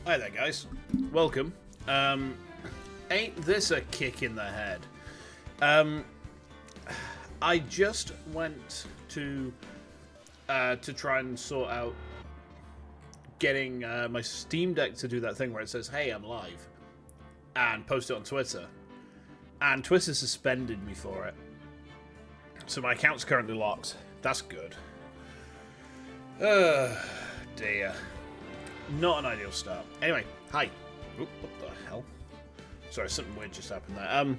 Hi there, guys. Welcome. Ain't this a kick in the head? I just went to try and sort out getting my Steam Deck to do that thing where it says, "Hey, I'm live," and post it on Twitter. And Twitter suspended me for it, so my account's currently locked. That's good. Dear. Not an ideal start. Anyway, hi. Oop, what the hell? Sorry, something weird just happened there.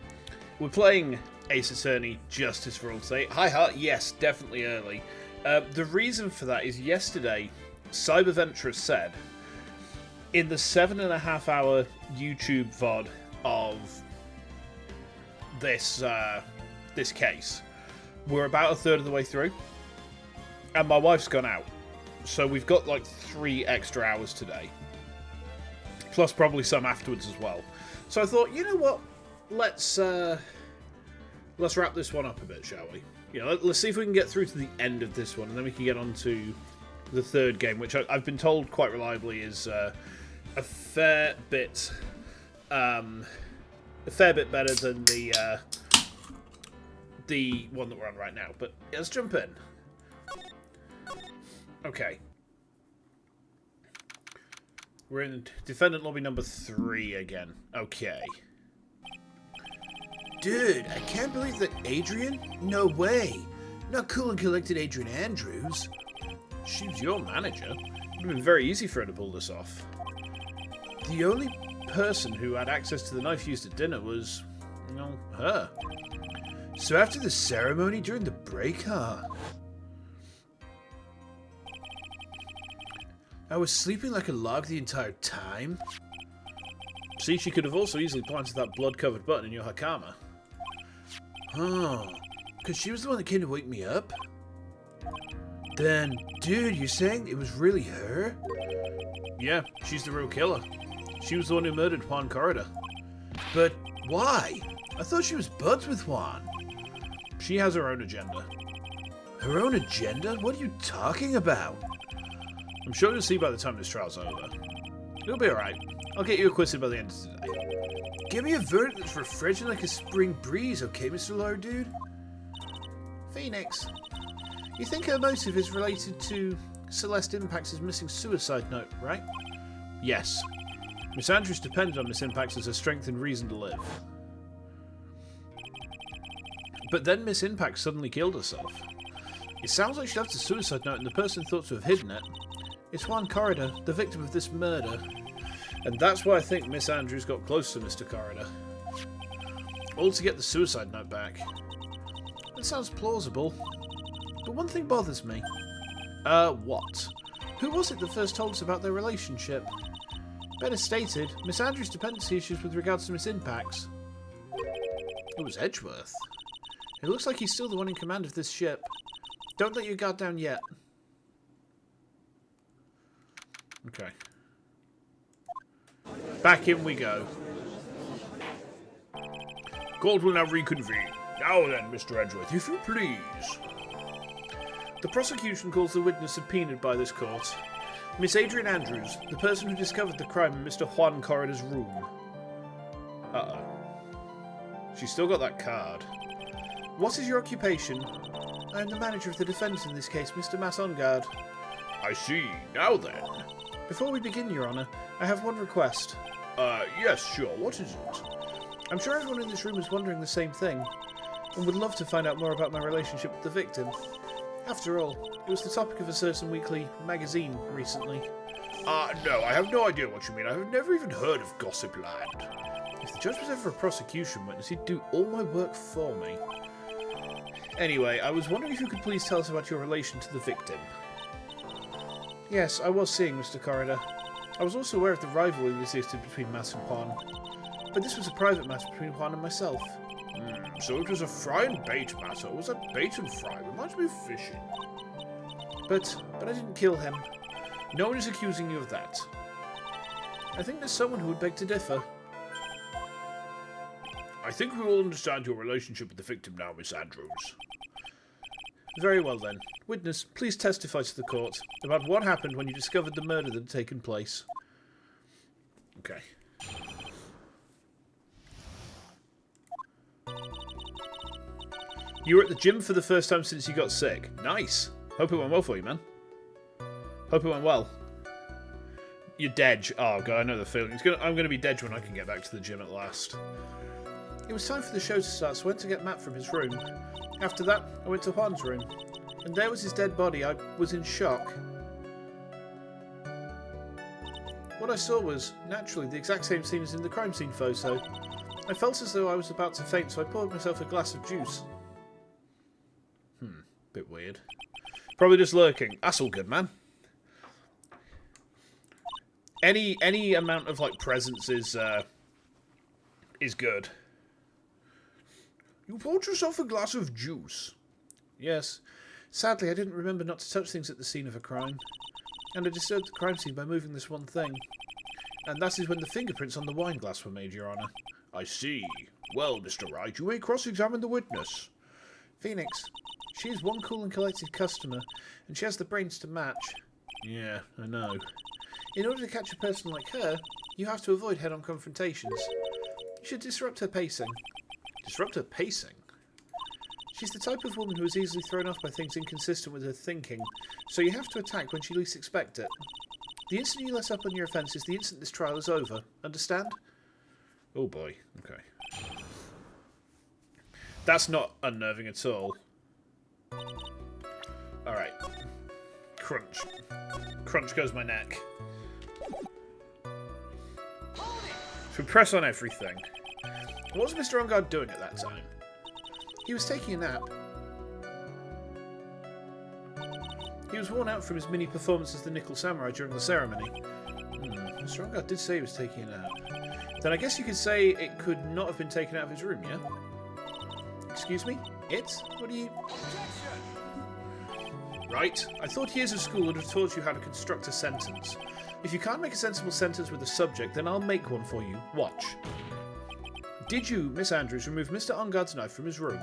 We're playing Ace Attorney Justice for All State. Hi, Hart. Yes, definitely early. The reason for that is yesterday, Cyberventurous said, in the 7.5-hour YouTube VOD of this case, we're about a third of the way through, and my wife's gone out. So we've got like 3 extra hours today, plus probably some afterwards as well. So I thought, you know what? Let's wrap this one up a bit, shall we? You know, let's see if we can get through to the end of this one, and then we can get on to the third game, which I've been told quite reliably is a fair bit better than the one that we're on right now. But let's jump in. Okay. We're in defendant lobby number 3 again. Okay. Dude, I can't believe that Adrian? No way. Not cool and collected Adrian Andrews. She's your manager. It would have been very easy for her to pull this off. The only person who had access to the knife used at dinner was, you know, her. So after the ceremony during the break, huh? I was sleeping like a log the entire time. See, she could have also easily planted that blood-covered button in your Hakama. Oh, because she was the one that came to wake me up? Then, dude, you're saying it was really her? Yeah, she's the real killer. She was the one who murdered Juan Corrida. But why? I thought she was buds with Juan. She has her own agenda. Her own agenda? What are you talking about? I'm sure you'll see by the time this trial's over. It'll be alright. I'll get you acquitted by the end of today. Give me a verdict that's refreshing like a spring breeze, okay, Mr. Lawyer Dude? Phoenix, you think her motive is related to Celeste Impax's missing suicide note, right? Yes. Miss Andrews depended on Miss Impax as her strength and reason to live. But then Miss Impax suddenly killed herself. It sounds like she left a suicide note and the person thought to have hidden it. It's Juan Corrida, the victim of this murder. And that's why I think Miss Andrews got close to Mr. Corrida. All to get the suicide note back. That sounds plausible. But one thing bothers me. What? Who was it that first told us about their relationship? Better stated, Miss Andrews' dependency issues with regards to Miss Impax. It was Edgeworth. It looks like he's still the one in command of this ship. Don't let your guard down yet. Okay. Back in we go. Court will now reconvene. Now then, Mr. Edgeworth, if you please. The prosecution calls the witness subpoenaed by this court. Miss Adrian Andrews, the person who discovered the crime in Mr. Juan Corrida's room. Uh-oh. She's still got that card. What is your occupation? I am the manager of the defendant in this case, Mr. Massongard. I see. Now then. Before we begin, Your Honour, I have one request. Yes, sure. What is it? I'm sure everyone in this room is wondering the same thing, and would love to find out more about my relationship with the victim. After all, it was the topic of a certain weekly magazine recently. No, I have no idea what you mean. I have never even heard of Gossip Land. If the judge was ever a prosecution witness, he'd do all my work for me. Anyway, I was wondering if you could please tell us about your relation to the victim. Yes, I was seeing Mr. Corrida. I was also aware of the rivalry that existed between Mass and Juan. But this was a private matter between Juan and myself. So it was a fry and bait matter. It was a bait and fry. Reminds me of fishing. But I didn't kill him. No one is accusing you of that. I think there's someone who would beg to differ. I think we all understand your relationship with the victim now, Miss Andrews. Very well then. Witness, please testify to the court about what happened when you discovered the murder that had taken place. Okay. You were at the gym for the first time since you got sick. Nice. Hope it went well for you, man. Hope it went well. You're dead. Oh, God, I know the feeling. I'm going to be dead when I can get back to the gym at last. It was time for the show to start, so I went to get Matt from his room. After that, I went to Juan's room. And there was his dead body. I was in shock. What I saw was, naturally, the exact same scene as in the crime scene photo. I felt as though I was about to faint, so I poured myself a glass of juice. Bit weird. Probably just lurking. That's all good, man. Any amount of like presence is good. You poured yourself a glass of juice. Yes. Sadly, I didn't remember not to touch things at the scene of a crime. And I disturbed the crime scene by moving this one thing. And that is when the fingerprints on the wine glass were made, Your Honour. I see. Well, Mr. Wright, you may cross-examine the witness. Phoenix, she is one cool and collected customer, and she has the brains to match. Yeah, I know. In order to catch a person like her, you have to avoid head-on confrontations. You should disrupt her pacing. Disrupt her pacing? She's the type of woman who is easily thrown off by things inconsistent with her thinking, so you have to attack when she least expects it. The instant you let up on your offence is the instant this trial is over. Understand? Oh boy, okay. That's not unnerving at all. Alright. Crunch. Crunch goes my neck. So we press on everything. What was Mr. Ongard doing at that time? He was taking a nap. He was worn out from his mini performance as the Nickel Samurai during the ceremony. Mr. Ongard did say he was taking a nap. Then I guess you could say it could not have been taken out of his room, yeah? Excuse me? It? What do you... Right. I thought years of school would have taught you how to construct a sentence. If you can't make a sensible sentence with a subject, then I'll make one for you. Watch. Did you, Miss Andrews, remove Mr. Ongard's knife from his room?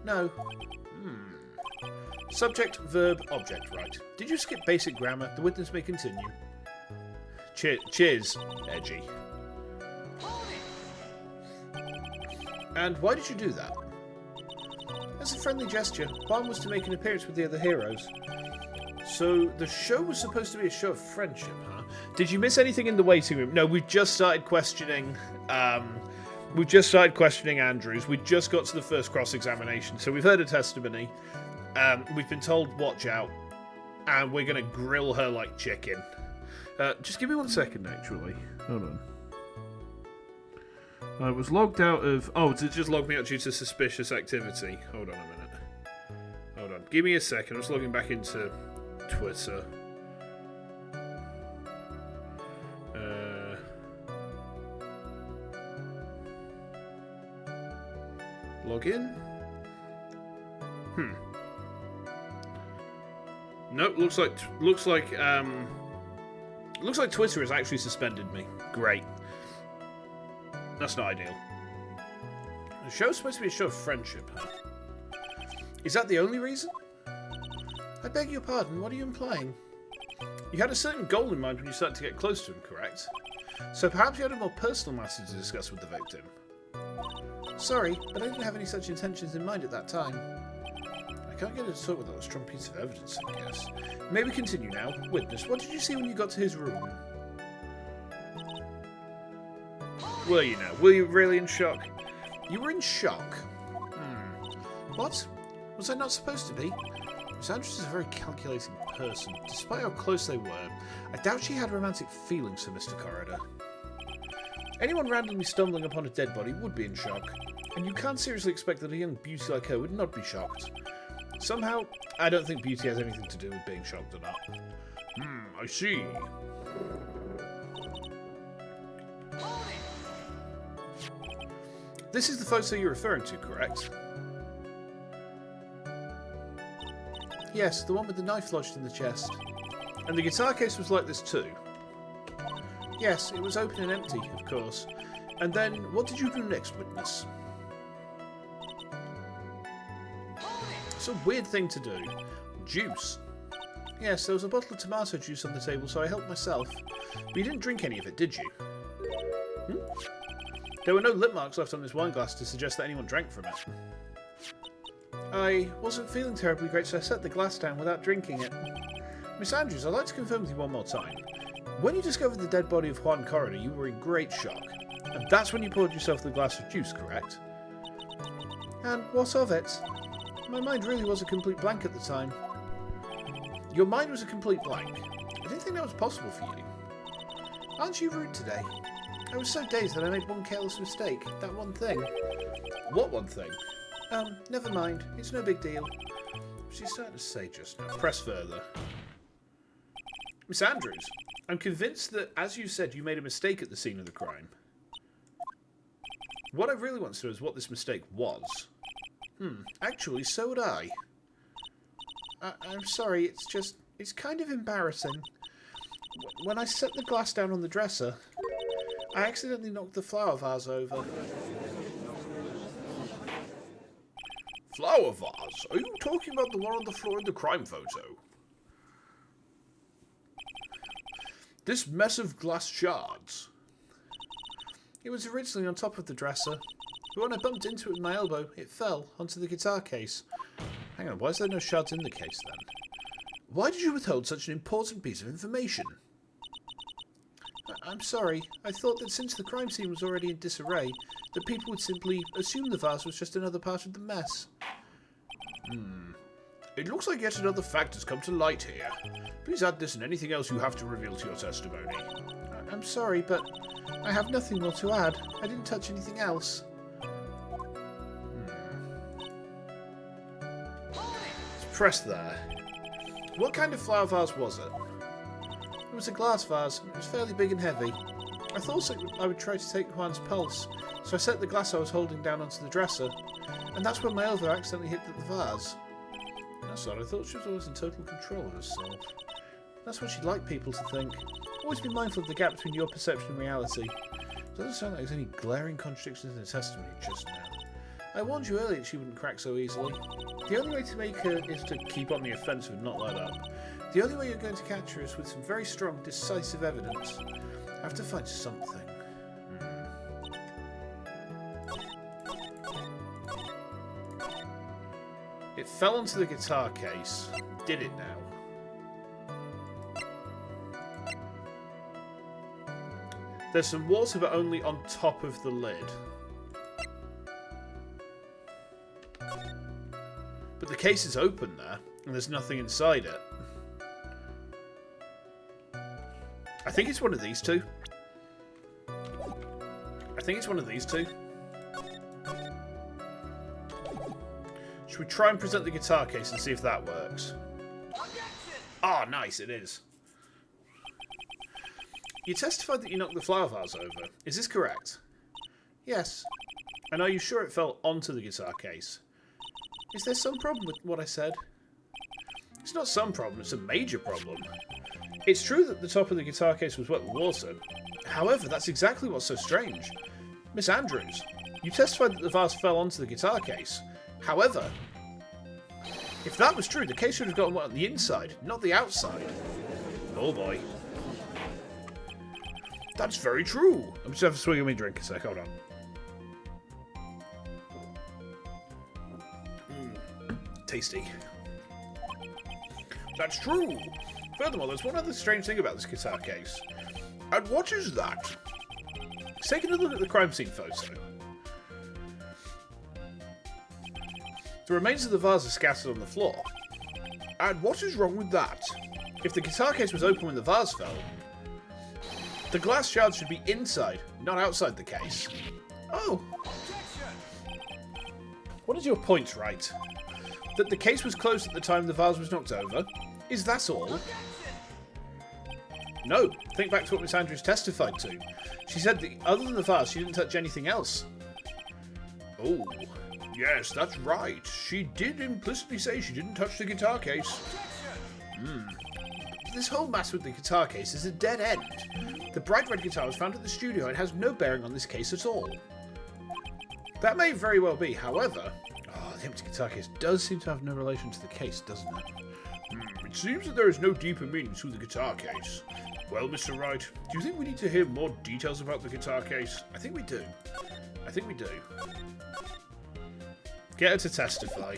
No. Subject, verb, object, right. Did you skip basic grammar? The witness may continue. Cheers, Edgy. And why did you do that? As a friendly gesture, Juan was to make an appearance with the other heroes. So, the show was supposed to be a show of friendship, huh? Did you miss anything in the waiting room? No, we've just started questioning... Andrews. We just got to the first cross-examination. So we've heard a testimony. We've been told, watch out. And we're going to grill her like chicken. Just give me 1 second, actually. Hold on. I was logged out of... Oh, it just logged me out due to suspicious activity. Hold on a minute. Hold on. Give me a second. I'm just logging back into Twitter. Log in. Nope. Looks like Twitter has actually suspended me. Great. That's not ideal. The show's supposed to be a show of friendship, huh? Is that the only reason? I beg your pardon, what are you implying? You had a certain goal in mind when you started to get close to him, correct? So perhaps you had a more personal matter to discuss with the victim. Sorry, but I didn't have any such intentions in mind at that time. I can't get her to talk without a strong piece of evidence, I guess. Maybe continue now. Witness, what did you see when you got to his room? Were you now? Were you really in shock? You were in shock? What? Was I not supposed to be? Miss Andrews is a very calculating person. Despite how close they were, I doubt she had romantic feelings for Mr. Corridor. Anyone randomly stumbling upon a dead body would be in shock, and you can't seriously expect that a young beauty like her would not be shocked. Somehow, I don't think beauty has anything to do with being shocked or not. I see. This is the photo you're referring to, correct? Yes, the one with the knife lodged in the chest. And the guitar case was like this too? Yes, it was open and empty, of course. And then, what did you do next, witness? It's a weird thing to do. Juice. Yes, there was a bottle of tomato juice on the table, so I helped myself. But you didn't drink any of it, did you? There were no lip marks left on this wine glass to suggest that anyone drank from it. I wasn't feeling terribly great, so I set the glass down without drinking it. Miss Andrews, I'd like to confirm with you one more time. When you discovered the dead body of Juan Corridor, you were in great shock. And that's when you poured yourself the glass of juice, correct? And what of it? My mind really was a complete blank at the time. Your mind was a complete blank? I didn't think that was possible for you. Aren't you rude today? I was so dazed that I made one careless mistake. That one thing. What one thing? Never mind. It's no big deal. She's starting to say just now. Press further. Miss Andrews, I'm convinced that, as you said, you made a mistake at the scene of the crime. What I really want to know is what this mistake was. Actually, so would I. I'm sorry, it's kind of embarrassing. When I set the glass down on the dresser, I accidentally knocked the flower vase over. Flower vase? Are you talking about the one on the floor in the crime photo? This mess of glass shards. It was originally on top of the dresser, but when I bumped into it with my elbow, it fell onto the guitar case. Hang on, why is there no shards in the case then? Why did you withhold such an important piece of information? I'm sorry. I thought that since the crime scene was already in disarray, that people would simply assume the vase was just another part of the mess. It looks like yet another fact has come to light here. Please add this and anything else you have to reveal to your testimony. I'm sorry, but I have nothing more to add. I didn't touch anything else. Let's press there. What kind of flower vase was it? It was a glass vase. It was fairly big and heavy. I thought I would try to take Juan's pulse, so I set the glass I was holding down onto the dresser, and that's when my elbow accidentally hit the vase. That's odd. I thought she was always in total control of herself. That's what she'd like people to think. Always be mindful of the gap between your perception and reality. Doesn't sound like there's any glaring contradictions in the testimony just now. I warned you earlier that she wouldn't crack so easily. The only way to make her is to keep on the offensive and not let up. The only way you're going to catch her is with some very strong, decisive evidence. I have to find something. It fell onto the guitar case. Did it now? There's some water, but only on top of the lid. But the case is open there, and there's nothing inside it. I think it's one of these two. Should we try and present the guitar case and see if that works? Ah, nice, it is. You testified that you knocked the flower vase over. Is this correct? Yes. And are you sure it fell onto the guitar case? Is there some problem with what I said? It's not some problem, it's a major problem. It's true that the top of the guitar case was wet with water. However, that's exactly what's so strange. Miss Andrews, you testified that the vase fell onto the guitar case. However, if that was true, the case should have gotten wet on the inside, not the outside. Oh boy. That's very true. I'm just have to swig of my drink a sec, hold on. Tasty. That's true. Furthermore, there's one other strange thing about this guitar case. And what is that? Let's take another look at the crime scene photo. The remains of the vase are scattered on the floor. And what is wrong with that? If the guitar case was open when the vase fell, the glass shards should be inside, not outside the case. Oh. What is your point, right? That the case was closed at the time the vase was knocked over? Is that all? No. Think back to what Miss Andrews testified to. She said that other than the vase, she didn't touch anything else. Oh. Yes, that's right. She did implicitly say she didn't touch the guitar case. This whole matter with the guitar case is a dead end. The bright red guitar was found at the studio and has no bearing on this case at all. That may very well be, however... the empty guitar case does seem to have no relation to the case, doesn't it? It seems that there is no deeper meaning to the guitar case. Well, Mr. Wright, do you think we need to hear more details about the guitar case? I think we do. I think we do. Get her to testify.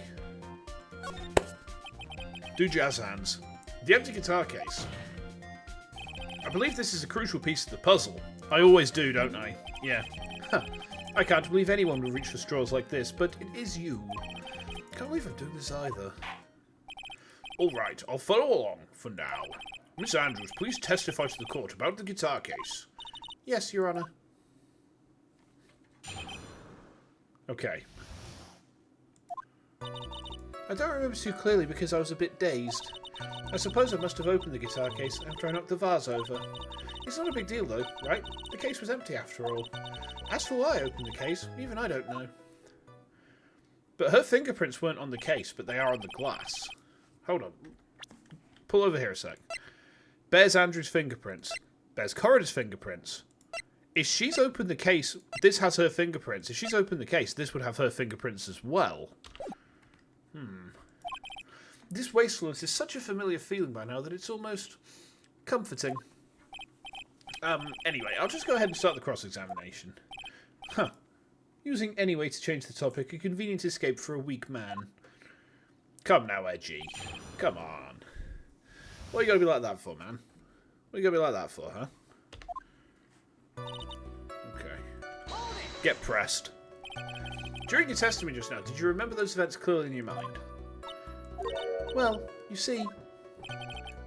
Do jazz hands. The empty guitar case. I believe this is a crucial piece of the puzzle. I always do, don't I? Yeah. Huh. I can't believe anyone would reach for straws like this, but it is you. Can't believe I'm doing this either. Alright, I'll follow along for now. Miss Andrews, please testify to the court about the guitar case. Yes, Your Honour. Okay. I don't remember too clearly because I was a bit dazed. I suppose I must have opened the guitar case after I knocked the vase over. It's not a big deal though, right? The case was empty after all. As for why I opened the case, even I don't know. But her fingerprints weren't on the case, but they are on the glass. Hold on. Pull over here a sec. Bears Andrew's fingerprints. Bears Corridor's fingerprints. If she's opened the case, this has her fingerprints. If she's opened the case, this would have her fingerprints as well. This wastefulness is such a familiar feeling by now that it's almost comforting. Anyway, I'll just go ahead and start the cross-examination. Huh. Using any way to change the topic, a convenient escape for a weak man. Come now, Edgy. Come on. What are you going to be like that for, man? What are you going to be like that for, huh? Okay. Get pressed. During your testimony just now, did you remember those events clearly in your mind? Well, you see...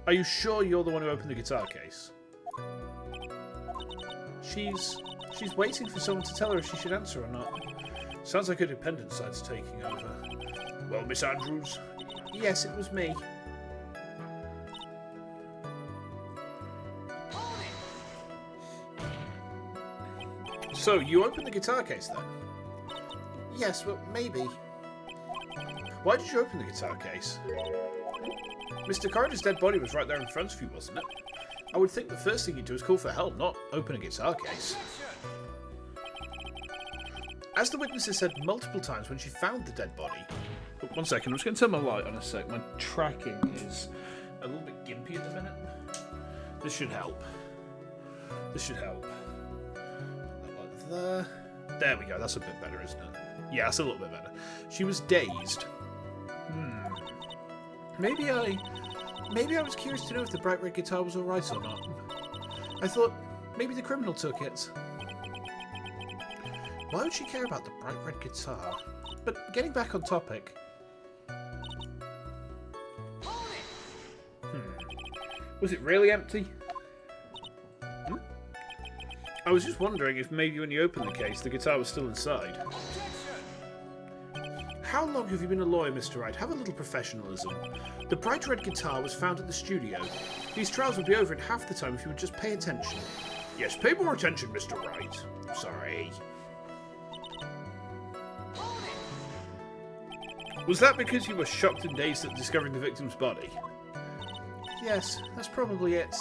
Are you sure you're the one who opened the guitar case? She's waiting for someone to tell her if she should answer or not. Sounds like her dependent side's taking over. Well, Miss Andrews? Yes, it was me. So, you opened the guitar case then? Yes, well, maybe. Why did you open the guitar case? Mr. Corridor's dead body was right there in front of you, wasn't it? I would think the first thing you'd do is call for help, not open a guitar case. As the witness has said multiple times when she found the dead body... Oh, 1 second, I'm just going to turn my light on a sec. My tracking is a little bit gimpy at the minute. This should help. This should help. Like there. There we go, that's a bit better, isn't it? Yeah, that's a little bit better. She was dazed. Maybe I was curious to know if the bright red guitar was alright or not. I thought maybe the criminal took it. Why would she care about the bright red guitar? But getting back on topic... Was it really empty? I was just wondering if maybe when you opened the case, the guitar was still inside. How long have you been a lawyer, Mr. Wright? Have a little professionalism. The bright red guitar was found at the studio. These trials would be over in half the time if you would just pay attention. Yes, pay more attention, Mr. Wright. Sorry. Was that because you were shocked and dazed at discovering the victim's body? Yes, that's probably it.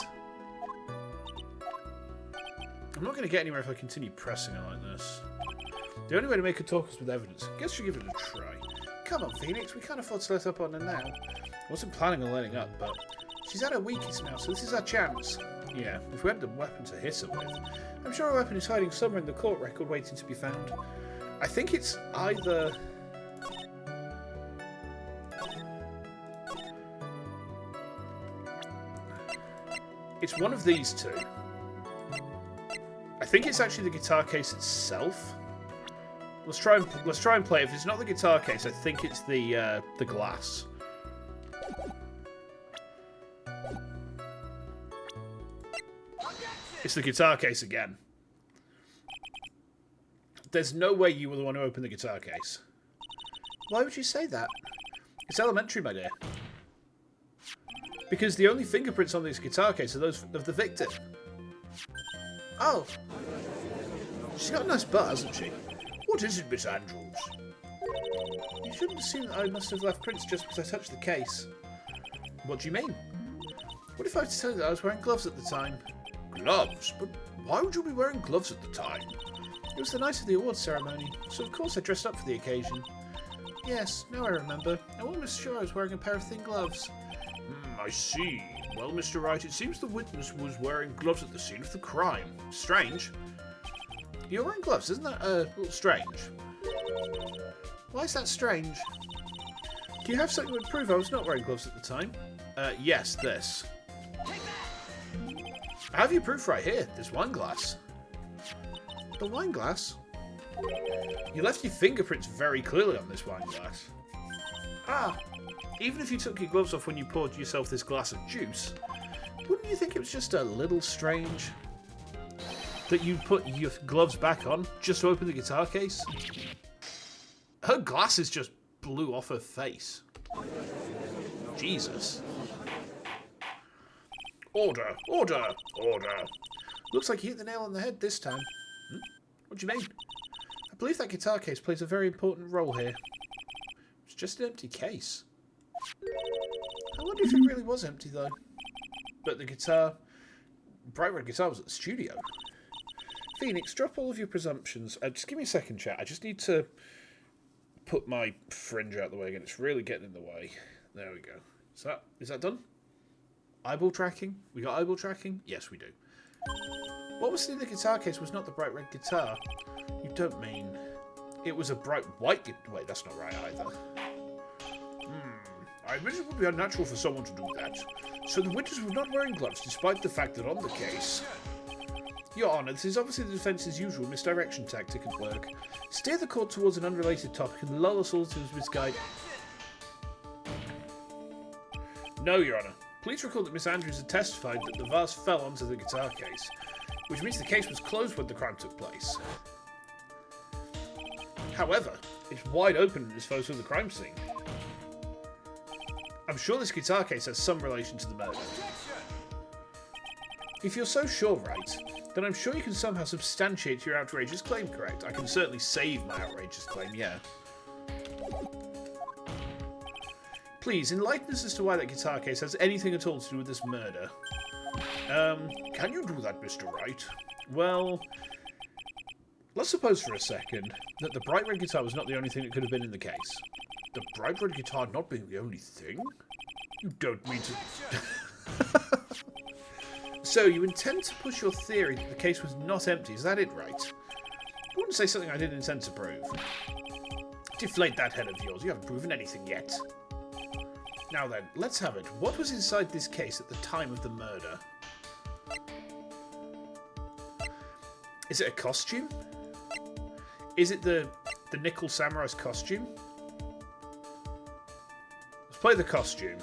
I'm not going to get anywhere if I continue pressing her like this. The only way to make her talk is with evidence. Guess she'll give it a try. Come on, Phoenix, we can't afford to let up on her now. I wasn't planning on letting up, but... She's at her weakest now, so this is our chance. Yeah, if we had the weapon to hit her with... I'm sure a weapon is hiding somewhere in the court record waiting to be found. I think it's either... It's one of these two. I think it's actually the guitar case itself. Let's try and play. If it's not the guitar case, I think it's the glass. It's the guitar case again. There's no way you were the one who opened the guitar case. Why would you say that? It's elementary, my dear. Because the only fingerprints on this guitar case are those of the victim. Oh. She's got a nice butt, hasn't she? What is it, Miss Andrews? You shouldn't assume that I must have left prints just because I touched the case. What do you mean? What if I were to tell you that I was wearing gloves at the time? Gloves? But why would you be wearing gloves at the time? It was the night of the awards ceremony, so of course I dressed up for the occasion. Yes, now I remember. I wasn't sure I was wearing a pair of thin gloves. I see. Well, Mr. Wright, it seems the witness was wearing gloves at the scene of the crime. Strange. You're wearing gloves, isn't that a little strange? Why is that strange? Do you have something that would prove I was not wearing gloves at the time? Yes, this. I have your proof right here, this wine glass. The wine glass? You left your fingerprints very clearly on this wine glass. Ah, Even if you took your gloves off when you poured yourself this glass of juice, wouldn't you think it was just a little strange that you put your gloves back on just to open the guitar case? Her glasses just blew off her face. Jesus. Order, order, order. Looks like you hit the nail on the head this time. What do you mean? I believe that guitar case plays a very important role here. It's just an empty case. I wonder if it really was empty, though. But the guitar, bright red guitar, was at the studio. Phoenix, drop all of your presumptions. Just give me a second, chat. I just need to put my fringe out the way again. It's really getting in the way. There we go. Is that done? Eyeball tracking? We got eyeball tracking? Yes, we do. What was in the guitar case was not the bright red guitar. You don't mean... It was a bright white... Wait, that's not right either. I admit it would be unnatural for someone to do that. So the witness was not wearing gloves, despite the fact that on the case... Your Honour, this is obviously the defence's usual misdirection tactic at work. Steer the court towards an unrelated topic and lull us all to his misguide. No, Your Honour. Please recall that Miss Andrews had testified that the vase fell onto the guitar case, which means the case was closed when the crime took place. However, it's wide open in this photo of the crime scene. I'm sure this guitar case has some relation to the murder. If you're so sure, right, then I'm sure you can somehow substantiate your outrageous claim, correct? I can certainly save my outrageous claim, yeah. Please, enlighten us as to why that guitar case has anything at all to do with this murder. Can you do that, Mr. Wright? Well, let's suppose for a second that the bright red guitar was not the only thing that could have been in the case. The bright red guitar not being the only thing? You don't mean to... So, you intend to push your theory that the case was not empty, is that it, right? I wouldn't say something I didn't intend to prove. Deflate that head of yours, you haven't proven anything yet. Now then, let's have it. What was inside this case at the time of the murder? Is it a costume? Is it the Nickel Samurai's costume? Let's play the costume.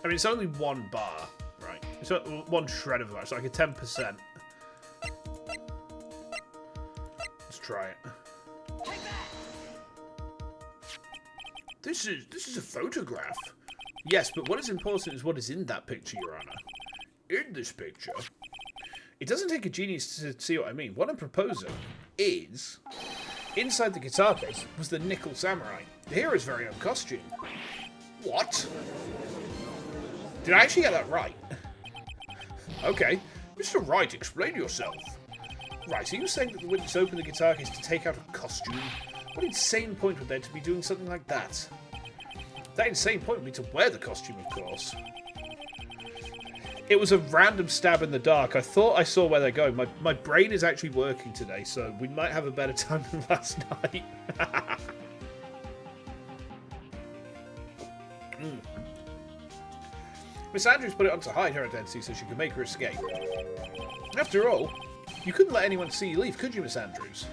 I mean, it's only one bar, right? It's one shred of a bar. It's like a 10%. Let's try it. This is a photograph. Yes, but what is important is what is in that picture, Your Honour. In this picture, it doesn't take a genius to see what I mean. What I'm proposing is, inside the guitar case was the Nickel Samurai, the hero's very own costume. What? Did I actually get that right? Okay, Mr. Wright, explain yourself. Right, so you're saying that the witness opened the guitar case to take out a costume? What insane point would there to be doing something like that? That insane point would be to wear the costume, of course. It was a random stab in the dark. I thought I saw where they're going. My brain is actually working today, so we might have a better time than last night. Miss Andrews put it on to hide her identity so she could make her escape. After all, you couldn't let anyone see you leave, could you, Miss Andrews?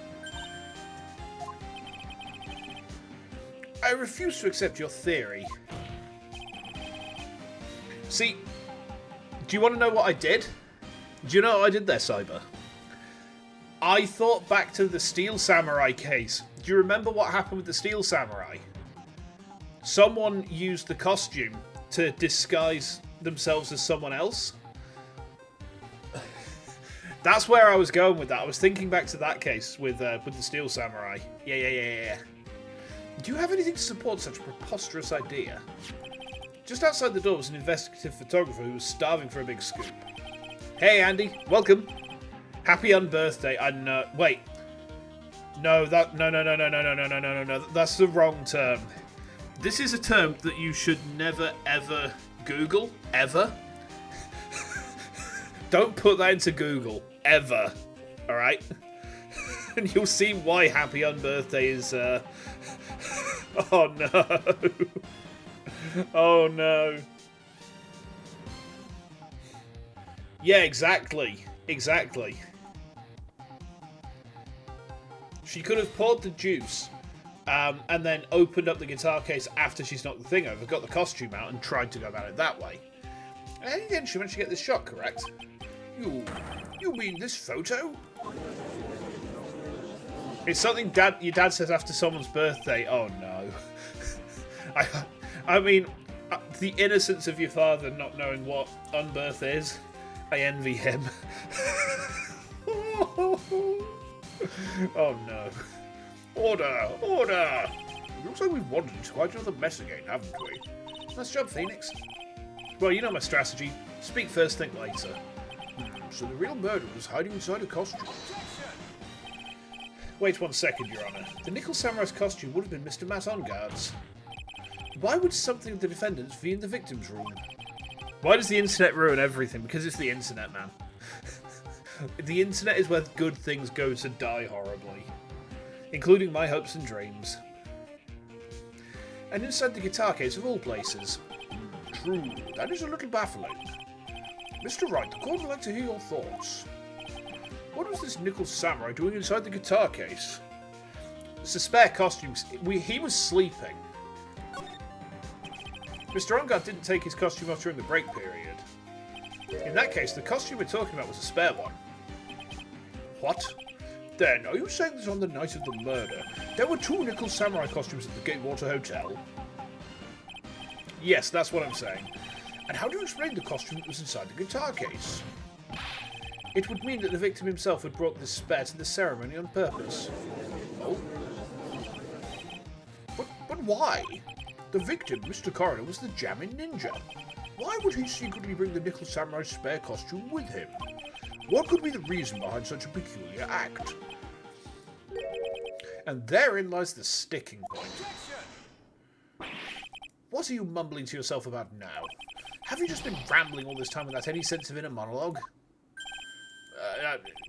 I refuse to accept your theory. See, do you want to know what I did? Do you know what I did there, Cyber? I thought back to the Steel Samurai case. Do you remember what happened with the Steel Samurai? Someone used the costume to disguise themselves as someone else. That's where I was going with that. I was thinking back to that case with the Steel Samurai. Yeah. Do you have anything to support such a preposterous idea? Just outside the door was an investigative photographer who was starving for a big scoop. Hey, Andy. Welcome. Happy unbirthday. I know. Wait. No. That's the wrong term. This is a term that you should never, ever Google, ever. Don't put that into Google, ever. Alright? And you'll see why Happy Unbirthday is, Oh no. Oh no. Yeah, exactly. Exactly. She could have poured the juice and then opened up the guitar case after she's knocked the thing over, got the costume out, and tried to go about it that way. And again, she managed to get this shot correct. You mean this photo? It's something your dad says after someone's birthday. Oh no. I mean, the innocence of your father not knowing what unbirth is. I envy him. Oh no. Order! Order! Looks like we've wandered into quite another mess again, haven't we? Nice job, Phoenix. Well, you know my strategy. Speak first, think later. So the real murderer was hiding inside a costume. Wait 1 second, Your Honor. The Nickel Samurai's costume would have been Mr. Matt Onguard's. Why would something of the defendant's be in the victim's room? Why does the internet ruin everything? Because it's the internet, man. The internet is where good things go to die horribly. Including my hopes and dreams. And inside the guitar case of all places. True, that is a little baffling. Mr. Wright, the court would like to hear your thoughts. What was this Nickel Samurai doing inside the guitar case? It's a spare costume. He was sleeping. Mr. Onguard didn't take his costume off during the break period. In that case, the costume we're talking about was a spare one. What? Then, are you saying that on the night of the murder, there were 2 Nickel Samurai costumes at the Gatewater Hotel? Yes, that's what I'm saying. And how do you explain the costume that was inside the guitar case? It would mean that the victim himself had brought this spare to the ceremony on purpose. Oh? But why? The victim, Mr. Coroner, was the jamming ninja. Why would he secretly bring the Nickel Samurai's spare costume with him? What could be the reason behind such a peculiar act? And therein lies the sticking point. What are you mumbling to yourself about now? Have you just been rambling all this time without any sense of inner monologue?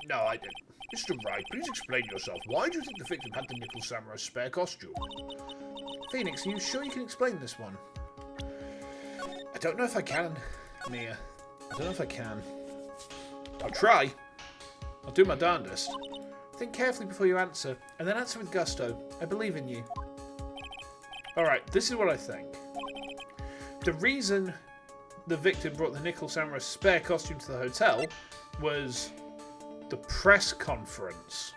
No, I didn't. Mr. Wright, please explain yourself. Why do you think the victim had the Nickel Samurai's spare costume? Phoenix, are you sure you can explain this one? I don't know if I can, Mia. I don't know if I can. I'll try. I'll do my darndest. Think carefully before you answer, and then answer with gusto. I believe in you. Alright, this is what I think. The reason the victim brought the Nickel Samurai's spare costume to the hotel was the press conference.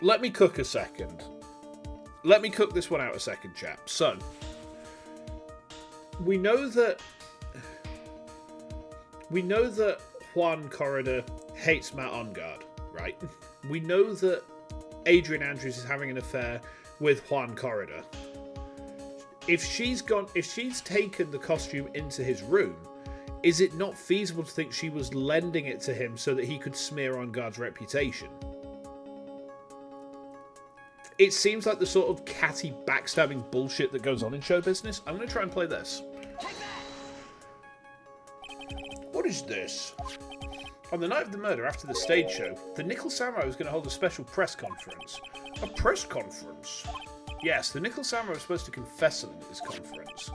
Let me cook a second. Let me cook this one out a second, chap. So, we know that Juan Corridor hates Matt Onguard, right? We know that Adrian Andrews is having an affair with Juan Corridor. If she's taken the costume into his room, is it not feasible to think she was lending it to him so that he could smear Onguard's reputation? It seems like the sort of catty backstabbing bullshit that goes on in show business. I'm going to try and play this. What is this? On the night of the murder, after the stage show, the Nickel Samurai was going to hold a special press conference. A press conference? Yes, the Nickel Samurai was supposed to confess something at this conference.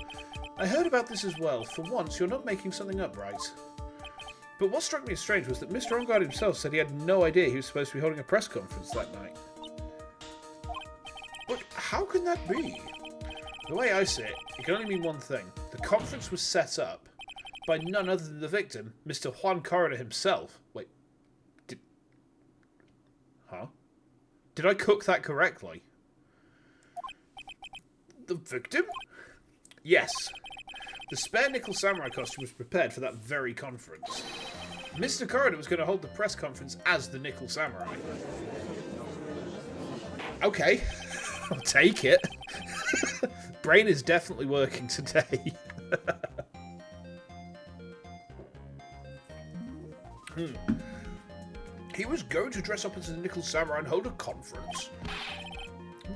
I heard about this as well. For once, you're not making something up, right? But what struck me as strange was that Mr. Onguard himself said he had no idea he was supposed to be holding a press conference that night. But how can that be? The way I see it, it can only mean one thing. The conference was set up by none other than the victim, Mr. Juan Corridor himself. Wait. Did I cook that correctly? The victim? Yes. The spare Nickel Samurai costume was prepared for that very conference. Mr. Corridor was going to hold the press conference as the Nickel Samurai. Okay. I'll take it. Brain is definitely working today. He was going to dress up as the Nickel Samurai and hold a conference.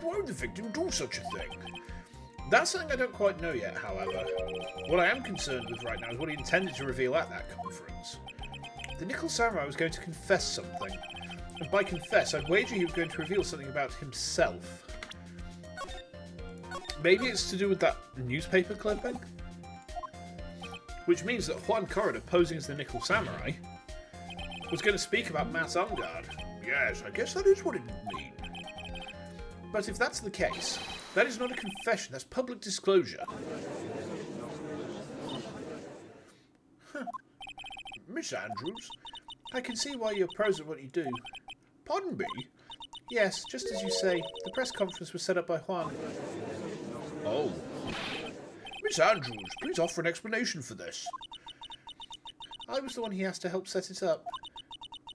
Why would the victim do such a thing? That's something I don't quite know yet, however. What I am concerned with right now is what he intended to reveal at that conference. The Nickel Samurai was going to confess something. And by confess, I'd wager he was going to reveal something about himself. Maybe it's to do with that newspaper clipping? Which means that Juan Corridor, posing as the Nickel Samurai, was going to speak about Matt Ungard. Yes, I guess that is what it would mean. But if that's the case, that is not a confession, that's public disclosure. Huh. Miss Andrews, I can see why you're pros at what you do. Pardon me? Yes, just as you say, the press conference was set up by Juan. Oh. Miss Andrews, please offer an explanation for this. I was the one he asked to help set it up.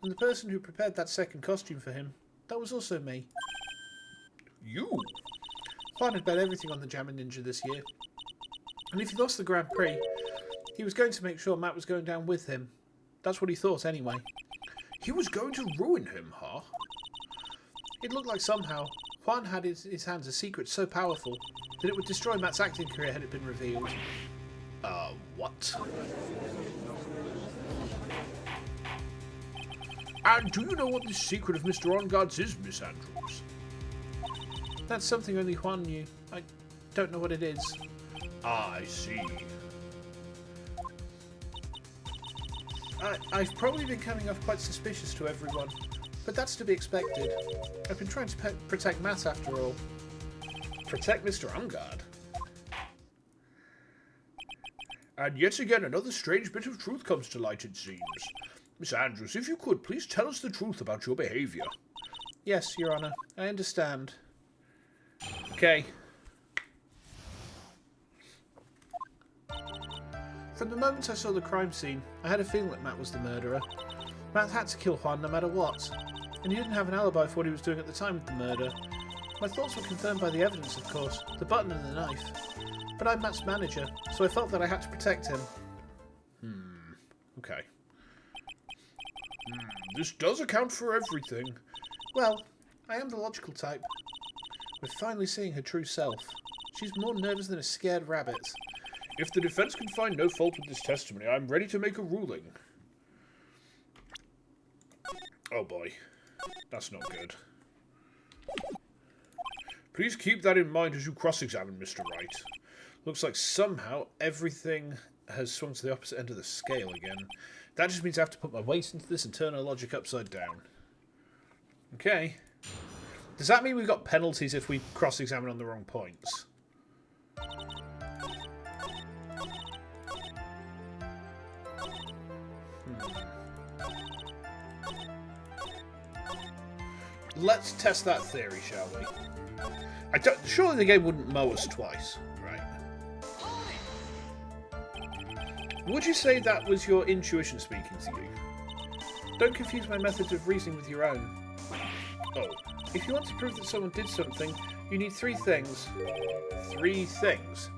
And the person who prepared that second costume for him, that was also me. You? Juan had bet everything on the Jammin' Ninja this year. And if he lost the Grand Prix, he was going to make sure Matt was going down with him. That's what he thought anyway. He was going to ruin him, huh? It looked like somehow Juan had in his hands a secret so powerful that it would destroy Matt's acting career had it been revealed. What? And do you know what the secret of Mr. Ungard's is, Miss Andrews? That's something only Juan knew. I don't know what it is. Ah, I see. I've probably been coming off quite suspicious to everyone, but that's to be expected. I've been trying to protect Matt after all. Protect Mr. Ungard? And yet again another strange bit of truth comes to light, it seems. Miss Andrews, if you could, please tell us the truth about your behaviour. Yes, Your Honour, I understand. Okay. From the moment I saw the crime scene, I had a feeling that Matt was the murderer. Matt had to kill Juan no matter what, and he didn't have an alibi for what he was doing at the time of the murder. My thoughts were confirmed by the evidence, of course, the button and the knife. But I'm Matt's manager, so I felt that I had to protect him. Okay. This does account for everything. Well, I am the logical type. We're finally seeing her true self. She's more nervous than a scared rabbit. If the defense can find no fault with this testimony, I'm ready to make a ruling. Oh boy. That's not good. Please keep that in mind as you cross-examine Mr. Wright. Looks like somehow everything has swung to the opposite end of the scale again. That just means I have to put my weight into this and turn our logic upside down. Okay. Does that mean we've got penalties if we cross-examine on the wrong points? Let's test that theory, shall we? Surely the game wouldn't mow us twice, right? Would you say that was your intuition speaking to you? Don't confuse my methods of reasoning with your own. Oh. If you want to prove that someone did something, you need three things. Three things.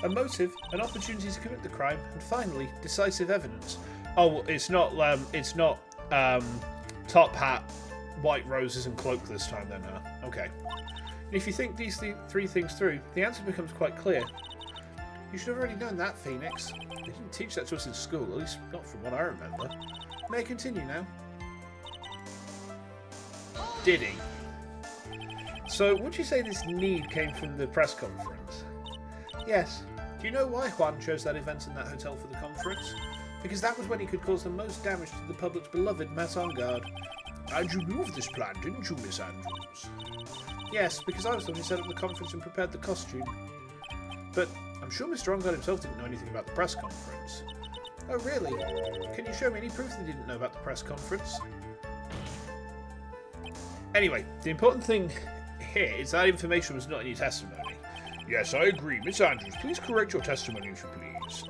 A motive, an opportunity to commit the crime, and finally, decisive evidence. Oh, it's not top hat, white roses, and cloak this time then, huh? Okay. And if you think these three things through, the answer becomes quite clear. You should have already known that, Phoenix. They didn't teach that to us in school, at least not from what I remember. May I continue now? Did he? So, would you say this need came from the press conference? Yes. Do you know why Juan chose that event in that hotel for the conference? Because that was when he could cause the most damage to the public's beloved Matt Ungard. And you knew of this plan, didn't you, Miss Andrews? Yes, because I was the one who set up the conference and prepared the costume. But I'm sure Mr. Ungard himself didn't know anything about the press conference. Oh, really? Can you show me any proof that he didn't know about the press conference? Anyway, the important thing here is that information was not in your testimony. Yes, I agree. Miss Andrews, please correct your testimony if you please.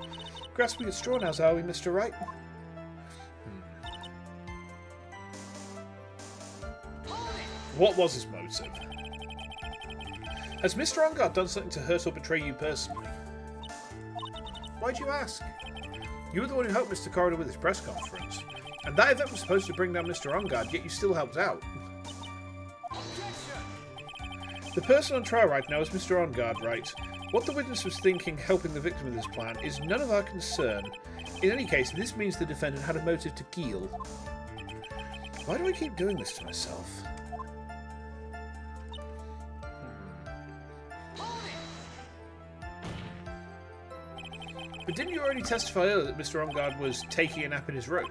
Grasping at straw now, are we, Mr. Wright? What was his motive? Has Mr. Ungard done something to hurt or betray you personally? Why'd you ask? You were the one who helped Mr. Corridor with his press conference. And that event was supposed to bring down Mr. Ungard, yet you still helped out. The The person on trial right now is Mr. On Guard, right? What the witness was thinking helping the victim of this plan is none of our concern. In any case, this means the defendant had a motive to kill. Why do I keep doing this to myself? But didn't you already testify earlier that Mr. On Guard was taking a nap in his room?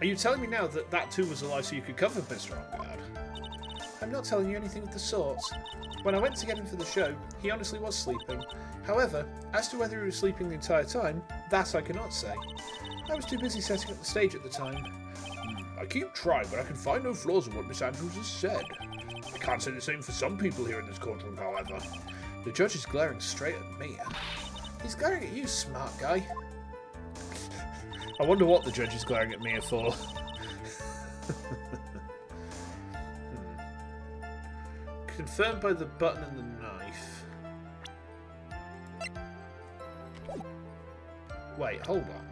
Are you telling me now that that too was a lie so you could cover Mr. On Guard? I'm not telling you anything of the sort. When I went to get him for the show, he honestly was sleeping. However, as to whether he was sleeping the entire time, that I cannot say. I was too busy setting up the stage at the time. I keep trying, but I can find no flaws in what Miss Andrews has said. I can't say the same for some people here in this courtroom, however. The judge is glaring straight at me. He's glaring at you, smart guy. I wonder what the judge is glaring at Mia for. Confirmed by the button and the knife. Wait, hold on.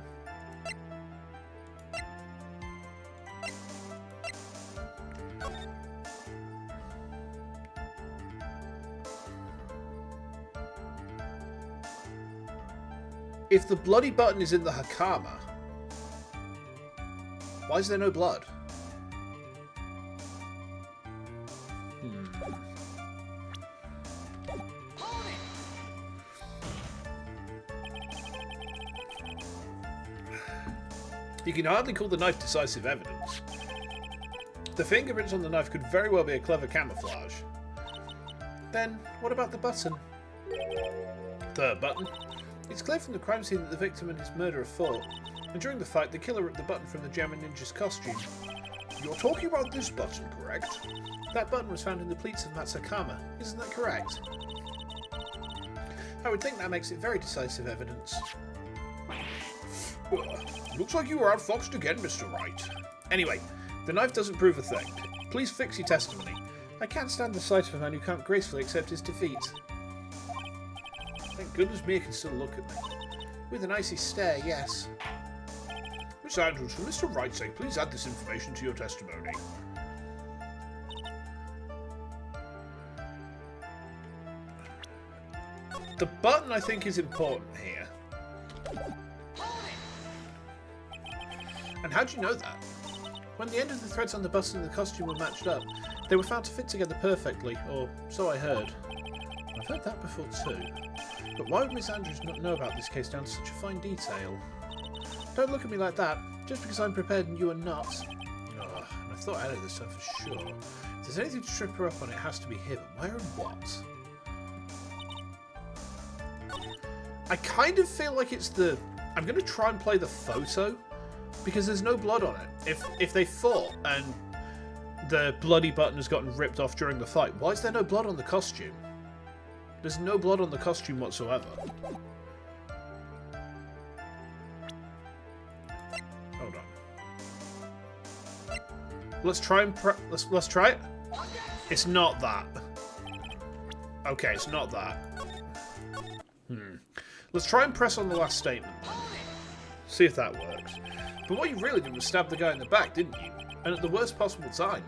If the bloody button is in the Hakama, why is there no blood? You can hardly call the knife decisive evidence. The fingerprints on the knife could very well be a clever camouflage. Then, what about the button? The button? It's clear from the crime scene that the victim and his murderer fought, and during the fight the killer ripped the button from the German ninja's costume. You're talking about this button, correct? That button was found in the pleats of Matsukama, isn't that correct? I would think that makes it very decisive evidence. Looks like you were outfoxed again, Mr. Wright. Anyway, the knife doesn't prove a thing. Please fix your testimony. I can't stand the sight of a man who can't gracefully accept his defeat. Thank goodness Mia can still look at me. With an icy stare, yes. Miss Andrews, for Mr. Wright's sake, please add this information to your testimony. The button, I think, is important here. And how do you know that? When the end of the threads on the button and the costume were matched up, they were found to fit together perfectly, or so I heard. I've heard that before too. But why would Miss Andrews not know about this case down to such a fine detail? Don't look at me like that, just because I'm prepared and you are not. Oh, I thought I had this time for sure. If there's anything to trip her up on, it has to be here, but where and what? I kind of feel like it's the... I'm going to try and play the photo, because there's no blood on it. If they fought and the bloody button has gotten ripped off during the fight, why is there no blood on the costume? There's no blood on the costume whatsoever. Hold on. Let's try and let's try it. It's not that. Okay, it's not that. Let's try and press on the last statement. See if that works. But what you really did was stab the guy in the back, didn't you? And at the worst possible time.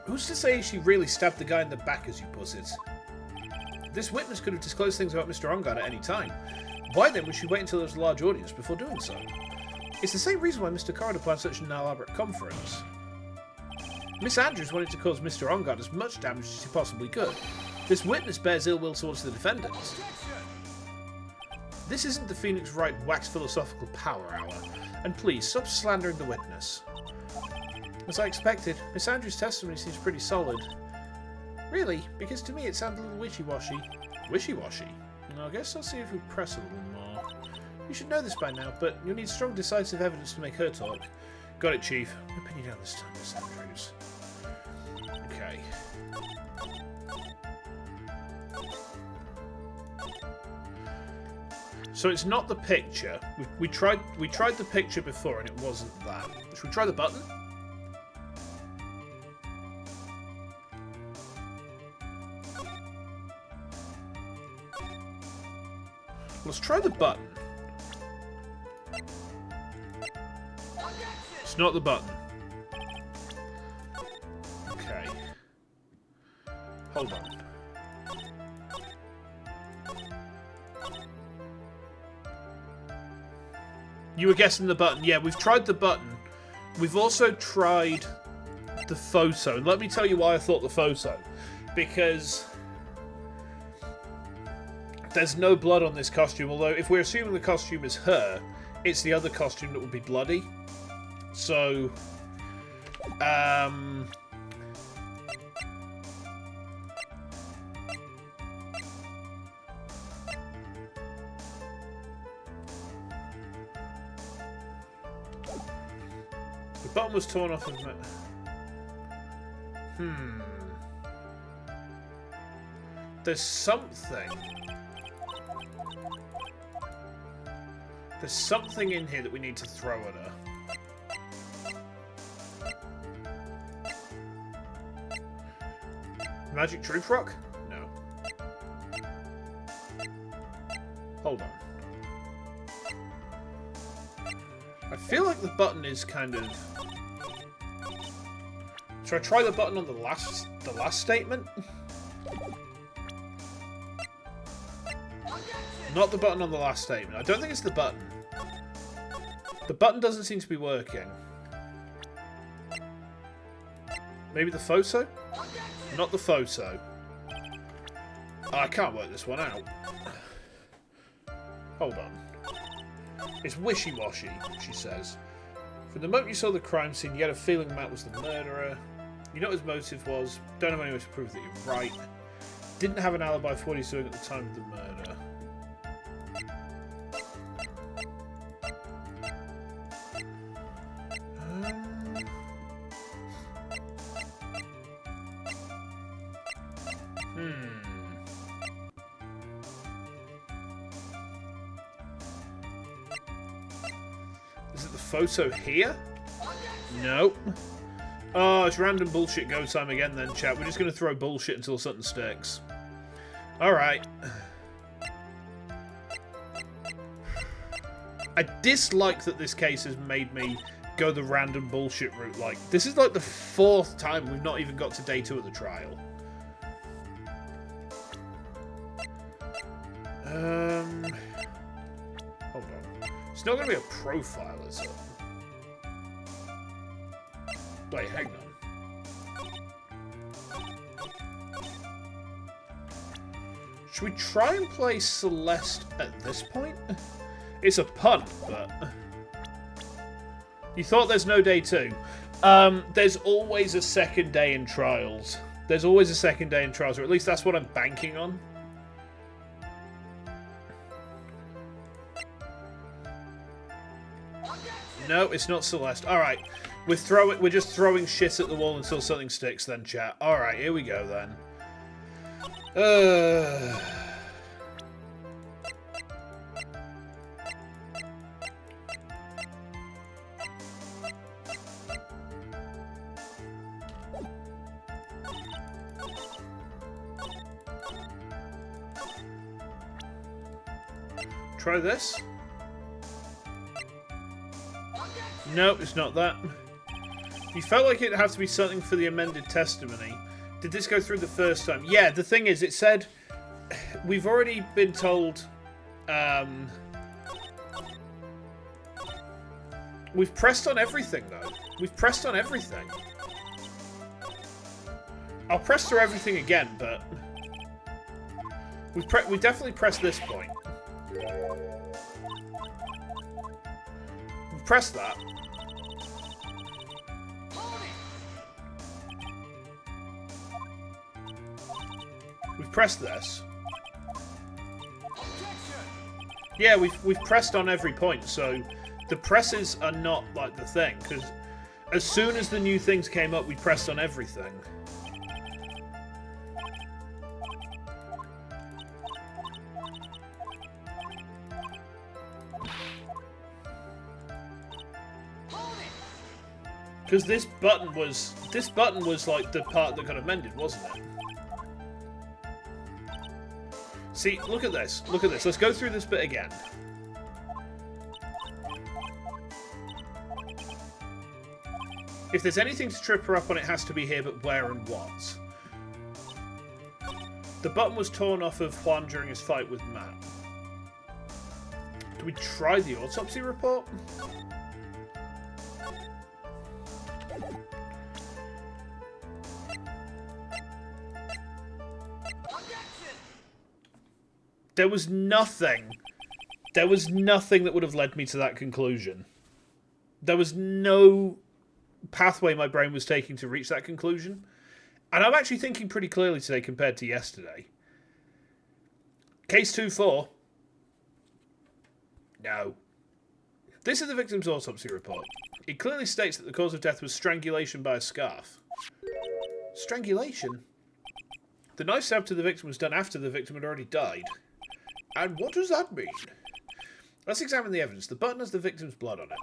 Who's to say she really stabbed the guy in the back, as you put it? This witness could have disclosed things about Mr. Ongard at any time. Why then would she wait until there was a large audience before doing so? It's the same reason why Mr. Corridor planned such an elaborate conference. Miss Andrews wanted to cause Mr. Ongard as much damage as she possibly could. This witness bears ill will towards the defendant. This isn't the Phoenix Wright wax philosophical power hour, and please stop slandering the witness. As I expected, Miss Andrews' testimony seems pretty solid. Really? Because to me it sounded a little wishy-washy. Wishy-washy? I guess I'll see if we press a little more. You should know this by now, but you'll need strong decisive evidence to make her talk. Got it, Chief. I'm gonna pin you down this time, Miss Andrews. Okay. So it's not the picture. We tried the picture before and it wasn't that. Should we try the button? Let's try the button. It's not the button. Hold on. You were guessing the button. Yeah, we've tried the button. We've also tried the photo. And let me tell you why I thought the photo. Because there's no blood on this costume. Although, if we're assuming the costume is her, it's the other costume that would be bloody. So, the button was torn off of it. There's something. There's something in here that we need to throw at her. Magic truth rock? No. Hold on. I feel like the button is kind of... Should I try the button on the last statement? Not the button on the last statement. I don't think it's the button. The button doesn't seem to be working. Maybe the photo? Not the photo. Oh, I can't work this one out. Hold on. It's wishy-washy, she says. From the moment you saw the crime scene, you had a feeling Matt was the murderer. You know what his motive was. Don't have any way to prove that you're right. Didn't have an alibi for what he's doing at the time of the murder. Is it the photo here? Nope. Oh, it's random bullshit go time again then, chat. We're just going to throw bullshit until something sticks. Alright. I dislike that this case has made me go the random bullshit route. Like, this is like the 4th time we've not even got to day 2 of the trial. Hold on. It's not going to be a profile, is it? Wait, hang on. Should we try and play Celeste at this point? It's a punt, but... You thought there's no day 2? There's always a second day in Trials. There's always a second day in Trials, or at least that's what I'm banking on. No, it's not Celeste. Alright. We're just throwing shit at the wall until something sticks then, chat. Alright, here we go then. Try this. Nope, it's not that. You felt like it had to be something for the amended testimony. Did this go through the first time? Yeah, the thing is, it said... We've already been told... We've pressed on everything, though. We've pressed on everything. I'll press through everything again, but... We definitely pressed this point. We've pressed that. We've pressed this. Yeah, we've pressed on every point, so the presses are not like the thing, because as soon as the new things came up, we pressed on everything. Because this button was like the part that got amended, wasn't it? See, look at this. Look at this. Let's go through this bit again. If there's anything to trip her up on, it has to be here, but where and what? The button was torn off of Juan during his fight with Matt. Do we try the autopsy report? There was nothing that would have led me to that conclusion. There was no pathway my brain was taking to reach that conclusion. And I'm actually thinking pretty clearly today compared to yesterday. Case 2-4. No. This is the victim's autopsy report. It clearly states that the cause of death was strangulation by a scarf. Strangulation? The knife stab to the victim was done after the victim had already died. And what does that mean? Let's examine the evidence. The button has the victim's blood on it,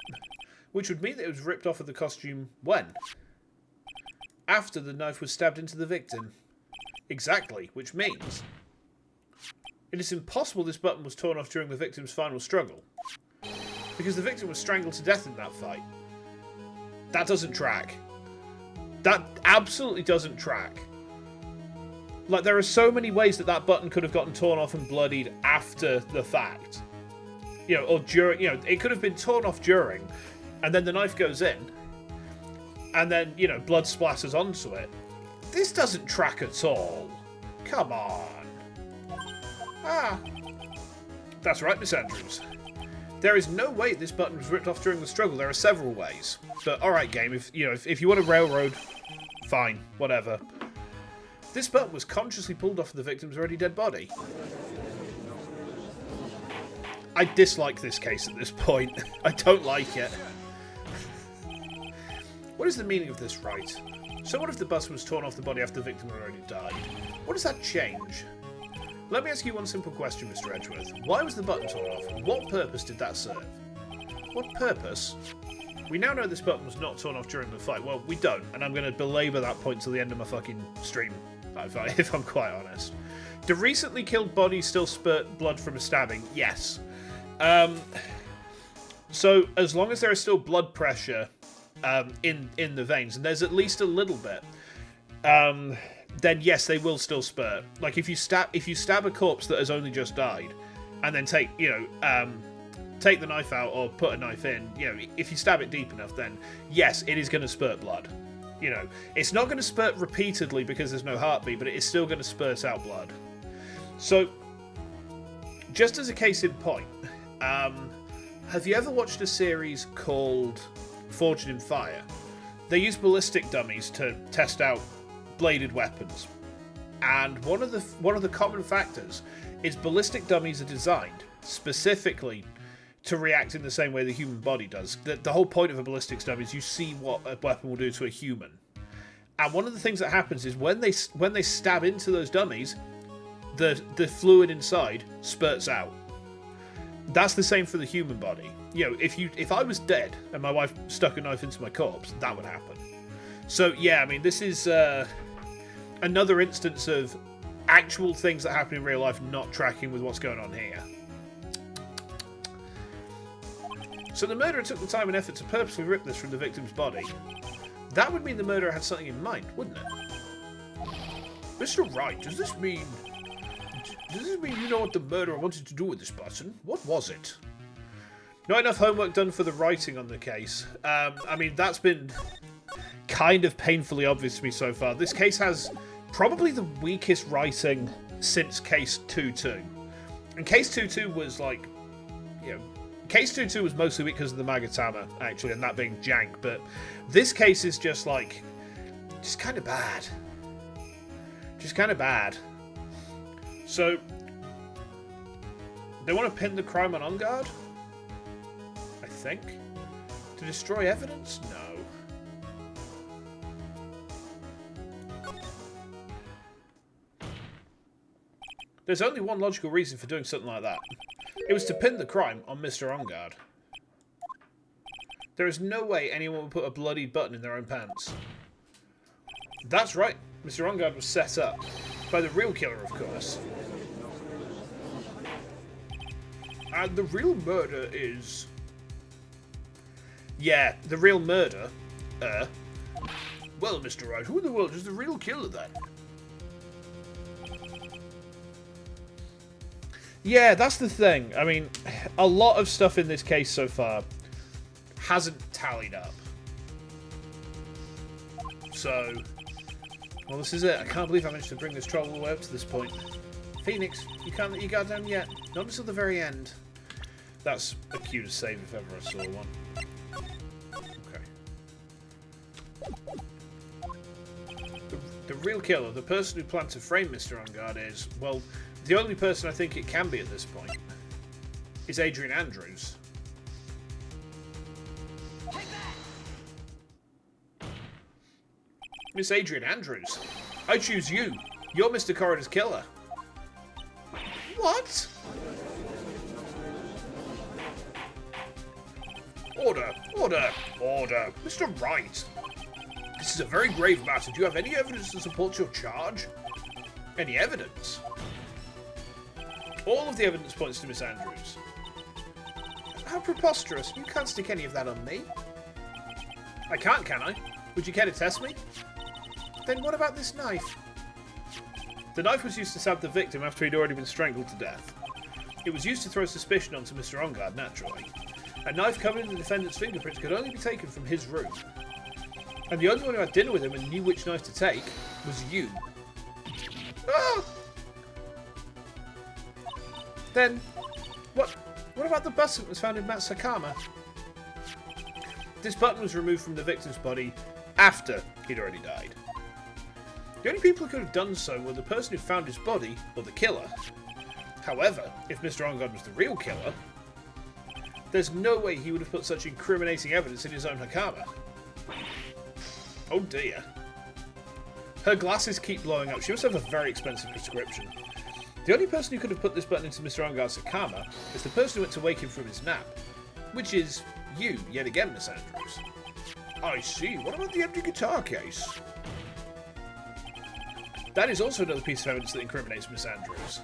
which would mean that it was ripped off of the costume when? After the knife was stabbed into the victim. Exactly, which means it is impossible this button was torn off during the victim's final struggle, because the victim was strangled to death in that fight. That doesn't track. That absolutely doesn't track. Like, there are so many ways that that button could have gotten torn off and bloodied after the fact. You know, or during, you know, it could have been torn off during, and then the knife goes in, and then, you know, blood splatters onto it. This doesn't track at all. Come on. Ah. That's right, Miss Andrews. There is no way this button was ripped off during the struggle. There are several ways. But, alright, game, if you want to railroad, fine, whatever. This button was consciously pulled off the victim's already dead body. I dislike this case at this point. I don't like it. What is the meaning of this right? So what if the button was torn off the body after the victim had already died? What does that change? Let me ask you one simple question, Mr. Edgeworth. Why was the button torn off, and what purpose did that serve? What purpose? We now know this button was not torn off during the fight. Well, we don't, and I'm going to belabor that point till the end of my fucking stream, if I'm quite honest. Do recently killed bodies still spurt blood from a stabbing? Yes. So, as long as there is still blood pressure in the veins, and there's at least a little bit, then yes, they will still spurt. Like, if you stab a corpse that has only just died, and then take the knife out or put a knife in, if you stab it deep enough, then yes, it is going to spurt blood. It's not going to spurt repeatedly because there's no heartbeat, but it is still going to spurt out blood. So, just as a case in point, have you ever watched a series called Forged in Fire? They use ballistic dummies to test out bladed weapons, and one of the common factors is ballistic dummies are designed specifically to react in the same way the human body does. The whole point of a ballistics dummy is you see what a weapon will do to a human, and one of the things that happens is when they stab into those dummies, the fluid inside spurts out. That's the same for the human body. If I was dead and my wife stuck a knife into my corpse, that would happen. So yeah, I mean, this is another instance of actual things that happen in real life not tracking with what's going on here. So the murderer took the time and effort to purposely rip this from the victim's body. That would mean the murderer had something in mind, wouldn't it? Mr. Wright, does this mean you know what the murderer wanted to do with this button? What was it? Not enough homework done for the writing on the case. I mean, that's been kind of painfully obvious to me so far. This case has probably the weakest writing since Case 2-2. And Case 2-2 was like, Case 2-2 was mostly because of the Magatama, actually, and that being jank, but this case is just kind of bad. Just kind of bad. So, they want to pin the crime on guard? I think. To destroy evidence? No. There's only one logical reason for doing something like that. It was to pin the crime on Mr. OnGuard. There is no way anyone would put a bloodied button in their own pants. That's right, Mr. OnGuard was set up. By the real killer, of course. And the real murder is... Yeah, the real murder. Well, Mr. Wright, who in the world is the real killer, then? Yeah, that's the thing. I mean, a lot of stuff in this case so far hasn't tallied up. So, well, this is it. I can't believe I managed to bring this troll all the way up to this point. Phoenix, you can't let your guard down yet. Not until the very end. That's a cue to save if ever I saw one. Okay. The real killer, the person who planned to frame Mr. On Guard is, well, the only person I think it can be at this point is Adrian Andrews. Miss Adrian Andrews, I choose you. You're Mr. Corridor's killer. What? Order, order, order. Mr. Wright. This is a very grave matter. Do you have any evidence to support your charge? Any evidence? All of the evidence points to Miss Andrews. How preposterous. You can't stick any of that on me. I can't, can I? Would you care to test me? Then what about this knife? The knife was used to stab the victim after he'd already been strangled to death. It was used to throw suspicion onto Mr. On Guard, naturally. A knife covered in the defendant's fingerprints could only be taken from his room. And the only one who had dinner with him and knew which knife to take was you. Ah! Then, what about the button that was found in Matt's Sakama? This button was removed from the victim's body after he'd already died. The only people who could have done so were the person who found his body or the killer. However, if Mr. On Guard was the real killer, there's no way he would have put such incriminating evidence in his own Hakama. Oh dear. Her glasses keep blowing up. She must have a very expensive prescription. The only person who could have put this button into Mr. On Guard's Hakama is the person who went to wake him from his nap, which is you, yet again, Miss Andrews. I see. What about the empty guitar case? That is also another piece of evidence that incriminates Miss Andrews.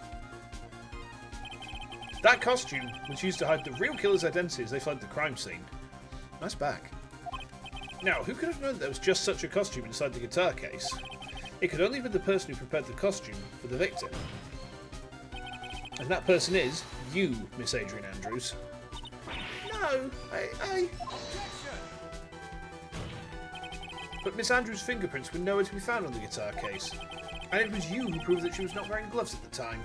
That costume was used to hide the real killer's identity as they fled the crime scene. Nice back. Now, who could have known there was just such a costume inside the guitar case? It could only have been the person who prepared the costume for the victim. And that person is you, Miss Adrian Andrews. No, I... But Miss Andrews' fingerprints were nowhere to be found on the guitar case. And it was you who proved that she was not wearing gloves at the time.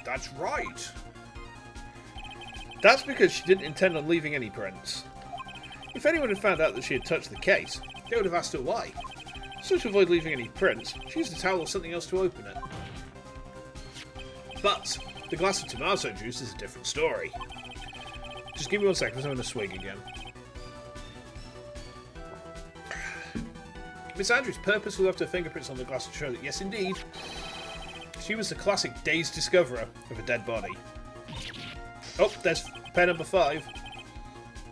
That's right. That's because she didn't intend on leaving any prints. If anyone had found out that she had touched the case, they would have asked her why. So to avoid leaving any prints, she used a towel or something else to open it. But the glass of tomato juice is a different story. Just give me 1 second, I'm going to swig again. Miss Andrews purposely left her fingerprints on the glass to show that, yes indeed, she was the classic dazed discoverer of a dead body. Oh, there's pair number 5.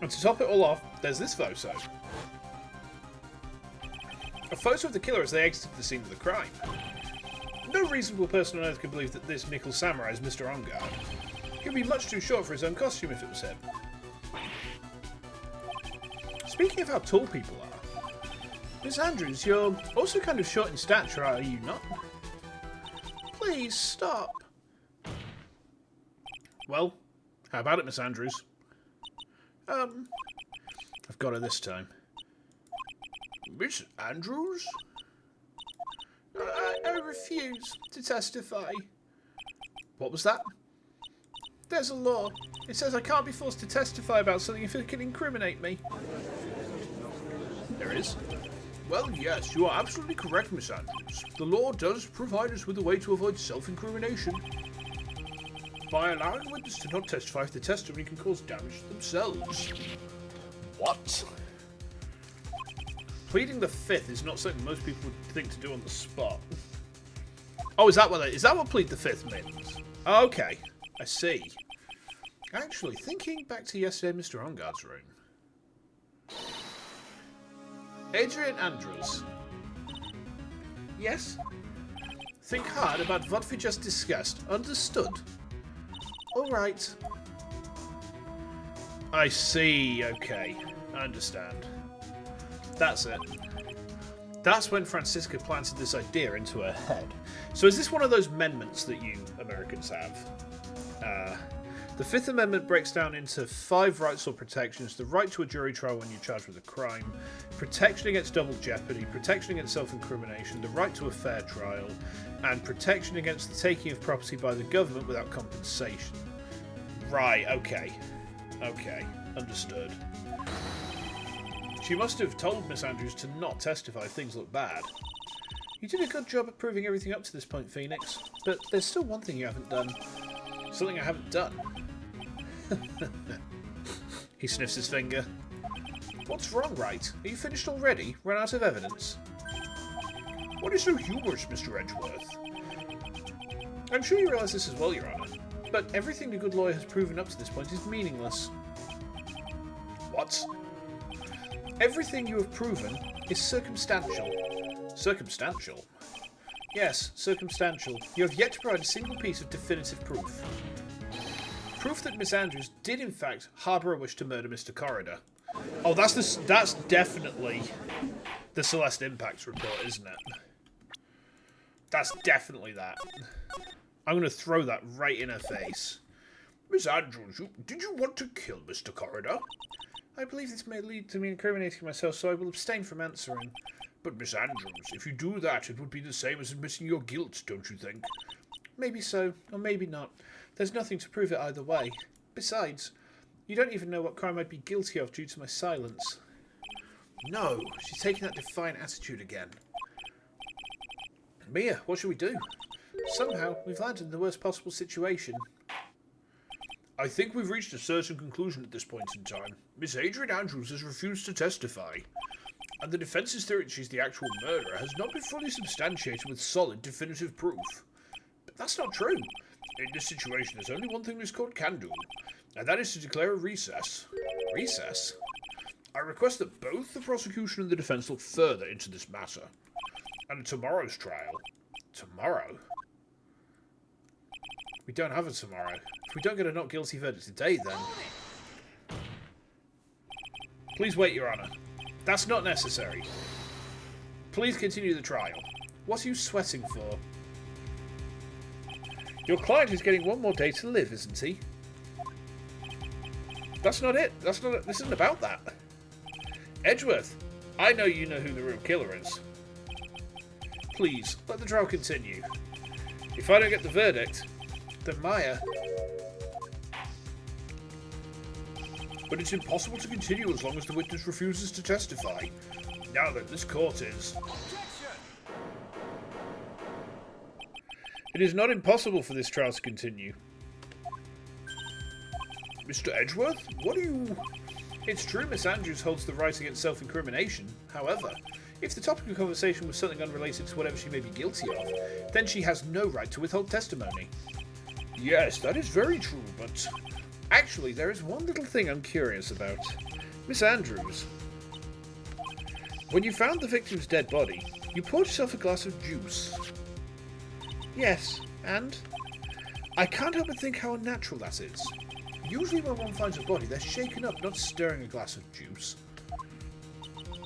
And to top it all off, there's this photo. A photo of the killer as they exited the scene of the crime. No reasonable person on Earth can believe that this nickel samurai is Mr. On Guard. He'd be much too short for his own costume if it was him. Speaking of how tall people are, Miss Andrews, you're also kind of short in stature, are you not? Please, stop. Well, how about it, Miss Andrews? I've got her this time. Miss Andrews? I refuse to testify. What was that? There's a law. It says I can't be forced to testify about something if it can incriminate me. There is. Well, yes, you are absolutely correct, Miss Andrews. The law does provide us with a way to avoid self-incrimination. By allowing a witness to not testify if the testimony can cause damage to themselves. What? Pleading the fifth is not something most people would think to do on the spot. Oh, is that what plead the fifth means? Okay, I see. Actually, thinking back to yesterday, Mr. On Guard's room. Adrian Andrews. Yes? Think hard about what we just discussed. Understood? Alright. I see, okay. I understand. That's it. That's when Francisca planted this idea into her head. So is this one of those amendments that you Americans have? The Fifth Amendment breaks down into 5 rights or protections: the right to a jury trial when you're charged with a crime, protection against double jeopardy, protection against self-incrimination, the right to a fair trial, and protection against the taking of property by the government without compensation. Right, okay. Okay, understood. She must have told Miss Andrews to not testify if things look bad. You did a good job at proving everything up to this point, Phoenix, but there's still one thing you haven't done. Something I haven't done. He sniffs his finger. What's wrong, Wright? Are you finished already? Run out of evidence? What is so humorous, Mr. Edgeworth? I'm sure you realise this as well, Your Honour, but everything a good lawyer has proven up to this point is meaningless. What? Everything you have proven is circumstantial. Circumstantial? Yes, circumstantial. You have yet to provide a single piece of definitive proof. Proof that Miss Andrews did in fact harbour a wish to murder Mr. Corridor. Oh, that's definitely the Celeste Impacts report, isn't it? That's definitely that. I'm going to throw that right in her face. Miss Andrews, did you want to kill Mr. Corridor? I believe this may lead to me incriminating myself, so I will abstain from answering. But Miss Andrews, if you do that, it would be the same as admitting your guilt, don't you think? Maybe so, or maybe not. There's nothing to prove it either way. Besides, you don't even know what crime I'd be guilty of due to my silence. No, she's taking that defiant attitude again. Mia, what should we do? Somehow, we've landed in the worst possible situation. I think we've reached a certain conclusion at this point in time. Miss Adrian Andrews has refused to testify, and the defence's theory that she's the actual murderer has not been fully substantiated with solid, definitive proof. But that's not true. In this situation, there's only one thing this court can do, and that is to declare a recess. Recess? I request that both the prosecution and the defense look further into this matter. And tomorrow's trial. Tomorrow? We don't have a tomorrow. If we don't get a not guilty verdict today, then... Please wait, Your Honour. That's not necessary. Please continue the trial. What are you sweating for? Your client is getting one more day to live, isn't he? That's not it. This isn't about that. Edgeworth, I know you know who the real killer is. Please, let the trial continue. If I don't get the verdict, then Maya... But it's impossible to continue as long as the witness refuses to testify. Now then, this court is... It is not impossible for this trial to continue. Mr. Edgeworth, what are you... It's true Miss Andrews holds the right against self-incrimination. However, if the topic of conversation was something unrelated to whatever she may be guilty of, then she has no right to withhold testimony. Yes, that is very true, but... Actually, there is one little thing I'm curious about. Miss Andrews, when you found the victim's dead body, you poured yourself a glass of juice. Yes, and? I can't help but think how unnatural that is. Usually when one finds a body, they're shaken up, not stirring a glass of juice.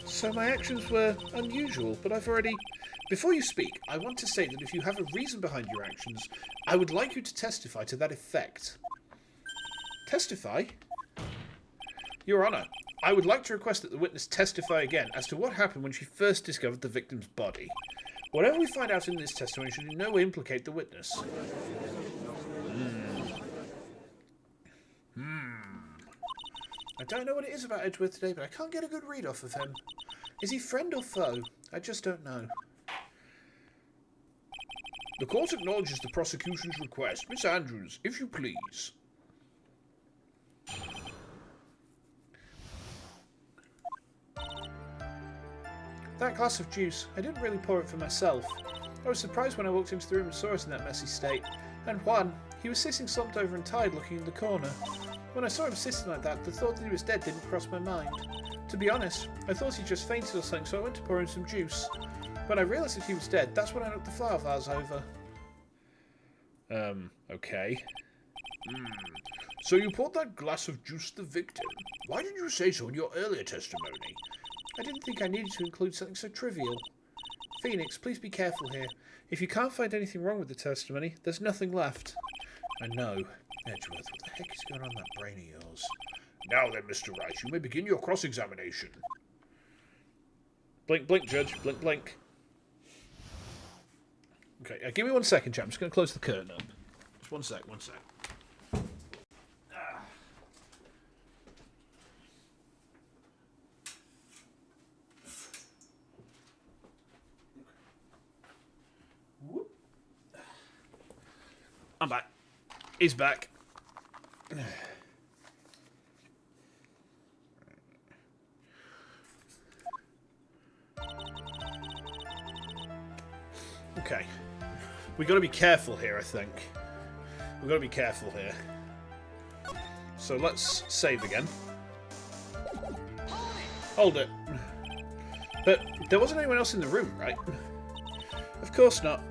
So my actions were unusual, but I've already... Before you speak, I want to say that if you have a reason behind your actions, I would like you to testify to that effect. Testify? Your Honour, I would like to request that the witness testify again as to what happened when she first discovered the victim's body. Whatever we find out in this testimony should in no way implicate the witness. I don't know what it is about Edgeworth today, but I can't get a good read off of him. Is he friend or foe? I just don't know. The court acknowledges the prosecution's request. Miss Andrews, if you please. That glass of juice, I didn't really pour it for myself. I was surprised when I walked into the room and saw us in that messy state. And Juan, he was sitting slumped over and tired looking in the corner. When I saw him sitting like that, the thought that he was dead didn't cross my mind. To be honest, I thought he just fainted or something, so I went to pour him some juice. When I realised that he was dead, that's when I knocked the flower vase over. Okay. So you poured that glass of juice to the victim. Why didn't you say so in your earlier testimony? I didn't think I needed to include something so trivial. Phoenix, please be careful here. If you can't find anything wrong with the testimony, there's nothing left. I know. Edgeworth, what the heck is going on in that brain of yours? Now then, Mr. Wright, you may begin your cross-examination. Blink, blink, Judge. Blink, blink. Okay, give me 1 second, chap. I'm just going to close the curtain up. Just 1 sec, 1 sec. I'm back. He's back. Okay. We've got to be careful here, I think. We've got to be careful here. So let's save again. Hold it. But there wasn't anyone else in the room, right? Of course not.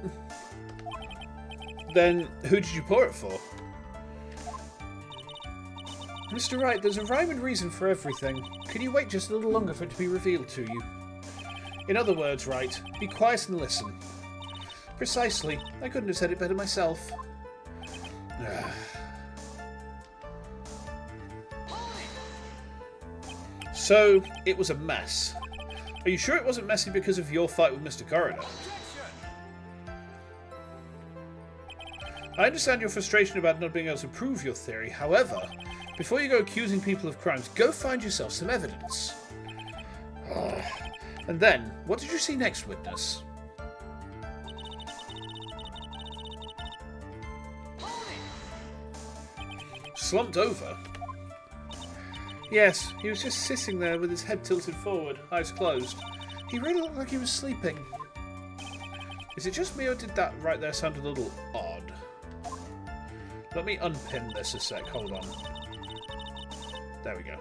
Then who did you pour it for? Mr. Wright, there's a rhyme and reason for everything. Could you wait just a little longer for it to be revealed to you? In other words, Wright, be quiet and listen. Precisely. I couldn't have said it better myself. So, it was a mess. Are you sure it wasn't messy because of your fight with Mr. Corridor? I understand your frustration about not being able to prove your theory. However, before you go accusing people of crimes, go find yourself some evidence. And then, what did you see next, witness? Slumped over? Yes, he was just sitting there with his head tilted forward, eyes closed. He really looked like he was sleeping. Is it just me, or did that right there sound a little odd? Let me unpin this a sec, hold on. There we go.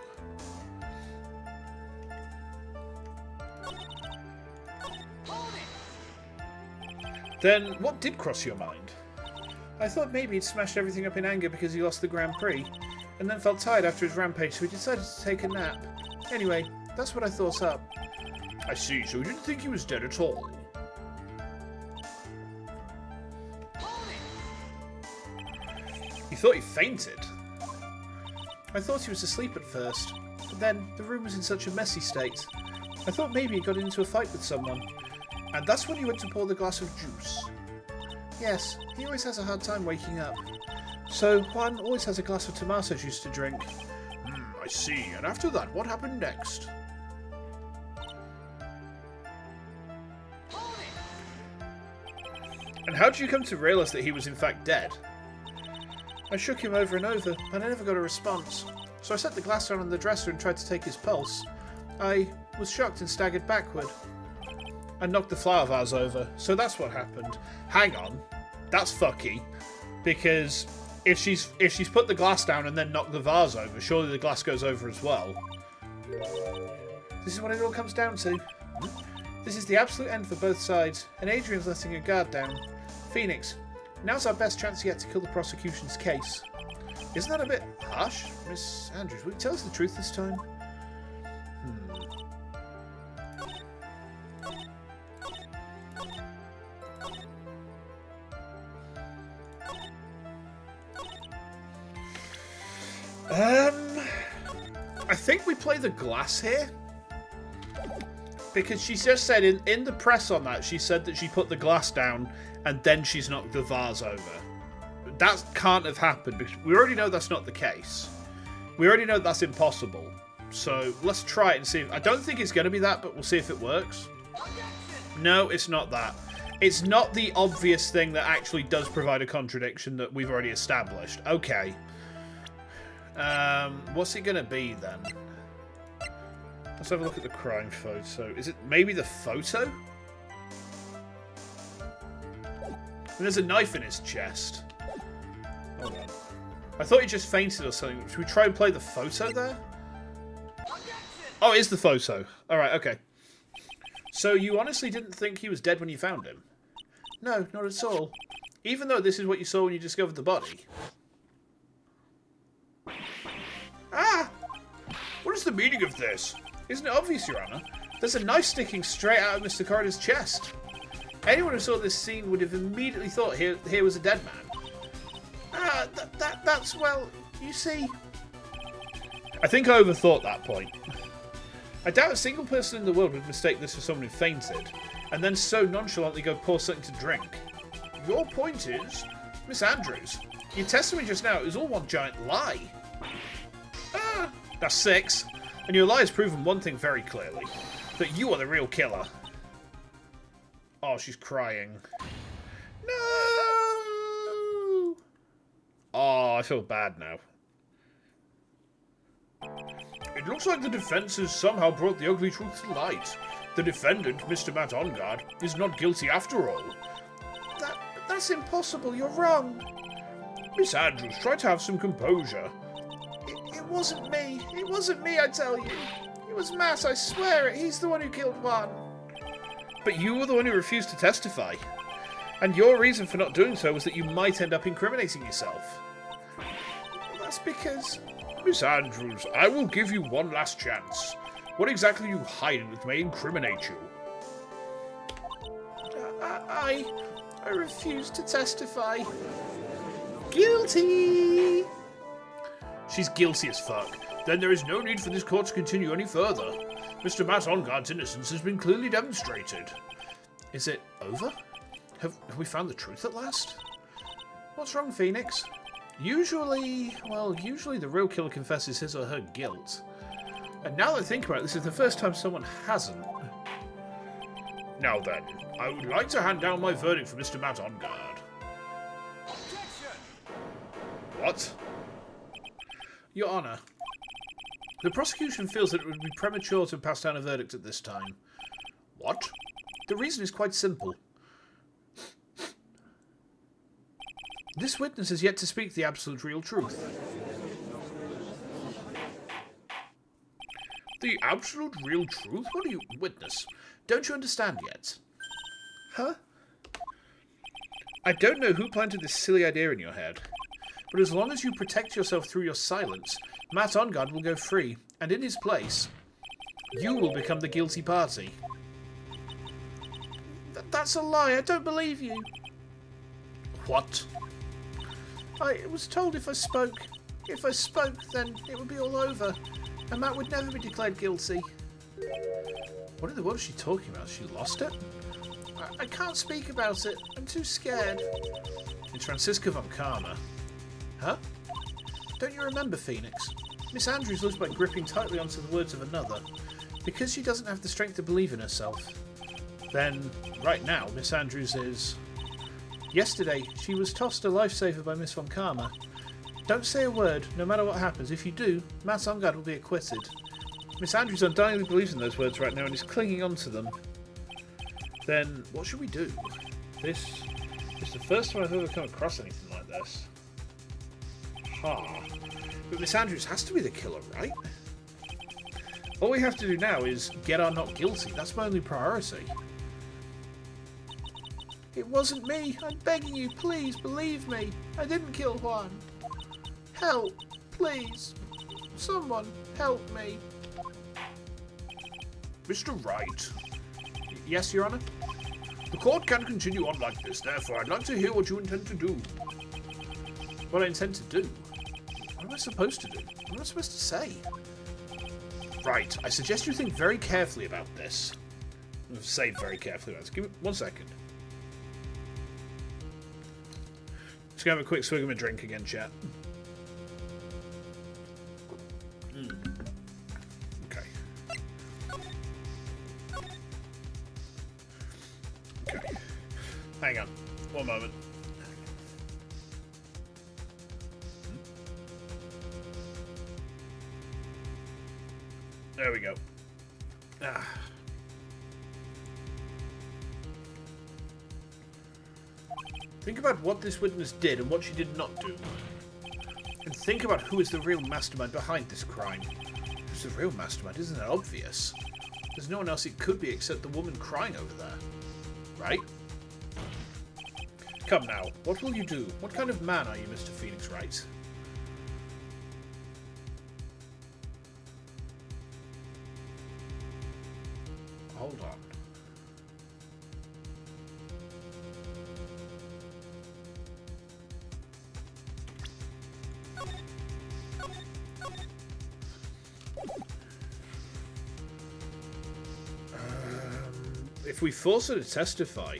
Then, what did cross your mind? I thought maybe he'd smashed everything up in anger because he lost the Grand Prix, and then felt tired after his rampage, so he decided to take a nap. Anyway, that's what I thought up. I see, so you didn't think he was dead at all? You thought he fainted? I thought he was asleep at first, but then the room was in such a messy state. I thought maybe he got into a fight with someone, and that's when he went to pour the glass of juice. Yes, he always has a hard time waking up. So Juan always has a glass of tomato juice to drink. I see. And after that, what happened next? And how did you come to realise that he was in fact dead? I shook him over and over, and I never got a response. So I set the glass down on the dresser and tried to take his pulse. I was shocked and staggered backward. I knocked the flower vase over, so that's what happened. Hang on, that's fucky, because if she's put the glass down and then knocked the vase over, surely the glass goes over as well. This is what it all comes down to. This is the absolute end for both sides, and Adrian's letting her guard down. Phoenix, now's our best chance yet to kill the prosecution's case. Isn't that a bit harsh? Miss Andrews, will you tell us the truth this time? I think we play the glass here. Because she just said in the press on that, she said that she put the glass down and then she's knocked the vase over. That can't have happened because we already know that's not the case. We already know that's impossible. So let's try it and see. I don't think it's going to be that, but we'll see if it works. No, it's not that. It's not the obvious thing that actually does provide a contradiction that we've already established. Okay. What's it going to be then? Let's have a look at the crime photo. Is it maybe the photo? And there's a knife in his chest. Hold on. I thought he just fainted or something. Should we try and play the photo there? Oh, it is the photo. Alright, okay. So you honestly didn't think he was dead when you found him? No, not at all. Even though this is what you saw when you discovered the body. Ah! What is the meaning of this? Isn't it obvious, Your Honor? There's a knife sticking straight out of Mr. Corridor's chest. Anyone who saw this scene would have immediately thought here was a dead man. That's, well, you see... I think I overthought that point. I doubt a single person in the world would mistake this for someone who fainted, and then so nonchalantly go pour something to drink. Your point is, Miss Andrews, your testimony just now is all one giant lie. That's 6, and your lie has proven one thing very clearly, that you are the real killer. Oh, she's crying. No! Oh, I feel bad now. It looks like the defense has somehow brought the ugly truth to light. The defendant, Mr. Matt Ongard, is not guilty after all. That's impossible, you're wrong. Miss Andrews, try to have some composure. It wasn't me. It wasn't me, I tell you. It was Matt, I swear it. He's the one who killed Juan. But you were the one who refused to testify. And your reason for not doing so was that you might end up incriminating yourself. That's because... Miss Andrews, I will give you one last chance. What exactly are you hiding that may incriminate you? I refuse to testify. Guilty! She's guilty as fuck. Then there is no need for this court to continue any further. Mr. Matt Ongard's innocence has been clearly demonstrated. Is it over? Have we found the truth at last? What's wrong, Phoenix? Usually the real killer confesses his or her guilt. And now that I think about it, this is the first time someone hasn't. Now then, I would like to hand down my verdict for Mr. Matt Ongard. What? Your Honour, the prosecution feels that it would be premature to pass down a verdict at this time. What? The reason is quite simple. This witness has yet to speak the absolute real truth. The absolute real truth? What do you witness? Don't you understand yet? Huh? I don't know who planted this silly idea in your head, but as long as you protect yourself through your silence, Matt Ongard will go free, and in his place, you will become the guilty party. That's a lie. I don't believe you. What? I was told if I spoke, then it would be all over, and Matt would never be declared guilty. What in the world is she talking about? She lost it? I can't speak about it. I'm too scared. It's Francisca von Karma. Huh? Don't you remember, Phoenix? Miss Andrews lives by gripping tightly onto the words of another, because she doesn't have the strength to believe in herself. Then, right now, Miss Andrews is... Yesterday, she was tossed a lifesaver by Miss von Karma. Don't say a word, no matter what happens. If you do, Matt Ongard will be acquitted. Miss Andrews undoubtedly believes in those words right now and is clinging on to them. Then, what should we do? This is the first time I've ever come across anything like this. But Miss Andrews has to be the killer, right? All we have to do now is get our not guilty. That's my only priority. It wasn't me. I'm begging you, please believe me. I didn't kill Juan. Help, please. Someone help me. Mr. Wright. Yes, Your Honour? The court can't continue on like this, therefore I'd like to hear what you intend to do. What I intend to do? What am I supposed to do? What am I supposed to say? Right, I suggest you think very carefully about this. Say very carefully about this. Give me 1 second. Just gonna have a quick swig of my drink again, chat. Okay. Okay. Hang on. 1 moment. There we go. Think about what this witness did and what she did not do. And think about who is the real mastermind behind this crime. Who's the real mastermind? Isn't that obvious? There's no one else it could be except the woman crying over there. Right? Come now, what will you do? What kind of man are you, Mr. Phoenix Wright? Hold on. if we force her to testify,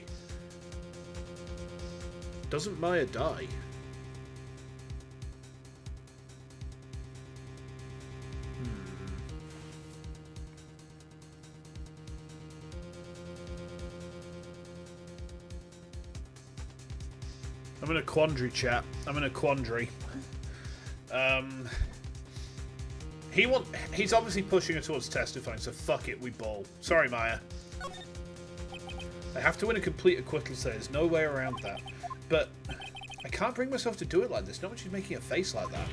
doesn't Maya die? I'm in a quandary, chat. I'm in a quandary. He's obviously pushing her towards testifying, so fuck it, we ball. Sorry, Maya. I have to win a complete acquittal, so there's no way around that. But I can't bring myself to do it like this, not when she's making a face like that.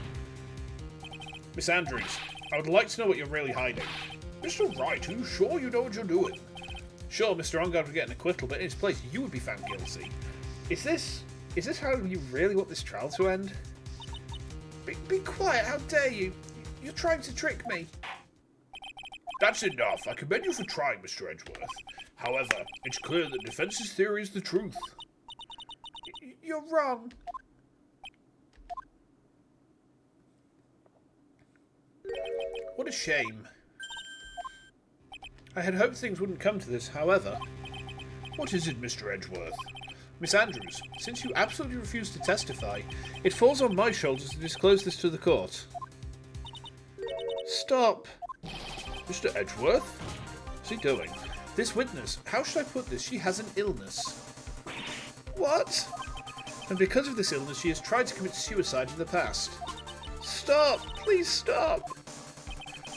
Miss Andrews, I would like to know what you're really hiding. Mr. Wright, are you sure you know what you're doing? Sure, Mr. Ongard would get an acquittal, but in his place, you would be found guilty. Is this how you really want this trial to end? Be quiet, how dare you? You're trying to trick me. That's enough. I commend you for trying, Mr. Edgeworth. However, it's clear that defense's theory is the truth. You're wrong. What a shame. I had hoped things wouldn't come to this, however. What is it, Mr. Edgeworth? Miss Andrews, since you absolutely refuse to testify, it falls on my shoulders to disclose this to the court. Stop. Mr. Edgeworth? What's he doing? This witness, how should I put this? She has an illness. What? And because of this illness, she has tried to commit suicide in the past. Stop! Please stop!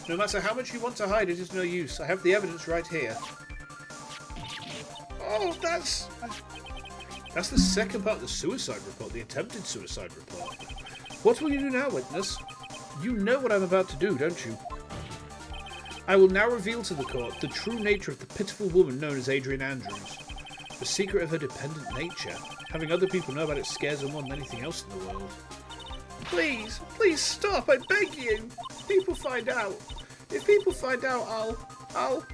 No matter how much you want to hide, it is no use. I have the evidence right here. Oh, that's the second part of the suicide report, the attempted suicide report. What will you do now, witness? You know what I'm about to do, don't you? I will now reveal to the court the true nature of the pitiful woman known as Adrian Andrews. The secret of her dependent nature. Having other people know about it scares her more than anything else in the world. Please, please stop, I beg you. If people find out. If people find out, I'll...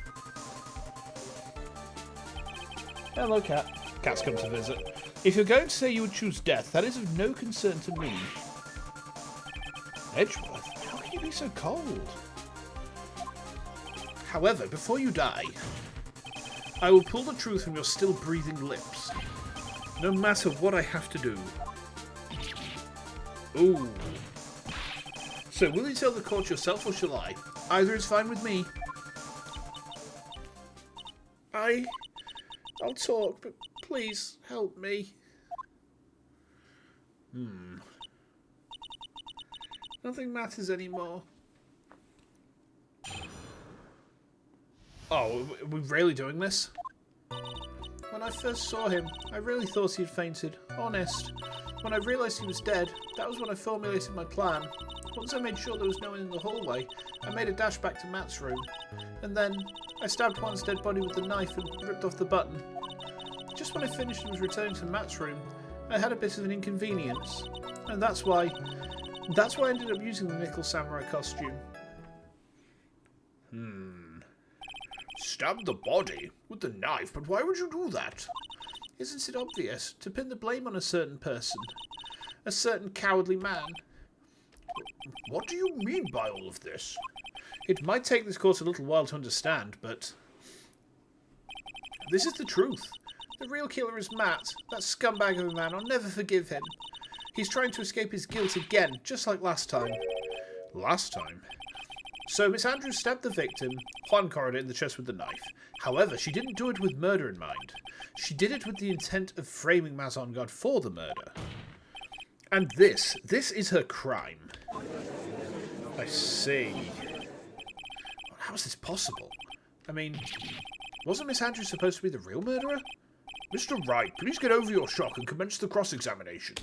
Hello, cat. Cat's come to visit. If you're going to say you would choose death, that is of no concern to me. Edgeworth, how can you be so cold? However, before you die, I will pull the truth from your still breathing lips, no matter what I have to do. Ooh. So, will you tell the court yourself or shall I? Either is fine with me. I'll talk, but please help me. Nothing matters anymore. Oh, are we really doing this? When I first saw him, I really thought he had fainted. Honest. When I realised he was dead, that was when I formulated my plan. Once I made sure there was no one in the hallway, I made a dash back to Matt's room. And then, I stabbed Juan's dead body with the knife and ripped off the button. Just when I finished and was returning to Matt's room, I had a bit of an inconvenience. And that's why I ended up using the nickel samurai costume. Stab the body with the knife, but why would you do that? Isn't it obvious? To pin the blame on a certain person. A certain cowardly man. What do you mean by all of this? It might take this court a little while to understand, but... this is the truth. The real killer is Matt. That scumbag of a man. I'll never forgive him. He's trying to escape his guilt again, just like last time. Last time? So Miss Andrews stabbed the victim, Juan Corridor, in the chest with the knife. However, she didn't do it with murder in mind. She did it with the intent of framing Maz Ongard for the murder. And this is her crime. I see. How is this possible? I mean, wasn't Miss Andrews supposed to be the real murderer? Mr. Wright, please get over your shock and commence the cross-examination.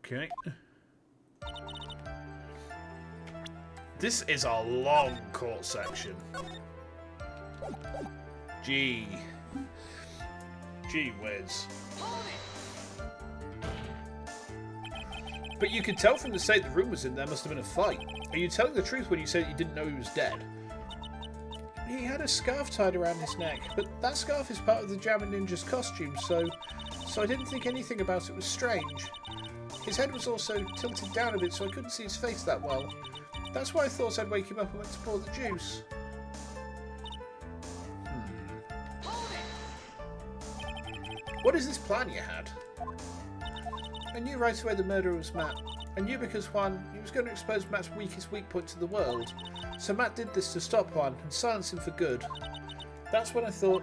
Okay. This is a long court section. Gee whiz. But you could tell from the state the room was in there must have been a fight. Are you telling the truth when you said you didn't know he was dead? He had a scarf tied around his neck, but that scarf is part of the Jammer Ninja's costume, so I didn't think anything about it was strange. His head was also tilted down a bit, so I couldn't see his face that well. That's why I thought I'd wake him up and went to pour the juice. What is this plan you had? I knew right away the murderer was Matt. I knew because Juan, he was going to expose Matt's weakest weak point to the world. So Matt did this to stop Juan and silence him for good. That's when I thought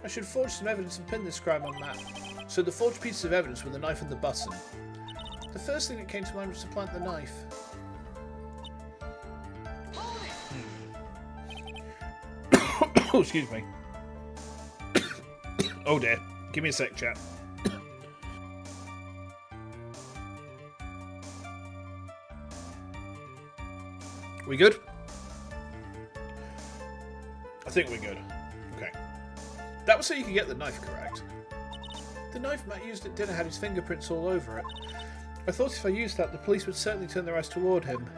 I should forge some evidence and pin this crime on Matt. So the forged pieces of evidence were the knife and the button. The first thing that came to mind was to plant the knife. Oh, excuse me. Oh dear. Give me a sec, chat. We good? I think we're good. Okay. That was so you could get the knife correct. The knife Matt used at dinner had his fingerprints all over it. I thought if I used that, the police would certainly turn their eyes toward him.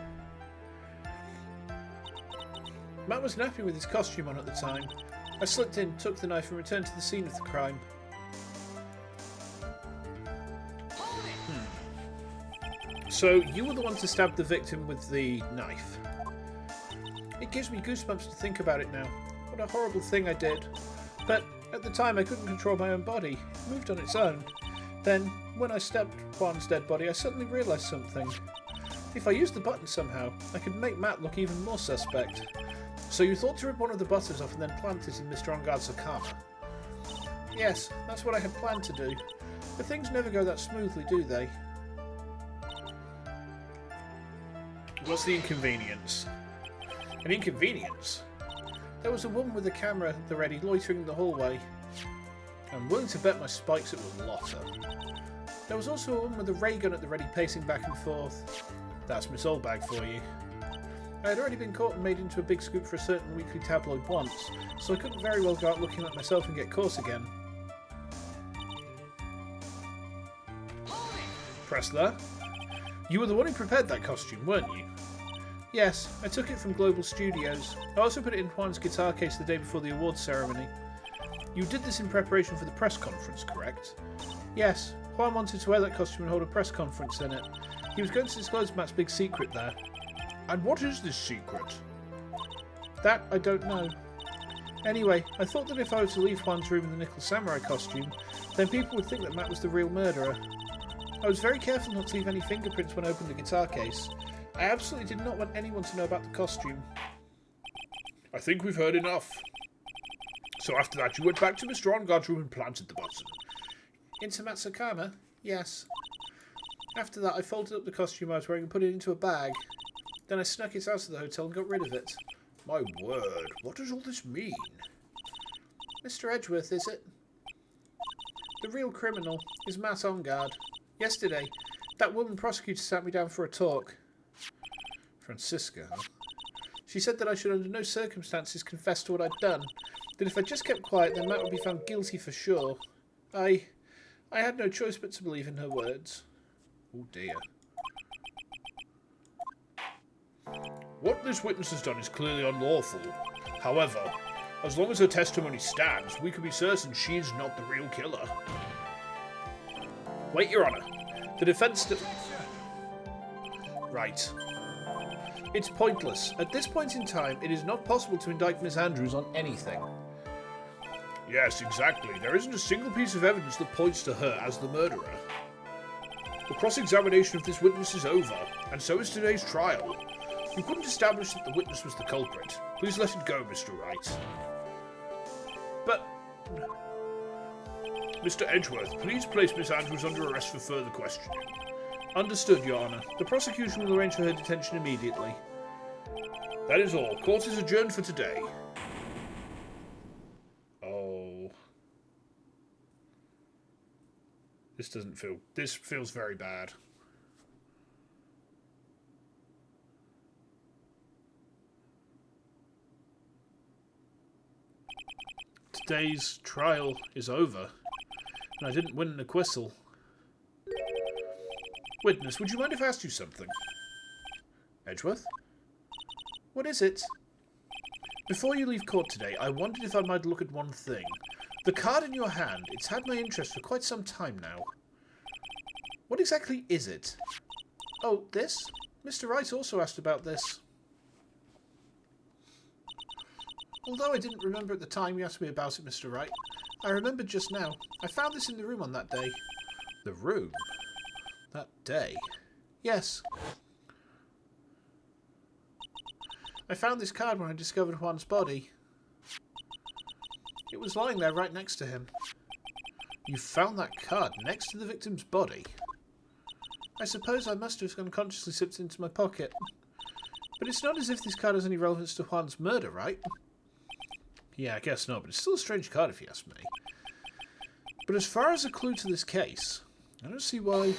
Matt was napping with his costume on at the time. I slipped in, took the knife and returned to the scene of the crime. So, you were the one to stab the victim with the knife? It gives me goosebumps to think about it now. What a horrible thing I did. But at the time I couldn't control my own body. It moved on its own. Then, when I stabbed Juan's dead body, I suddenly realised something. If I used the button somehow, I could make Matt look even more suspect. So you thought to rip one of the buttons off and then plant it in Mr. Engarde's Argama? Yes, that's what I had planned to do. But things never go that smoothly, do they? What's the inconvenience? An inconvenience? There was a woman with a camera at the ready, loitering in the hallway. I'm willing to bet my spikes it was Lotta. There was also a woman with a ray gun at the ready, pacing back and forth. That's Miss Oldbag for you. I had already been caught and made into a big scoop for a certain weekly tabloid once, so I couldn't very well go out looking like myself and get caught again. Press there. You were the one who prepared that costume, weren't you? Yes, I took it from Global Studios. I also put it in Juan's guitar case the day before the awards ceremony. You did this in preparation for the press conference, correct? Yes, Juan wanted to wear that costume and hold a press conference in it. He was going to disclose Matt's big secret there. And what is this secret? That I don't know. Anyway, I thought that if I were to leave Juan's room in the Nickel Samurai costume, then people would think that Matt was the real murderer. I was very careful not to leave any fingerprints when I opened the guitar case. I absolutely did not want anyone to know about the costume. I think we've heard enough. So after that you went back to Mr. Engarde's room and planted the button. Into Matt's Argama? Yes. After that I folded up the costume I was wearing and put it into a bag. Then I snuck it out of the hotel and got rid of it. My word, what does all this mean? Mr. Edgeworth, is it? The real criminal is Matt Engarde. Yesterday, that woman prosecutor sat me down for a talk. Francisca, huh? She said that I should under no circumstances confess to what I'd done. That if I just kept quiet, then Matt would be found guilty for sure. I had no choice but to believe in her words. Oh dear. What this witness has done is clearly unlawful. However, as long as her testimony stands, we can be certain she is not the real killer. Wait, Your Honour. The defence still... Right. It's pointless. At this point in time, it is not possible to indict Miss Andrews on anything. Yes, exactly. There isn't a single piece of evidence that points to her as the murderer. The cross-examination of this witness is over, and so is today's trial. You couldn't establish that the witness was the culprit. Please let it go, Mr. Wright. But... Mr. Edgeworth, please place Miss Andrews under arrest for further questioning. Understood, Your Honour. The prosecution will arrange for her detention immediately. That is all. Court is adjourned for today. Oh. This feels very bad. Today's trial is over, and I didn't win an acquittal. Witness, would you mind if I asked you something? Edgeworth? What is it? Before you leave court today, I wondered if I might look at one thing. The card in your hand, it's had my interest for quite some time now. What exactly is it? Oh, this? Mr. Wright also asked about this. Although I didn't remember at the time you asked me about it, Mr. Wright, I remembered just now. I found this in the room on that day. The room? That day? Yes. I found this card when I discovered Juan's body. It was lying there right next to him. You found that card next to the victim's body? I suppose I must have unconsciously slipped it into my pocket. But it's not as if this card has any relevance to Juan's murder, right? Yeah, I guess not, but it's still a strange card if you ask me. But as far as a clue to this case, I don't see why...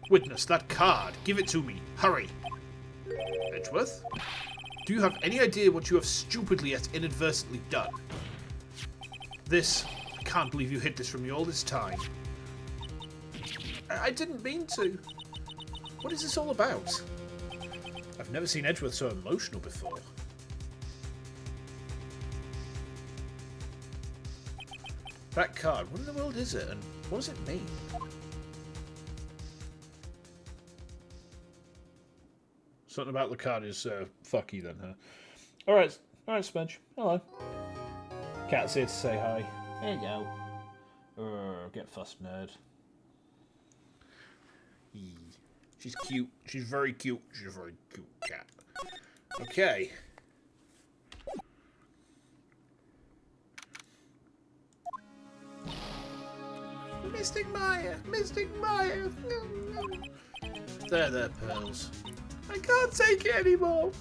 Witness, that card! Give it to me! Hurry! Edgeworth? Do you have any idea what you have stupidly yet inadvertently done? I can't believe you hid this from me all this time. I didn't mean to. What is this all about? I've never seen Edgeworth so emotional before. That card, what in the world is it, and what does it mean? Something about the card is fucky then, huh? Alright, Smudge. Hello. Cat's here to say hi. There you go. Get fussed, nerd. She's cute. She's very cute. She's a very cute cat. Okay. Mystic Maya! Mystic Maya! There, Pearls. I can't take it anymore!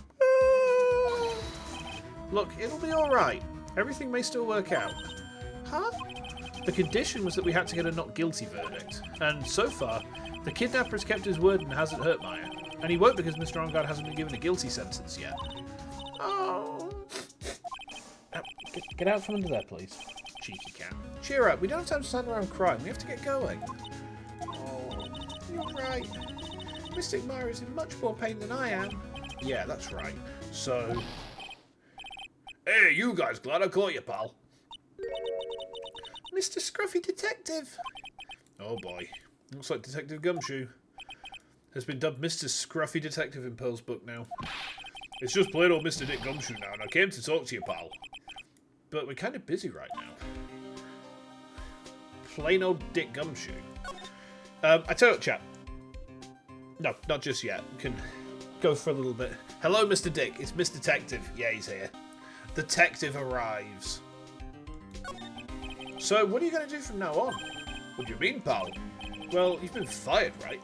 Look, it'll be alright. Everything may still work out. Huh? The condition was that we had to get a not guilty verdict. And so far, the kidnapper has kept his word and hasn't hurt Maya. And he won't because Mr. Ongard hasn't been given a guilty sentence yet. Oh. Get out from under there, please. Cheeky cat. Cheer up, we don't have time to stand around crying. We have to get going. Oh, you're right. Mystic Maya is in much more pain than I am. Yeah, that's right. So... Hey, you guys, glad I caught you, pal. Mr. Scruffy Detective. Oh boy. Looks like Detective Gumshoe has been dubbed Mr. Scruffy Detective in Pearl's book now. It's just plain old Mr. Dick Gumshoe now, and I came to talk to you, pal. But we're kind of busy right now. Plain old Dick Gumshoe. I tell you what, chap. No, not just yet. We can go for a little bit. Hello, Mr. Dick. It's Mr. Detective. Yeah, he's here. Detective arrives. So, what are you going to do from now on? What do you mean, pal? Well, you've been fired, right?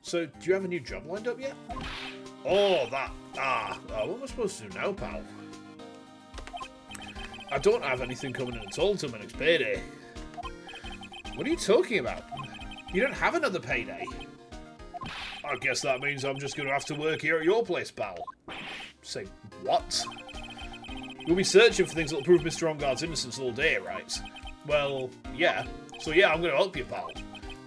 So, do you have a new job lined up yet? Oh, that. What am I supposed to do now, pal? I don't have anything coming in at all till my next payday. What are you talking about? You don't have another payday. I guess that means I'm just going to have to work here at your place, pal. Say, what? You'll be searching for things that'll prove Mr. Ongard's innocence all day, right? Well, yeah. So yeah, I'm going to help you, pal.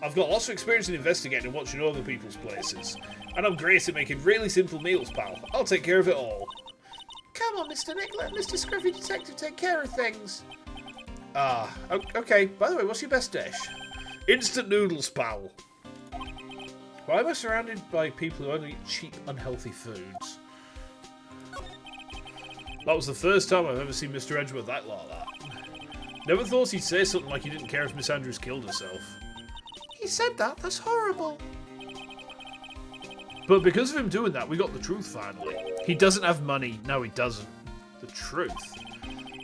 I've got lots of experience in investigating and watching over people's places. And I'm great at making really simple meals, pal. I'll take care of it all. Come on, Mr. Nick, let Mr. Scruffy Detective take care of things. Okay. By the way, what's your best dish? Instant noodles, pal. Why am I surrounded by people who only eat cheap, unhealthy foods? That was the first time I've ever seen Mr. Edgeworth act like that. Never thought he'd say something like he didn't care if Miss Andrews killed herself. He said that? That's horrible. But because of him doing that, we got the truth finally. He doesn't have money. No, he doesn't. The truth.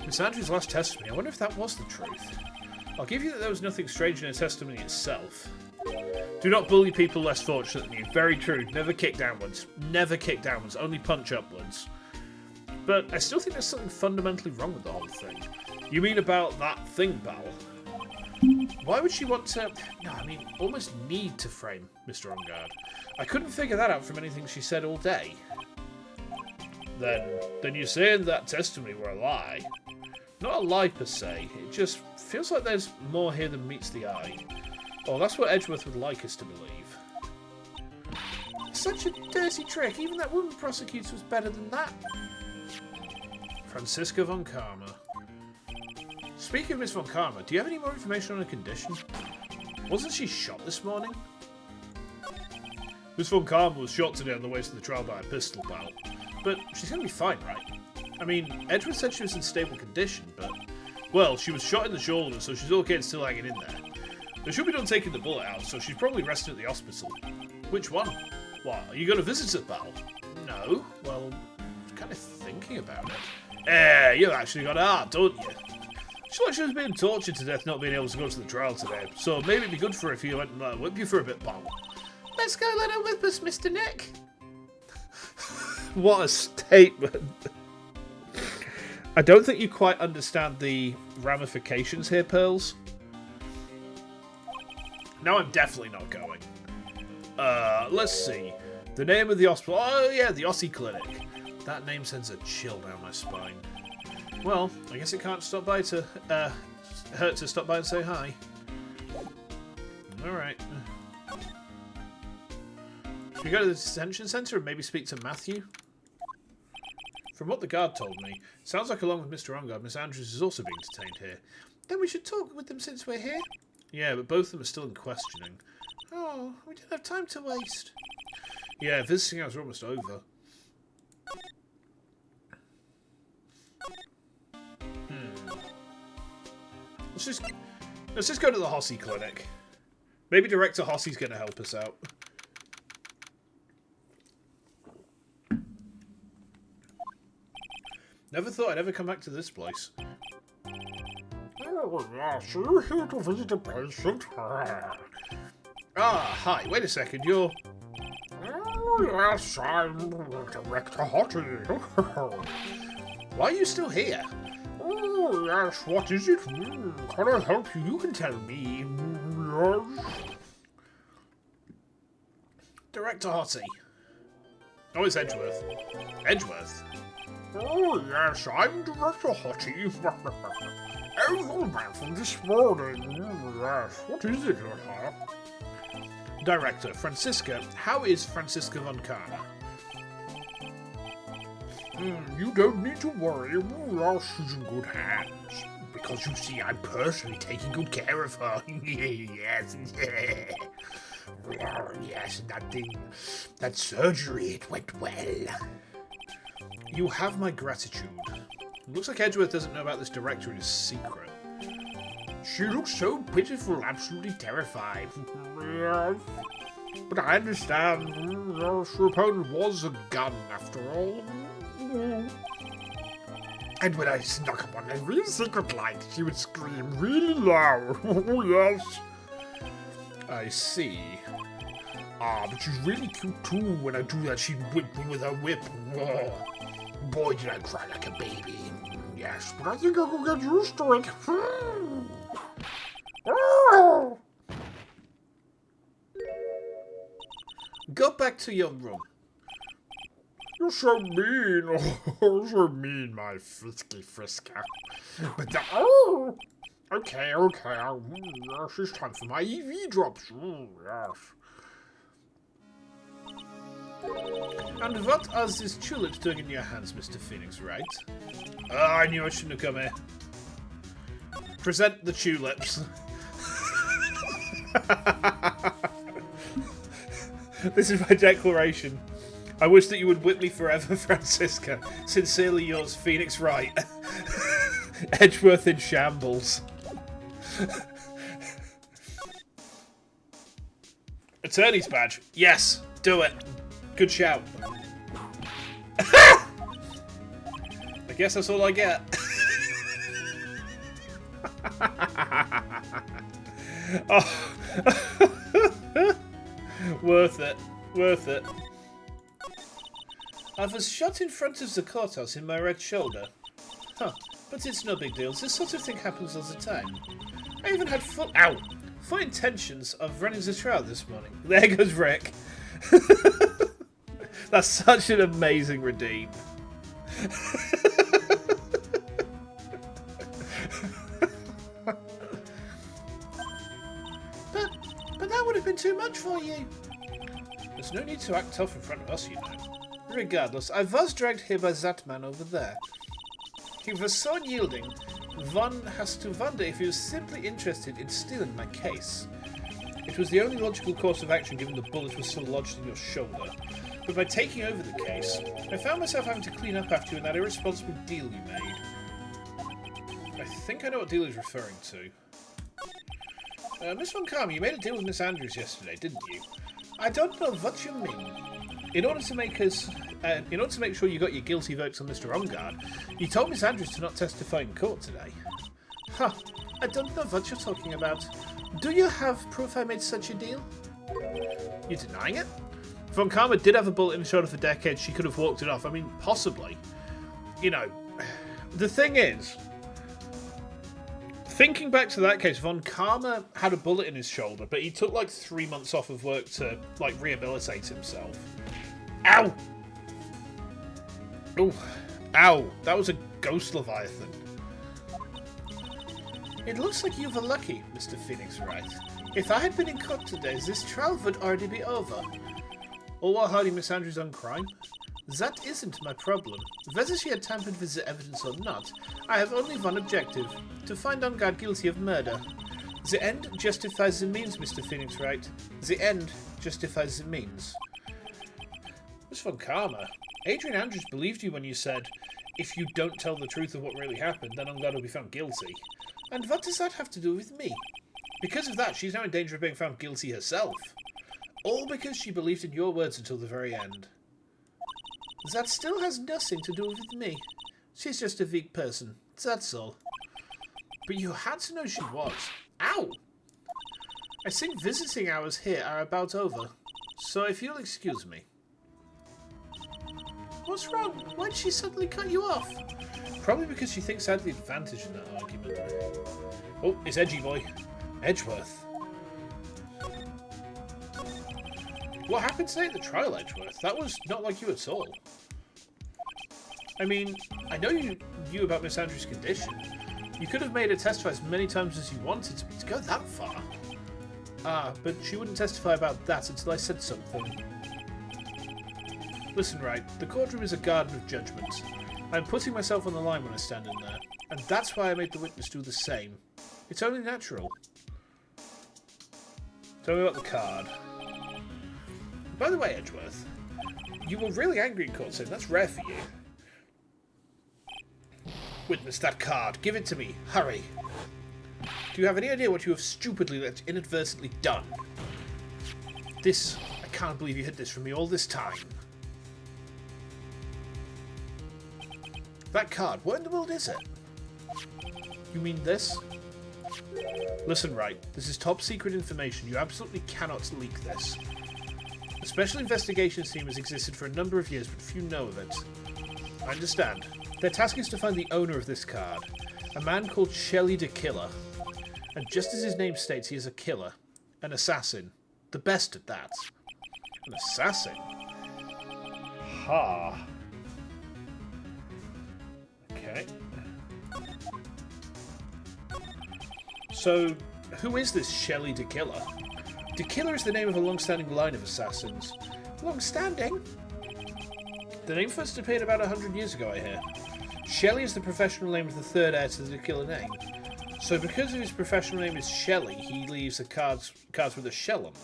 Miss Andrews' last testimony, I wonder if that was the truth. I'll give you that there was nothing strange in her testimony itself. Do not bully people less fortunate than you. Very true. Never kick downwards. Never kick downwards. Only punch upwards. But I still think there's something fundamentally wrong with the whole thing. You mean about that thing, pal? Why would she want to... No, I mean, almost need to frame Mr. Ongard. I couldn't figure that out from anything she said all day. Then you're saying that testimony were a lie. Not a lie per se. It just feels like there's more here than meets the eye. Oh, that's what Edgeworth would like us to believe. Such a dirty trick. Even that woman prosecutor was better than that. Franziska von Karma. Speaking of Miss von Karma, do you have any more information on her condition? Wasn't she shot this morning? Miss von Karma was shot today on the way to the trial by a pistol, pal. But she's going to be fine, right? I mean, Edgeworth said she was in stable condition, but... Well, she was shot in the shoulder, so she's okay and still hanging in there. They should be done taking the bullet out, so she's probably resting at the hospital. Which one? What, are you going to visit her, pal? No. Well, I'm kind of thinking about it. You've actually got heart, don't you? She like she was being tortured to death not being able to go to the trial today, so maybe it'd be good for her if you went and let her whip you for a bit, pal. Let's go let her whip us, Mr. Nick. What a statement. I don't think you quite understand the ramifications here, Pearls. Now I'm definitely not going. Let's see. The name of the hospital. Oh, yeah, the Aussie Clinic. That name sends a chill down my spine. Well, I guess it can't stop by to, hurt to stop by and say hi. Alright. Should we go to the detention centre and maybe speak to Matthew? From what the guard told me, sounds like along with Mr. Ongard, Miss Andrews is also being detained here. Then we should talk with them since we're here. Yeah, but both of them are still in questioning. Oh, we don't have time to waste. Yeah, visiting hours are almost over. Let's just go to the Hossie Clinic. Maybe Director Hossie's going to help us out. Never thought I'd ever come back to this place. Oh, yes, you're here to visit a patient. Ah, hi, wait a second, you're... Oh, yes, I'm Director Hottie. Why are you still here? Oh, yes, what is it? Can I help you? You can tell me. Yes. Director Hottie. Oh, it's Edgeworth. Edgeworth? Oh, yes, I'm Director Hottie. Oh, man, from this morning. Yes, what is it, huh? Director, Francisca. How is Francisca von Karna? You don't need to worry. She's in good hands. Because you see, I'm personally taking good care of her. Yes. Yes, that surgery, it went well. You have my gratitude. Looks like Edgeworth doesn't know about this director and his secret. She looks so pitiful, absolutely terrified. Yes. But I understand. Her opponent was a gun, after all. And when I snuck up on a real secret light, she would scream really loud. Oh, yes. I see. Ah, but she's really cute too. When I do that, she'd whip me with her whip. Oh, boy, did I cry like a baby. Yes, but I think I will get used to it. Oh. Go back to your room. You're so mean. Oh, so mean, my frisky frisker. But oh, okay. Yes, it's time for my EV drops. Yes. And what are these tulips doing in your hands, Mr. Phoenix, right? I knew I shouldn't have come here. Present the tulips. This is my declaration. I wish that you would whip me forever, Francisca. Sincerely yours, Phoenix Wright. Edgeworth in shambles. Attorney's badge. Yes, do it. Good shout. I guess that's all I get. Oh. Worth it. Worth it. I was shot in front of the courthouse in my right shoulder. Huh, but it's no big deal. This sort of thing happens all the time. I even had full intentions of running the trial this morning. There goes Rick. That's such an amazing redeem. But that would have been too much for you. There's no need to act tough in front of us, you know. Regardless, I was dragged here by that man over there. He was so unyielding, one has to wonder if he was simply interested in stealing my case. It was the only logical course of action given the bullet was still lodged in your shoulder. But by taking over the case, I found myself having to clean up after you in that irresponsible deal you made. I think I know what deal he's referring to. Miss Von Karma, you made a deal with Miss Andrews yesterday, didn't you? I don't know what you mean. In order to make sure you got your guilty votes on Mr. Ongard, you told Miss Andrews to not testify in court today. Huh. I don't know what you're talking about. Do you have proof I made such a deal? You're denying it? Von Karma did have a bullet in the shoulder for decades. She could have walked it off. I mean, possibly. You know, the thing is, thinking back to that case, Von Karma had a bullet in his shoulder, but he took like 3 months off of work to like rehabilitate himself. Ow! Oh, ow! That was a ghost leviathan. It looks like you were lucky, Mr. Phoenix Wright. If I had been in court today, this trial would already be over. All while hiding Miss Andrews' own crime? That isn't my problem. Whether she had tampered with the evidence or not, I have only one objective: to find Ongard guilty of murder. The end justifies the means, Mr. Phoenix Wright. The end justifies the means. Miss Von Karma, Adrian Andrews believed you when you said, if you don't tell the truth of what really happened, then Ongard will be found guilty. And what does that have to do with me? Because of that, she's now in danger of being found guilty herself. All because she believed in your words until the very end. That still has nothing to do with me. She's just a weak person, that's all. But you had to know she was. Ow! I think visiting hours here are about over, so if you'll excuse me. What's wrong? Why did she suddenly cut you off? Probably because she thinks I had the advantage in that argument. Oh, it's Edgy Boy. Edgeworth. What happened today at the trial, Edgeworth? That was not like you at all. I mean, I know you knew about Miss Andrews' condition. You could have made her testify as many times as you wanted to go that far. But she wouldn't testify about that until I said something. Listen, Wright, the courtroom is a garden of judgment. I'm putting myself on the line when I stand in there, and that's why I made the witness do the same. It's only natural. Tell me about the card. By the way, Edgeworth, you were really angry in court, saying that's rare for you. Witness that card. Give it to me. Hurry. Do you have any idea what you have stupidly inadvertently done? This... I can't believe you hid this from me all this time. That card, what in the world is it? You mean this? Listen, Wright, this is top secret information. You absolutely cannot leak this. The Special Investigations Team has existed for a number of years, but few know of it. I understand. Their task is to find the owner of this card, a man called Shelley the Killer. And just as his name states, he is a killer. An assassin. The best at that. An assassin? Ha. Okay. So, who is this Shelley the Killer? The Killer is the name of a long-standing line of assassins. Long-standing? The name first appeared about 100 years ago, I hear. Shelley is the professional name of the third heir to the Killer name. So because of his professional name is Shelley, he leaves the cards with a shell on them.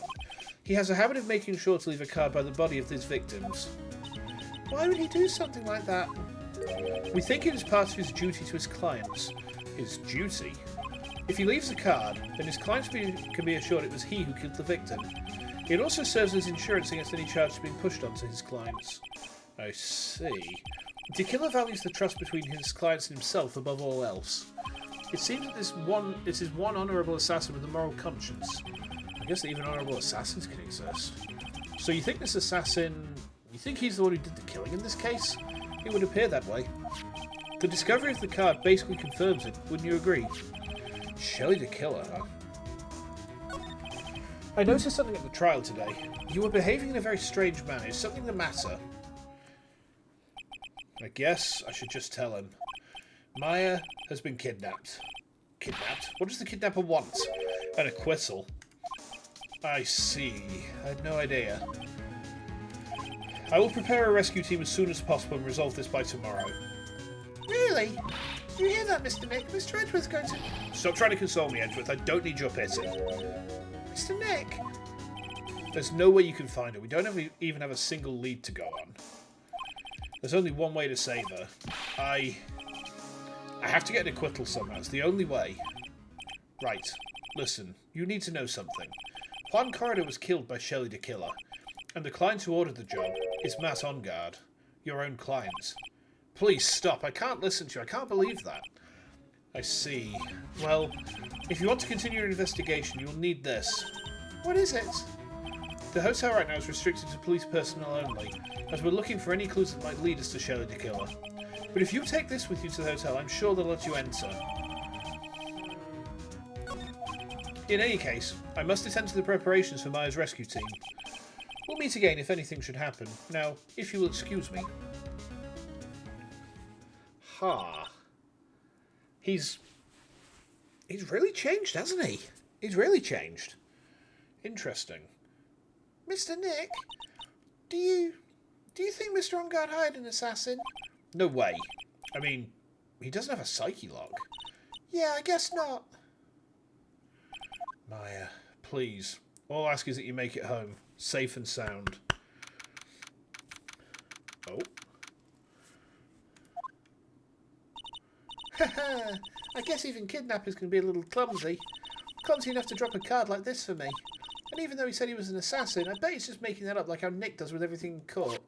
He has a habit of making sure to leave a card by the body of his victims. Why would he do something like that? We think it is part of his duty to his clients. His duty? If he leaves a card, then his clients can be assured it was he who killed the victim. It also serves as insurance against any charge being pushed onto his clients. I see. The Killer values the trust between his clients and himself above all else. It seems that this is one honourable assassin with a moral conscience. I guess that even honourable assassins can exist. So you think this assassin... You think he's the one who did the killing in this case? It would appear that way. The discovery of the card basically confirms it, wouldn't you agree? Shelley the Killer, huh? I noticed something at the trial today. You were behaving in a very strange manner. Is something the matter? I guess I should just tell him. Maya has been kidnapped. Kidnapped? What does the kidnapper want? An acquittal. I see. I had no idea. I will prepare a rescue team as soon as possible and resolve this by tomorrow. Really? Did you hear that, Mr. Nick? Mr. Edgeworth's going to... Stop trying to console me, Edgeworth. I don't need your pity. Mr. Nick? There's no way you can find her. We don't even have a single lead to go on. There's only one way to save her. I have to get an acquittal somehow. It's the only way. Right. Listen, you need to know something. Juan Corridor was killed by Shelley the Killer, and the client who ordered the job is Matt Ongard, your own client. Please stop. I can't listen to you. I can't believe that. I see. Well, if you want to continue your investigation, you'll need this. What is it? The hotel right now is restricted to police personnel only, as we're looking for any clues that might lead us to Shelley the Killer. But if you take this with you to the hotel, I'm sure they'll let you enter. In any case, I must attend to the preparations for Maya's rescue team. We'll meet again if anything should happen. Now, if you will excuse me. Ha. He's really changed, hasn't he? He's really changed. Interesting. Mr. Nick, do you think Mr. Ongard hired an assassin? No way. I mean, he doesn't have a psyche log. Yeah, I guess not. Maya, please. All I ask is that you make it home, safe and sound. Oh. Haha, I guess even kidnappers can be a little clumsy. Clumsy enough to drop a card like this for me. And even though he said he was an assassin, I bet he's just making that up like how Nick does with everything in court.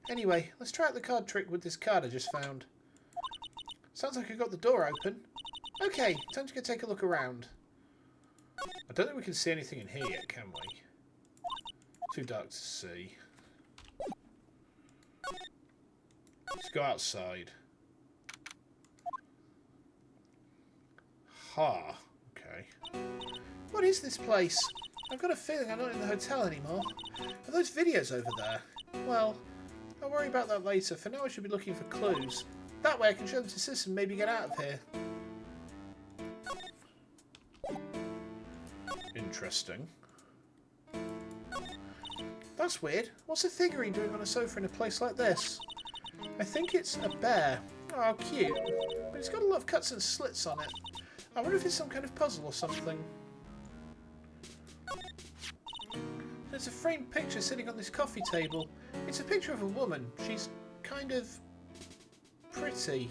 Anyway, let's try out the card trick with this card I just found. Sounds like I got the door open. Okay, time to go take a look around. I don't think we can see anything in here yet, can we? Too dark to see. Let's go outside. Ha. Okay. What is this place? I've got a feeling I'm not in the hotel anymore. Are those videos over there? Well, I'll worry about that later. For now I should be looking for clues. That way I can show them to Sis and maybe get out of here. Interesting. That's weird. What's a figurine doing on a sofa in a place like this? I think it's a bear. Oh, cute. But it's got a lot of cuts and slits on it. I wonder if it's some kind of puzzle or something. There's a framed picture sitting on this coffee table. It's a picture of a woman. She's kind of pretty.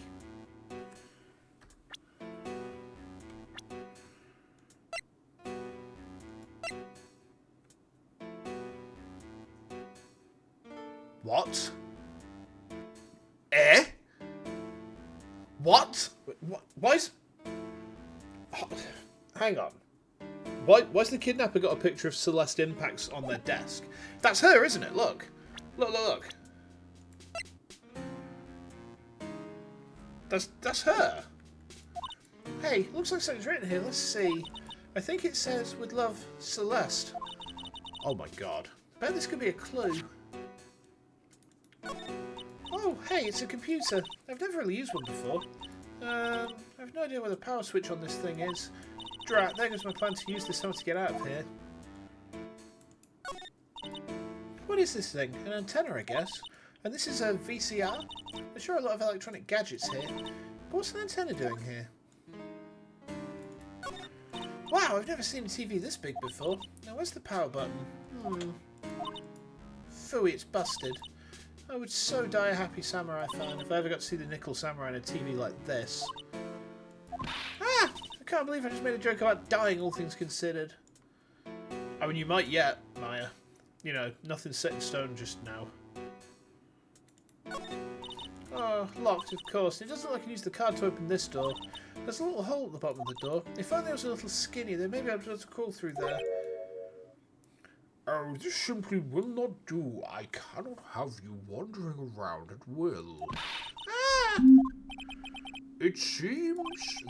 What? Eh? What? Why is... Hang on. Why's the kidnapper got a picture of Celeste Impacts on their desk? That's her, isn't it? Look. Look, look, look. That's her. Hey, looks like something's written here. Let's see. I think it says, with love, Celeste. Oh my god. I bet this could be a clue. Oh, hey, it's a computer. I've never really used one before. I've no idea where the power switch on this thing is. Drat, there goes my plan to use this time to get out of here. What is this thing? An antenna, I guess. And this is a VCR? There's sure a lot of electronic gadgets here. But what's an antenna doing here? Wow, I've never seen a TV this big before. Now, where's the power button? Phooey, it's busted. I would so die a happy samurai fan if I ever got to see the Nickel Samurai on a TV like this. Ah! I can't believe I just made a joke about dying, all things considered. I mean, you might yet, Maya. You know, nothing's set in stone just now. Oh, locked, of course. It doesn't look like I can use the card to open this door. There's a little hole at the bottom of the door. If only I was a little skinnier, then maybe I'd be able to crawl through there. Oh, this simply will not do. I cannot have you wandering around at will. Ah! It seems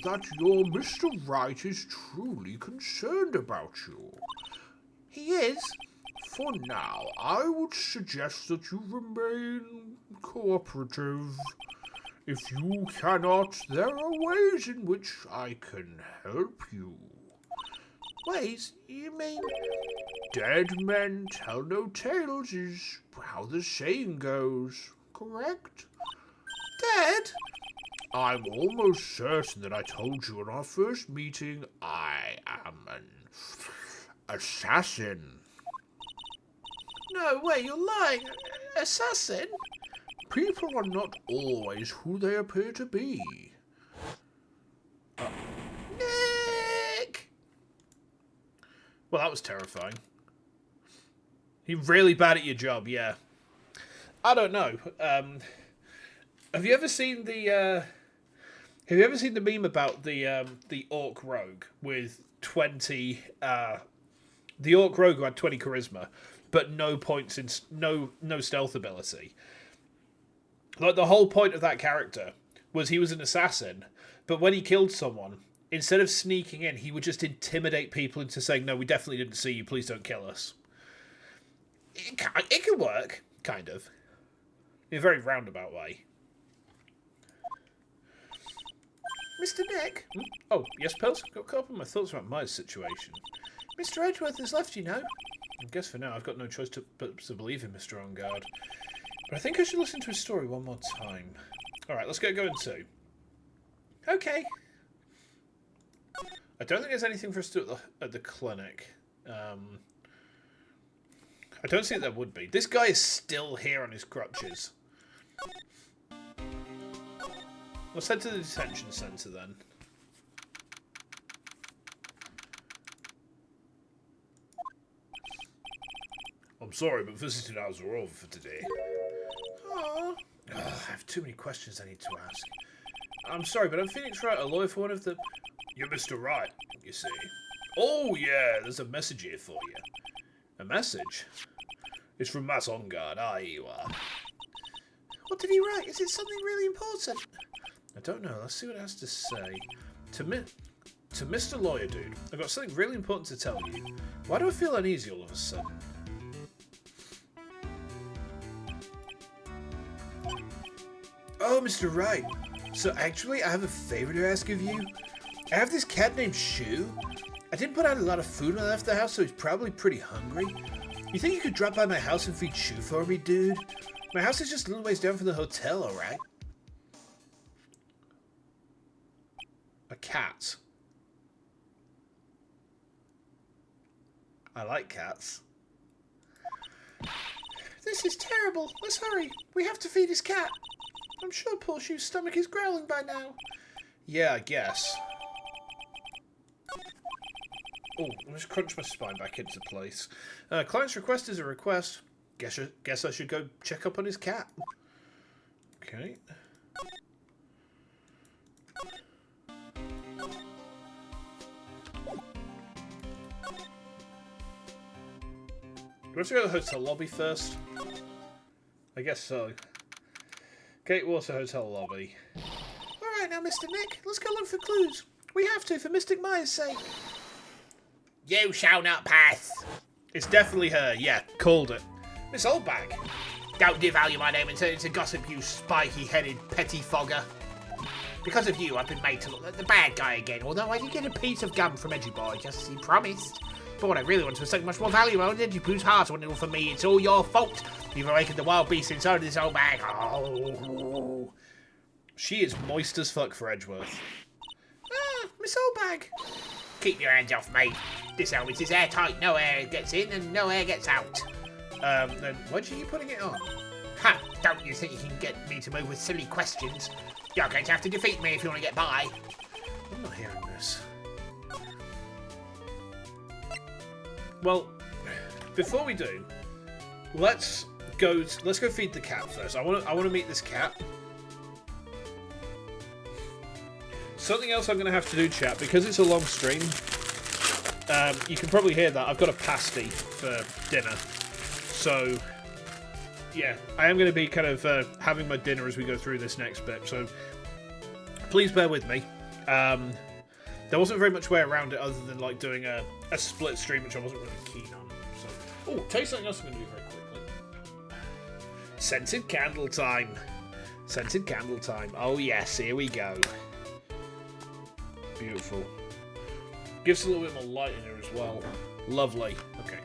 that your Mr. Right is truly concerned about you. He is? For now, I would suggest that you remain cooperative. If you cannot, there are ways in which I can help you. Ways? You mean... Dead men tell no tales is how the saying goes, correct? Dead? I'm almost certain that I told you in our first meeting I am an assassin. No way, you're lying. Assassin? People are not always who they appear to be. Nick! Well, that was terrifying. You're really bad at your job, yeah. I don't know. Have you ever seen the meme about the orc rogue with 20? The orc rogue who had 20 charisma, but no points in no stealth ability. Like the whole point of that character was he was an assassin, but when he killed someone, instead of sneaking in, he would just intimidate people into saying, "No, we definitely didn't see you. Please don't kill us." It can work, kind of, in a very roundabout way. Mr. Nick? Oh, yes, Pels? Got caught up on my thoughts about my situation. Mr. Edgeworth has left, you know. I guess for now I've got no choice but to believe in Mr. On Guard. But I think I should listen to his story one more time. Alright, let's get going too. Okay. I don't think there's anything for us to do at the clinic. I don't think there would be. This guy is still here on his crutches. Let's head to the detention centre then. I'm sorry, but visiting hours are over for today. Aww. I have too many questions I need to ask. I'm sorry, but I'm Phoenix Wright, a lawyer for one of the... You're Mr. Wright, you see. Oh, yeah, there's a message here for you. A message? It's from Matt On Guard. Ah, here you are. What did he write? Is it something really important? I don't know. Let's see what it has to say. To Mr. Lawyer Dude, I've got something really important to tell you. Why do I feel uneasy all of a sudden? Oh, Mr. Wright. So actually, I have a favor to ask of you. I have this cat named Shu. I didn't put out a lot of food when I left the house, so he's probably pretty hungry. You think you could drop by my house and feed Shu for me, dude? My house is just a little ways down from the hotel, alright? A cat. I like cats. This is terrible. Let's hurry. We have to feed his cat. I'm sure poor Shu's stomach is growling by now. Yeah, I guess. Oh, let me just crunch my spine back into place. Client's request is a request. Guess I should go check up on his cat. Okay. Do we have to go to the hotel lobby first? I guess so. Gatewater Hotel lobby. Alright now, Mr. Nick. Let's go look for clues. We have to, for Mystic Maya's sake. You shall not pass. It's definitely her. Yeah, called it. Miss Oldbag. Don't devalue my name and turn it into gossip, you spiky-headed pettifogger. Because of you, I've been made to look like the bad guy again, although I did get a piece of gum from Edgy Boy, just as he promised. But what I really wanted was something much more valuable, and Edgy Poo's heart wanted it all for me. It's all your fault. You've awakened the wild beast inside of this old bag. Oh. She is moist as fuck for Edgeworth. Ah, Miss Oldbag. Keep your hands off me. This helmet is airtight. No air gets in and no air gets out. Then why do you keep putting it on? Ha! Don't you think you can get me to move with silly questions? You're going to have to defeat me if you want to get by. I'm not hearing this. Well, before we do, let's go feed the cat first. I want to meet this cat. Something else I'm going to have to do, chat, because it's a long stream. You can probably hear that I've got a pasty for dinner. So, yeah, I am going to be kind of having my dinner as we go through this next bit. So, please bear with me. There wasn't very much way around it other than like doing a split stream, which I wasn't really keen on. So, oh, tell you something else I'm going to do very quickly. Scented candle time. Scented candle time. Oh yes, here we go. Beautiful. Gives a little bit more light in here as well. Lovely. Okay.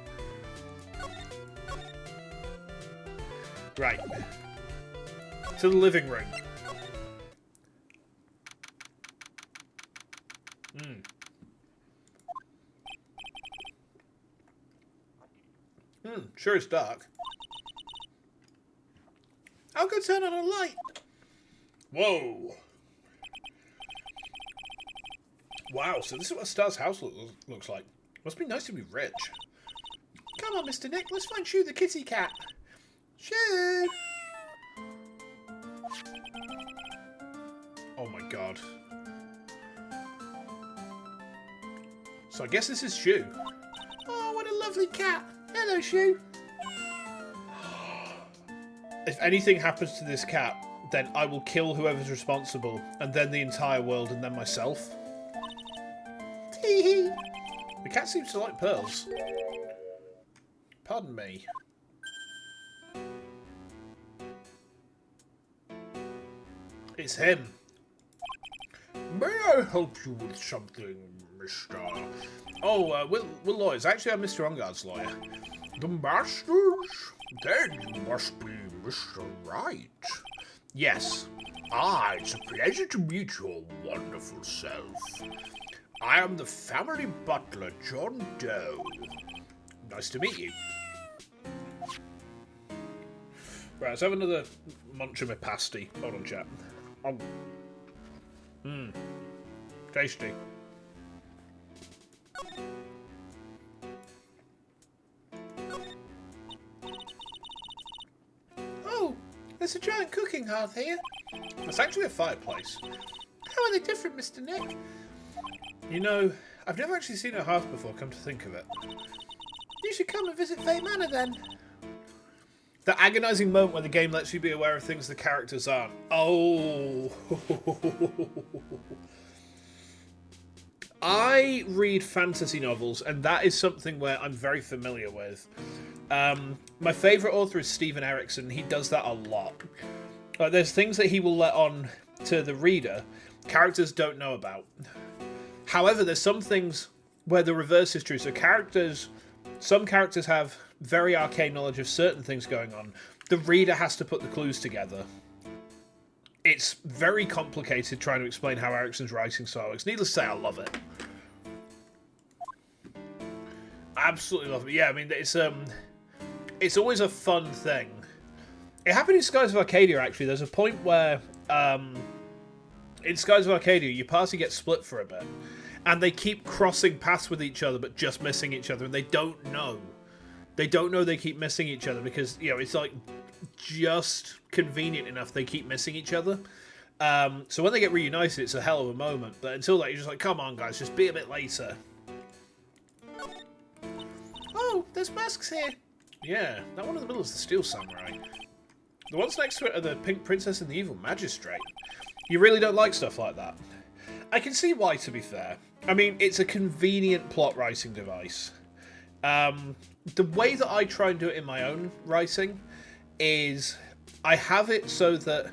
Right. To the living room. Sure it's dark. I'll go turn on a light. Whoa. Wow, so this is what Star's house looks like. Must be nice to be rich. Come on, Mr. Nick, let's find Shoo the kitty cat. Shoo! Oh my god. So I guess this is Shoo. Oh, what a lovely cat. Hello, Shoo. If anything happens to this cat, then I will kill whoever's responsible, and then the entire world, and then myself. Tee-hee. The cat seems to like pearls. Pardon me. It's him. May I help you with something, Mister? Oh, we're lawyers. Actually, I'm Mr. Ungard's lawyer. The Masters? Then you must be Mr. Right. Yes. Ah, it's a pleasure to meet your wonderful self. I am the family butler, John Doe. Nice to meet you. Right, let's have another munch of my pasty. Hold on, chat. Tasty. Oh, there's a giant cooking hearth here. It's actually a fireplace. How are they different, Mr. Nick? You know, I've never actually seen a hearth before, come to think of it. You should come and visit Fae Manor then. The agonising moment where the game lets you be aware of things the characters aren't. Oh. I read fantasy novels, and that is something where I'm very familiar with. My favourite author is Stephen Erickson. He does that a lot. There's things that he will let on to the reader characters don't know about. However, there's some things where the reverse is true. So some characters have very arcane knowledge of certain things going on. The reader has to put the clues together. It's very complicated trying to explain how Erickson's writing style works. Needless to say, I love it. Absolutely love it. Yeah, I mean, it's always a fun thing. It happened in Skies of Arcadia, actually. There's a point where, in Skies of Arcadia, your party gets split for a bit. And they keep crossing paths with each other, but just missing each other. And they don't know. They don't know they keep missing each other because, you know, it's like just convenient enough they keep missing each other. So when they get reunited, it's a hell of a moment. But until that, you're just like, come on, guys, just be a bit later. Oh, there's masks here. Yeah, that one in the middle is the Steel Samurai. The ones next to it are the Pink Princess and the Evil Magistrate. You really don't like stuff like that. I can see why, to be fair. I mean, it's a convenient plot writing device. The way that I try and do it in my own writing is I have it so that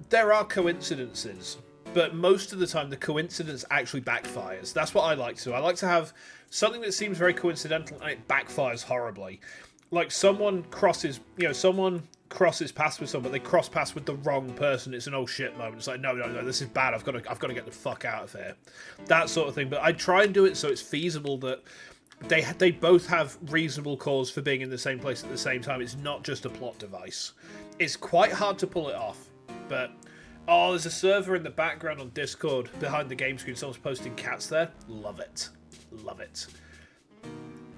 there are coincidences, but most of the time the coincidence actually backfires. That's what I like to do. I like to have something that seems very coincidental and it backfires horribly. Like someone crosses paths with someone, but they cross paths with the wrong person. It's an oh shit moment. It's like, no, this is bad. I've got to get the fuck out of here. That sort of thing. But I try and do it so it's feasible that they both have reasonable cause for being in the same place at the same time. It's not just a plot device. It's quite hard to pull it off. But, oh, there's a server in the background on Discord behind the game screen. Someone's posting cats there. Love it. Love it.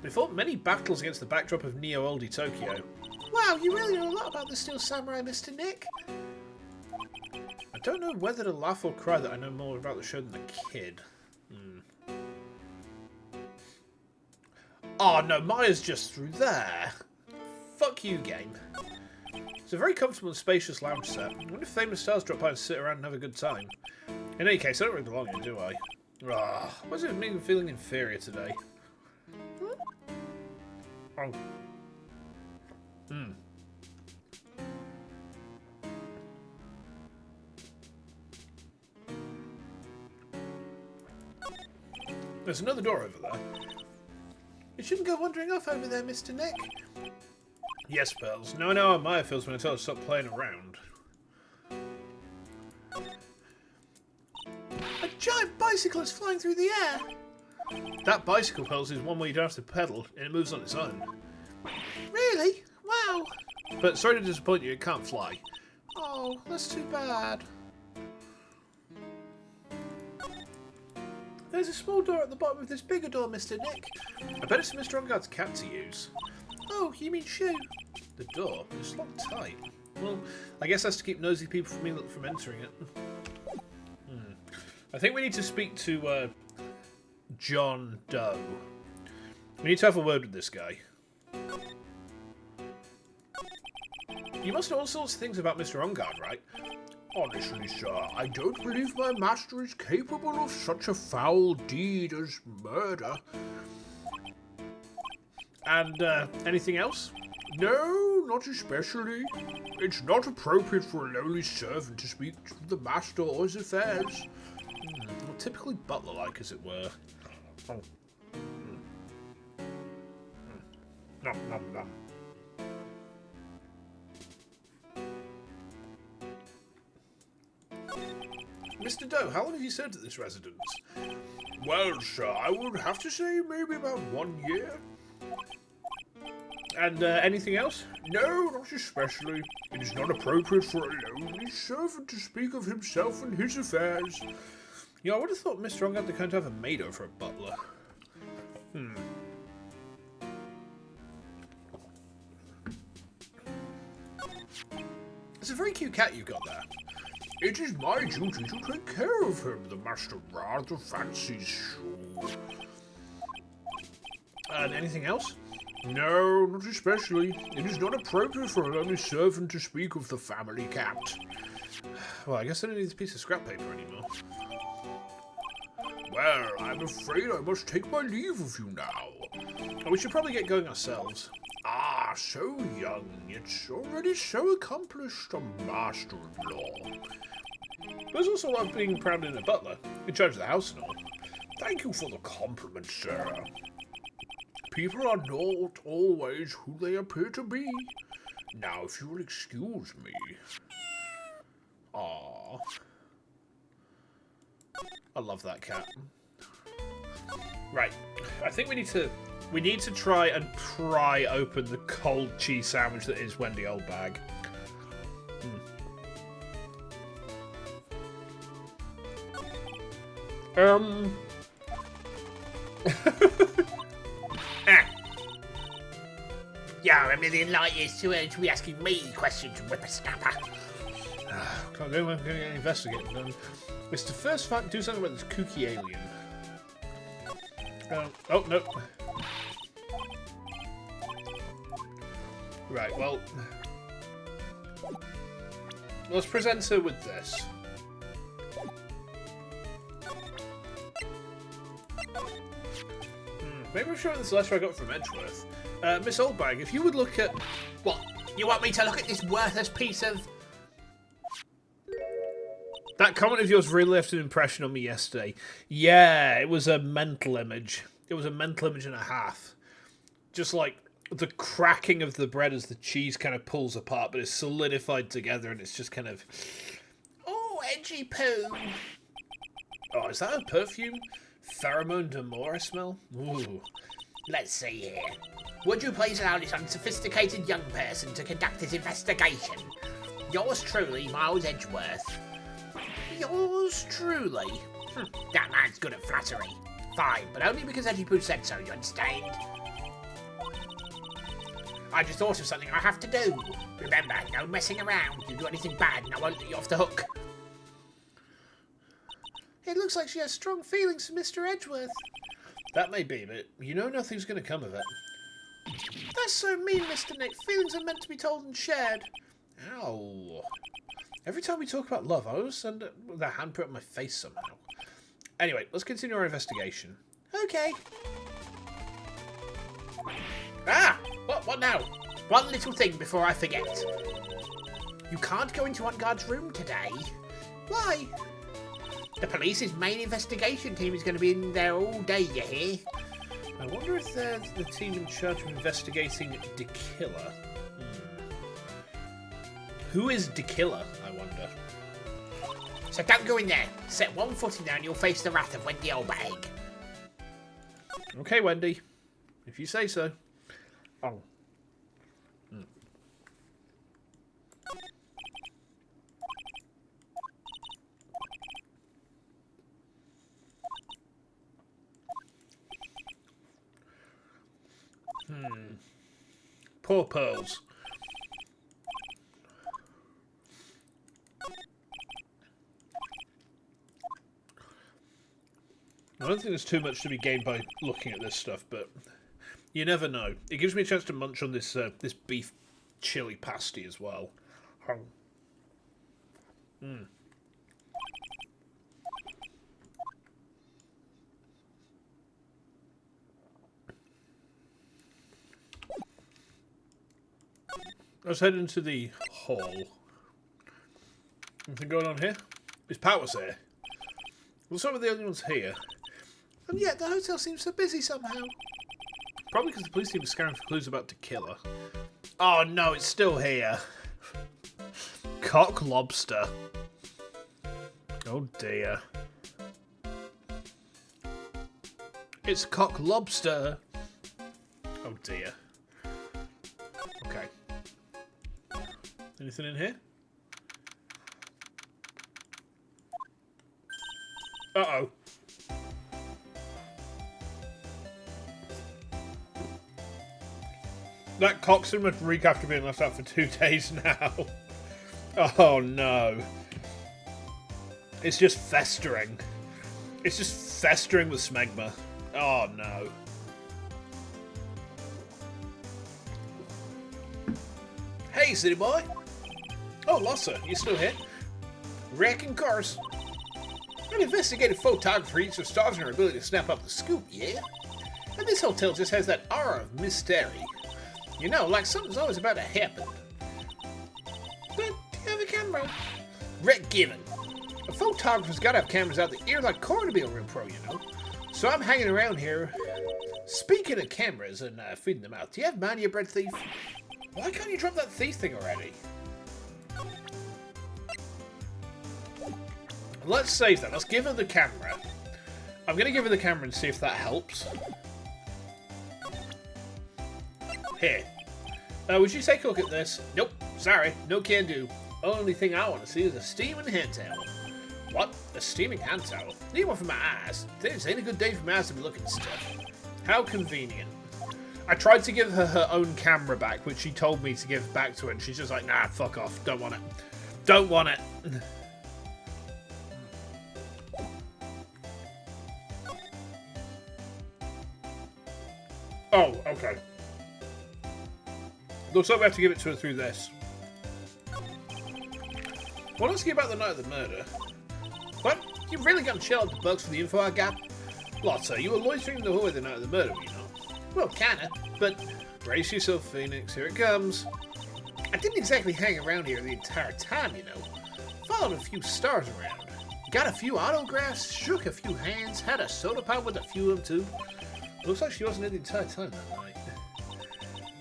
They fought many battles against the backdrop of Neo-Oldie Tokyo. Wow, you really know a lot about the Steel Samurai, Mr. Nick. I don't know whether to laugh or cry that I know more about the show than a kid. Oh no, Maya's just through there. Fuck you, game. It's a very comfortable and spacious lounge set. I wonder if famous stars drop by and sit around and have a good time. In any case, I don't really belong here, do I? Why is it me feeling inferior today? Oh. There's another door over there. You shouldn't go wandering off over there, Mr. Nick. Yes, Pearls. No, I know how Maya feels when I tell her to stop playing around. A giant bicycle is flying through the air. That bicycle, Pearls, is one where you don't have to pedal, and it moves on its own. Really? Wow. But sorry to disappoint you, it can't fly. Oh, that's too bad. There's a small door at the bottom of this bigger door, Mr. Nick. I bet it's Mr. Onguard's cat to use. Oh, you mean shoe? The door is locked tight. Well, I guess that's to keep nosy people from entering it. I think we need to speak to John Doe. We need to have a word with this guy. You must know all sorts of things about Mr. Onguard, right? Honestly, sir, I don't believe my master is capable of such a foul deed as murder. And anything else? No, not especially. It's not appropriate for a lowly servant to speak to the master or his affairs. Well, typically butler-like, as it were. Nom, nom, nom. Mr. Doe, how long have you served at this residence? Well, sir, I would have to say maybe about 1 year. And anything else? No, not especially. It is not appropriate for a lonely servant to speak of himself and his affairs. You know, I would have thought Mr. Onguard would kind of have a maid over a butler. It's a very cute cat you've got there. It is my duty to take care of him. The master rather fancies shoe. And anything else? No, not especially. It is not appropriate for a lonely servant to speak of the family cat. Well, I guess I don't need this piece of scrap paper anymore. Well, I'm afraid I must take my leave of you now. Oh, we should probably get going ourselves. Ah, so young, yet already so accomplished a master-in-law. There's also a lot of being proud in a butler, in charge of the house and all. Thank you for the compliment, sir. People are not always who they appear to be. Now, if you will excuse me. Aww. I love that cat. Right, I think we need to try and pry open the cold cheese sandwich that is Wendy Oldbag. You're a million light years too early to be asking me questions, whippersnapper. Can't go, I'm going to investigate. Mr. First Fact, do something about this kooky alien. Oh, no. Right, well... let's present her with this. Maybe I'll show her this letter I got from Edgeworth. Miss Oldbag, if you would look at... What? You want me to look at this worthless piece of... That comment of yours really left an impression on me yesterday. Yeah, it was a mental image. It was a mental image and a half. Just like the cracking of the bread as the cheese kind of pulls apart, but it's solidified together and it's just kind of... Oh, edgy poo. Oh, is that a perfume? Pheromone d'Amour I smell? Ooh. Let's see here. Would you please allow this unsophisticated young person to conduct his investigation? Yours truly, Miles Edgeworth. Yours truly? That man's good at flattery. Fine, but only because Edgy Poo said so, you understand? I just thought of something I have to do. Remember, no messing around. You do anything bad and I won't let you off the hook. It looks like she has strong feelings for Mr. Edgeworth. That may be, but you know nothing's going to come of it. That's so mean, Mr. Nick. Feelings are meant to be told and shared. Ow. Every time we talk about love, I always end up with a handprint on my face somehow. Anyway, let's continue our investigation. Okay. Ah! What now? One little thing before I forget. You can't go into Onguard's room today. Why? The police's main investigation team is going to be in there all day, you hear? I wonder if they're the team in charge of investigating DeKiller. Who is DeKiller, I wonder? So don't go in there. Set one foot in there and you'll face the wrath of Wendy Oldbag. Okay, Wendy. If you say so. Oh. Poor pearls. I don't think there's too much to be gained by looking at this stuff, but you never know. It gives me a chance to munch on this this beef chili pasty as well. Let's head into the hall. Anything going on here? Is Powers here? Well, some of the only ones here. And yet the hotel seems so busy somehow. Probably because the police team is scouring for clues about to kill her. Oh no, it's still here. Cock lobster. Oh dear. It's cock lobster. Oh dear. Okay. Anything in here? Uh-oh. That coxswain must reek after being left out for 2 days now. Oh no. It's just festering. It's just festering with smegma. Oh no. Hey, city boy. Oh, Lossa, you still here? Wrecking cars. An investigative photographer eats her stars in her ability to snap up the scoop, yeah? And this hotel just has that aura of mystery. You know, like something's always about to happen. But do you have a camera? Rick given. A photographer's gotta have cameras out the ear like corn to be a real pro, you know? So I'm hanging around here. Speaking of cameras and feeding them out, do you have mind, you bread thief? Why can't you drop that thief thing already? Let's save that. Let's give her the camera. I'm going to give her the camera and see if that helps. Here. Would you take a look at this? Nope. Sorry. No can do. Only thing I want to see is a steaming hand towel. What? A steaming hand towel? Need one for my eyes. This ain't a good day for my eyes to be looking at stuff. How convenient. I tried to give her her own camera back, which she told me to give back to her, and she's just like, nah, fuck off. Don't want it. Don't want it. Oh, okay. Looks like we have to give it to her through this. Well, let's get about the night of the murder. What? You really gonna chill out the bugs for the info I got? Lotta, you were loitering in the hallway the night of the murder, you know? Well, kinda, but brace yourself, Phoenix. Here it comes. I didn't exactly hang around here the entire time, you know. Followed a few stars around. Got a few autographs, shook a few hands, had a soda pop with a few of them too. Looks like she wasn't in the entire time that night.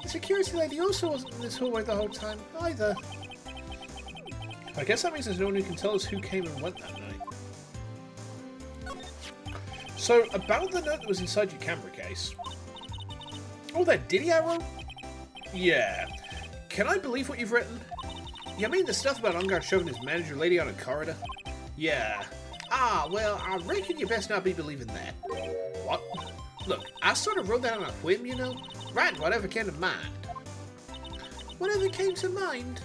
The security lady also wasn't in this hallway the whole time, either. I guess that means there's no one who can tell us who came and went that night. So, about the note that was inside your camera case. Oh, that ditty I wrote? Yeah. Can I believe what you've written? You mean the stuff about Ungard shoving his manager lady on a corridor? Yeah. Ah, well, I reckon you best not be believing that. What? Look, I sort of wrote that on a whim, you know? Writing whatever came to mind. Whatever came to mind?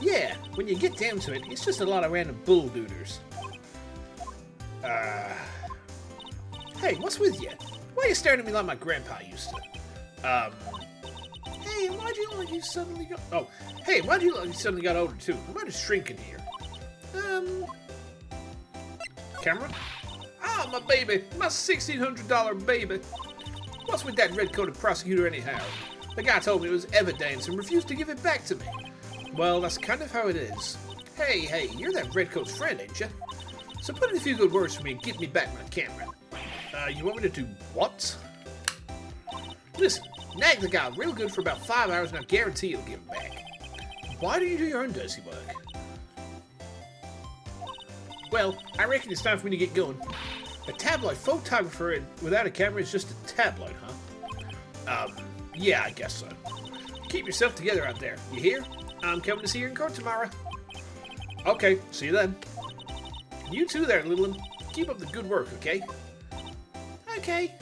Yeah, when you get down to it, it's just a lot of random bull-dooders. Hey, what's with you? Why are you staring at me like my grandpa used to? Hey, why'd you look like you suddenly got... Oh, hey, why'd you look like you suddenly got older, too? Am I just shrinking here? Camera? Ah, my baby. My $1,600 baby. What's with that red-coated prosecutor anyhow? The guy told me it was evidence and refused to give it back to me. Well, that's kind of how it is. Hey, you're that redcoat's friend, ain't you? So put in a few good words for me and get me back my camera. You want me to do what? Listen, nag the guy real good for about 5 hours and I guarantee you'll give him back. Why don't you do your own dirty work? Well, I reckon it's time for me to get going. A tabloid photographer without a camera is just a tabloid, huh? Yeah, I guess so. Keep yourself together out there, you hear? I'm coming to see you in court tomorrow. Okay, see you then. You too there, little one. Keep up the good work, okay? Okay.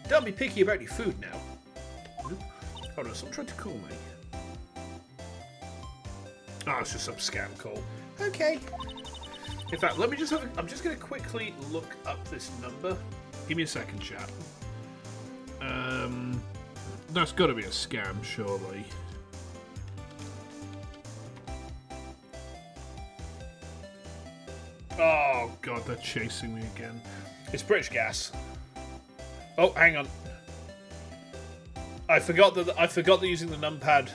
Don't be picky about your food now. Hold on, someone tried to call me. Oh, it's just some scam call. Okay. In fact, let me just have I'm just going to quickly look up this number. Give me a second, chat. That's got to be a scam, surely. Oh, God, they're chasing me again. It's British Gas. Oh, hang on. I forgot that using the numpad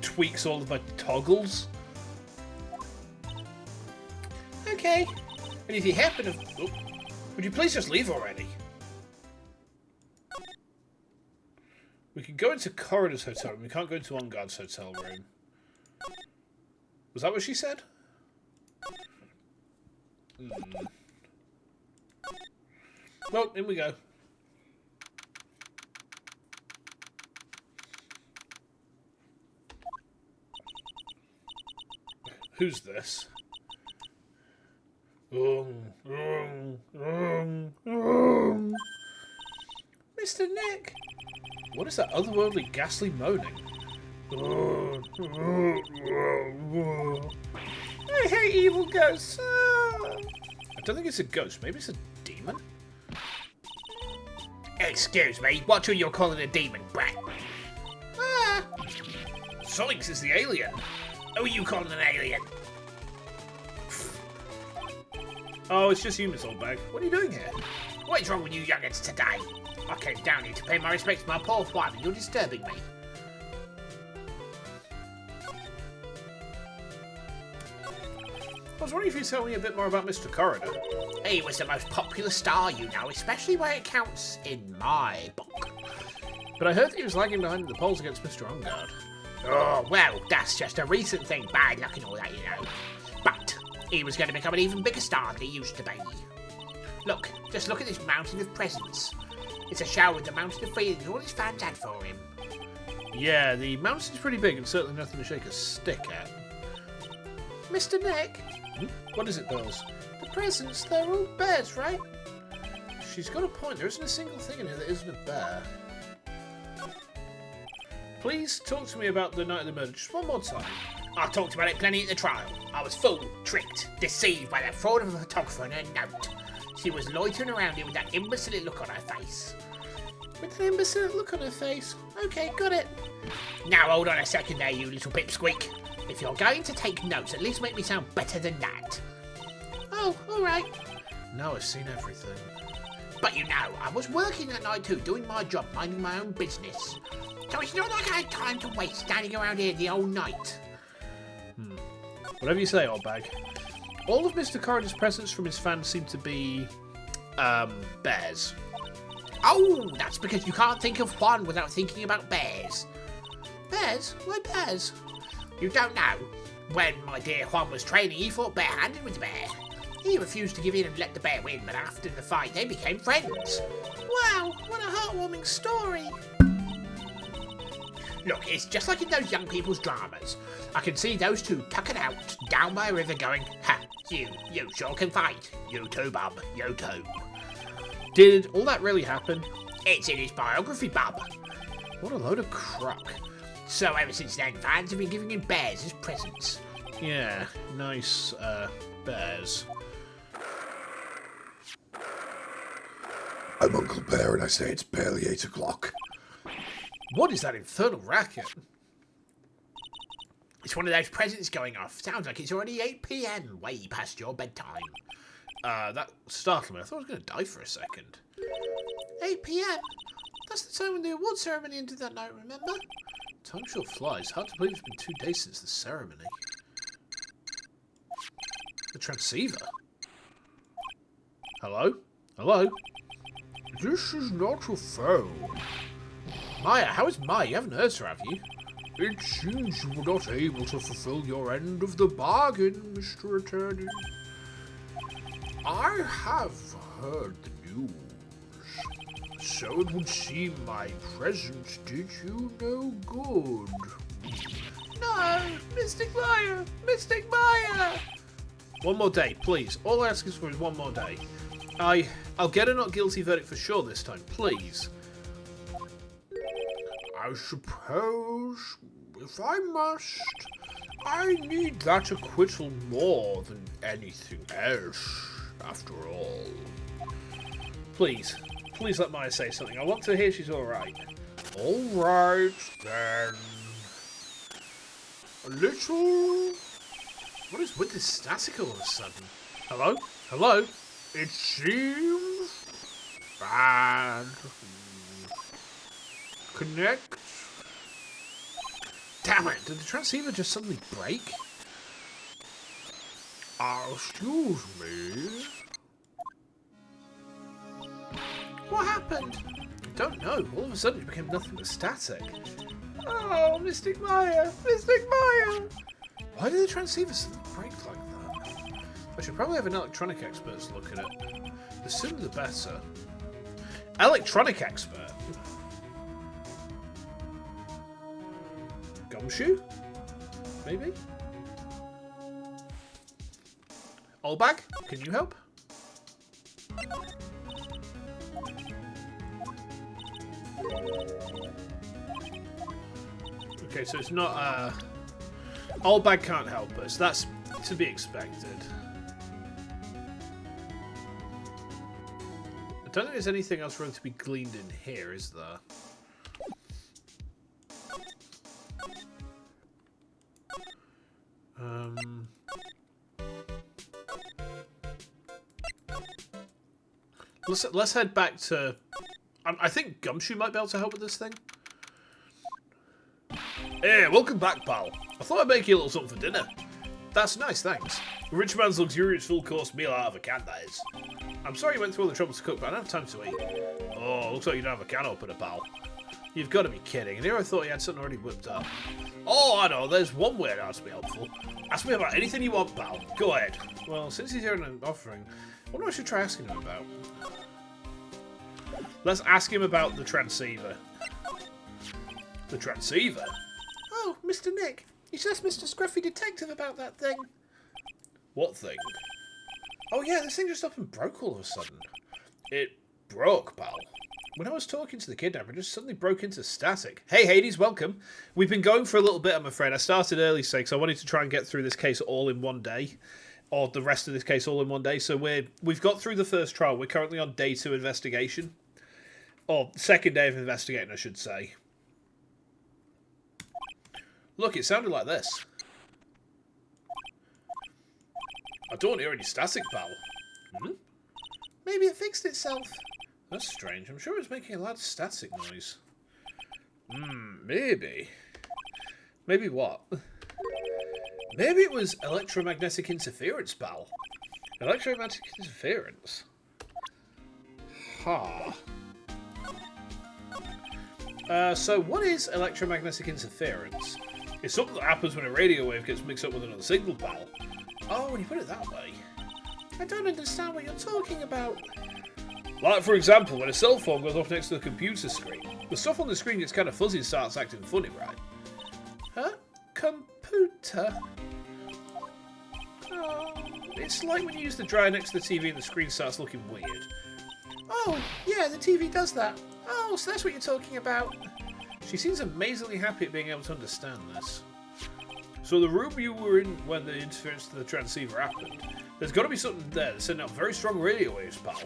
tweaks all of my toggles. Okay. And if you happen to... Oh, would you please just leave already? We can go into Corridor's hotel room. We can't go into On Guard's hotel room. Was that what she said? Well, in we go. Who's this? Mr. Nick! What is that otherworldly, ghastly moaning? I hate evil ghosts! I don't think it's a ghost. Maybe it's a demon? Excuse me, what are you calling a demon, brat? Ah! Zoinks is the alien. Who are you calling an alien? Oh, it's just humans, old bag. What are you doing here? What is wrong with you young'uns today? I came down here to pay my respects to my poor wife and you're disturbing me. I was wondering if you'd tell me a bit more about Mr. Corridor. He was the most popular star, you know, especially where it counts in my book. But I heard that he was lagging behind in the polls against Mr. Ongard. Oh, well, that's just a recent thing, bad luck and all that, you know. But he was going to become an even bigger star than he used to be. Look, just look at this mountain of presents. It's a shower with the mountain of feelings all his fans had for him. Yeah, the mountain's pretty big and certainly nothing to shake a stick at. Mr. Nick? Hmm? What is it, girls? The presents, they're all bears, right? She's got a point. There isn't a single thing in here that isn't a bear. Please talk to me about the night of the murder just one more time. I talked about it plenty at the trial. I was fooled, tricked, deceived by that fraud of a photographer and her note. She was loitering around here with that imbecile look on her face. With an imbecile look on her face? Okay, got it. Now hold on a second there, you little pipsqueak. If you're going to take notes, at least make me sound better than that. Oh, alright. Now I've seen everything. But you know, I was working that night too, doing my job, minding my own business. So it's not like I had time to waste standing around here the whole night. Whatever you say, old bag. All of Mr. Corridor's presents from his fans seem to be, bears. Oh, that's because you can't think of one without thinking about bears. Bears? Why bears? You don't know? When my dear Juan was training, he fought bare-handed with the bear. He refused to give in and let the bear win, but after the fight, they became friends. Wow, what a heartwarming story. Look, it's just like in those young people's dramas. I can see those two tucking out down by a river going, ha, you sure can fight. You too, bub, you too. Did all that really happen? It's in his biography, bub. What a load of crock. So ever since then, fans have been giving him bears as presents. Yeah, nice, bears. I'm Uncle Bear and I say it's barely 8 o'clock. What is that infernal racket? It's one of those presents going off. Sounds like it's already 8 PM, way past your bedtime. That startled me. I thought I was going to die for a second. 8 PM? That's the time when the award ceremony ended that night, remember? Time sure flies. Hard to believe it's been 2 days since the ceremony. The transceiver? Hello? Hello? This is not a phone. Maya, how is Maya? You haven't heard her, have you? It seems you were not able to fulfill your end of the bargain, Mr. Attorney. I have heard the news. So it would seem my presence did you no good. No! Mystic Maya! Mystic Maya! One more day, please. All I ask is for is one more day. I'll get a not guilty verdict for sure this time, please. I suppose, if I must, I need that acquittal more than anything else, after all. Please let Maya say something. I want to hear she's alright. All right, then. A little... What is with this static all of a sudden? Hello? Hello? It seems... bad. Connect. Damn it, did the transceiver just suddenly break? Excuse me. What happened? I don't know. All of a sudden it became nothing but static. Oh, Mystic Maya! Mystic Maya! Why did the transceiver suddenly break like that? I should probably have an electronic expert to look at it. The sooner the better. Electronic expert? Gumshoe? Maybe? Olbag, can you help? Okay, so it's not, Olbag can't help us. That's to be expected. I don't think there's anything else really to be gleaned in here, is there? Let's head back to... I think Gumshoe might be able to help with this thing. Hey, welcome back, pal. I thought I'd make you a little something for dinner. That's nice, thanks. A rich man's luxurious full-course meal out of a can, that is. I'm sorry you went through all the trouble to cook, but I don't have time to eat. Oh, looks like you don't have a can opener, pal. You've got to be kidding. And here I thought you had something already whipped up. Oh, I know. There's one way now to be helpful. Ask me about anything you want, pal. Go ahead. Well, since he's here in an offering, I wonder what I should try asking him about. Let's ask him about the transceiver. The transceiver? Oh, Mr. Nick. You just Mr. Scruffy Detective about that thing. What thing? Oh yeah, this thing just up and broke all of a sudden. It broke, pal. When I was talking to the kidnapper, it just suddenly broke into static. Hey, Hades, welcome. We've been going for a little bit, I'm afraid. I started early, so I wanted to try and get through this case all in one day. Or the rest of this case all in one day. So we've got through the first trial. We're currently on day 2 investigation. Or second day of investigating, I should say. Look, it sounded like this. I don't hear any static, pal. Hmm? Maybe it fixed itself. That's strange. I'm sure it was making a loud static noise. Maybe. Maybe what? Maybe it was electromagnetic interference, pal. Electromagnetic interference? Ha. So what is electromagnetic interference? It's something that happens when a radio wave gets mixed up with another signal, pal. Oh, when you put it that way. I don't understand what you're talking about. Like, for example, when a cell phone goes off next to the computer screen, the stuff on the screen gets kind of fuzzy and starts acting funny, right? Huh? Computer? Oh, it's like when you use the dryer next to the TV and the screen starts looking weird. Oh, yeah, the TV does that. Oh, so that's what you're talking about. She seems amazingly happy at being able to understand this. So the room you were in when the interference to the transceiver happened, there's got to be something there that's sending out very strong radio waves, pal.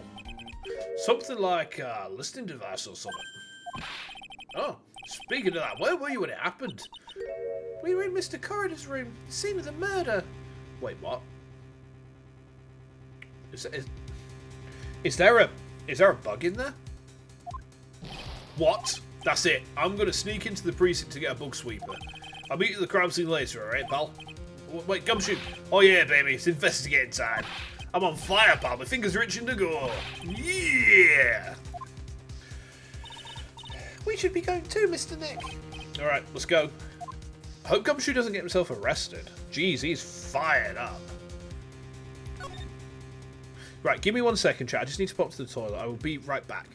Something like a listening device or something. Oh, speaking of that, where were you when it happened? We were in Mr. Corridor's room, scene of the murder. Wait, what? Is there a bug in there? What? That's it. I'm going to sneak into the precinct to get a bug sweeper. I'll meet you at the crime scene later, alright, pal? Wait, Gumshoe. Oh yeah, baby, it's investigating time. I'm on fire, pal. My fingers are itching to go. Yeah! We should be going too, Mr. Nick. Alright, let's go. I hope Gumshoe doesn't get himself arrested. Jeez, he's fired up. Right, give me 1 second, chat. I just need to pop to the toilet. I will be right back.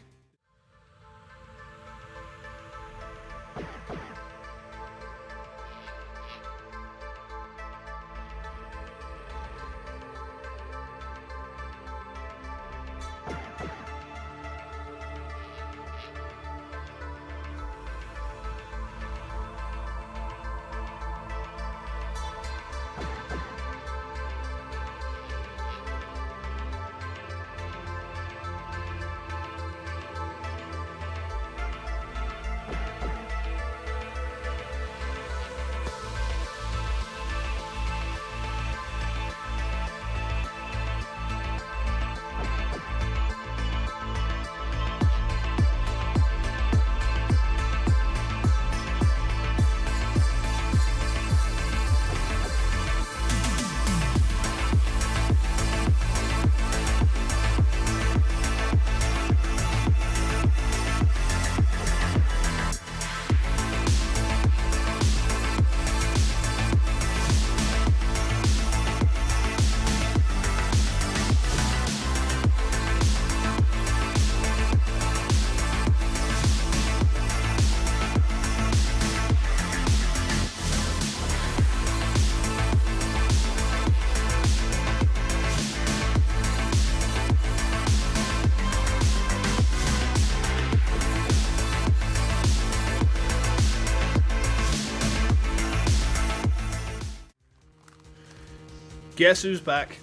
Guess who's back?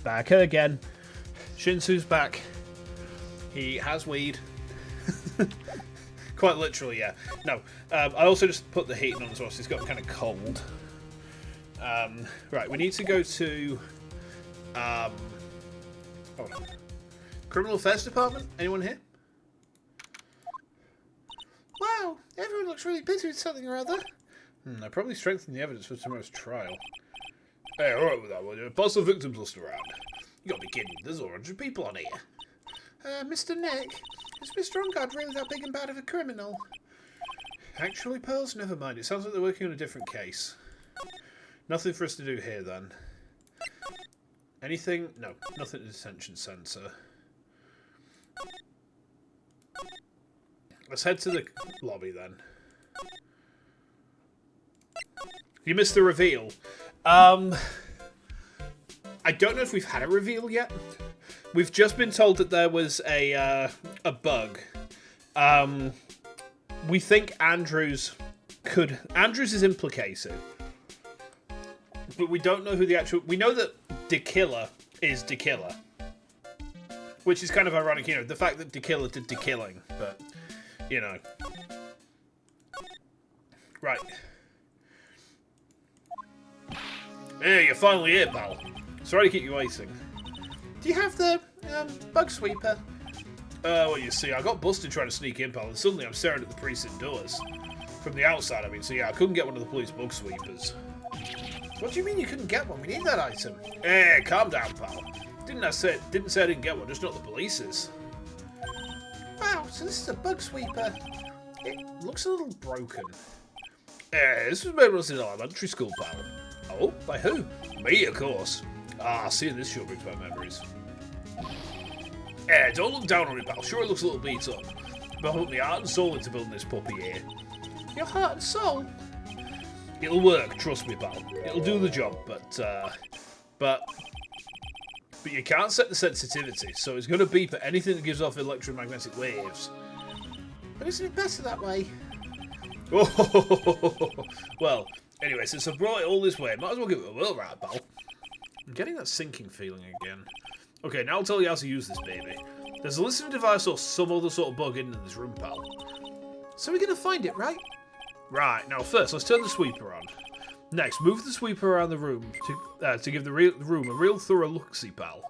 Back again. Shinsu's back. He has weed. Quite literally, yeah. No, I also just put the heating on as well, so it's got kind of cold. Right, we need to go to... hold on. Criminal Affairs Department? Anyone here? Wow, everyone looks really busy with something or other. I probably strengthened the evidence for tomorrow's trial. Hey, alright with that one. Possible victims list around. You gotta be kidding. There's 100 people on here. Mr. Nick, is Mr. Ongard really that big and bad of a criminal? Actually, Pearls, never mind. It sounds like they're working on a different case. Nothing for us to do here, then. Anything? No, nothing in the detention centre. Let's head to the lobby, then. You missed the reveal. I don't know if we've had a reveal yet. We've just been told that there was a bug. We think Andrews is implicated. But we don't know who the actual... We know that DeKiller is DeKiller. Which is kind of ironic, you know, the fact that DeKiller did DeKilling. But, you know. Right. Hey, you're finally here, pal. Sorry to keep you waiting. Do you have the bug sweeper? Well, you see, I got busted trying to sneak in, pal, and suddenly I'm staring at the precinct doors. From the outside, I mean, so yeah, I couldn't get one of the police bug sweepers. What do you mean you couldn't get one? We need that item. Hey, calm down, pal. Didn't say I didn't get one, just not the police's. Wow, so this is a bug sweeper. It looks a little broken. This was made when I was in elementary school, pal. Oh, by who? Me, of course. Seeing this sure brings back memories. Don't look down on it, pal. Sure, it looks a little beat up. But I put my heart and soul into building this puppy here. Your heart and soul? It'll work, trust me, pal. It'll do the job, but you can't set the sensitivity, so it's going to beep at anything that gives off electromagnetic waves. But isn't it better that way? Well, anyway, since I brought it all this way, might as well give it a whirl, right, pal? I'm getting that sinking feeling again. Okay, now I'll tell you how to use this baby. There's a listening device or some other sort of bug in this room, pal. So we're going to find it, right? Right, now first, let's turn the sweeper on. Next, move the sweeper around the room to give the room a real thorough look-see, pal.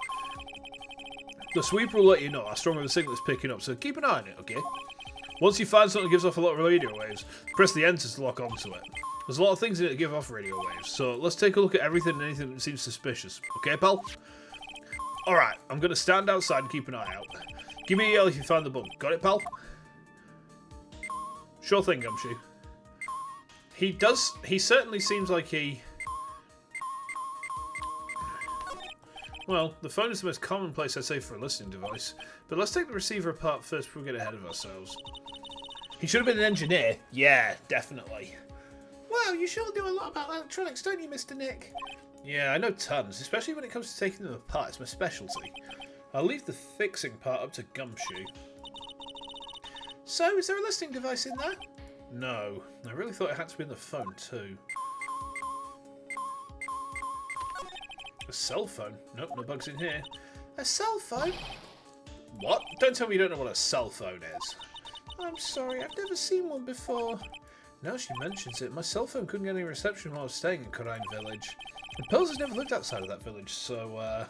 The sweeper will let you know how strong of a signal it's picking up, so keep an eye on it, okay? Once you find something that gives off a lot of radio waves, press the enter to lock onto it. There's a lot of things in it that give off radio waves, so let's take a look at everything and anything that seems suspicious. Okay, pal? Alright, I'm going to stand outside and keep an eye out. Give me a yell if you find the bug. Got it, pal? Sure thing, Gumshoe. He certainly seems like he... Well, the phone is the most common place I'd say for a listening device, but let's take the receiver apart first before we get ahead of ourselves. He should have been an engineer. Yeah, definitely. Wow, you sure do a lot about electronics, don't you, Mr. Nick? Yeah, I know tons, especially when it comes to taking them apart. It's my specialty. I'll leave the fixing part up to Gumshoe. So, is there a listening device in there? No, I really thought it had to be in the phone too. A cell phone? Nope, no bugs in here. A cell phone? What? Don't tell me you don't know what a cell phone is. I'm sorry, I've never seen one before. Now she mentions it, my cell phone couldn't get any reception while I was staying in Kurumi Village. And Pearls has never lived outside of that village, so,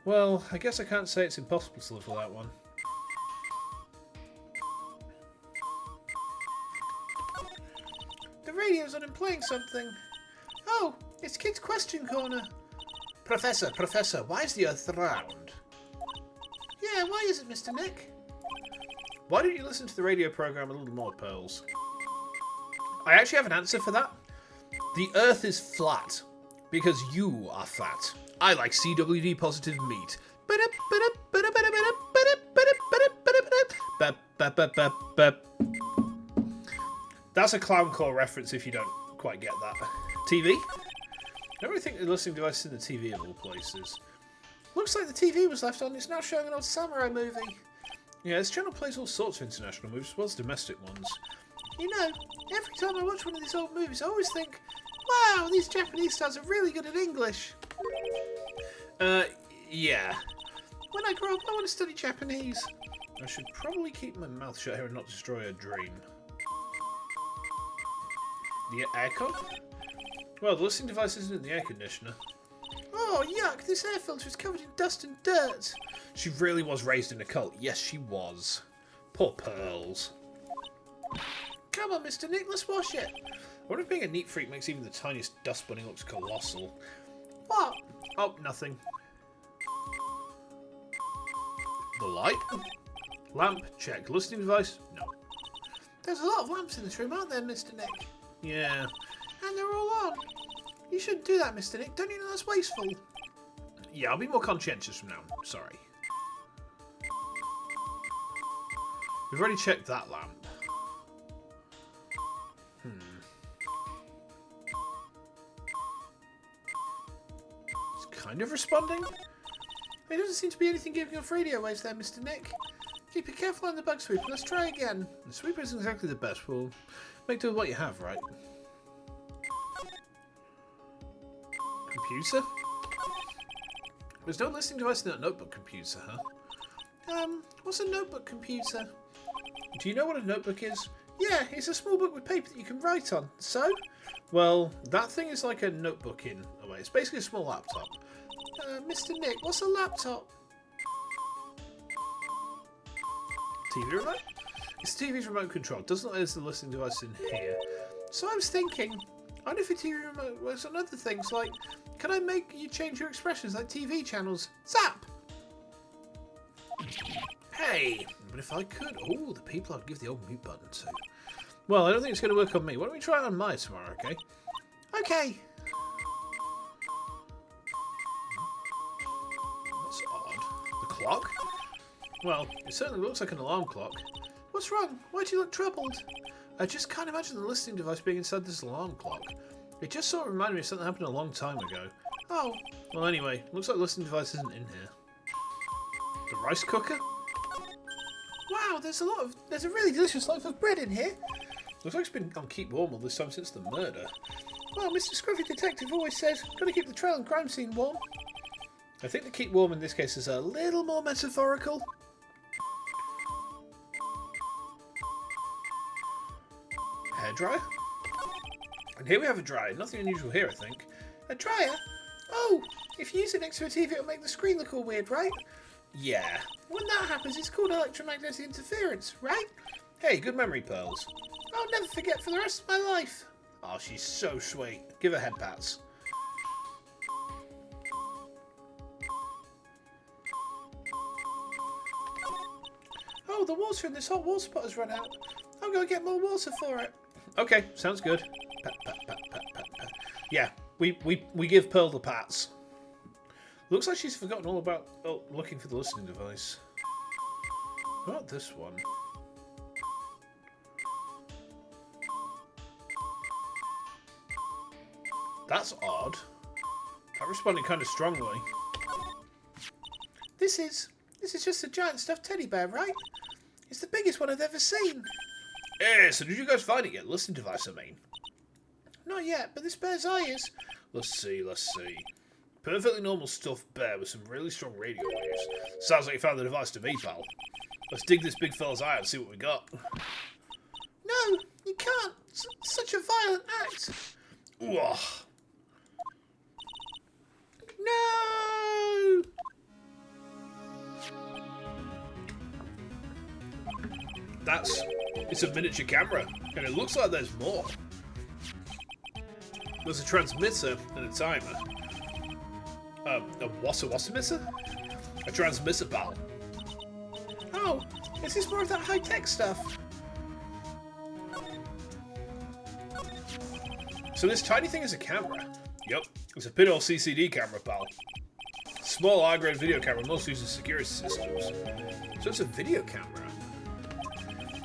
well, I guess I can't say it's impossible to live without one. The radio's on and playing something. Oh, it's Kid's Question Corner. Professor, why is the Earth round? Yeah, why is it, Mr. Nick? Why don't you listen to the radio program a little more, Pearls? I actually have an answer for that. The Earth is flat because you are fat. I like CWD positive meat. That's a clown core reference if you don't quite get that. TV? I don't really think the listening device is in the TV of all places. Looks like the TV was left on. It's now showing an old samurai movie. Yeah, this channel plays all sorts of international movies as well as domestic ones. You know, every time I watch one of these old movies, I always think, wow, these Japanese stars are really good at English. Yeah. When I grow up, I want to study Japanese. I should probably keep my mouth shut here and not destroy a dream. The aircon? Well, the listening device isn't in the air conditioner. Oh, yuck! This air filter is covered in dust and dirt. She really was raised in a cult. Yes, she was. Poor Pearls. Come on, Mr. Nick, let's wash it. I wonder if being a neat freak makes even the tiniest dust bunny looks colossal. What? Oh, nothing. The light? Lamp, check. Listening device? No. There's a lot of lamps in this room, aren't there, Mr. Nick? Yeah. And they're all on. You shouldn't do that, Mr. Nick. Don't you know that's wasteful? Yeah, I'll be more conscientious from now on. Sorry. We've already checked that lamp. It's kind of responding. There doesn't seem to be anything giving off radio waves there, Mr. Nick. Keep it careful on the bug sweeper. Let's try again. The sweeper isn't exactly the best. We'll make do with what you have, right? Computer? There's no listening device in that notebook computer, huh? What's a notebook computer? Do you know what a notebook is? Yeah, it's a small book with paper that you can write on. So? Well, that thing is like a notebook in a way. It's basically a small laptop. Mr. Nick, what's a laptop? TV remote? It's TV's remote control. Doesn't there's the listening device in here. So I was thinking, I wonder if a TV remote works on other things, like, can I make you change your expressions like TV channels? Zap! Hey! But if I could... Oh, the people I'd give the old mute button to. Well, I don't think it's going to work on me. Why don't we try it on Maya tomorrow, okay? Okay. That's odd. The clock? Well, it certainly looks like an alarm clock. What's wrong? Why do you look troubled? I just can't imagine the listening device being inside this alarm clock. It just sort of reminded me of something that happened a long time ago. Oh. Well, anyway, looks like the listening device isn't in here. The rice cooker? Wow, there's a really delicious loaf of bread in here. Looks like it's been on keep warm all this time since the murder. Well, Mr. Scruffy Detective always says, gotta keep the trail and crime scene warm. I think the keep warm in this case is a little more metaphorical. Hairdryer? And here we have a dryer. Nothing unusual here, I think. A dryer? Oh, if you use it next to a TV, it'll make the screen look all weird, right? Yeah. When that happens, it's called electromagnetic interference, right? Hey, good memory, Pearls. I'll never forget for the rest of my life. Oh, she's so sweet. Give her head pats. Oh, the water in this hot water pot has run out. I'm going to get more water for it. Okay, sounds good. Pat, pat, pat, pat, pat, pat. Yeah, we give Pearl the pats. Looks like she's forgotten all about looking for the listening device. What about this one? That's odd. That responded kind of strongly. This is just a giant stuffed teddy bear, right? It's the biggest one I've ever seen. Eh, so did you guys find it yet? Listening device, I mean. Not yet, but this bear's eye is. Let's see. Perfectly normal stuffed bear with some really strong radio waves. Sounds like you found the device to me, pal. Let's dig this big fella's eye and see what we got. No, you can't. Such a violent act. Ooh. No! It's a miniature camera, and it looks like there's more. There's a transmitter and a timer. A wassa-wassa-misser? A transmitter, pal. Oh, is this more of that high-tech stuff? So this tiny thing is a camera. Yep, it's a pinhole CCD camera, pal. Small high-grade video camera, most used in security systems. So it's a video camera.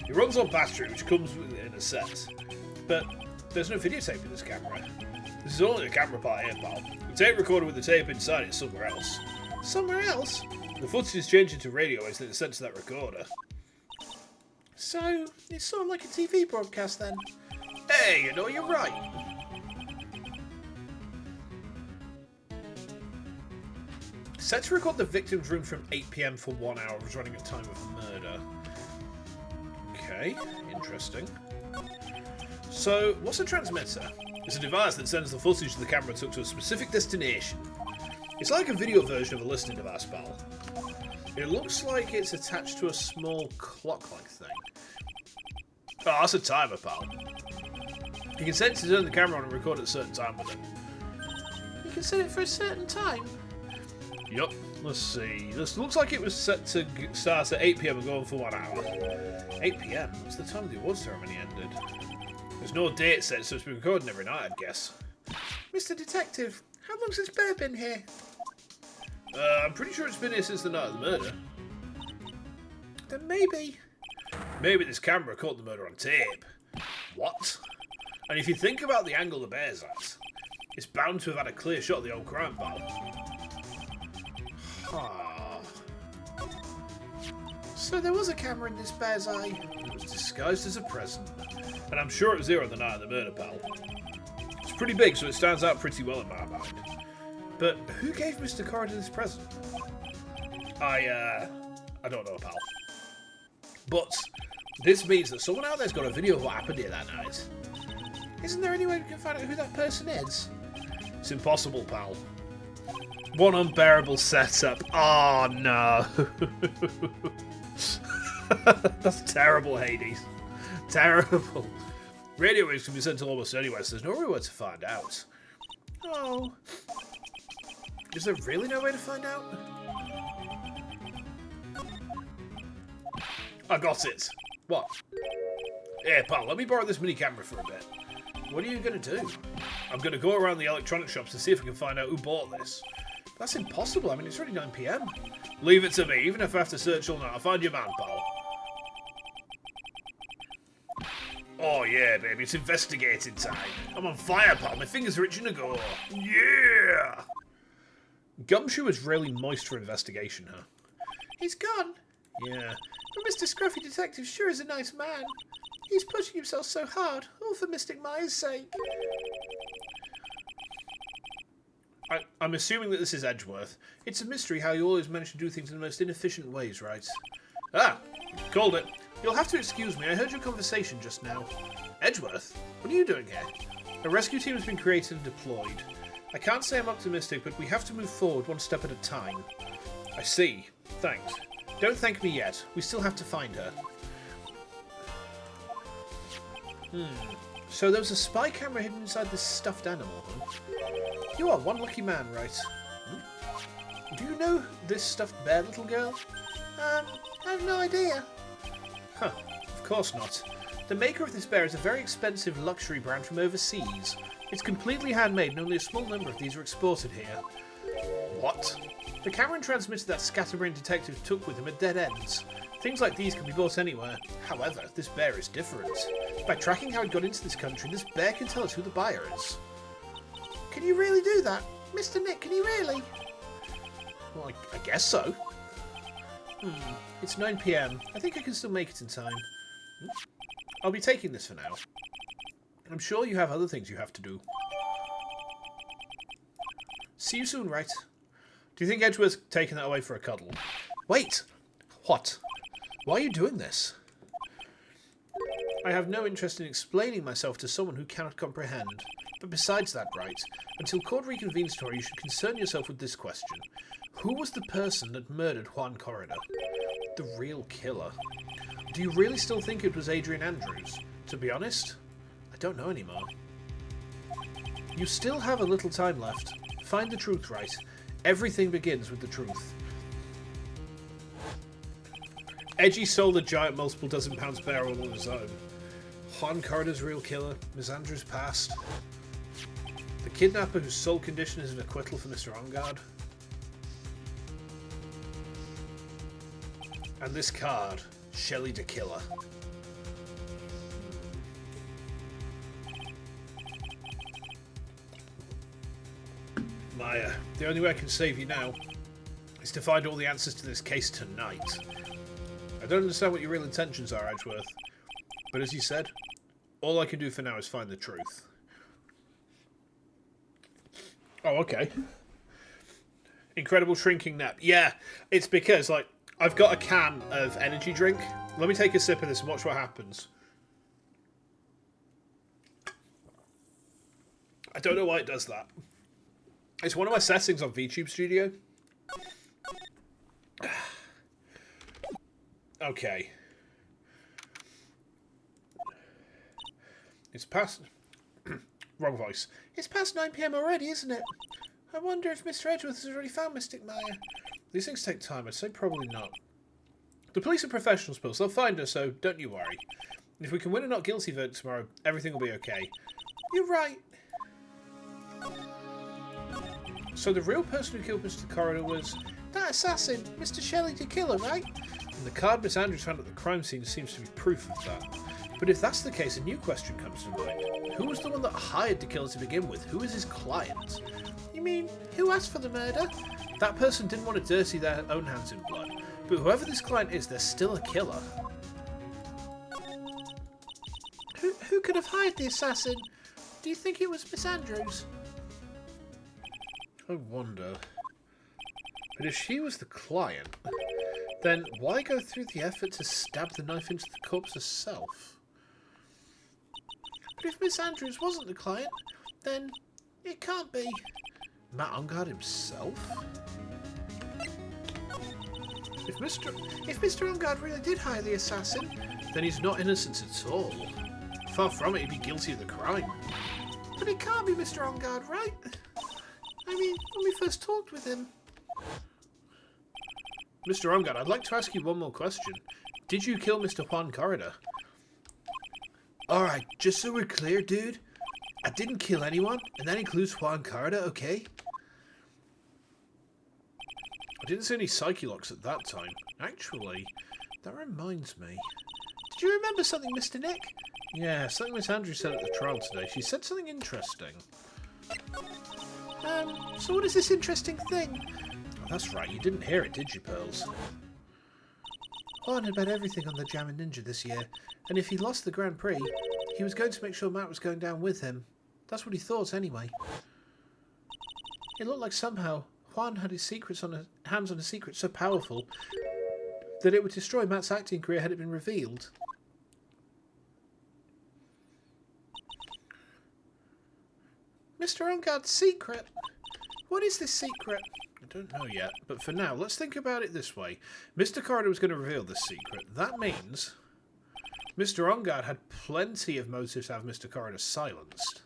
It runs on battery, which comes in a set. But there's no videotape in this camera. This is only a camera part here, pal. The tape recorder with the tape inside is somewhere else. Somewhere else? The footage is changed into radio waves that are sent to that recorder. So, it's sort of like a TV broadcast then? Hey, you know, you're right. Set to record the victim's room from 8 PM for 1 hour, was running at time of murder. Okay, interesting. So, what's a transmitter? It's a device that sends the footage the camera took to a specific destination. It's like a video version of a listening device, pal. It looks like it's attached to a small clock-like thing. Oh, that's a timer, pal. You can set it to turn the camera on and record at a certain time with it. You can set it for a certain time? Yup. Let's see. This looks like it was set to start at 8 PM and go on for 1 hour. 8 PM? What's the time the awards ceremony ended? There's no date set, so it's been recording every night, I'd guess. Mr. Detective, how long's this bear been here? I'm pretty sure it's been here since the night of the murder. Then maybe... Maybe this camera caught the murder on tape. What? And if you think about the angle the bear's at, it's bound to have had a clear shot of the old crime ball. So there was a camera in this bear's eye. It was disguised as a present. And I'm sure it was here on the night of the murder, pal. It's pretty big, so it stands out pretty well in my mind. But who gave Mr. Corridor this present? I don't know, pal. But this means that someone out there's got a video of what happened here that night. Isn't there any way we can find out who that person is? It's impossible, pal. One unbearable setup. Oh, no. That's terrible, Hades. Terrible. Radio waves can be sent to almost anywhere, so there's no real way to find out. Oh. Is there really no way to find out? I got it. What? Here, pal, let me borrow this mini camera for a bit. What are you going to do? I'm going to go around the electronic shops to see if I can find out who bought this. That's impossible. I mean, it's already 9 PM. Leave it to me. Even if I have to search all night, I'll find your man, pal. Oh, yeah, baby. It's investigating time. I'm on fire, pal. My fingers are itching to go. Yeah! Gumshoe is really moist for investigation, huh? He's gone. Yeah. But Mr. Scruffy Detective sure is a nice man. He's pushing himself so hard, all for Mystic Maya's sake. I'm assuming that this is Edgeworth. It's a mystery how you always manage to do things in the most inefficient ways, right? Ah! Called it. You'll have to excuse me. I heard your conversation just now. Edgeworth? What are you doing here? A rescue team has been created and deployed. I can't say I'm optimistic, but we have to move forward one step at a time. I see. Thanks. Don't thank me yet. We still have to find her. So there was a spy camera hidden inside this stuffed animal, huh? You are one lucky man, right? Do you know this stuffed bear, little girl? I have no idea. Huh. Of course not. The maker of this bear is a very expensive luxury brand from overseas. It's completely handmade and only a small number of these are exported here. What? The camera and transmitter that Scatterbrain Detective took with him are dead ends. Things like these can be bought anywhere. However, this bear is different. By tracking how it got into this country, this bear can tell us who the buyer is. Can you really do that? Mr. Nick, can you really? Well, I guess so. It's 9 PM. I think I can still make it in time. I'll be taking this for now. I'm sure you have other things you have to do. See you soon, right? Do you think Edgeworth's taking that away for a cuddle? Wait! What? Why are you doing this? I have no interest in explaining myself to someone who cannot comprehend. But besides that, right, until court reconvenes tomorrow, you should concern yourself with this question. Who was the person that murdered Juan Corridor? The real killer. Do you really still think it was Adrian Andrews? To be honest, I don't know anymore. You still have a little time left. Find the truth, right? Everything begins with the truth. Edgy sold a giant multiple dozen pounds bear all on his own. Juan Corridor's real killer. Miss Andrews passed. The kidnapper whose sole condition is an acquittal for Mr. Ongard. And this card, Shelley the Killer. Maya, the only way I can save you now is to find all the answers to this case tonight. I don't understand what your real intentions are, Edgeworth, but as you said, all I can do for now is find the truth. Oh, okay. Incredible shrinking nap. Yeah, it's because, like, I've got a can of energy drink. Let me take a sip of this and watch what happens. I don't know why it does that. It's one of my settings on VTube Studio. Okay. It's past... Wrong voice. It's past 9 PM already, isn't it? I wonder if Mr. Edgeworth has already found Mystic Maya. These things take time. I'd say probably not. The police are professionals, Pills. They'll find her, so don't you worry. If we can win a not guilty vote tomorrow, everything will be okay. You're right. So the real person who killed Mr. Corridor was... That assassin! Mr. Shelley did kill her, right? And the card Miss Andrews found at the crime scene seems to be proof of that. But if that's the case, a new question comes to mind. Who was the one that hired the killer to begin with? Who is his client? You mean, who asked for the murder? That person didn't want to dirty their own hands in blood. But whoever this client is, they're still a killer. Who could have hired the assassin? Do you think it was Miss Andrews? I wonder. But if she was the client, then why go through the effort to stab the knife into the corpse herself? But if Miss Andrews wasn't the client, then it can't be Matt Ongard himself? If Mr. Ongard really did hire the assassin, then he's not innocent at all. Far from it, he'd be guilty of the crime. But it can't be Mr. Ongard, right? I mean, when we first talked with him... Mr. Ongard, I'd like to ask you one more question. Did you kill Mr. Juan Corridor? Alright, just so we're clear, dude. I didn't kill anyone, and that includes Juan Corridor, okay? I didn't see any psyche locks at that time. Actually, that reminds me. Did you remember something, Mr. Nick? Yeah, something Miss Andrews said at the trial today. She said something interesting. So what is this interesting thing? Oh, that's right, you didn't hear it, did you, Pearls? Juan had bet everything on the Jammin' Ninja this year, and if he lost the Grand Prix, he was going to make sure Matt was going down with him. That's what he thought, anyway. It looked like somehow Juan had his hands on a secret so powerful that it would destroy Matt's acting career had it been revealed. Mr. Ongard's secret? What is this secret? I don't know yet, but for now, let's think about it this way. Mr. Corridor was going to reveal this secret. That means Mr. Ongard had plenty of motives to have Mr. Corridor silenced.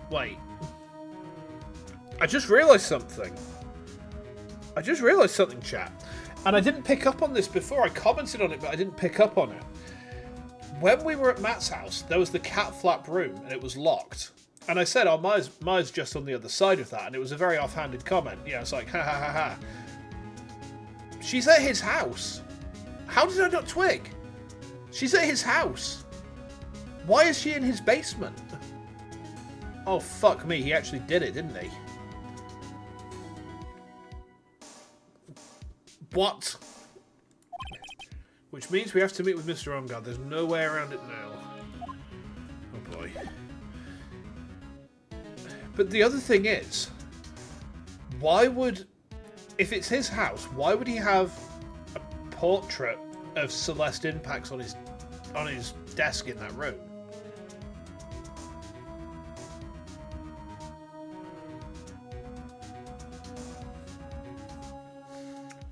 Wait. I just realised something. Chat. And I didn't pick up on this before. I commented on it, but I didn't pick up on it. When we were at Matt's house, there was the cat flap room, and it was locked. And I said, oh, Maya's just on the other side of that, and it was a very offhanded comment. Yeah, it's like, ha ha ha ha. She's at his house. How did I not twig? She's at his house. Why is she in his basement? Oh, fuck me, he actually did it, didn't he? What? Which means we have to meet with Mr. Ongard. There's no way around it now. Oh boy. But the other thing is, why would, if it's his house, why would he have a portrait of Celeste Impax on his desk in that room?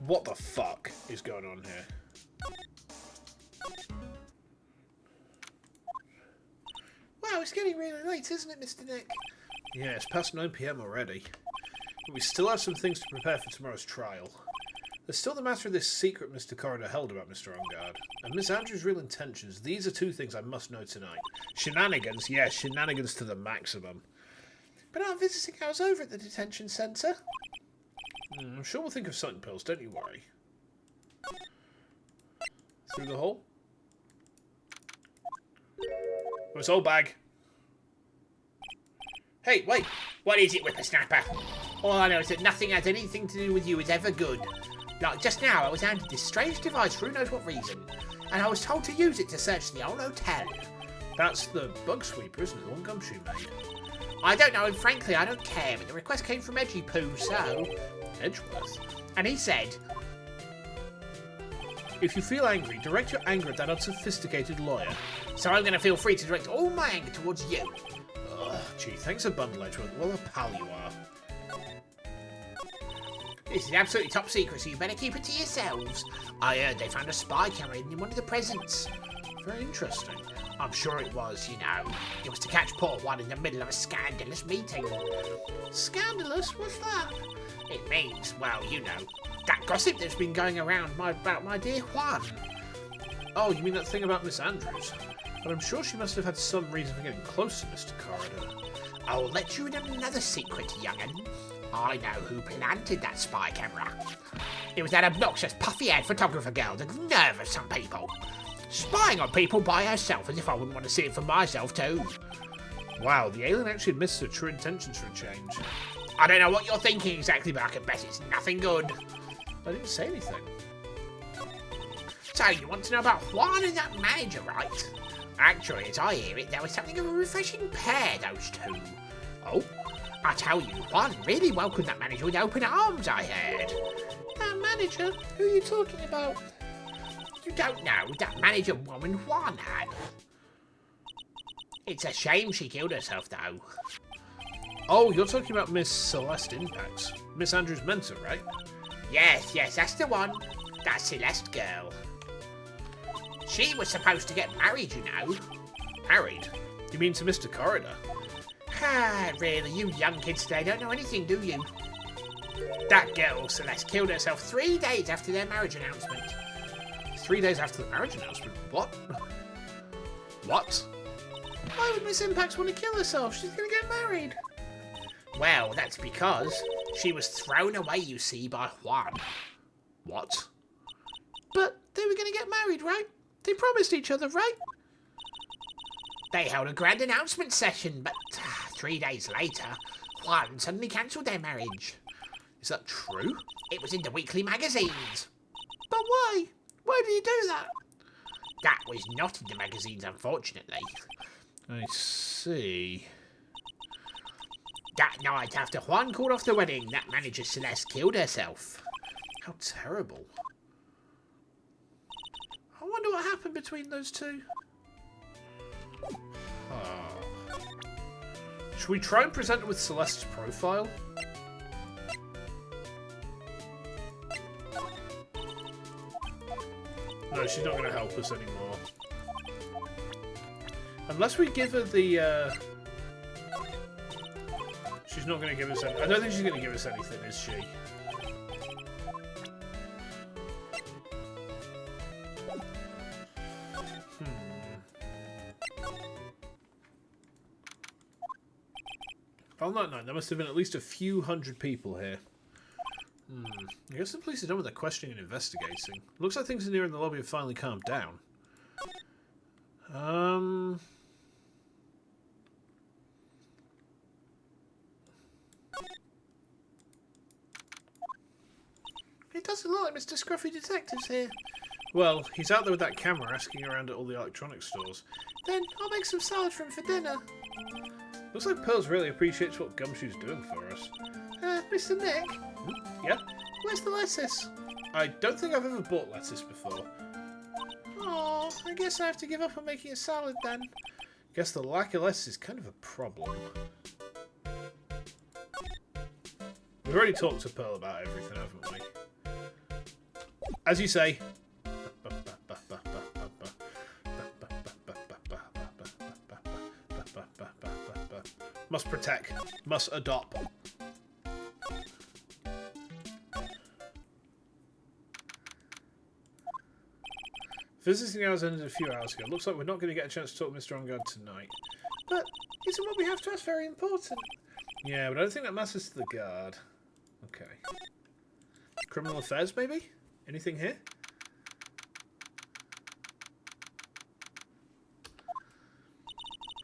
What the fuck is going on here? Wow, it's getting really late, isn't it, Mr. Nick? Yeah, it's past 9 PM already. But we still have some things to prepare for tomorrow's trial. There's still the matter of this secret Mr. Corridor held about Mr. Ongard. And Miss Andrews' real intentions. These are two things I must know tonight. Shenanigans, yes, shenanigans to the maximum. But aren't visiting hours over at the detention centre? I'm sure we'll think of something, Pills, don't you worry. Through the hole? Oh, it's old bag. Hey, wait! What is it, whippersnapper? All I know is that nothing has anything to do with you is ever good. Like, just now I was handed this strange device for who knows what reason, and I was told to use it to search the old hotel. That's the bug sweeper, isn't it? The one Gumshoe made. I don't know, and frankly, I don't care, but the request came from Edgy Poo, so... Edgeworth. And he said, If you feel angry, direct your anger at that unsophisticated lawyer. so I'm going to feel free to direct all my anger towards you. Ugh, gee, thanks a bundle, Edgeworth. What a pal you are. This is absolutely top secret, so you better keep it to yourselves. I heard they found a spy camera in one of the presents. Very interesting. I'm sure it was, you know. It was to catch poor one in the middle of a scandalous meeting. Scandalous? What's that? It means, well, you know, that gossip that's been going around about my dear Juan. Oh, you mean that thing about Miss Andrews? But I'm sure she must have had some reason for getting close to Mr. Corridor. I'll let you in another secret, young'un. I know who planted that spy camera. It was that obnoxious, puffy-haired photographer girl, the nerve of some people. Spying on people by herself as if I wouldn't want to see it for myself too. Wow, the alien actually admits her true intentions for a change. I don't know what you're thinking exactly, but I can bet it's nothing good. I didn't say anything. So, you want to know about Juan and that manager, right? Actually, as I hear it, there was something of a refreshing pair, those two. Oh? I tell you, Juan really welcomed that manager with open arms, I heard. That manager? Who are you talking about? You don't know that manager woman Juan had. It's a shame she killed herself, though. Oh, you're talking about Miss Celeste Impacts. Miss Andrews' mentor, right? Yes, that's the one. That Celeste girl. She was supposed to get married, you know. Married? You mean to Mr. Corridor? Ah, really, you young kids today don't know anything, do you? That girl, Celeste, killed herself 3 days after their marriage announcement. 3 days after the marriage announcement? What? What? Why would Miss Impacts want to kill herself? She's going to get married. Well, that's because she was thrown away, you see, by Juan. What? But they were going to get married, right? They promised each other, right? They held a grand announcement session, but 3 days later, Juan suddenly cancelled their marriage. Is that true? It was in the weekly magazines. But why? Why did he do that? That was not in the magazines, unfortunately. I see. That night after Juan called off the wedding, that manager Celeste killed herself. How terrible. I wonder what happened between those two. Should we try and present it with Celeste's profile? No, she's not going to help us anymore. Unless we give her the... She's not going to give us any... I don't think she's going to give us anything, is she? Well, no, there must have been at least a few hundred people here. I guess the police are done with their questioning and investigating. Looks like things in here in the lobby have finally calmed down. It doesn't look like Mr. Scruffy Detective's here. Well, he's out there with that camera asking around at all the electronics stores. Then I'll make some salad for him for dinner. Looks like Pearls really appreciates what Gumshoe's doing for us. Mr. Nick? Yeah? Where's the lettuce? I don't think I've ever bought lettuce before. Oh, I guess I have to give up on making a salad then. Guess the lack of lettuce is kind of a problem. We've already talked to Pearl about everything, haven't we? As you say. Must protect. Must adopt. Visiting hours ended a few hours ago. Looks like we're not going to get a chance to talk to Mr. Ongard tonight. But isn't what we have to ask very important? Yeah, but I don't think that matters to the guard. Okay. Criminal affairs, maybe? Anything here?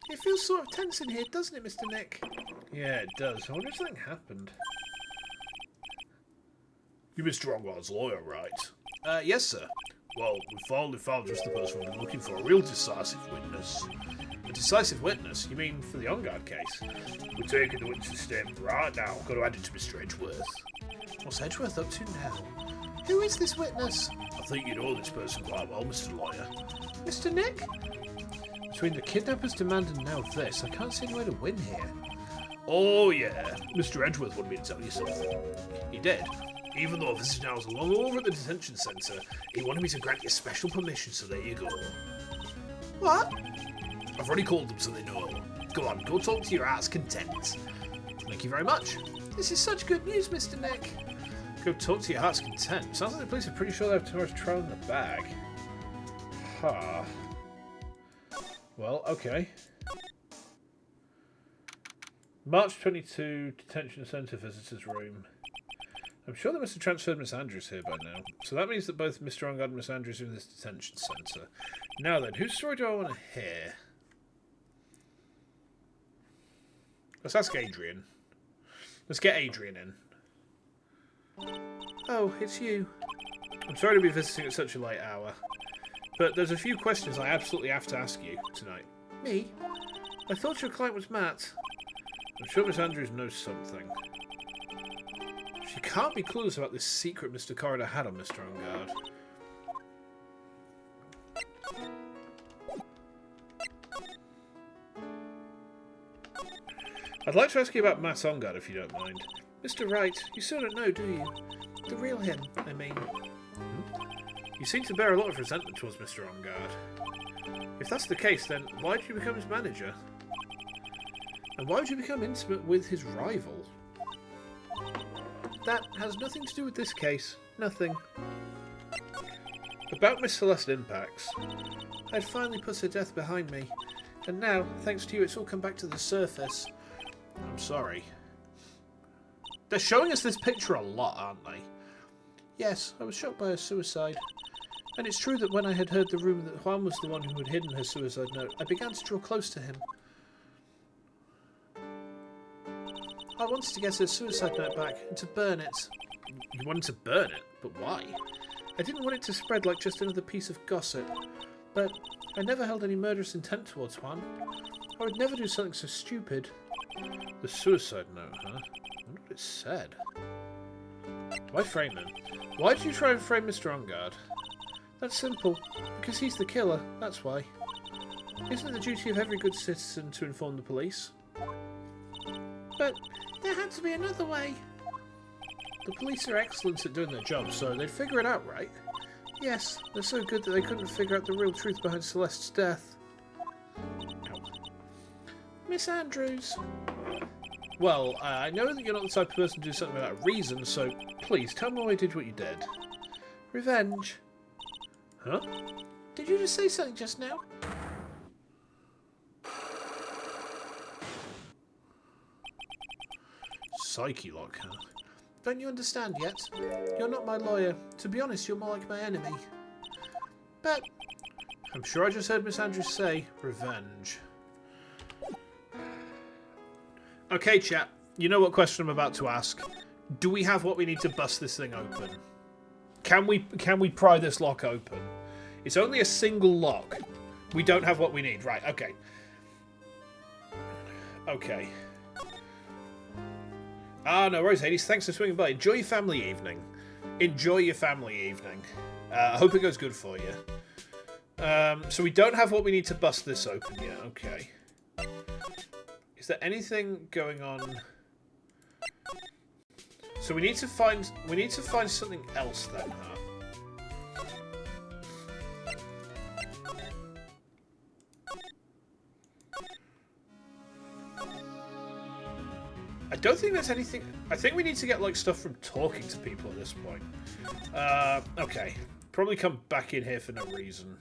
It feels sort of tense in here, doesn't it, Mr. Nick? Yeah, it does. I wonder if something happened. You're Mr. Ongard's lawyer, right? Yes, sir. Well, we finally found just the person we've been looking for, a real decisive witness. A decisive witness? You mean for the on-guard case? We're taking the witness's statement right now. Got to hand it to Mr. Edgeworth. What's Edgeworth up to now? Who is this witness? I think you know this person quite well, Mr. Lawyer. Mr. Nick? Between the kidnapper's demand and now this, I can't see any way to win here. Oh yeah, Mr. Edgeworth wanted me to tell you something. He did. Even though this is now long over at the detention centre, he wanted me to grant you special permission, so there you go. What? I've already called them so they know. Go on, go talk to your heart's content. Thank you very much. This is such good news, Mr. Nick. Go talk to your heart's content. Sounds like the police are pretty sure they have tomorrow's trial in the bag. Huh. Well, okay. March 22, detention centre visitors room. I'm sure they must have transferred Miss Andrews here by now. So that means that both Mr. Ongard and Miss Andrews are in this detention centre. Now then, whose story do I want to hear? Let's ask Adrian. Let's get Adrian in. Oh, it's you. I'm sorry to be visiting at such a late hour, but there's a few questions I absolutely have to ask you tonight. Me? I thought your client was Matt. I'm sure Miss Andrews knows something. She can't be clueless about this secret Mr. Corridor had on Mr. Ongard. I'd like to ask you about Matt Ongard, if you don't mind. Mr. Wright, you still don't know, do you? The real him, I mean. You seem to bear a lot of resentment towards Mr. Ongard. If that's the case, then why did you become his manager? And why would you become intimate with his rival? That has nothing to do with this case. Nothing. About Miss Celeste Impacts. I'd finally put her death behind me. And now, thanks to you, it's all come back to the surface. I'm sorry. They're showing us this picture a lot, aren't they? Yes, I was shocked by her suicide. And it's true that when I had heard the rumour that Juan was the one who had hidden her suicide note, I began to draw close to him. I wanted to get her suicide note back and to burn it. You wanted to burn it? But why? I didn't want it to spread like just another piece of gossip. But I never held any murderous intent towards Juan. I would never do something so stupid. The suicide note, huh? I wonder what it said. Why frame him? Why did you try and frame Mr. Ongard? That's simple. Because he's the killer, that's why. Isn't it the duty of every good citizen to inform the police? But there had to be another way. The police are excellent at doing their job, so they'd figure it out, right? Yes, they're so good that they couldn't figure out the real truth behind Celeste's death. Ow. Miss Andrews. Well, I know that you're not the type of person to do something without reason, so please tell me why you did what you did. Revenge. Huh? Did you just say something just now? Psyche lock, huh? Don't you understand yet? You're not my lawyer. To be honest, you're more like my enemy. But I'm sure I just heard Miss Andrews say revenge. Okay, chat. You know what question I'm about to ask. Do we have what we need to bust this thing open? Can we pry this lock open? It's only a single lock. We don't have what we need. Right, okay. Okay. Ah, no worries, Hades. Thanks for swinging by. Enjoy your family evening. Enjoy your family evening. I hope it goes good for you. So we don't have what we need to bust this open yet. Okay. Is there anything going on? So we need to find something else then, huh? I don't think there's anything. I think we need to get like stuff from talking to people at this point. Okay. Probably come back in here for no reason.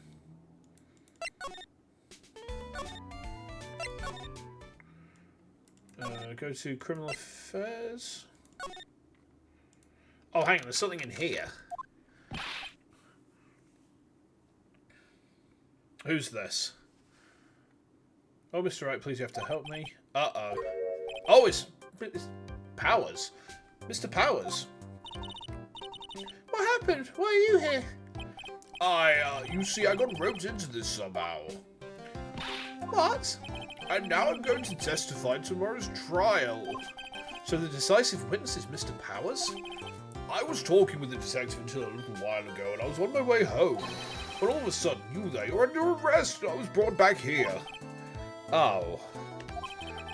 Go to criminal affairs. Oh, hang on. There's something in here. Who's this? Oh, Mr. Wright, please you have to help me. Uh-oh. Oh, it's Powers. Mr. Powers. What happened? Why are you here? You see, I got roped into this somehow. What? And now I'm going to testify in tomorrow's trial. So the decisive witness is Mr. Powers? I was talking with the detective until a little while ago, and I was on my way home. But all of a sudden, you there, you're under arrest, and I was brought back here. Oh.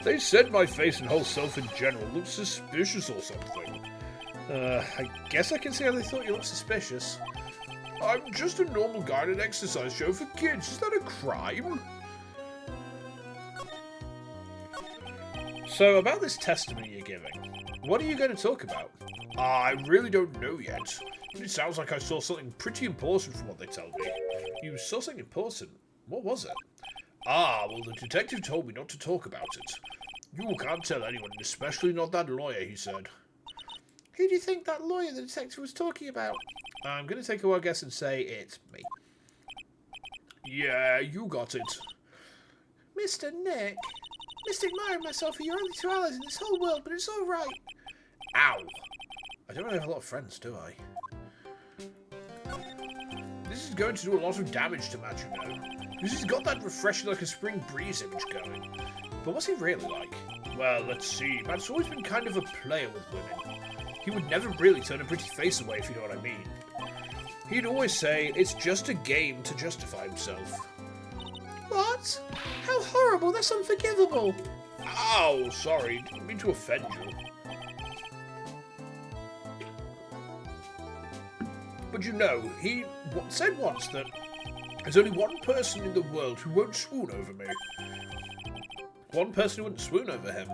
They said my face and whole self in general looked suspicious or something. I guess I can see how they thought you looked suspicious. I'm just a normal guy in an exercise show for kids. Is that a crime? So, about this testimony you're giving, what are you going to talk about? I really don't know yet. It sounds like I saw something pretty important from what they tell me. You saw something important. What was it? Well, the detective told me not to talk about it. You can't tell anyone, especially not that lawyer, he said. Who do you think that lawyer the detective was talking about? I'm going to take a wild guess and say it's me. Yeah, you got it. Mr. Nick, Mr. Admire and myself are your only two allies in this whole world, but it's all right. Ow. I don't really have a lot of friends, do I? This is going to do a lot of damage to Matt, you know. Because he's got that refreshing like a spring breeze image going. But what's he really like? Well, let's see. Matt's always been kind of a player with women. He would never really turn a pretty face away, if you know what I mean. He'd always say, it's just a game to justify himself. What? How horrible, that's unforgivable. Ow, sorry, didn't mean to offend you. But you know, he said once that there's only one person in the world who won't swoon over me. One person who wouldn't swoon over him.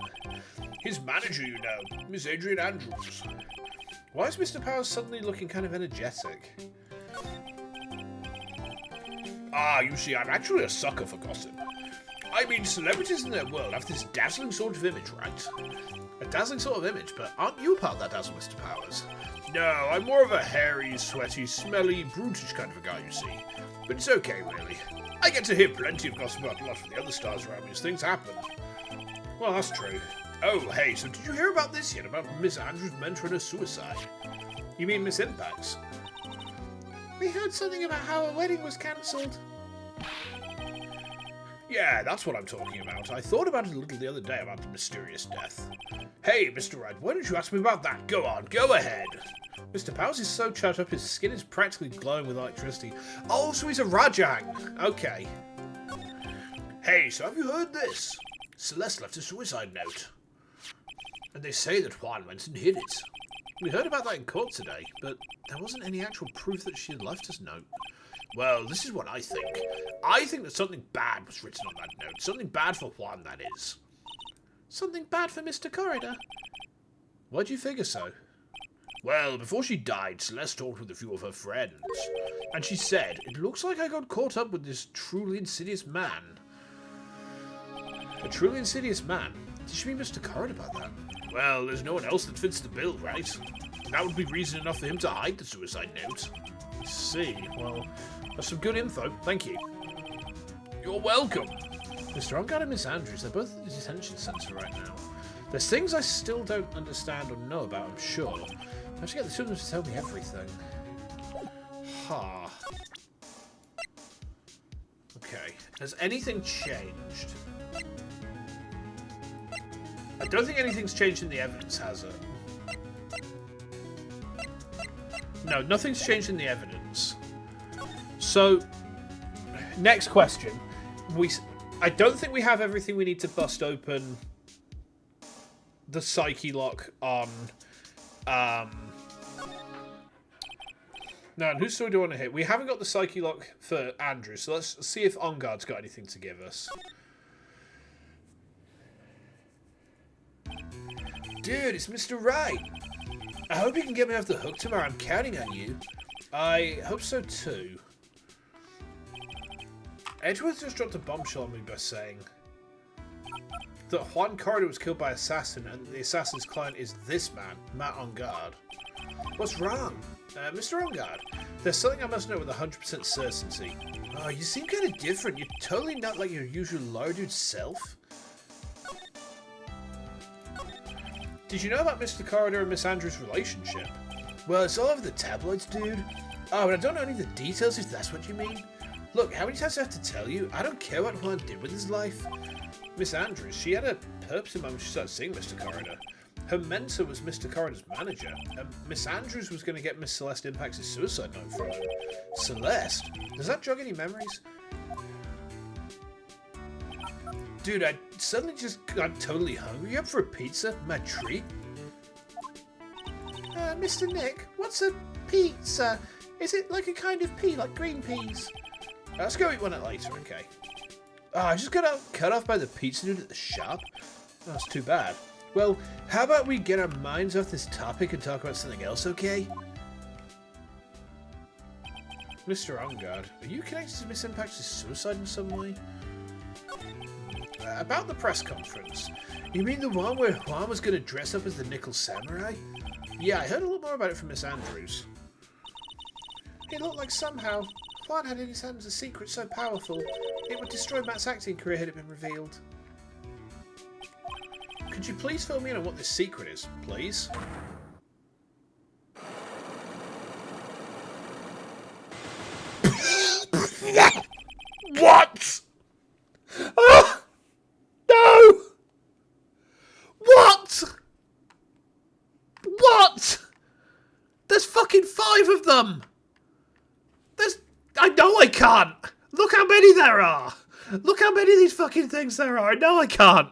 His manager, you know, Miss Adrian Andrews. Why is Mr. Powers suddenly looking kind of energetic? You see, I'm actually a sucker for gossip. I mean, celebrities in their world have this dazzling sort of image, right? A dazzling sort of image, but aren't you part of that dazzle, Mr. Powers? No, I'm more of a hairy, sweaty, smelly, brutish kind of a guy, you see. But it's okay, really. I get to hear plenty of gossip about a lot of the other stars around me as things happen. Well, that's true. Oh, hey, so did you hear about this yet? About Miss Andrews' mentoring her suicide? You mean Miss Impacts? We heard something about how her wedding was cancelled. Yeah, that's what I'm talking about. I thought about it a little the other day about the mysterious death. Hey, Mr. Wright, why don't you ask me about that? Go on, go ahead. Mr. Powers is so charged up his skin is practically glowing with electricity. Oh, so he's a Rajang. Okay. Hey, so have you heard this? Celeste left a suicide note. And they say that Juan went and hid it. We heard about that in court today, but there wasn't any actual proof that she had left his note. Well, this is what I think. I think that something bad was written on that note. Something bad for Juan, that is. Something bad for Mr. Corridor? Why do you figure so? Well, before she died, Celeste talked with a few of her friends. And she said, it looks like I got caught up with this truly insidious man. A truly insidious man? Did she mean Mr. Corridor by that? Well, there's no one else that fits the bill, right? That would be reason enough for him to hide the suicide note. I see. Well, that's some good info. Thank you. You're welcome. Mr. Ongard and Miss Andrews, they're both at the detention centre right now. There's things I still don't understand or know about, I'm sure. I have to get the two of them to tell me everything. Okay. Has anything changed? I don't think anything's changed in the evidence, has it? No, nothing's changed in the evidence. So, next question. I don't think we have everything we need to bust open the psyche lock on... No, and whose story do I want to hit? We haven't got the psyche lock for Andrew, so let's see if Ongard's got anything to give us. Dude, it's Mr. Wright. I hope you can get me off the hook tomorrow. I'm counting on you. I hope so too. Edgeworth just dropped a bombshell on me by saying that Juan Corridor was killed by an assassin and the assassin's client is this man, Matt Ongard. What's wrong? Mr. Ongard, there's something I must know with 100% certainty. Oh, you seem kind of different. You're totally not like your usual lower dude self. Did you know about Mr. Corridor and Miss Andrews' relationship? Well, it's all over the tabloids, dude. Oh, but I don't know any of the details, if that's what you mean. Look, how many times do I have to tell you? I don't care what Juan did with his life. Miss Andrews, she had a purpose in mind when she started seeing Mr. Coroner. Her mentor was Mr. Coroner's manager, and Miss Andrews was going to get Miss Celeste Impact's suicide note from him. Celeste? Does that jog any memories? Dude, I suddenly just got totally hungry. You up for a pizza? My treat? Mr. Nick, what's a pizza? Is it like a kind of pea, like green peas? Let's go eat one at later, okay. Oh, I just got cut off by the pizza dude at the shop? That's too bad. Well, how about we get our minds off this topic and talk about something else, okay? Mr. OnGuard, are you connected to Miss Impact's suicide in some way? About the press conference. You mean the one where Juan was going to dress up as the Nickel Samurai? Yeah, I heard a lot more about it from Miss Andrews. It looked like somehow Juan had in his hands a secret so powerful it would destroy Matt's acting career had it been revealed. Could you please fill me in on what this secret is, please? What? Oh! No! What? What? There's fucking 5 of them! I know I can't! Look how many there are! Look how many of these fucking things there are! I know I can't!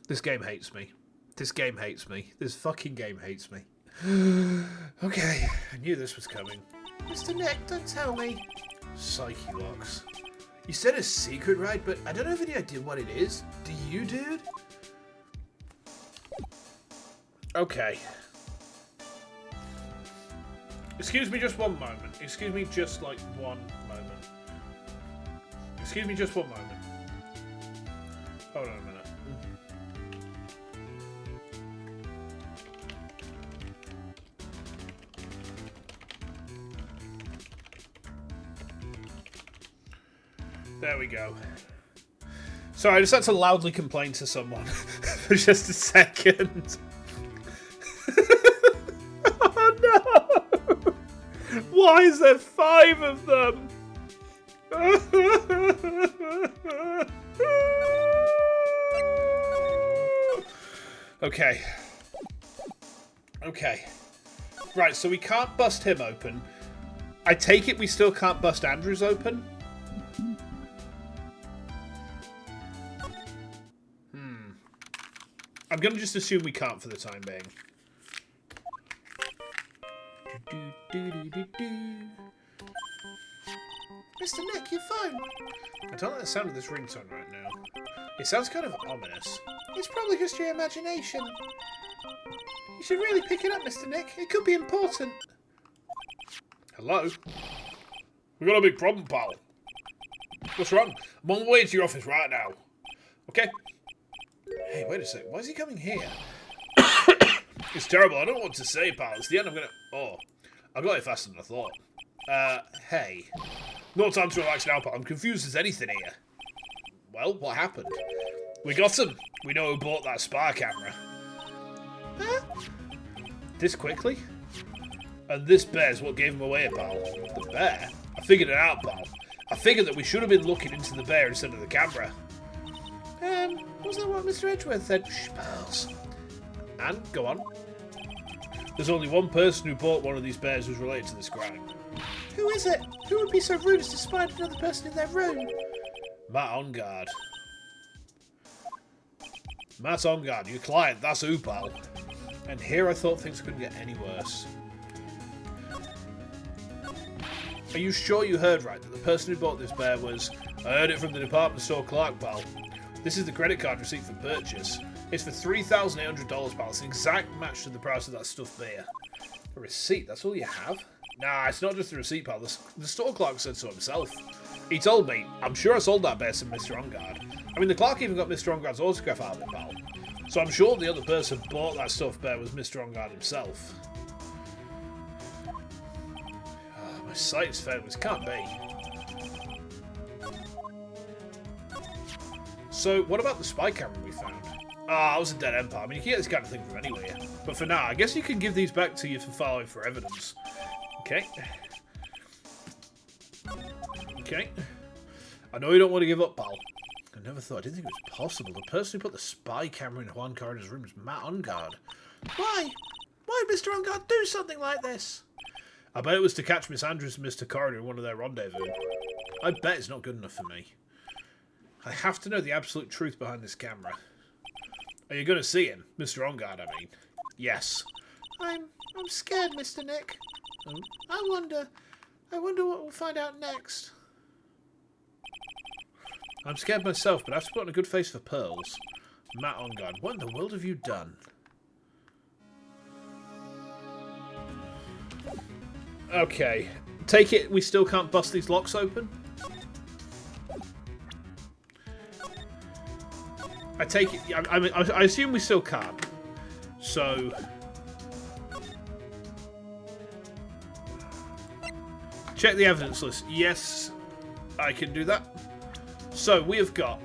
This game hates me. This game hates me. This fucking game hates me. Okay, I knew this was coming. Mr. Nick, don't tell me. Psyche locks. You said a secret, right? But I don't have any idea what it is. Do you, dude? Okay. Excuse me just one moment. Excuse me just like one moment. Excuse me just one moment. Hold on a minute. There we go. Sorry, I just had to loudly complain to someone for just a second. Oh no! Why is there 5 of them? Okay. Okay. Right, so we can't bust him open. I take it we still can't bust Andrews open? I'm going to just assume we can't for the time being. Mr. Nick, your phone. I don't like the sound of this ringtone right now. It sounds kind of ominous. It's probably just your imagination. You should really pick it up, Mr. Nick. It could be important. Hello? We've got a big problem, pal. What's wrong? I'm on the way to your office right now. Okay? Hey, wait a sec. Why is he coming here? It's terrible. I don't know what to say, pal. It's the end I'm gonna... Oh. I got it faster than I thought. Hey. No time to relax now, pal. I'm confused as anything here. Well, what happened? We got him. We know who bought that spy camera. Huh? This quickly? And this bear's what gave him away, pal. The bear? I figured it out, pal. I figured that we should have been looking into the bear instead of the camera. Wasn't that what Mr. Edgeworth said? Shh, pals. And, go on. There's only one person who bought one of these bears who's related to this crime. Who is it? Who would be so rude as to spy on another person in their room? Matt OnGuard. Matt OnGuard, your client, that's who, pal. And here I thought things couldn't get any worse. Are you sure you heard right that the person who bought this bear was... I heard it from the department store clerk, pal. This is the credit card receipt for purchase. It's for $3,800, pal. It's an exact match to the price of that stuffed bear. A receipt? That's all you have? Nah, it's not just a receipt, pal. The store clerk said so himself. He told me, I'm sure I sold that bear to Mr. OnGuard. I mean, the clerk even got Mr. OnGuard's autograph out of it, pal. So I'm sure the other person who bought that stuffed bear was Mr. OnGuard himself. Oh, my sight is failing. This can't be. So, what about the spy camera we found? Ah, I was a dead end part. I mean, you can get this kind of thing from anywhere. But for now, I guess you can give these back to you for following for evidence. Okay. Okay. I know you don't want to give up, pal. I never thought. I didn't think it was possible. The person who put the spy camera in Juan Corrida's room is Matt Ungard. Why? Why would Mr. Ungard do something like this? I bet it was to catch Miss Andrews and Mr. Corrida in one of their rendezvous. I bet it's not good enough for me. I have to know the absolute truth behind this camera. Are you going to see him? Mr. Ungard, I mean. Yes. I'm scared, Mr. Nick. I wonder what we'll find out next. I'm scared myself, but I have to put on a good face for pearls. Matt Ungard, what in the world have you done? Okay. Take it we still can't bust these locks open? I take it... I mean, I assume we still can't. So... check the evidence list. Yes, I can do that. So, we have got...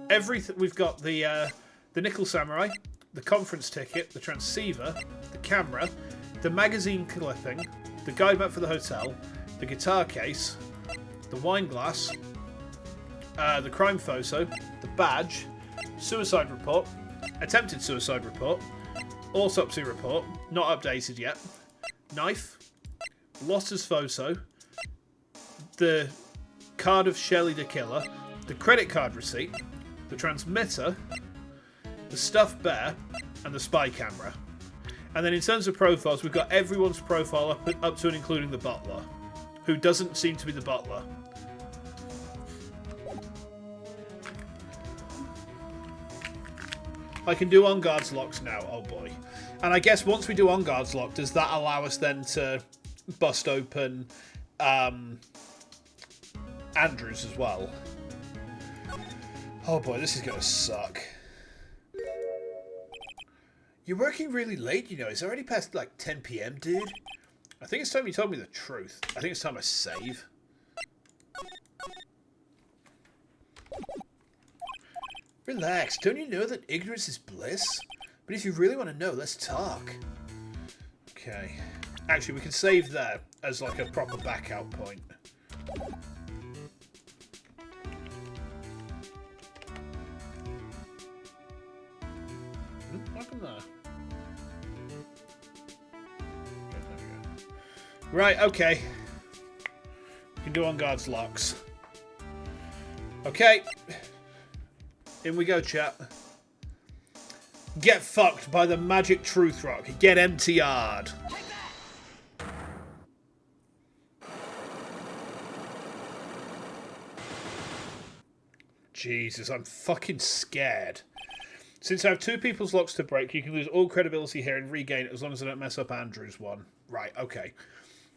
everything. We've got the Nickel Samurai, the conference ticket, the transceiver, the camera, the magazine clipping, the guide map for the hotel, the guitar case, the wine glass, the crime photo, the badge, suicide report, attempted suicide report, autopsy report, not updated yet, knife, Lotta's photo, the card of Shelley the Killer, the credit card receipt, the transmitter, the stuffed bear, and the spy camera. And then in terms of profiles, we've got everyone's profile up to and including the butler, who doesn't seem to be the butler. I can do on guards locks now, oh boy. And I guess once we do on guards lock, does that allow us then to bust open Andrews as well? Oh boy, this is gonna suck. You're working really late, you know. It's already past like 10 PM, dude. I think it's time you told me the truth. I think it's time I save. Relax. Don't you know that ignorance is bliss? But if you really want to know, let's talk. Okay. Actually, we can save there as like a proper back out point. What happened there? Right, okay. We can do on guards locks. Okay. In we go, chat. Get fucked by the magic truth rock. Get MTR'd. Jesus, I'm fucking scared. Since I have two people's locks to break, you can lose all credibility here and regain it as long as I don't mess up Andrew's one. Right, okay.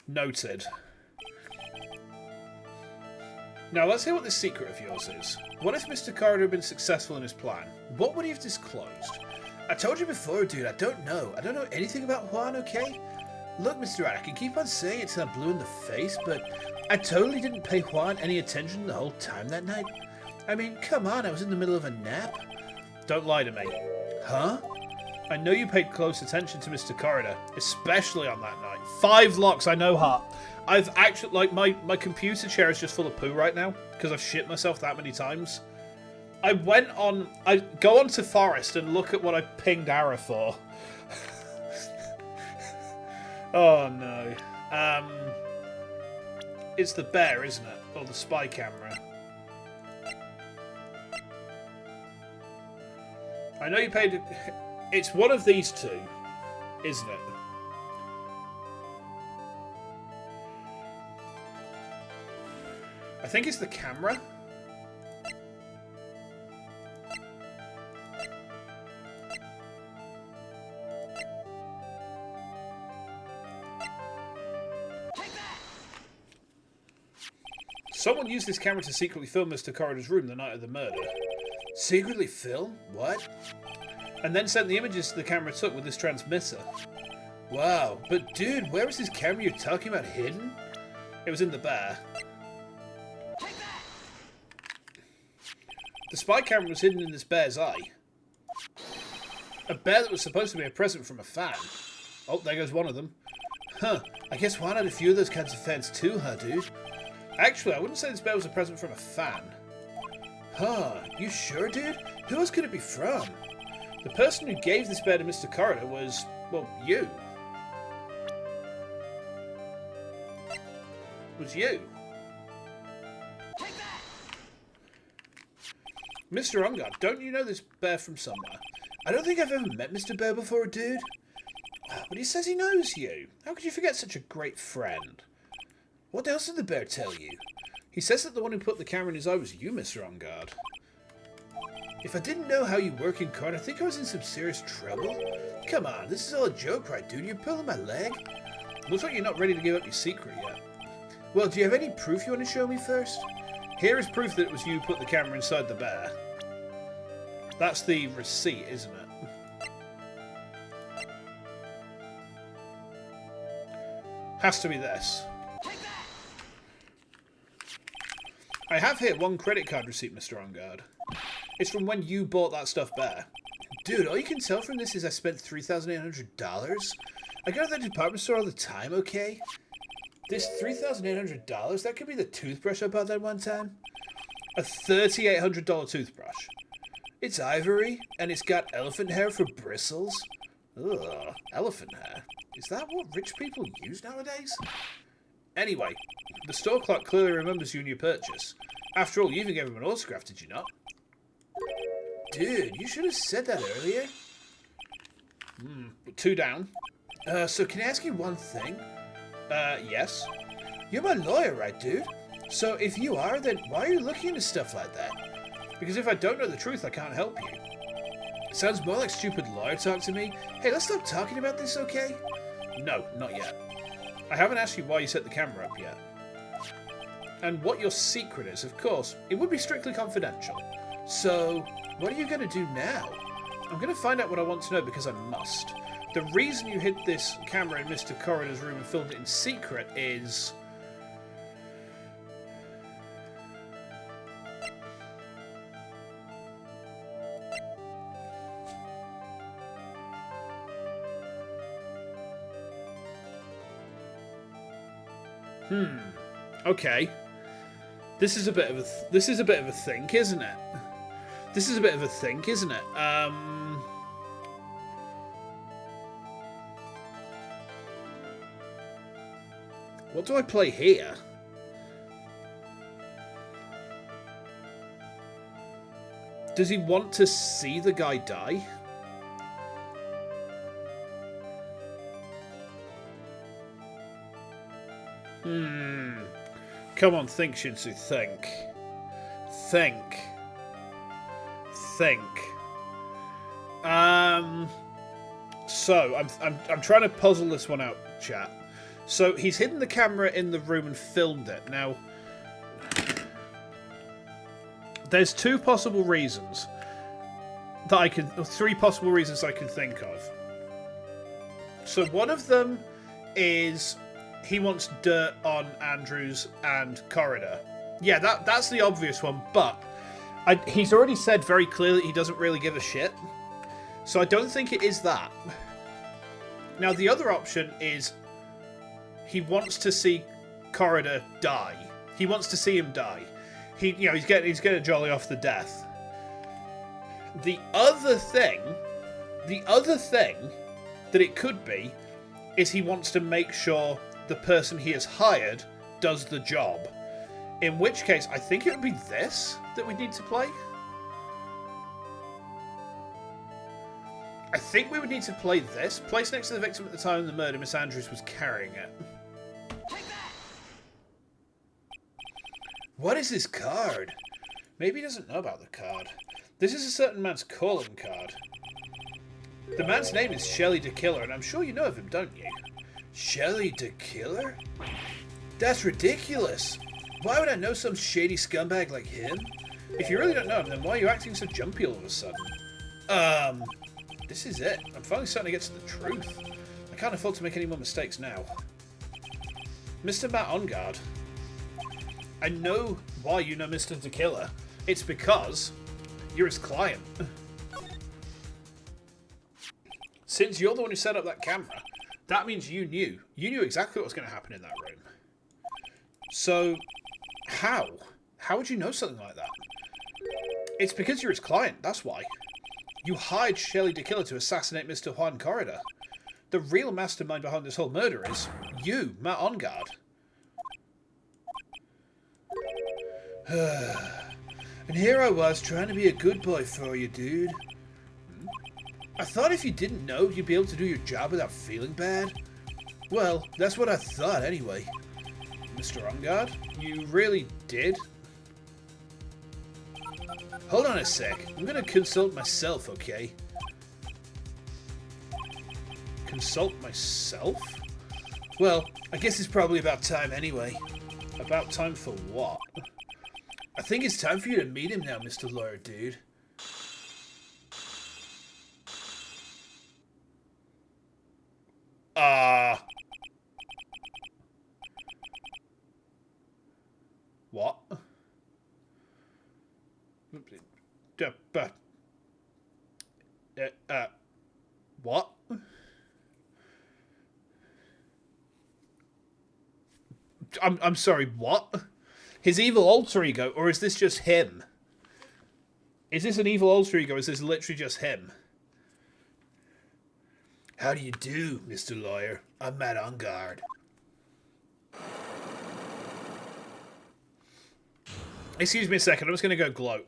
Noted. Now, let's hear what this secret of yours is. What if Mr. Corrider had been successful in his plan? What would he have disclosed? I told you before, dude, I don't know. I don't know anything about Juan, okay? Look, Mr. Rat, I can keep on saying it till I'm blue in the face, but I totally didn't pay Juan any attention the whole time that night. I mean, come on, I was in the middle of a nap. Don't lie to me. Huh? I know you paid close attention to Mr. Corrider, especially on that night. 5 locks, I know, Hart. I've actually, like, my computer chair is just full of poo right now, because I've shit myself that many times. I go onto Forest and look at what I pinged Ara for. Oh, no. It's the bear, isn't it? Or the spy camera. I know you paid... It's one of these two, isn't it? I think it's the camera. Someone used this camera to secretly film Mr. Corrider's room the night of the murder. Secretly film? What? And then sent the images the camera took with this transmitter. Wow, but dude, where was this camera you're talking about hidden? It was in the bear. The spy camera was hidden in this bear's eye. A bear that was supposed to be a present from a fan. Oh, there goes one of them. Huh, I guess why not a few of those kinds of fans too, huh, dude? Actually, I wouldn't say this bear was a present from a fan. Huh, you sure, dude? Who else could it be from? The person who gave this bear to Mr. Corridor was, well, you. Was you. Mr. Ongard, don't you know this bear from somewhere? I don't think I've ever met Mr. Bear before, dude. But he says he knows you. How could you forget such a great friend? What else did the bear tell you? He says that the one who put the camera in his eye was you, Mr. Ongard. If I didn't know how you work in court, I think I was in some serious trouble. Come on, this is all a joke, right, dude? You're pulling my leg. Looks like you're not ready to give up your secret yet. Well, do you have any proof you want to show me first? Here is proof that it was you who put the camera inside the bear. That's the receipt, isn't it? Has to be this. I have here one credit card receipt, Mr. Ongard. It's from when you bought that stuffed bear. Dude, all you can tell from this is I spent $3,800. I go to the department store all the time, okay? This $3,800, that could be the toothbrush I bought that one time. A $3,800 toothbrush. It's ivory, and it's got elephant hair for bristles. Ugh, elephant hair. Is that what rich people use nowadays? Anyway, the store clerk clearly remembers you and your purchase. After all, you even gave him an autograph, did you not? Dude, you should have said that earlier. Two down. So can I ask you one thing? Yes. You're my lawyer, right, dude? So if you are, then why are you looking into stuff like that? Because if I don't know the truth, I can't help you. Sounds more like stupid lawyer talk to me. Hey, let's stop talking about this, okay? No, not yet. I haven't asked you why you set the camera up yet. And what your secret is, of course. It would be strictly confidential. So, what are you going to do now? I'm going to find out what I want to know because I must. The reason you hid this camera in Mr. Corridor's room and filmed it in secret is... Okay. This is a bit of a think, isn't it? This is a bit of a think, isn't it? What do I play here? Does he want to see the guy die? Come on, think, Shinsu, think. Think. So I'm trying to puzzle this one out, chat. So he's hidden the camera in the room and filmed it. Now, there's three possible reasons I can think of. So one of them is he wants dirt on Andrews and Corridor. Yeah, that's the obvious one, but he's already said very clearly he doesn't really give a shit. So I don't think it is that. Now, the other option is he wants to see Corridor die. He wants to see him die. He's getting jolly off the death. The other thing that it could be is he wants to make sure the person he has hired does the job. In which case, I think it would be this that we need to play. I think we would need to play this. Placed next to the victim at the time of the murder, Miss Andrews was carrying it. What is this card? Maybe he doesn't know about the card. This is a certain man's calling card. The man's name is Shelley the Killer, and I'm sure you know of him, don't you? Shelley the Killer? That's ridiculous. Why would I know some shady scumbag like him? If you really don't know him, then why are you acting so jumpy all of a sudden? This is it. I'm finally starting to get to the truth. I can't afford to make any more mistakes now. Mr. Matt Ongard. I know why you know Mr. the Killer. It's because you're his client. Since you're the one who set up that camera, that means you knew. You knew exactly what was going to happen in that room. So, how? How would you know something like that? It's because you're his client, that's why. You hired Shelley the Killer to assassinate Mr. Juan Corrida. The real mastermind behind this whole murder is you, Matt Ongard. And here I was trying to be a good boy for you, dude. I thought if you didn't know, you'd be able to do your job without feeling bad. Well, that's what I thought anyway. Mr. Ongard, you really did? Hold on a sec. I'm going to consult myself, okay? Consult myself? Well, I guess it's probably about time anyway. About time for what? I think it's time for you to meet him now, Mr. Lawyer Dude. What? What? I'm sorry, what? His evil alter ego, or is this just him? Is this an evil alter ego, or is this literally just him? How do you do, Mr. Lawyer? I'm Matt Ongard. Excuse me a second, I'm just going to go gloat.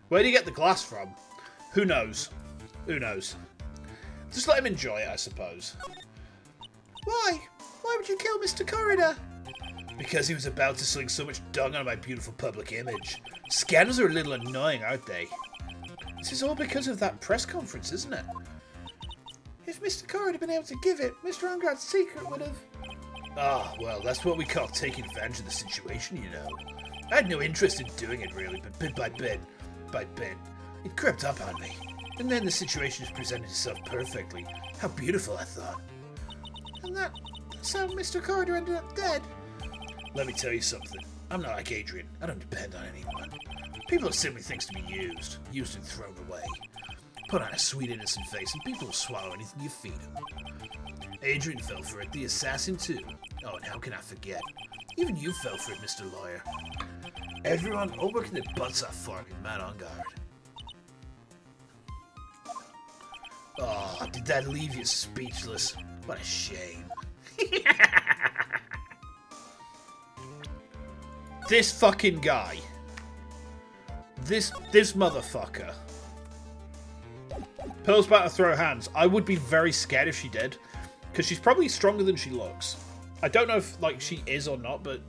Where do you get the glass from? Who knows? Who knows? Just let him enjoy it, I suppose. Why? Why would you kill Mr. Corrida? Because he was about to sling so much dung on my beautiful public image. Scandals are a little annoying, aren't they? This is all because of that press conference, isn't it? If Mr. Corrida had been able to give it, Mr. Ongard's secret would have... Ah, well, that's what we call taking advantage of the situation, you know. I had no interest in doing it, really, but bit by bit, it crept up on me. And then the situation just presented itself perfectly. How beautiful, I thought. And that's how Mr. Corrida ended up dead. Let me tell you something. I'm not like Adrian. I don't depend on anyone. People are simply things to be used and thrown away. Put on a sweet innocent face and people will swallow anything you feed them. Adrian fell for it, the assassin too. Oh, and how can I forget? Even you fell for it, Mr. Lawyer. Everyone all working their butts off for me, Matt Ongard. Oh, did that leave you speechless? What a shame. This fucking guy. This motherfucker. Pearl's about to throw hands. I would be very scared if she did. Because she's probably stronger than she looks. I don't know if, like, she is or not, but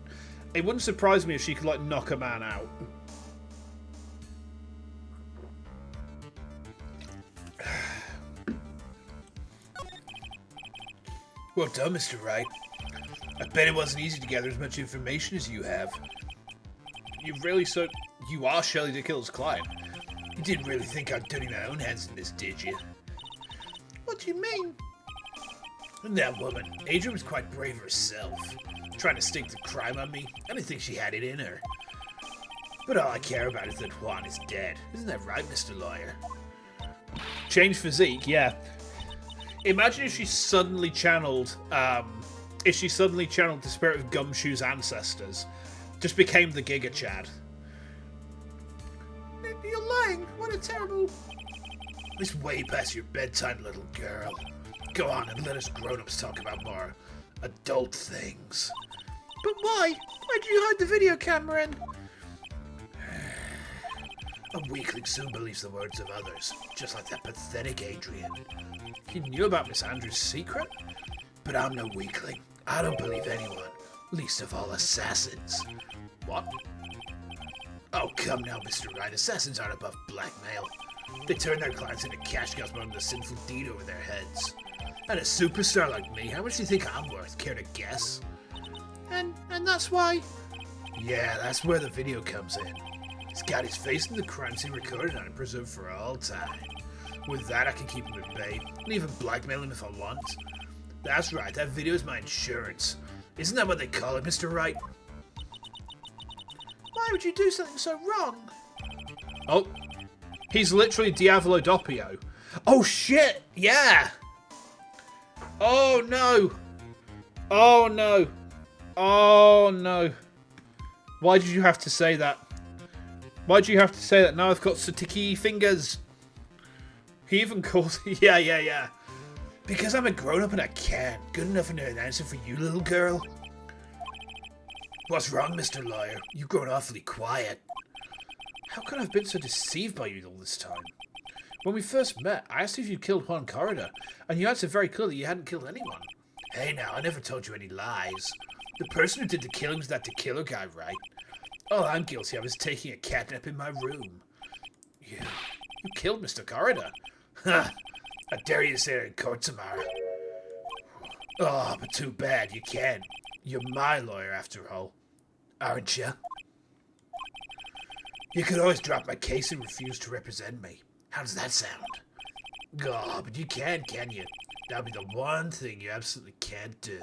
it wouldn't surprise me if she could, like, knock a man out. Well done, Mr. Wright. I bet it wasn't easy to gather as much information as you have. You are Shelley the Killer's client. You didn't really think I'd dirty my own hands in this, did you? What do you mean? And that woman, Adrian was quite brave herself, trying to stake the crime on me. I didn't think she had it in her. But all I care about is that Juan is dead. Isn't that right, Mr. Lawyer? Change physique, yeah. Imagine if she suddenly channeled, the spirit of Gumshoe's ancestors. Just became the Giga Chad. You're lying. What a terrible... It's way past your bedtime, little girl. Go on and let us grown-ups talk about more adult things. But why? Why did you hide the video camera in? A weakling soon believes the words of others, just like that pathetic Adrian. He knew about Miss Andrews' secret? But I'm no weakling. I don't believe anyone, least of all assassins. What? Oh, come now, Mr. Wright. Assassins aren't above blackmail. They turn their clients into cash cows with a sinful deed over their heads. And a superstar like me, how much do you think I'm worth? Care to guess? And that's why? Yeah, that's where the video comes in. He's got his face in the crime scene recorded on and preserved for all time. With that, I can keep him at bay, and even blackmail him if I want. That's right, that video is my insurance. Isn't that what they call it, Mr. Wright? Why would you do something so wrong? Oh, he's literally Diavolo Doppio. Oh shit! Yeah. Oh no. Oh no. Oh no. Why did you have to say that? Why did you have to say that? Now I've got sticky fingers. He even calls... Yeah. Because I'm a grown-up and I can't. Good enough an answer for you, little girl. What's wrong, Mr. Lawyer? You've grown awfully quiet. How could I have been so deceived by you all this time? When we first met, I asked if you'd killed Juan Corrida, and you answered very clearly you hadn't killed anyone. Hey now, I never told you any lies. The person who did the killing was that tequila guy, right? All I'm guilty of is taking a catnap in my room. You killed Mr. Corrida? Ha! I dare you to say it in court tomorrow. Oh, but too bad, you can't. You're my lawyer, after all. Aren't you? You could always drop my case and refuse to represent me. How does that sound? Oh, but you can't you? That'll be the one thing you absolutely can't do.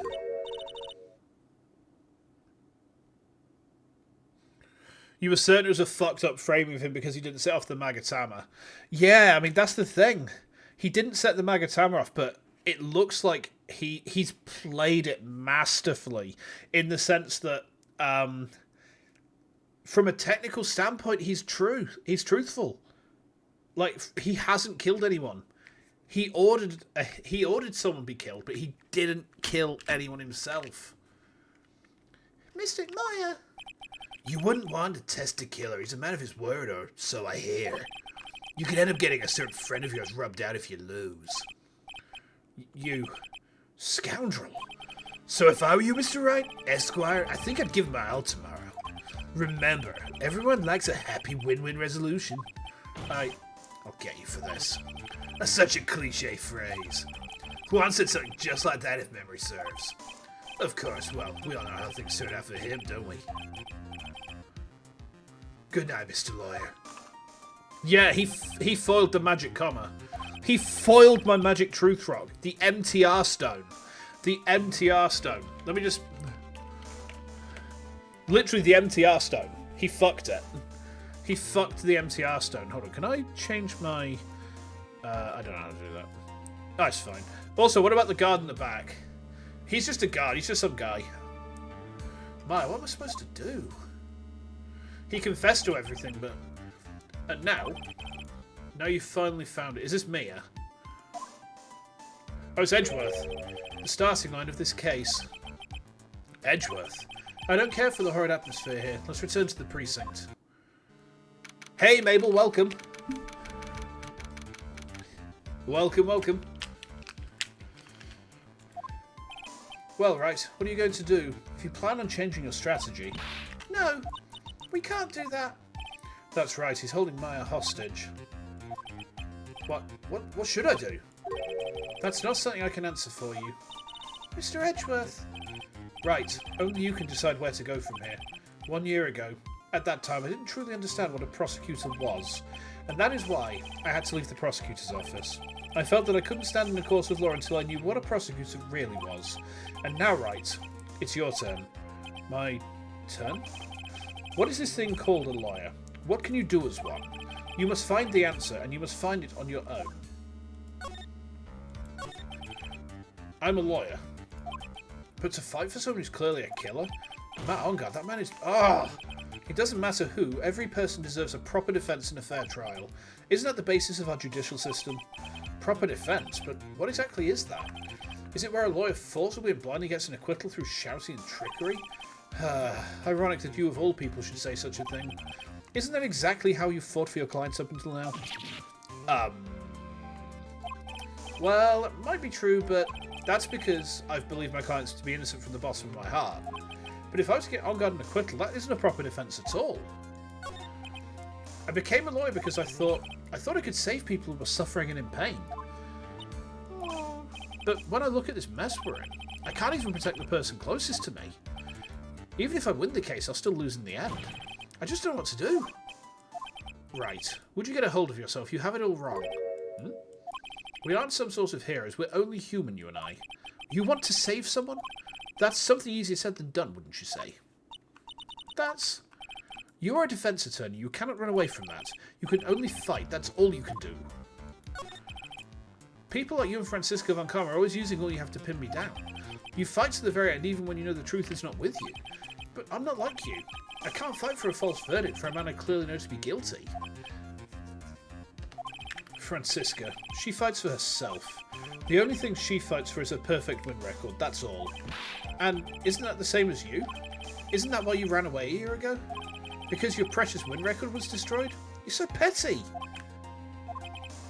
You were certain it was a fucked up framing of him because he didn't set off the Magatama. Yeah, I mean, that's the thing. He didn't set the Magatama off, but it looks like he's played it masterfully in the sense that from a technical standpoint, he's truthful. Like, he hasn't killed anyone. He ordered someone be killed, but he didn't kill anyone himself. Mystic Maya. You wouldn't want to test a killer. He's a man of his word, or so I hear. You could end up getting a certain friend of yours rubbed out if you lose. You scoundrel. So if I were you, Mr. Wright, Esquire, I think I'd give him my all tomorrow. Remember, everyone likes a happy win-win resolution. I'll get you for this. That's such a cliche phrase. Juan said something just like that if memory serves. Of course, well, we all know how things turned out for him, don't we? Good night, Mr. Lawyer. Yeah, he foiled the magic comma. He foiled my magic truth rock. The MTR stone. The MTR stone. Let me just... Literally the MTR stone. He fucked it. He fucked the MTR stone. Hold on, can I change my... I don't know how to do that. Oh, it's fine. Also, what about the guard in the back? He's just a guard. He's just some guy. My, what am I supposed to do? He confessed to everything, but... And now you finally found it. Is this Mia? Oh, it's Edgeworth. The starting line of this case. Edgeworth? I don't care for the horrid atmosphere here. Let's return to the precinct. Hey, Mabel, welcome. Welcome. Well, right, what are you going to do? If you plan on changing your strategy... No, we can't do that. That's right, he's holding Maya hostage. What should I do? That's not something I can answer for you. Mr. Edgeworth. Right, only you can decide where to go from here. 1 year ago, at that time, I didn't truly understand what a prosecutor was, and that is why I had to leave the prosecutor's office. I felt that I couldn't stand in a course with law until I knew what a prosecutor really was. And now, right, it's your turn. My turn? What is this thing called a lawyer? What can you do as one? You must find the answer, and you must find it on your own. I'm a lawyer. But to fight for someone who's clearly a killer? Matt Ongard, that man is... It doesn't matter who, every person deserves a proper defence and a fair trial. Isn't that the basis of our judicial system? Proper defence? But what exactly is that? Is it where a lawyer forcibly and blindly gets an acquittal through shouting and trickery? Ironic that you of all people should say such a thing. Isn't that exactly how you fought for your clients up until now? Well, it might be true, but that's because I've believed my clients to be innocent from the bottom of my heart. But if I was to get on-guard and acquittal, that isn't a proper defence at all. I became a lawyer because I thought I could save people who were suffering and in pain. But when I look at this mess we're in, I can't even protect the person closest to me. Even if I win the case, I'll still lose in the end. I just don't know what to do. Right. Would you get a hold of yourself? You have it all wrong. We aren't some sort of heroes. We're only human, you and I. You want to save someone? That's something easier said than done, wouldn't you say? You are a defense attorney. You cannot run away from that. You can only fight. That's all you can do. People like you and Francisco Von Karma are always using all you have to pin me down. You fight to the very end even when you know the truth is not with you. But I'm not like you. I can't fight for a false verdict for a man I clearly know to be guilty. Francisca. She fights for herself. The only thing she fights for is a perfect win record, that's all. And isn't that the same as you? Isn't that why you ran away a year ago? Because your precious win record was destroyed? You're so petty!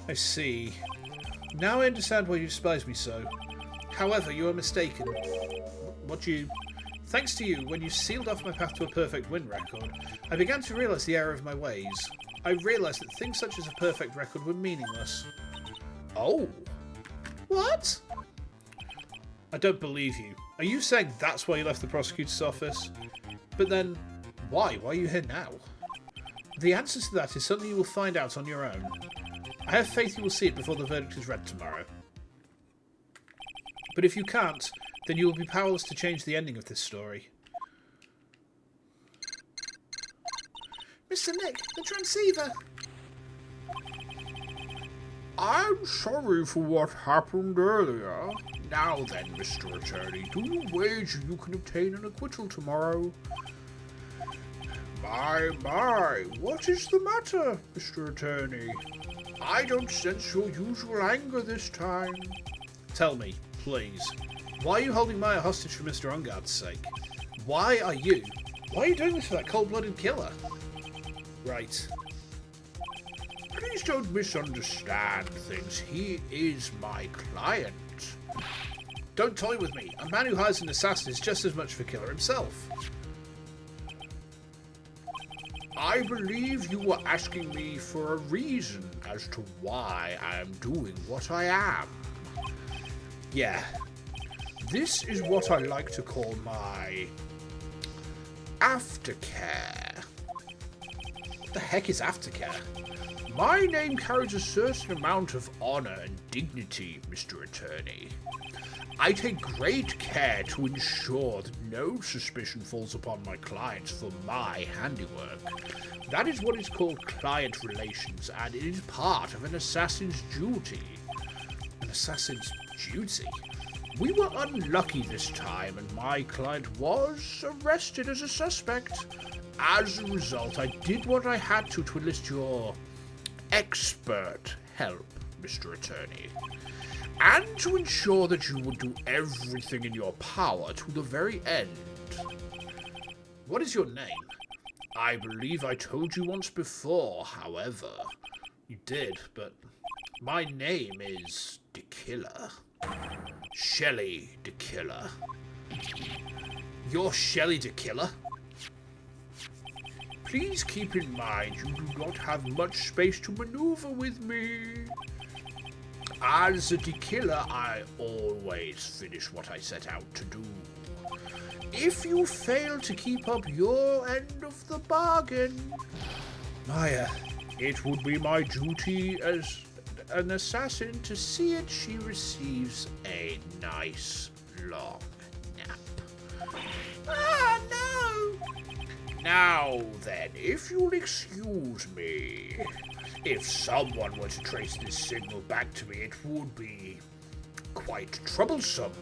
I see. Now I understand why you despise me so. However, you are mistaken. What you... Thanks to you, when you sealed off my path to a perfect win record, I began to realise the error of my ways. I realised that things such as a perfect record were meaningless. Oh. What? I don't believe you. Are you saying that's why you left the prosecutor's office? But then, why? Why are you here now? The answer to that is something you will find out on your own. I have faith you will see it before the verdict is read tomorrow. But if you can't, then you will be powerless to change the ending of this story. Mr. Nick, the transceiver! I'm sorry for what happened earlier. Now then, Mr. Attorney, do you wager you can obtain an acquittal tomorrow? My, what is the matter, Mr. Attorney? I don't sense your usual anger this time. Tell me, please, why are you holding Maya hostage for Mr. Ungard's sake? Why are you doing this for that cold-blooded killer? Right. Please don't misunderstand things. He is my client. Don't toy with me. A man who hires an assassin is just as much of a killer himself. I believe you were asking me for a reason as to why I am doing what I am. Yeah. This is what I like to call my aftercare. What the heck is aftercare? My name carries a certain amount of honor and dignity, Mr. Attorney. I take great care to ensure that no suspicion falls upon my clients for my handiwork. That is what is called client relations, and it is part of an assassin's duty. An assassin's duty? We were unlucky this time, and my client was arrested as a suspect. As a result, I did what I had to enlist your expert help, Mr. Attorney, and to ensure that you would do everything in your power to the very end. What is your name? I believe I told you once before, however. You did, but my name is the Killer. Shelley the Killer. You're Shelley the Killer? Please keep in mind you do not have much space to maneuver with me. As the killer, I always finish what I set out to do. If you fail to keep up your end of the bargain, Maya, it would be my duty as an assassin to see it she receives a nice long nap. Ah, no! Now then, if you'll excuse me, if someone were to trace this signal back to me, it would be quite troublesome.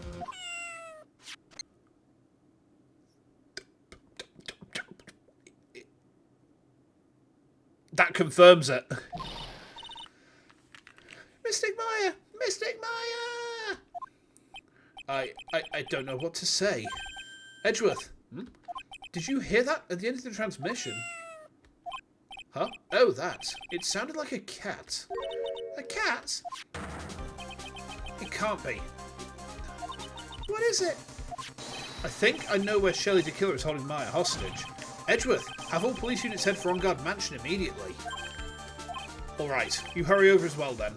that confirms it. Mystic Maya! Mystic Maya! I don't know what to say. Edgeworth, did you hear that at the end of the transmission? Huh? Oh, that. It sounded like a cat. A cat? It can't be. What is it? I think I know where Shelley the Killer is holding Maya hostage. Edgeworth, have all police units head for On Guard Mansion immediately. Alright, you hurry over as well then.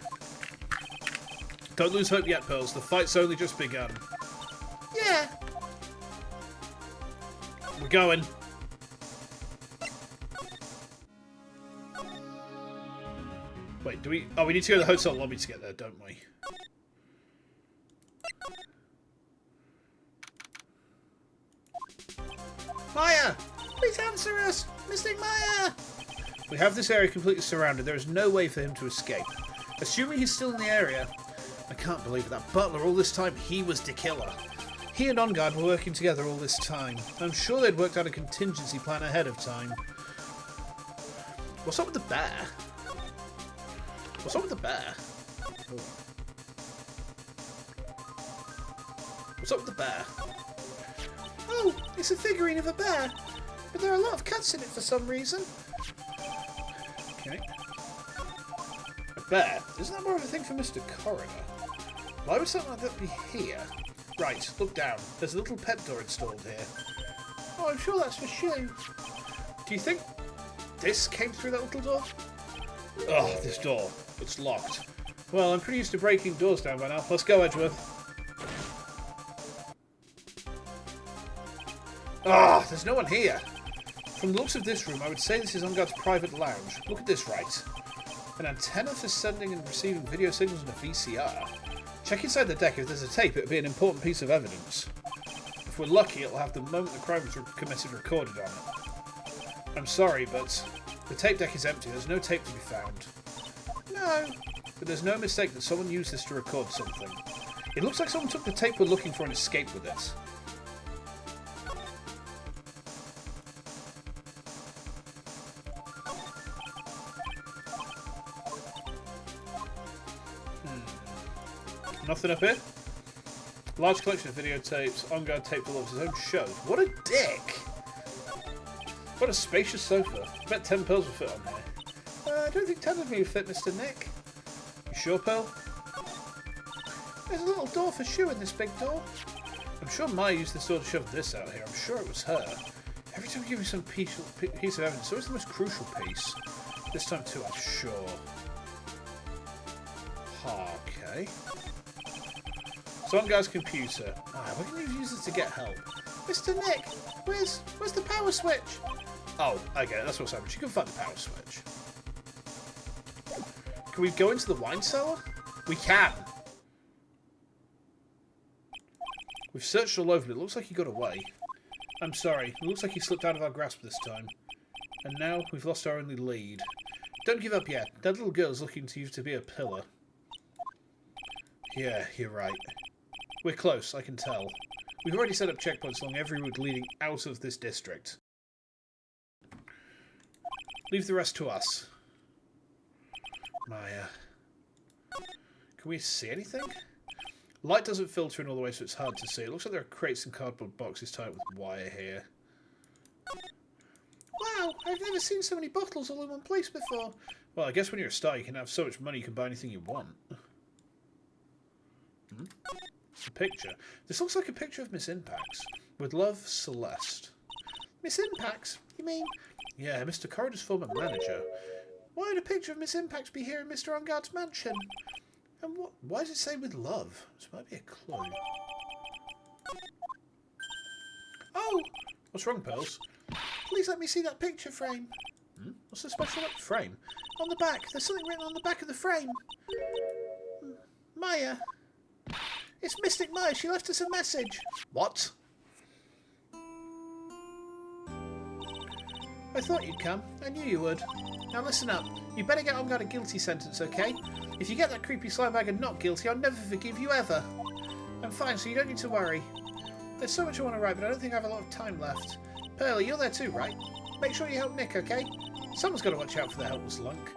Don't lose hope yet, Pearls. The fight's only just begun. Yeah. We're going. Wait, do we... Oh, we need to go to the hotel lobby to get there, don't we? Maya! Please answer Answer us! Mystic Maya! We have this area completely surrounded. There is no way for him to escape. Assuming he's still in the area... I can't believe it. That butler, all this time, he was the killer. He and On Guard were working together all this time. I'm sure they'd worked out a contingency plan ahead of time. What's up with the bear? What's up with the bear? Oh. What's up with the bear? Oh, it's a figurine of a bear. But there are a lot of cuts in it for some reason. Okay. A bear? Isn't that more of a thing for Mr. Corridor? Why would something like that be here? Right, look down. There's a little pet door installed here. Oh, I'm sure that's for Shu. Do you think this came through that little door? Oh, this door. It's locked. Well, I'm pretty used to breaking doors down by now. Let's go, Edgeworth. Ah, there's no one here. From the looks of this room, I would say this is On Guard's private lounge. Look at this, right? An antenna for sending and receiving video signals on a VCR. Check inside the deck. If there's a tape, it'll be an important piece of evidence. If we're lucky, it'll have the moment the crime was committed recorded on it. I'm sorry, but the tape deck is empty. There's no tape to be found. No, but there's no mistake that someone used this to record something. It looks like someone took the tape we're looking for and escaped with it. Nothing up here? Large collection of videotapes, On Guard tape full of his own shows. What a dick! What a spacious sofa. I bet 10 pearls will fit on here. I don't think 10 of you will fit, Mr. Nick. You sure, Pearl? There's a little door for Shu in this big door. I'm sure Maya used this door to shove this out here. I'm sure it was her. Every time you give me some piece of evidence, it's always the most crucial piece. This time too, I'm sure. Okay. So On Guard's computer. We're going to use this to get help. Mr. Nick, where's the power switch? Oh, okay, that's what's happening. You can find the power switch. Can we go into the wine cellar? We can. We've searched all over, but it looks like he got away. I'm sorry. It looks like he slipped out of our grasp this time. And now we've lost our only lead. Don't give up yet. That little girl's looking to you to be a pillar. Yeah, you're right. We're close, I can tell. We've already set up checkpoints along every route leading out of this district. Leave the rest to us. Maya. Can we see anything? Light doesn't filter in all the way, so it's hard to see. It looks like there are crates and cardboard boxes tied up with wire here. Wow, I've never seen so many bottles all in one place before. Well, I guess when you're a star, you can have so much money you can buy anything you want. A picture. This looks like a picture of Miss Impax. With love, Celeste. Miss Impax? You mean? Yeah, Mr. Corridor's former manager. Why would a picture of Miss Impax be here in Mr. On Guard's mansion? And what? Why does it say with love? This might be a clue. Oh! What's wrong, Pearls? Please let me see that picture frame. What's so special about the frame? On the back. There's something written on the back of the frame. Maya. It's Mystic Maya. She left us a message. What? I thought you'd come. I knew you would. Now listen up. You better get On Guard a guilty sentence, okay? If you get that creepy slime bag and not guilty, I'll never forgive you ever. I'm fine, so you don't need to worry. There's so much I want to write, but I don't think I have a lot of time left. Pearly, you're there too, right? Make sure you help Nick, okay? Someone's got to watch out for the helpless lunk.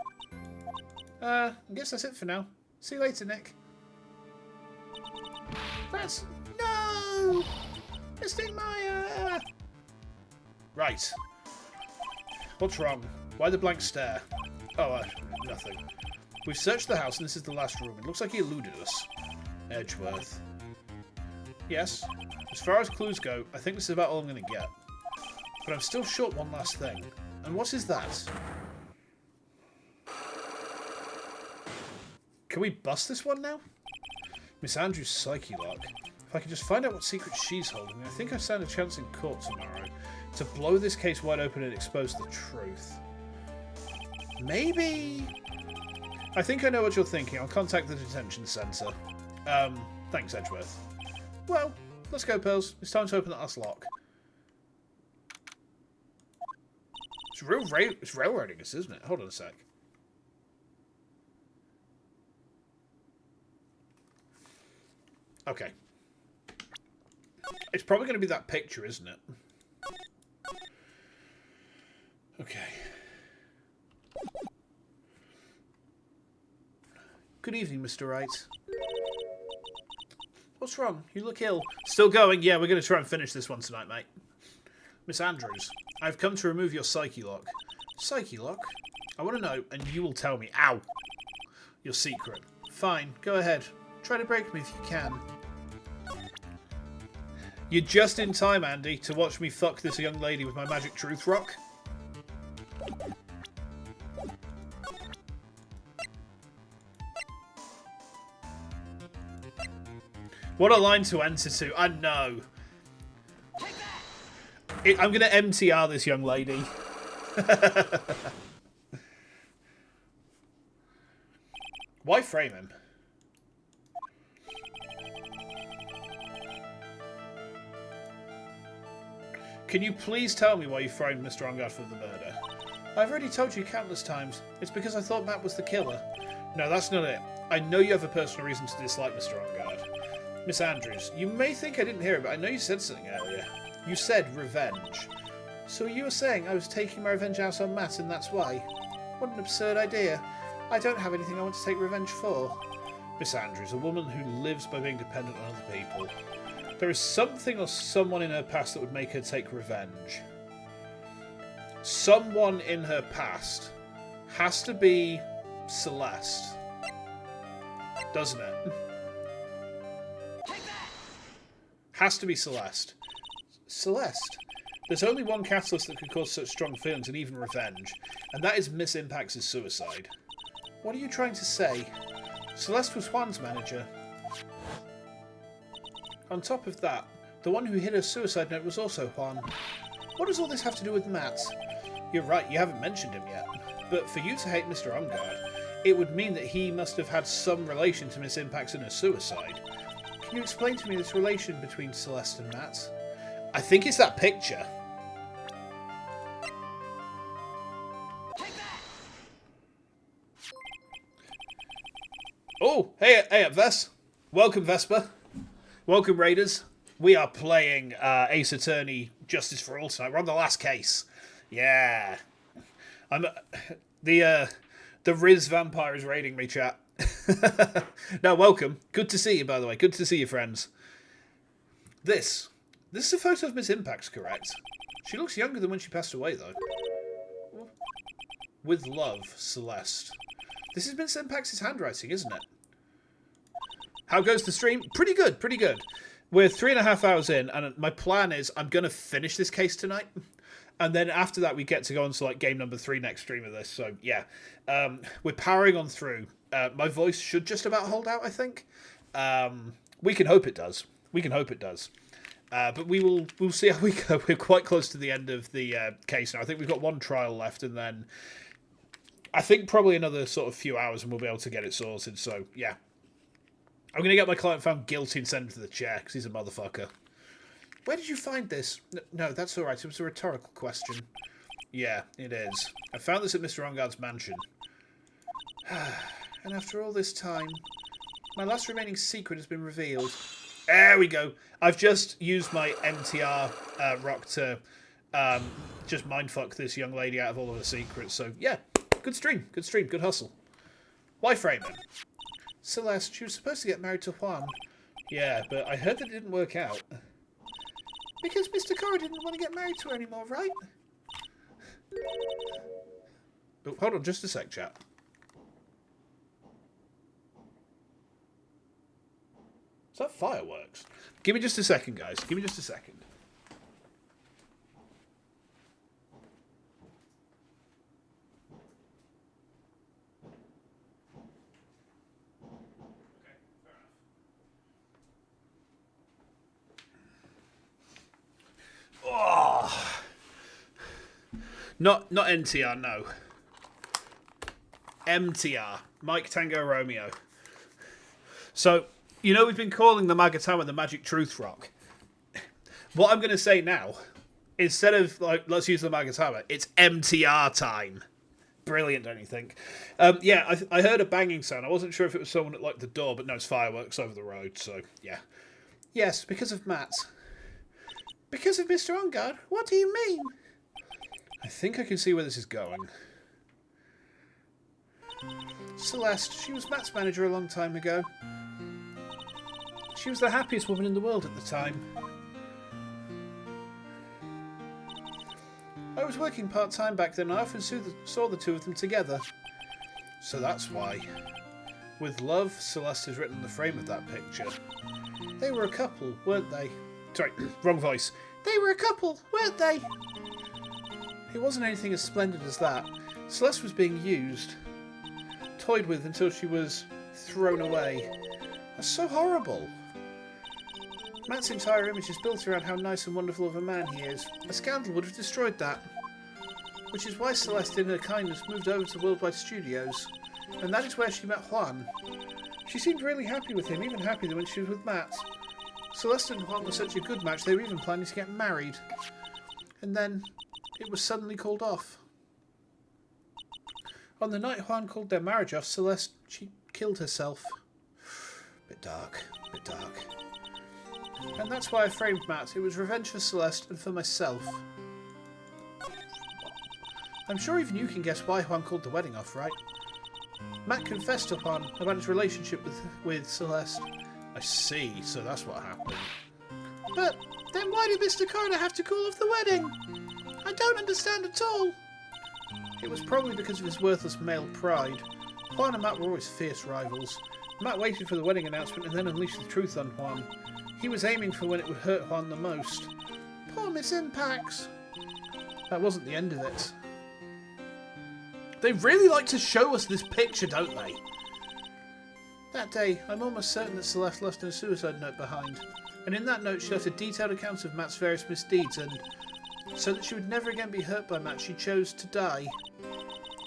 I guess that's it for now. See you later, Nick. That's... No! Mystic Maya! Right. What's wrong? Why the blank stare? Oh, nothing. We've searched the house and this is the last room. It looks like he eluded us. Edgeworth. Yes. As far as clues go, I think this is about all I'm going to get. But I'm still short one last thing. And what is that? Can we bust this one now? Miss Andrews' psyche lock. If I can just find out what secret she's holding, I think I stand a chance in court tomorrow to blow this case wide open and expose the truth. Maybe... I think I know what you're thinking. I'll contact the detention centre. Thanks, Edgeworth. Well, let's go, Pearls. It's time to open that last lock. It's railroading us, isn't it? Hold on a sec. Okay. It's probably going to be that picture, isn't it? Okay. Good evening, Mr. Wright. What's wrong? You look ill. Still going? Yeah, we're going to try and finish this one tonight, mate. Miss Andrews, I've come to remove your psyche lock. Psyche lock? I want to know, and you will tell me. Ow! Your secret. Fine, go ahead. Try to break me if you can. You're just in time, Andy, to watch me fuck this young lady with my magic truth rock. What a line to enter to. I know. I'm going to MTR this young lady. Why frame him? Can you please tell me why you framed Mr. Ongard for the murder? I've already told you countless times. It's because I thought Matt was the killer. No, that's not it. I know you have a personal reason to dislike Mr. Ongard. Miss Andrews, you may think I didn't hear it, but I know you said something earlier. You said revenge. So you were saying I was taking my revenge out on Matt and that's why? What an absurd idea. I don't have anything I want to take revenge for. Miss Andrews, a woman who lives by being dependent on other people. There is something or someone in her past that would make her take revenge. Someone in her past has to be Celeste. Doesn't it? Has to be Celeste. Celeste? There's only one catalyst that could cause such strong feelings and even revenge, and that is Miss Impact's suicide. What are you trying to say? Celeste was Juan's manager. On top of that, the one who hid her suicide note was also Juan. What does all this have to do with Matt? You're right, you haven't mentioned him yet. But for you to hate Mr. Ongard, it would mean that he must have had some relation to Miss Impact's and her suicide. Can you explain to me this relation between Celeste and Matt? I think it's that picture. Oh, hey up, Ves. Welcome, Vesper. Welcome, Raiders. We are playing Ace Attorney Justice for All tonight. We're on the last case. Yeah. I'm the Riz vampire is raiding me, chat. No, welcome. Good to see you, by the way. Good to see you, friends. This is a photo of Miss Impact's, correct? She looks younger than when she passed away, though. With love, Celeste. This is Miss Impact's handwriting, isn't it? How goes the stream? Pretty good, pretty good. We're 3.5 hours in, and my plan is I'm going to finish this case tonight. And then after that, we get to go on to like game number 3 next stream of this. So, yeah. We're powering on through. My voice should just about hold out, I think. We can hope it does. We can hope it does. But we'll see how we go. We're quite close to the end of the case now. I think we've got one trial left, and then I think probably another sort of few hours, and we'll be able to get it sorted. So, yeah. I'm going to get my client found guilty and send him to the chair, because he's a motherfucker. Where did you find this? No, that's all right. It was a rhetorical question. Yeah, it is. I found this at Mr. Ongard's mansion. And after all this time, my last remaining secret has been revealed. There we go. I've just used my MTR rock to just mindfuck this young lady out of all of her secrets. So, yeah, good stream. Good stream. Good hustle. Why frame him? Celeste, she was supposed to get married to Juan. Yeah, but I heard that it didn't work out. Because Mr. Cora didn't want to get married to her anymore, right? Oh, hold on just a sec, chat. Is that fireworks? Give me just a second, guys. Give me just a second. Oh. Not NTR, no. MTR. Mike Tango Romeo. So, you know we've been calling the Magatama the Magic Truth Rock. What I'm going to say now Instead of, like, let's use the Magatama, it's MTR time. Brilliant, don't you think? Yeah, I heard a banging sound. I wasn't sure if it was someone at, like, the door, but no, it's fireworks over the road, so, yeah. Yes, because of Matt. Because of Mr. Ongard? What do you mean? I think I can see where this is going. Celeste, she was Matt's manager a long time ago. She was the happiest woman in the world at the time. I was working part-time back then and I often saw the two of them together. So that's why. With love, Celeste is written on the frame of that picture. They were a couple, weren't they? Sorry, wrong voice. They were a couple, weren't they? It wasn't anything as splendid as that. Celeste was being used, toyed with until she was thrown away. That's so horrible. Matt's entire image is built around how nice and wonderful of a man he is. A scandal would have destroyed that. Which is why Celeste, in her kindness, moved over to Worldwide Studios. And that is where she met Juan. She seemed really happy with him, even happier than when she was with Matt. Celeste and Juan were such a good match, they were even planning to get married. And then, it was suddenly called off. On the night Juan called their marriage off, Celeste, she killed herself. Bit dark, bit dark. And that's why I framed Matt. It was revenge for Celeste and for myself. I'm sure even you can guess why Juan called the wedding off, right? Matt confessed to Juan about his relationship with Celeste. I see, so that's what happened. But then why did Mr. Carter have to call off the wedding? I don't understand at all. It was probably because of his worthless male pride. Juan and Matt were always fierce rivals. Matt waited for the wedding announcement and then unleashed the truth on Juan. He was aiming for when it would hurt Juan the most. Poor Miss Impax. That wasn't the end of it. They really like to show us this picture, don't they? That day, I'm almost certain that Celeste left a suicide note behind. And in that note she left a detailed account of Matt's various misdeeds and, so that she would never again be hurt by Matt, she chose to die.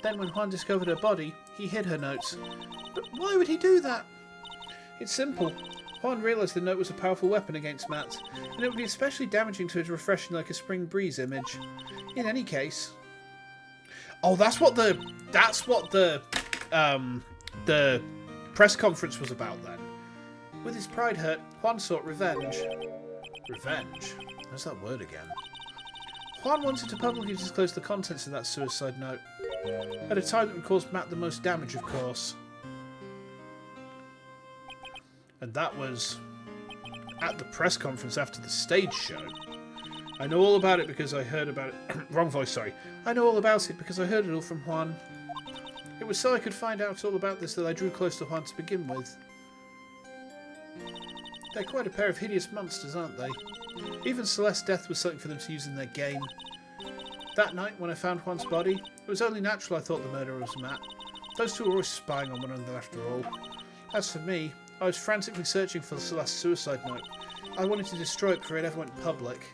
Then when Juan discovered her body, he hid her notes. But why would he do that? It's simple. Juan realised the note was a powerful weapon against Matt, and it would be especially damaging to his refreshing like a spring breeze image. In any case... Oh, that's what the press conference was about then. With his pride hurt, Juan sought revenge. Revenge? There's that word again. Juan wanted to publicly disclose the contents of that suicide note, at a time that would cause Matt the most damage, of course. And that was at the press conference after the stage show. I know all about it because I heard about it... Wrong voice, sorry. I know all about it because I heard it all from Juan. It was so I could find out all about this that I drew close to Juan to begin with. They're quite a pair of hideous monsters, aren't they? Even Celeste's death was something for them to use in their game. That night, when I found Juan's body, it was only natural I thought the murderer was Matt. Those two were always spying on one another after all. As for me, I was frantically searching for Celeste's suicide note. I wanted to destroy it before it ever went public.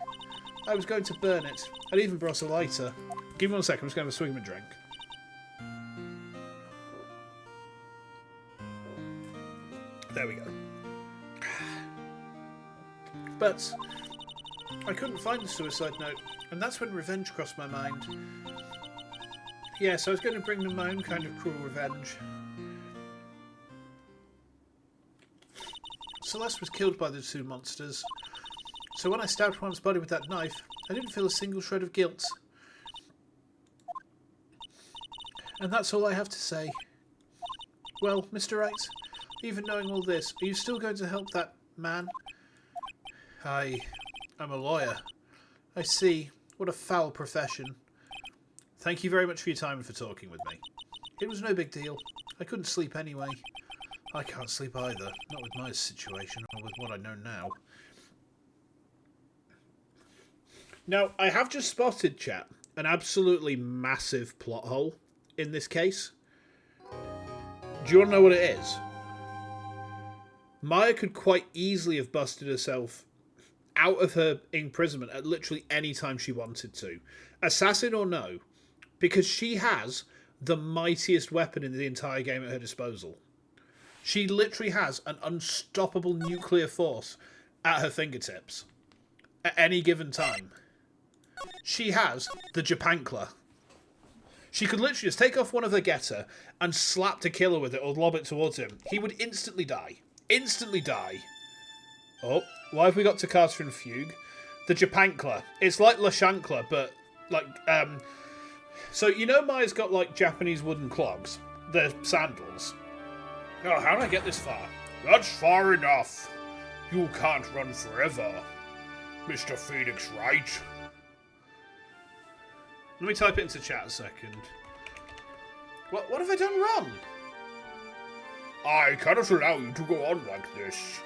I was going to burn it. I'd even brought a lighter. Give me 1 second, I'm just going to have a swig of a drink. There we go. But I couldn't find the suicide note, and that's when revenge crossed my mind. Yes, I was going to bring them my own kind of cruel revenge. Celeste was killed by the two monsters, so when I stabbed Juan's body with that knife, I didn't feel a single shred of guilt. And that's all I have to say. Well, Mr. Wright, even knowing all this, are you still going to help that man? I'm a lawyer. I see. What a foul profession. Thank you very much for your time and for talking with me. It was no big deal. I couldn't sleep anyway. I can't sleep either. Not with my situation or with what I know now. Now, I have just spotted, chat, an absolutely massive plot hole in this case. Do you want to know what it is? Maya could quite easily have busted herself out of her imprisonment at literally any time she wanted to. Assassin or no, because she has the mightiest weapon in the entire game at her disposal. She literally has an unstoppable nuclear force at her fingertips at any given time. She has the Japankler. She could literally just take off one of the getter and slap the killer with it or lob it towards him. He would instantly die. Instantly die. Oh, why have we got Toccata and Fugue? The Japankler. It's like Lashankler, but like, so you know Maya's got like Japanese wooden clogs? They're sandals. Oh, how did I get this far? That's far enough. You can't run forever, Mr. Phoenix Wright. Let me type it into chat a second. What have I done wrong? I cannot allow you to go on like this.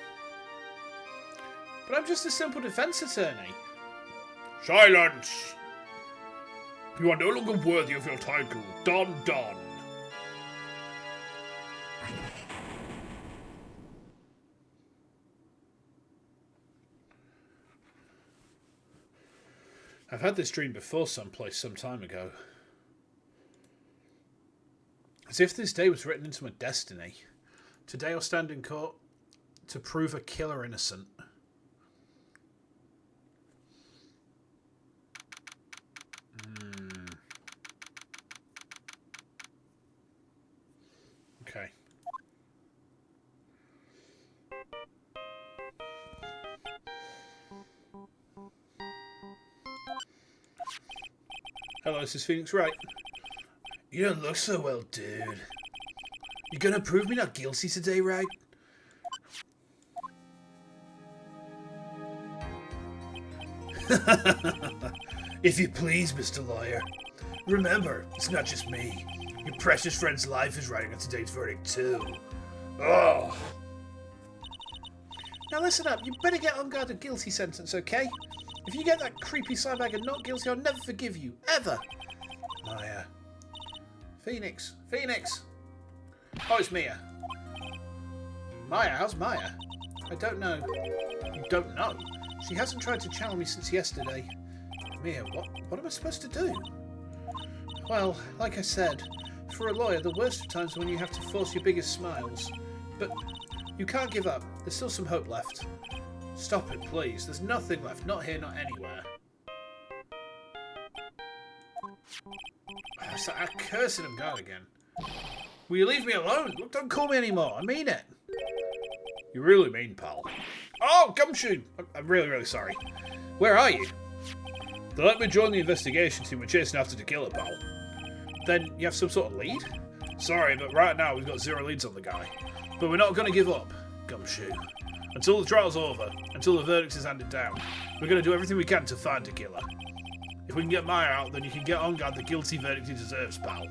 But I'm just a simple defense attorney. Silence! You are no longer worthy of your title, Don Don. I've had this dream before someplace some time ago. As if this day was written into my destiny. Today I'll stand in court to prove a killer innocent. Okay. Hello, this is Phoenix Wright. You don't look so well, dude. You gonna prove me not guilty today, right? If you please, Mr. Lawyer. Remember, it's not just me. Your precious friend's life is riding on today's verdict, too. Oh. Now listen up, you better get on guard a guilty sentence, okay? If you get that creepy slimebagger not guilty, I'll never forgive you. Ever. Maya. Phoenix. Phoenix! Oh, it's Mia. Maya? How's Maya? I don't know. You don't know? She hasn't tried to channel me since yesterday. Mia, what am I supposed to do? Well, like I said, for a lawyer, the worst of times are when you have to force your biggest smiles. But you can't give up. There's still some hope left. Stop it, please. There's nothing left. Not here, not anywhere. It's like that cursing of God again. Will you leave me alone? Look, don't call me anymore. I mean it. You really mean, pal. Oh, Gumshoe! I'm really, really sorry. Where are you? They let me join the investigation team. We're chasing after the killer, pal. Then you have some sort of lead? Sorry, but right now we've got 0 leads on the guy. But we're not going to give up, Gumshoe. Until the trial's over, until the verdict is handed down, we're going to do everything we can to find a killer. If we can get Maya out, then you can get on guard the guilty verdict he deserves, pal.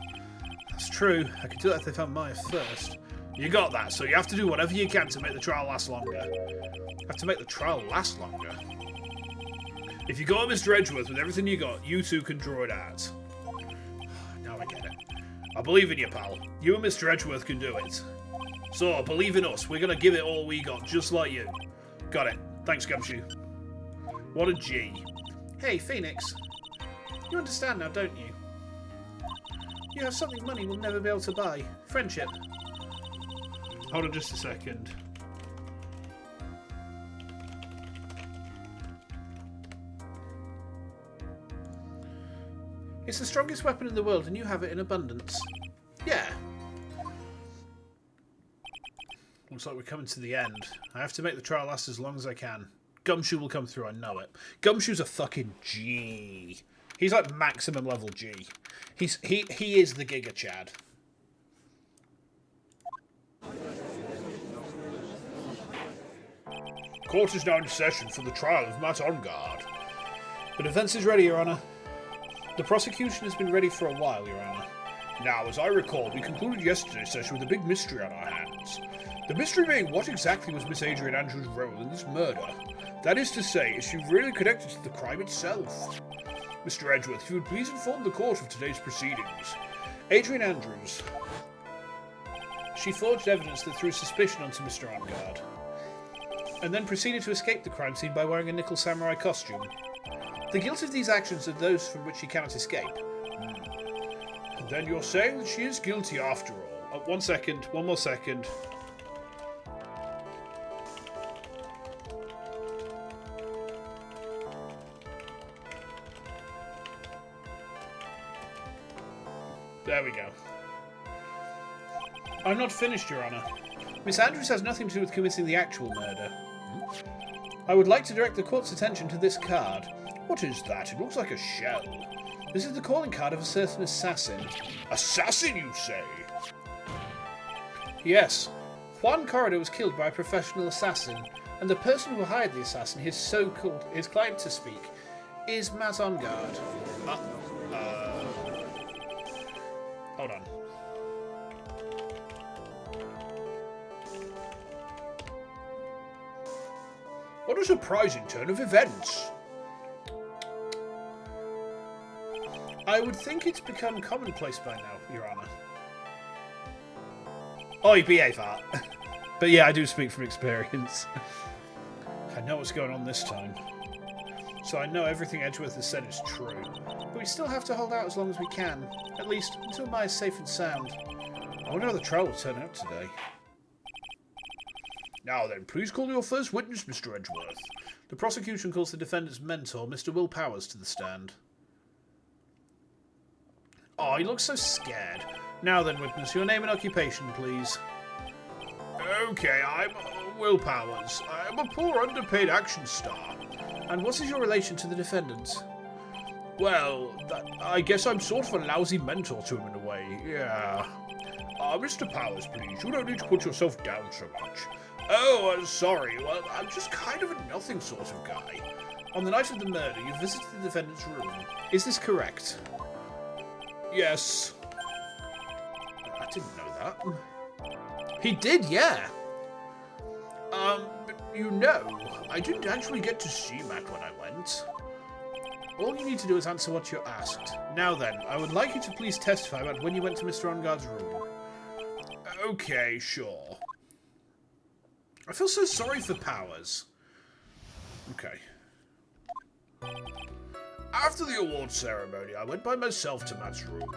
That's true. I could do that if they found Maya first. You got that, so you have to do whatever you can to make the trial last longer. Have to make the trial last longer? If you go on Mr. Edgeworth with everything you got, you two can draw it out. Now I get it. I believe in you, pal. You and Mr. Edgeworth can do it. So, believe in us. We're going to give it all we got, just like you. Got it. Thanks, Gumshoe. What a G. Hey, Phoenix. You understand now, don't you? You have something money will never be able to buy. Friendship. Hold on just a second. It's the strongest weapon in the world and you have it in abundance. Yeah. Looks like we're coming to the end. I have to make the trial last as long as I can. Gumshoe will come through, I know it. Gumshoe's a fucking G. He's like maximum level G. He is the Giga Chad. Court is now in session for the trial of Matt Ongard. The defence is ready, Your Honour. The prosecution has been ready for a while, Your Honour. Now, as I recall, we concluded yesterday's session with a big mystery on our hands. The mystery being what exactly was Miss Adrian Andrews' role in this murder. That is to say, is she really connected to the crime itself? Mr. Edgeworth, if you would please inform the court of today's proceedings. Adrian Andrews. She forged evidence that threw suspicion onto Mr. Ongard, and then proceeded to escape the crime scene by wearing a nickel samurai costume. The guilt of these actions are those from which she cannot escape. And then you're saying that she is guilty after all. 1 second, one more second. There we go. I'm not finished, Your Honour. Miss Andrews has nothing to do with committing the actual murder. I would like to direct the court's attention to this card. What is that? It looks like a shell. This is the calling card of a certain assassin. Assassin, you say? Yes. Juan Corridor was killed by a professional assassin, and the person who hired the assassin, his client to speak, is Maz on guard. Hold on. What a surprising turn of events. I would think it's become commonplace by now, Your Honour. Oi, behave, Art. But yeah, I do speak from experience. I know what's going on this time. So I know everything Edgeworth has said is true. But we still have to hold out as long as we can. At least, until Maya's safe and sound. I wonder how the trial will turn out today. Now then, please call your first witness, Mr. Edgeworth. The prosecution calls the defendant's mentor, Mr. Will Powers, to the stand. Oh, he looks so scared. Now then, witness, your name and occupation, please. Okay, I'm Will Powers. I'm a poor underpaid action star. And what is your relation to the defendant? Well, I guess I'm sort of a lousy mentor to him in a way, yeah. Mr. Powers, please, you don't need to put yourself down so much. Oh, sorry, well, I'm just kind of a nothing sort of guy. On the night of the murder, you visited the defendant's room. Is this correct? Yes. I didn't know that. He did, yeah. But you know, I didn't actually get to see Matt when I went. All you need to do is answer what you're asked. Now then, I would like you to please testify about when you went to Mr. Onguard's room. Okay, sure. I feel so sorry for Powers. Okay. After the award ceremony, I went by myself to Matt's room.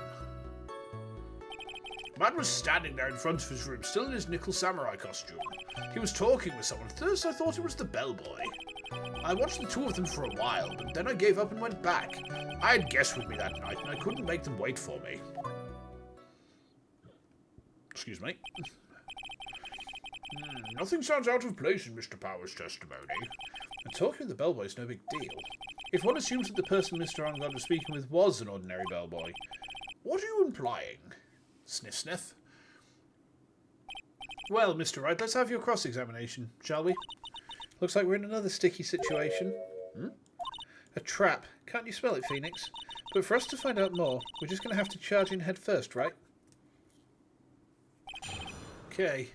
Matt was standing there in front of his room, still in his nickel samurai costume. He was talking with someone. At first, I thought it was the bellboy. I watched the two of them for a while, but then I gave up and went back. I had guests with me that night, and I couldn't make them wait for me. Excuse me. Nothing sounds out of place in Mr. Powers' testimony. And talking with the bellboy is no big deal. If one assumes that the person Mr. Onguard was speaking with was an ordinary bellboy. What are you implying? Sniff, sniff. Well, Mr. Wright, let's have your cross-examination, shall we? Looks like we're in another sticky situation. A trap. Can't you smell it, Phoenix? But for us to find out more, we're just going to have to charge in head first, right? Okay.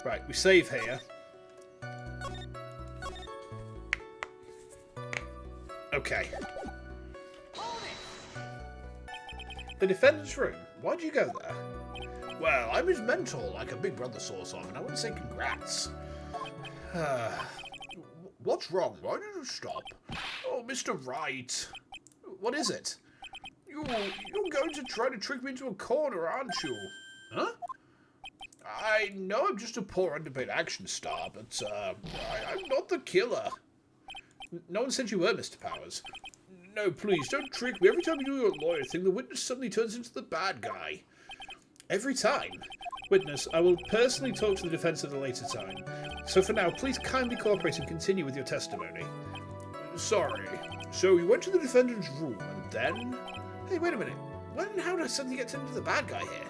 Right, we save here. Okay. The defendant's room. Why'd you go there? Well, I'm his mentor, like a big brother sort of, and I want to say congrats. What's wrong? Why did you stop? Oh, Mr. Wright. What is it? You're going to try to trick me into a corner, aren't you? Huh? I know I'm just a poor underpaid action star, but I'm not the killer. No one said you were, Mr. Powers. No, please, don't trick me. Every time you do your lawyer thing, the witness suddenly turns into the bad guy. Every time? Witness, I will personally talk to the defence at a later time. So for now, please kindly cooperate and continue with your testimony. Sorry. So you went to the defendant's room, and then... Hey, wait a minute. When and how did I suddenly get turned into the bad guy here?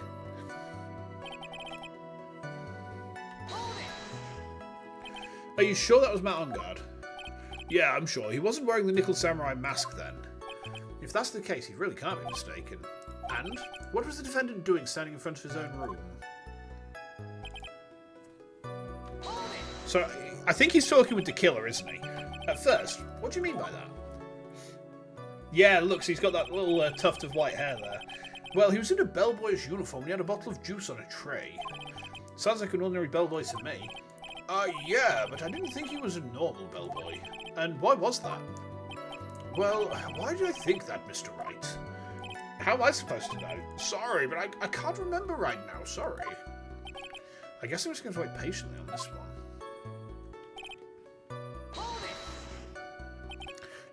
Are you sure that was Matt Onguard? Yeah, I'm sure. He wasn't wearing the nickel samurai mask then. If that's the case, he really can't be mistaken. And what was the defendant doing standing in front of his own room? So, I think he's talking with the killer, isn't he? At first, what do you mean by that? Yeah, look, he's got that little tuft of white hair there. Well, he was in a bellboy's uniform and he had a bottle of juice on a tray. Sounds like an ordinary bellboy to me. Yeah, but I didn't think he was a normal bellboy. And why was that? Well, why did I think that, Mr. Wright? How am I supposed to know? Sorry, but I can't remember right now, sorry. I guess I'm just going to wait patiently on this one.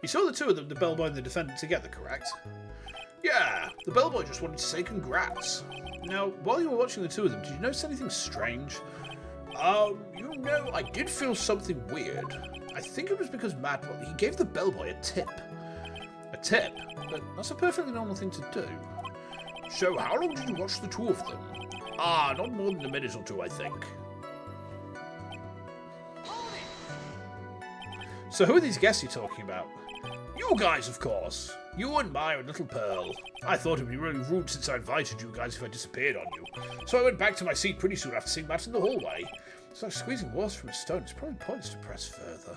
You You saw the two of them, the bellboy and the defendant, together, correct? Yeah, the bellboy just wanted to say congrats. Now, while you were watching the two of them, did you notice anything strange? I did feel something weird. I think it was because he gave the bellboy a tip. A tip? But that's a perfectly normal thing to do. So, how long did you watch the two of them? Not more than a minute or two, I think. So who are these guests you're talking about? You guys, of course. You and Maya and Little Pearl. I thought it'd be really rude since I invited you guys if I disappeared on you. So I went back to my seat pretty soon after seeing Matt in the hallway. It's like squeezing water from a stone. It's probably pointless to press further.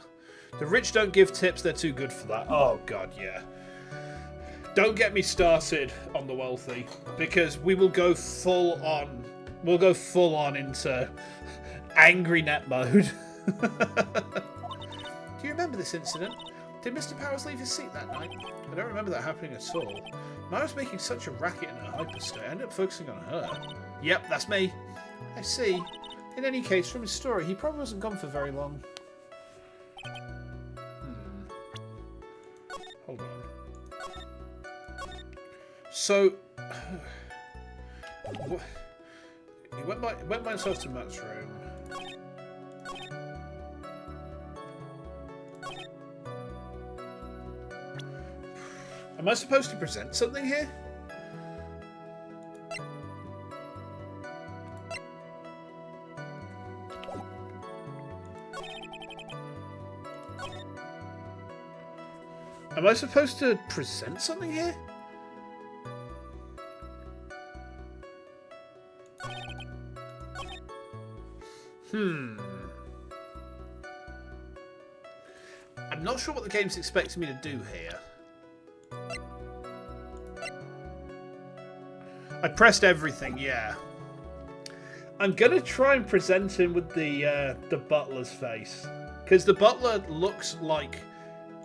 The rich don't give tips. They're too good for that. Oh, God, yeah. Don't get me started on the wealthy, because we will go full on. We'll go full on into angry net mode. Do you remember this incident? Did Mr. Powers leave his seat that night? I don't remember that happening at all. Maya was making such a racket in her hyperstate. I ended up focusing on her. Yep, that's me. I see. In any case, from his story, he probably wasn't gone for very long. Hold on. So, he went by himself to Matt's room. Am I supposed to present something here? Am I supposed to present something here? I'm not sure what the game's expecting me to do here. I pressed everything, yeah. I'm gonna try and present him with the butler's face, because the butler looks like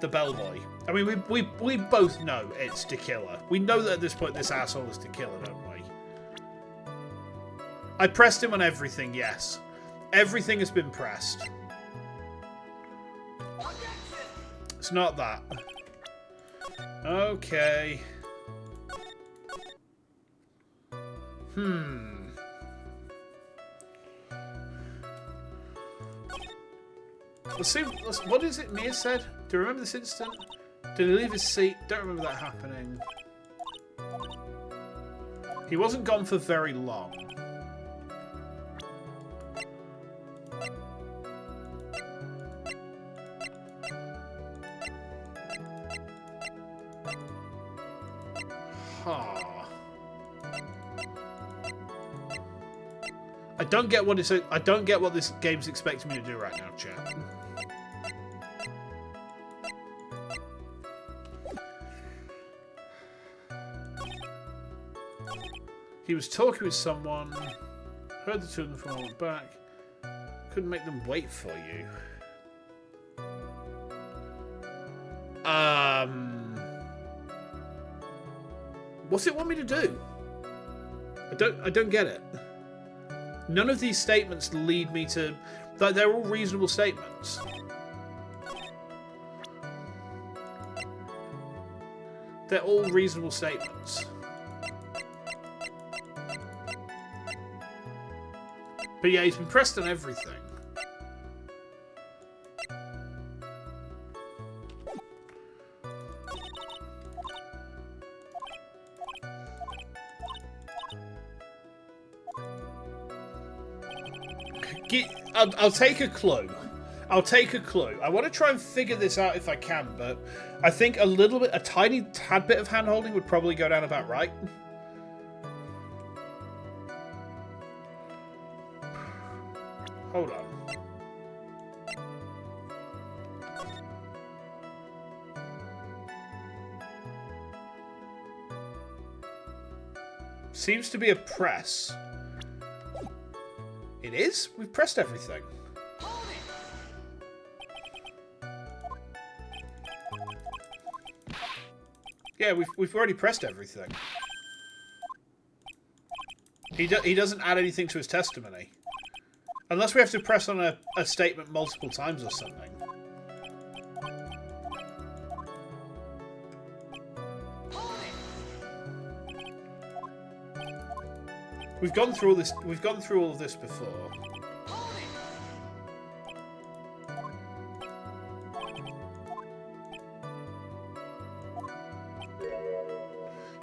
the bellboy. I mean, we both know it's Tequila. We know that at this point this asshole is Tequila, don't we? I pressed him on everything, yes. Everything has been pressed. It's not that. Okay. Let's see. What is it Mia said? Do you remember this incident? Did he leave his seat? Don't remember that happening. He wasn't gone for very long. I don't get what I don't get what this game's expecting me to do right now, chat. He was talking with someone, heard the two of them from a moment back, couldn't make them wait for you. What's it want me to do? I don't get it. None of these statements lead me to... They're all reasonable statements. They're all reasonable statements. But yeah, he's been pressed on everything. I'll take a clue. I'll take a clue. I want to try and figure this out if I can, but I think a tiny tad bit of hand-holding would probably go down about right. Hold on. Seems to be a press. It is? We've pressed everything. Yeah, we've already pressed everything. He doesn't add anything to his testimony. Unless we have to press on a statement multiple times or something. We've gone through all this. We've gone through all of this before.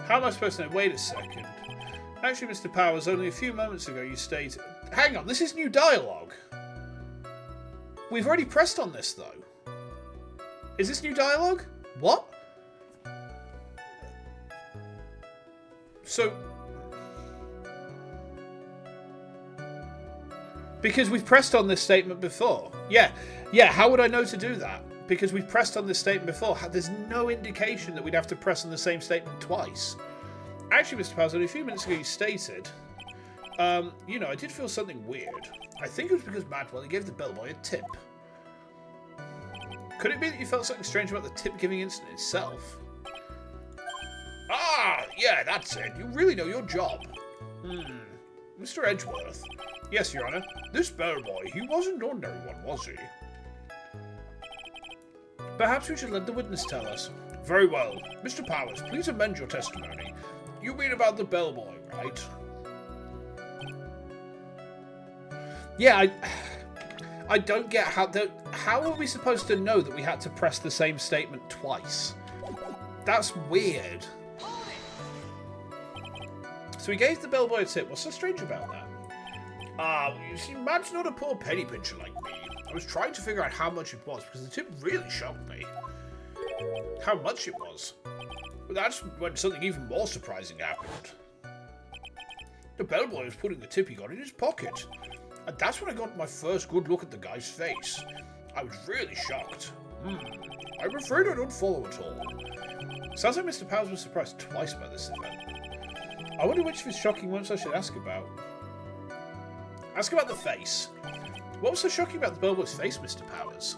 How am I supposed to know? Wait a second. Actually, Mr. Powers, only a few moments ago you stated... Hang on, this is new dialogue. We've already pressed on this, though. Is this new dialogue? What? So... Because we've pressed on this statement before. Yeah, how would I know to do that? Because we've pressed on this statement before. There's no indication that we'd have to press on the same statement twice. Actually, Mr. Powers, only a few minutes ago you stated, you know, I did feel something weird. I think it was because Madwell gave the bellboy a tip. Could it be that you felt something strange about the tip-giving incident itself? Ah, yeah, that's it. You really know your job. Mr. Edgeworth. Yes, Your Honour. This bellboy, he wasn't an ordinary one, was he? Perhaps we should let the witness tell us. Very well. Mr. Powers, please amend your testimony. You mean about the bellboy, right? Yeah, I don't get how are we supposed to know that we had to press the same statement twice? That's weird. So he gave the bellboy a tip. What's so strange about that? You see, Matt's not a poor penny pincher like me. I was trying to figure out how much it was because the tip really shocked me. How much it was. But that's when something even more surprising happened. The bellboy was putting the tip he got in his pocket. And that's when I got my first good look at the guy's face. I was really shocked. I'm afraid I don't follow at all. Sounds like Mr. Powers was surprised twice by this event. I wonder which of his shocking ones I should ask about. Ask about the face. What was so shocking about the bellboy's face, Mr. Powers?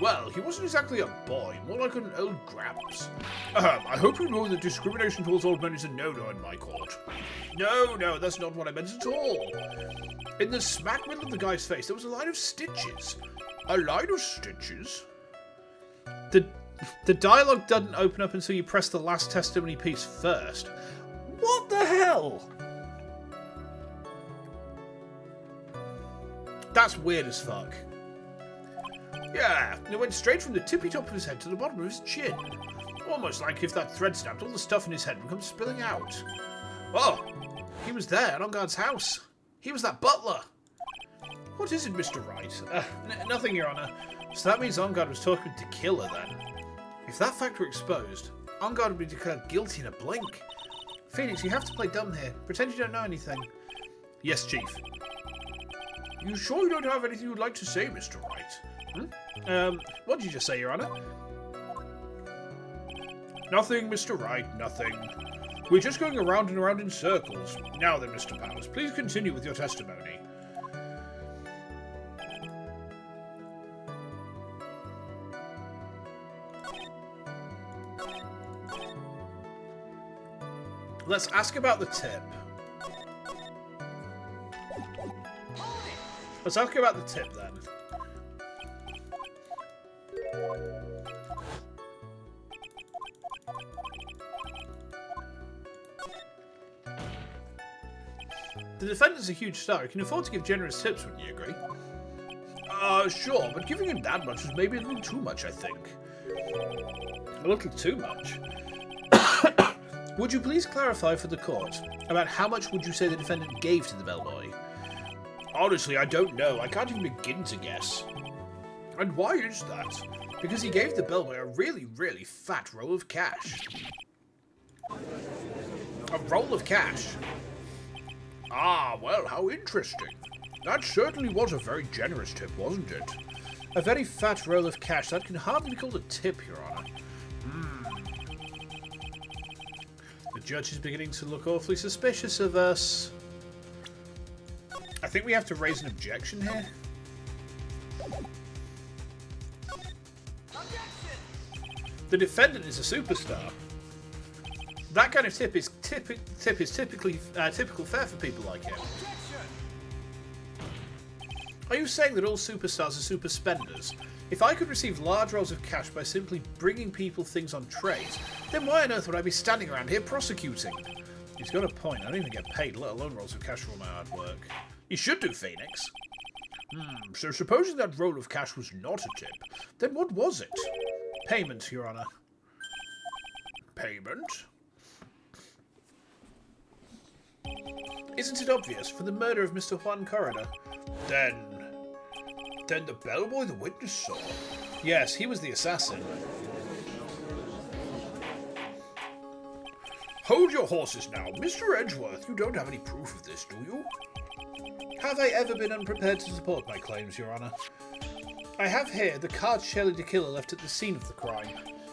Well, he wasn't exactly a boy, more like an old gramps. I hope you know that discrimination towards old men is a no-no in my court. No, that's not what I meant at all. In the smack middle of the guy's face, there was a line of stitches. A line of stitches? The dialogue doesn't open up until you press the last testimony piece first. What the hell? That's weird as fuck. Yeah, it went straight from the tippy top of his head to the bottom of his chin. Almost like if that thread snapped, all the stuff in his head would come spilling out. Oh, he was there at Onguard's house. He was that butler. What is it, Mr. Wright? Nothing, Your Honour. So that means Onguard was talking to Killer then. If that fact were exposed, Onguard would be declared guilty in a blink. Phoenix, you have to play dumb here. Pretend you don't know anything. Yes, Chief. You sure you don't have anything you'd like to say, Mr. Wright? What did you just say, Your Honour? Nothing, Mr. Wright, nothing. We're just going around and around in circles. Now then, Mr. Powers, please continue with your testimony. Let's ask about the tip. Let's ask about the tip then. The defendant's a huge star. He can afford to give generous tips, wouldn't you agree? Sure, but giving him that much is maybe a little too much, I think. A little too much? Would you please clarify for the court about how much would you say the defendant gave to the bellboy? Honestly, I don't know. I can't even begin to guess. And why is that? Because he gave the bellboy a really, really fat roll of cash. A roll of cash? Ah, well, how interesting. That certainly was a very generous tip, wasn't it? A very fat roll of cash. That can hardly be called a tip, Your Honour. The judge is beginning to look awfully suspicious of us. I think we have to raise an objection here. The defendant is a superstar. That kind of tip is typically fare for people like him. Are you saying that all superstars are super spenders? If I could receive large rolls of cash by simply bringing people things on trays, then why on earth would I be standing around here prosecuting? He's got a point. I don't even get paid, let alone rolls of cash for all my hard work. You should do, Phoenix. So supposing that roll of cash was not a tip, then what was it? Payment, Your Honor. Payment? Isn't it obvious? For the murder of Mr. Juan Corrida. Then the bellboy the witness saw. Yes, he was the assassin. Hold your horses now. Mr. Edgeworth, you don't have any proof of this, do you? Have I ever been unprepared to support my claims, Your Honor? I have here the card Shelley de Killer left at the scene of the crime.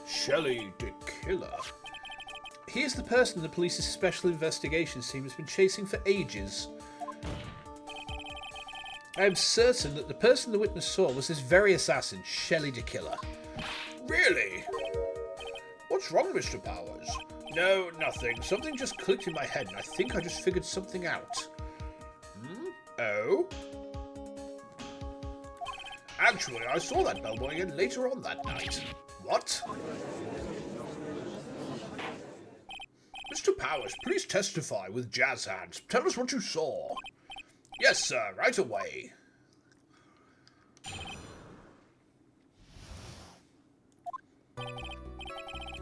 Shelley de Killer? He is the person the police's special investigations team has been chasing for ages. I am certain that the person the witness saw was this very assassin, Shelley de Killer. Really? What's wrong, Mr. Powers? No, nothing. Something just clicked in my head, and I think I just figured something out. Oh? Actually, I saw that bellboy again later on that night. What? Mr. Powers, please testify with jazz hands. Tell us what you saw. Yes, sir, right away.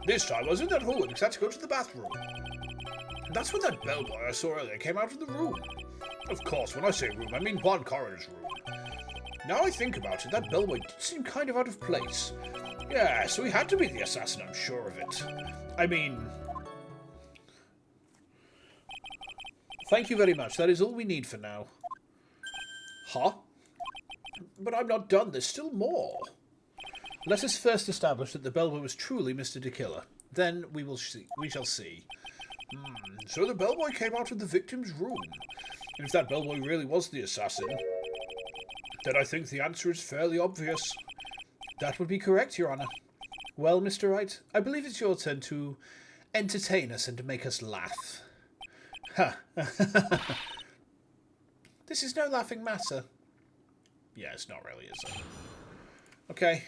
This time I was in that hallway because I had to go to the bathroom. That's when that bellboy I saw earlier came out of the room. Of course, when I say room, I mean Juan Corrida's room. Now I think about it, that bellboy did seem kind of out of place. Yeah, so he had to be the assassin, I'm sure of it. I mean... Thank you very much. That is all we need for now. Huh? But I'm not done. There's still more. Let us first establish that the bellboy was truly Mr. de Killer. Then we shall see. So the bellboy came out of the victim's room. And if that bellboy really was the assassin, then I think the answer is fairly obvious. That would be correct, Your Honor. Well, Mr. Wright, I believe it's your turn to entertain us and to make us laugh. Ha! This is no laughing matter. Yeah, it's not really, is it? Okay.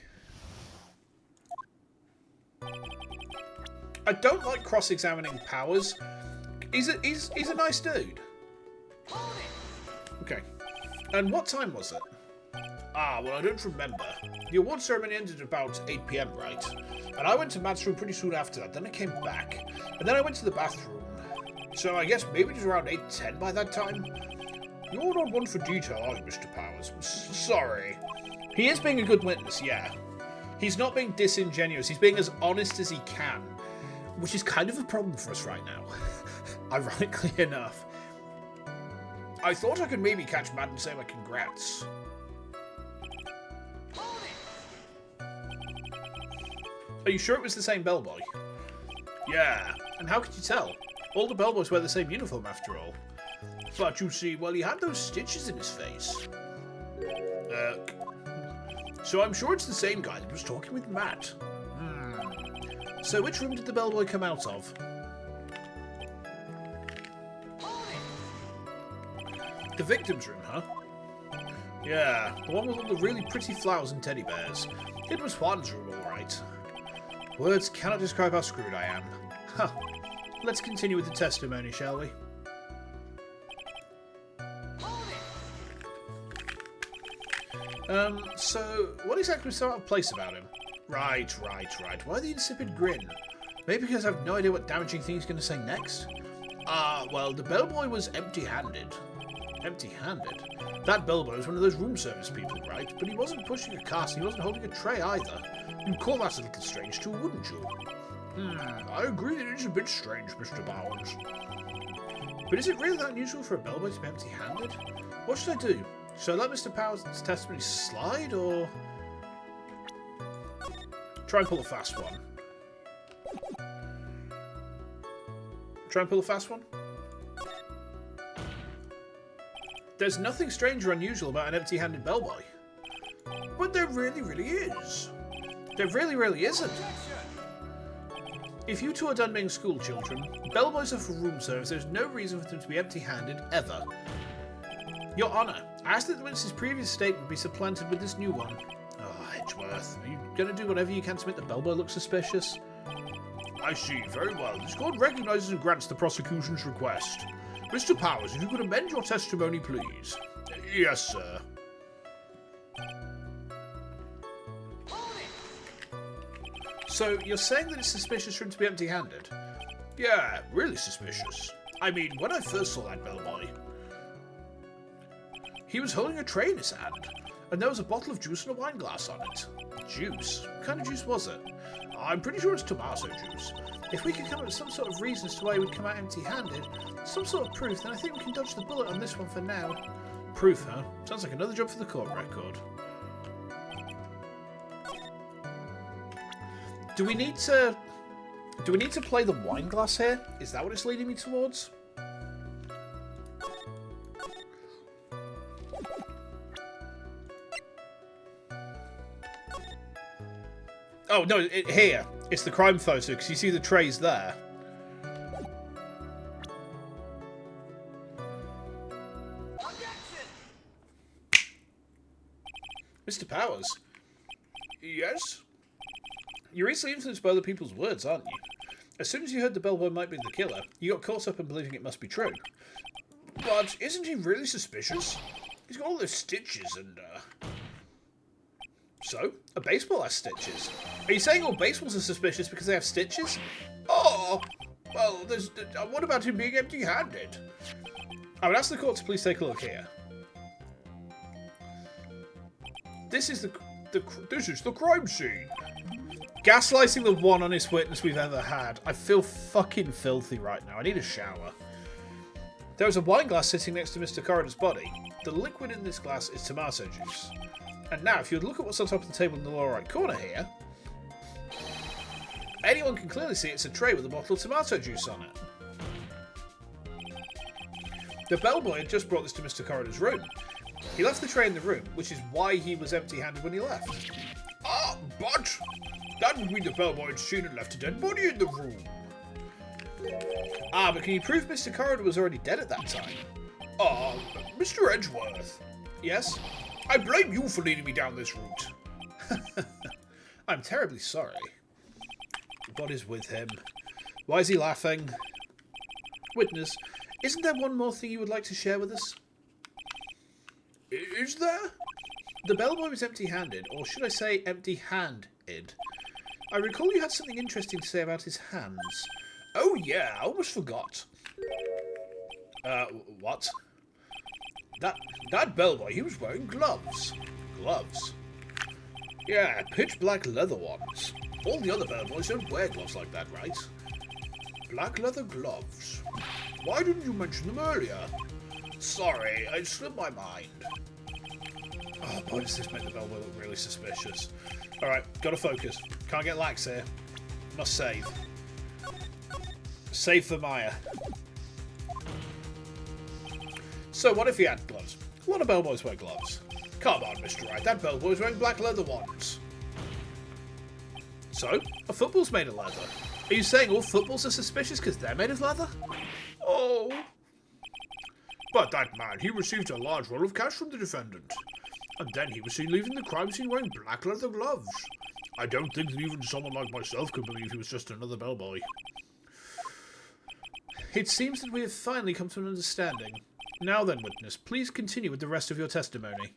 I don't like cross-examining Powers. He's a nice dude. Okay. And what time was it? Well, I don't remember. The award ceremony ended at about 8 p.m, right? And I went to Matt's room pretty soon after that. Then I came back. And then I went to the bathroom. So I guess maybe it was around 8:10 by that time. You're not one for detail, are you, Mr. Powers? Sorry. He is being a good witness, yeah. He's not being disingenuous. He's being as honest as he can. Which is kind of a problem for us right now. Ironically enough. I thought I could maybe catch Matt and say my congrats. Are you sure it was the same bellboy? Yeah. And how could you tell? All the bellboys wear the same uniform after all. But you see, well, he had those stitches in his face. So I'm sure it's the same guy that was talking with Matt. So which room did the bellboy come out of? The victim's room, huh? Yeah, the one with all the really pretty flowers and teddy bears. It was Juan's room, all right. Words cannot describe how screwed I am. Huh. Let's continue with the testimony, shall we? So, what exactly was so out of place about him? Right. Why the insipid grin? Maybe because I have no idea what damaging thing he's going to say next? Well, the bellboy was empty-handed. Empty-handed? That bellboy was one of those room service people, right? But he wasn't pushing a cart and he wasn't holding a tray either. You'd call that a little strange too, wouldn't you? I agree that it is a bit strange, Mr. Bowens. But is it really that unusual for a bellboy to be empty-handed? What should I do? Should I let Mr. Powers' testimony slide, or... Try and pull a fast one. Try and pull a fast one? There's nothing strange or unusual about an empty-handed bellboy. But there really is. There really isn't. If you two are done being school children, bellboys are for room service. There's no reason for them to be empty-handed, ever. Your Honour, I ask that the witness's previous statement be supplanted with this new one. Oh, Edgeworth. Are you going to do whatever you can to make the bellboy look suspicious? I see. Very well. This court recognizes and grants the prosecution's request. Mr. Powers, if you could amend your testimony, please. Yes, sir. So, you're saying that it's suspicious for him to be empty-handed? Yeah, really suspicious. I mean, when I first saw that bellboy, he was holding a tray in his hand, and there was a bottle of juice and a wine glass on it. Juice? What kind of juice was it? I'm pretty sure it's tomato juice. If we could come up with some sort of reason as to why he would come out empty-handed, some sort of proof, then I think we can dodge the bullet on this one for now. Proof, huh? Sounds like another job for the court record. Do we need to play the wine glass here? Is that what it's leading me towards? Oh, no, here. It's the crime photo, because you see the trays there. Mr. Powers? Yes? You're easily influenced by other people's words, aren't you? As soon as you heard the bellboy might be the killer, you got caught up in believing it must be true. But isn't he really suspicious? He's got all those stitches and, So? A baseball has stitches. Are you saying all baseballs are suspicious because they have stitches? Oh! Well, what about him being empty-handed? I would ask the court to please take a look here. This is the crime scene. Gaslighting the one honest witness we've ever had. I feel fucking filthy right now. I need a shower. There is a wine glass sitting next to Mr. Corridan's body. The liquid in this glass is tomato juice. And now, if you would look at what's on top of the table in the lower right corner here, anyone can clearly see it's a tray with a bottle of tomato juice on it. The bellboy had just brought this to Mr. Corridan's room. He left the tray in the room, which is why he was empty-handed when he left. Ah, but that would mean the bellboy had seen and left a dead body in the room. Ah, but can you prove Mr. Corridan was already dead at that time? Ah, Mr. Edgeworth. Yes? I blame you for leading me down this route. I'm terribly sorry. What is with him? Why is he laughing? Witness, isn't there one more thing you would like to share with us? Is there? The bellboy was empty-handed, or should I say empty-handed. I recall you had something interesting to say about his hands. Oh yeah, I almost forgot. What? That bellboy, he was wearing gloves. Gloves? Yeah, pitch black leather ones. All the other bellboys don't wear gloves like that, right? Black leather gloves. Why didn't you mention them earlier? Sorry, it slipped my mind. Oh boy, does this make the bellboy look really suspicious. Alright, gotta focus. Can't get lax here. Must save. Save for Maya. So what if he had gloves? A lot of bellboys wear gloves. Come on, Mr. Wright, that bellboy's wearing black leather ones. So? A football's made of leather. Are you saying all footballs are suspicious because they're made of leather? Oh. But that man, he received a large roll of cash from the defendant. And then he was seen leaving the crime scene wearing black leather gloves. I don't think that even someone like myself could believe he was just another bellboy. It seems that we have finally come to an understanding. Now then, witness, please continue with the rest of your testimony.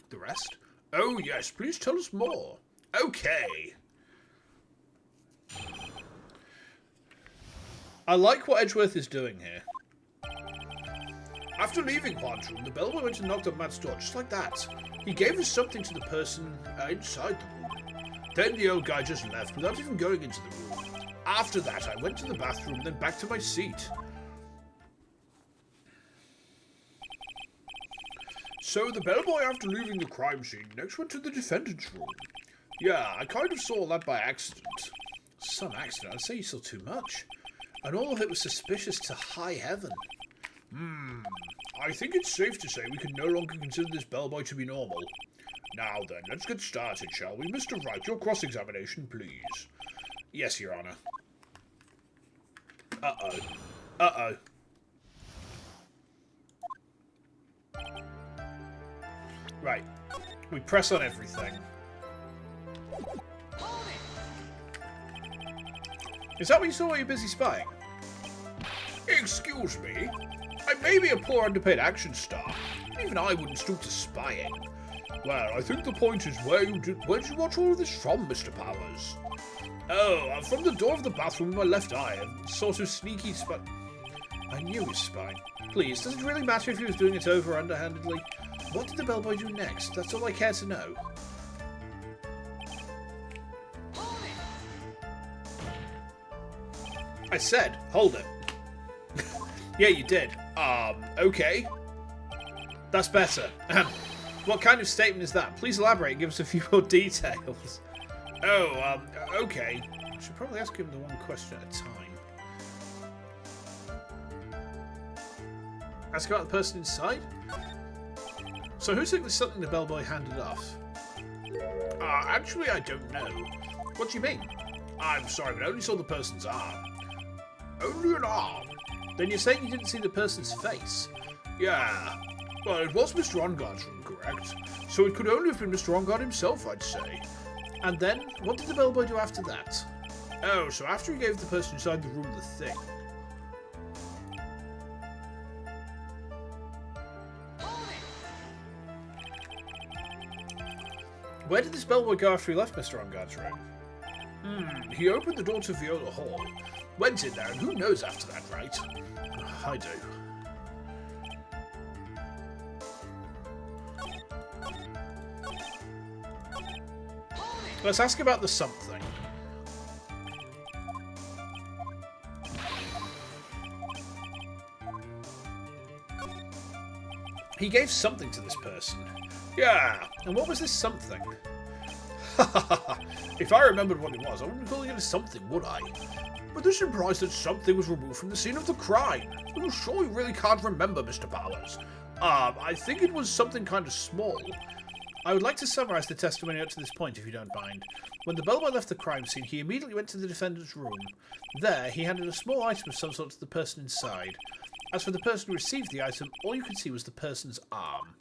The rest? Oh yes, please tell us more. Okay. I like what Edgeworth is doing here. After leaving Juan's room, the bellboy went and knocked on Matt's door, just like that. He gave us something to the person inside the room. Then the old guy just left without even going into the room. After that, I went to the bathroom, then back to my seat. So the bellboy, after leaving the crime scene, next went to the defendant's room. Yeah, I kind of saw that by accident. Some accident? I'd say you saw too much. And all of it was suspicious to high heaven. I think it's safe to say we can no longer consider this bellboy to be normal. Now then, let's get started, shall we? Mr. Wright, your cross-examination, please. Yes, Your Honour. Uh-oh. Uh-oh. Right. We press on everything. Is that what you saw while you're busy spying? Excuse me? I may be a poor underpaid action star. Even I wouldn't stoop to spying. Well, I think the point is where did you watch all of this from, Mr. Powers? Oh, from the door of the bathroom with my left eye, a sort of sneaky spy. I knew he was spying. Please, does it really matter if he was doing it over underhandedly? What did the bellboy do next? That's all I care to know. I said, hold it. Yeah, you did. Okay. That's better. What kind of statement is that? Please elaborate and give us a few more details. Oh, okay. I should probably ask him the one question at a time. Ask about the person inside? So who took the something the bellboy handed off? Actually, I don't know. What do you mean? I'm sorry, but I only saw the person's arm. Only an arm? Then you're saying you didn't see the person's face? Yeah. Well, it was Mr. Onguard's room, correct? So it could only have been Mr. Onguard himself, I'd say. And then, what did the bellboy do after that? Oh, so after he gave the person inside the room the thing. Where did this bellboy go after he left Mr. Onguard's room? He opened the door to Viola Hall. Went in there, and who knows after that, right? I do. Let's ask about the something. He gave something to this person. Yeah. And what was this something? If I remembered what it was, I wouldn't be calling it a something, would I? But they're surprised that something was removed from the scene of the crime. Are you sure you really can't remember, Mr. Powers? I think it was something kind of small. I would like to summarise the testimony up to this point, if you don't mind. When the bellboy left the crime scene, he immediately went to the defendant's room. There, he handed a small item of some sort to the person inside. As for the person who received the item, all you could see was the person's arm.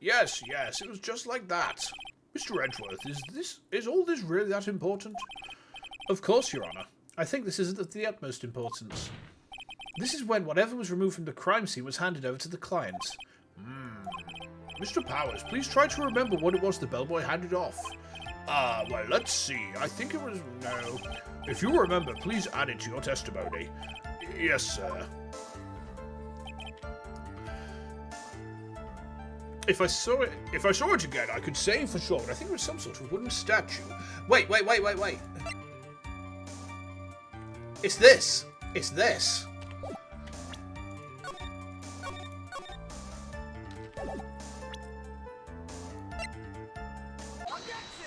Yes, it was just like that. Mr. Edgeworth, is all this really that important? Of course, Your Honour. I think this is of the utmost importance. This is when whatever was removed from the crime scene was handed over to the client. Mr. Powers, please try to remember what it was the bellboy handed off. Well, let's see. I think it was... No. If you remember, please add it to your testimony. Yes, sir. If I saw it again, I could say for sure, but I think it was some sort of wooden statue. Wait. It's this. It's this.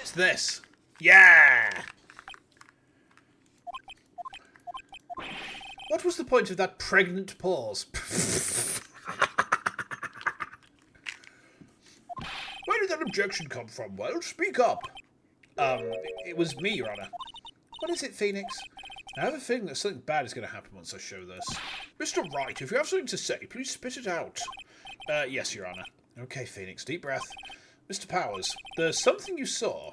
It's this. Yeah! What was the point of that pregnant pause? Where did that objection come from? Well, speak up. It was me, Your Honour. What is it, Phoenix? I have a feeling that something bad is going to happen once I show this. Mr. Wright, if you have something to say, please spit it out. Yes, Your Honour. Okay, Phoenix, deep breath. Mr. Powers, there's something you saw.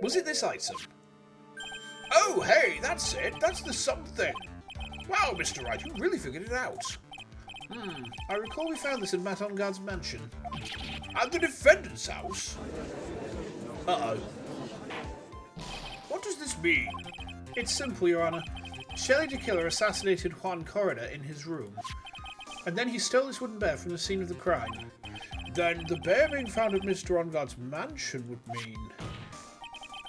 Was it this item? Oh, hey, that's it. That's the something. Wow, Mr. Wright, you really figured it out. I recall we found this in Matt Onguard's mansion. At the defendant's house? Uh-oh. What does this mean? It's simple, Your Honour. Shelley the Killer assassinated Juan Corrida in his room. And then he stole his wooden bear from the scene of the crime. Then the bear being found at Mr. Onguard's mansion would mean...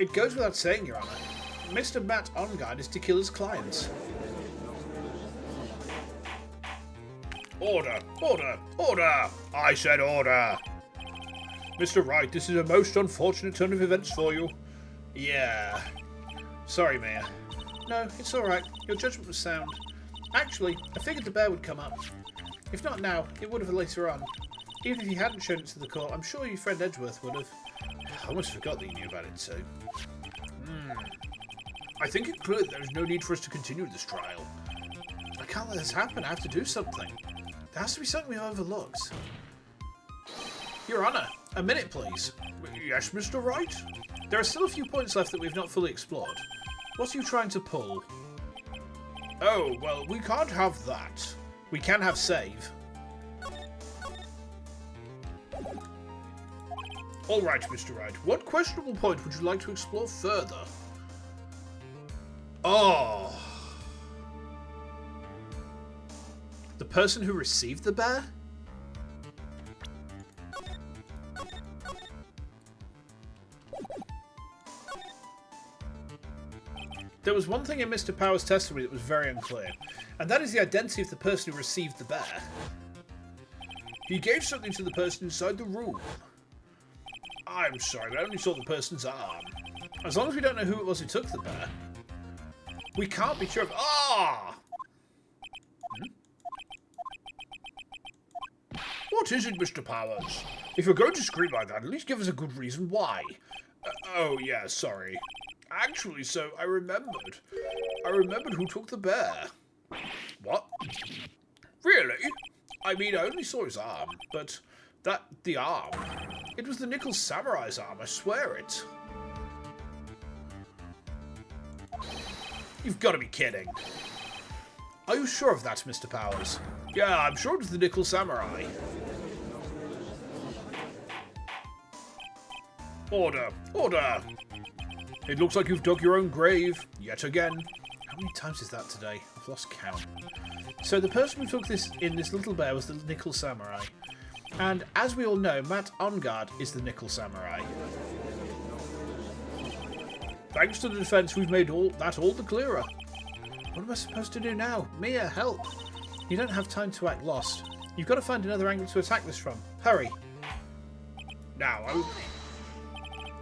It goes without saying, Your Honour. Mr. Matt Onguard is to kill his clients. Order! Order! Order! I said order! Mr. Wright, this is a most unfortunate turn of events for you. Yeah. Sorry, Mayor. No, it's alright. Your judgment was sound. Actually, I figured the bear would come up. If not now, it would have later on. Even if you hadn't shown it to the court, I'm sure your friend Edgeworth would have. I almost forgot that you knew about it too. I think it's clear that there is no need for us to continue this trial. I can't let this happen. I have to do something. There has to be something we've overlooked. Your Honour, a minute, please. Yes, Mr. Wright? There are still a few points left that we've not fully explored. What are you trying to pull? Oh, well, we can't have that. We can have save. All right, Mr. Wright. What questionable point would you like to explore further? Oh. The person who received the bear? There was one thing in Mr. Power's testimony that was very unclear, and that is the identity of the person who received the bear. He gave something to the person inside the room. I'm sorry, I only saw the person's arm. As long as we don't know who it was who took the bear, we can't be sure of... Ah! What is it, Mr. Powers? If you're going to scream like that, at least give us a good reason why. Oh, yeah, sorry. Actually, so I remembered. I remembered who took the bear. What? Really? I mean, I only saw his arm, but the arm. It was the Nickel Samurai's arm, I swear it. You've got to be kidding. Are you sure of that, Mr. Powers? Yeah, I'm sure it was the Nickel Samurai. Order! Order! It looks like you've dug your own grave, yet again. How many times is that today? I've lost count. So the person who took this in this little bear was the Nickel Samurai. And as we all know, Matt Ongard is the Nickel Samurai. Thanks to the defense, we've made all the clearer. What am I supposed to do now? Mia, help! You don't have time to act lost. You've got to find another angle to attack this from. Hurry! Now,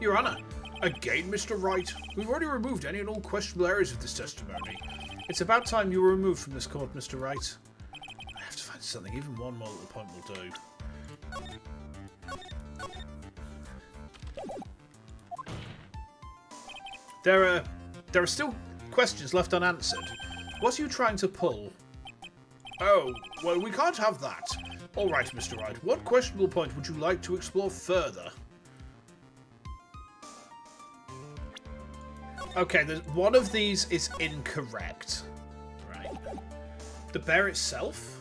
Your Honour! Again, Mr. Wright? We've already removed any and all questionable areas of this testimony. It's about time you were removed from this court, Mr. Wright. I have to find something. Even one more little point will do. There are still questions left unanswered. What are you trying to pull? Oh, well, we can't have that. All right, Mr. Wright, what questionable point would you like to explore further? Okay, one of these is incorrect. Right. The bear itself?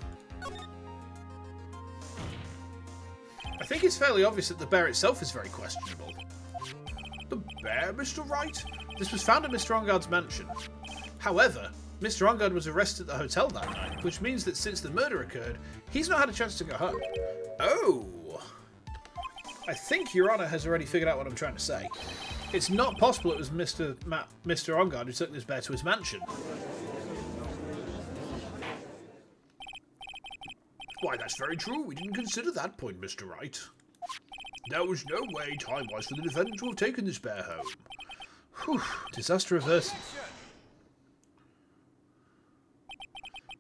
I think it's fairly obvious that the bear itself is very questionable. The bear, Mr. Wright? This was found at Mr. Ongard's mansion. However, Mr. Ongard was arrested at the hotel that night, which means that since the murder occurred, he's not had a chance to go home. Oh! I think Your Honour has already figured out what I'm trying to say. It's not possible it was Mr. Ongard who took this bear to his mansion. Why, that's very true. We didn't consider that point, Mr. Wright. There was no way, time-wise, for the defendant to have taken this bear home. Whew, disaster averted.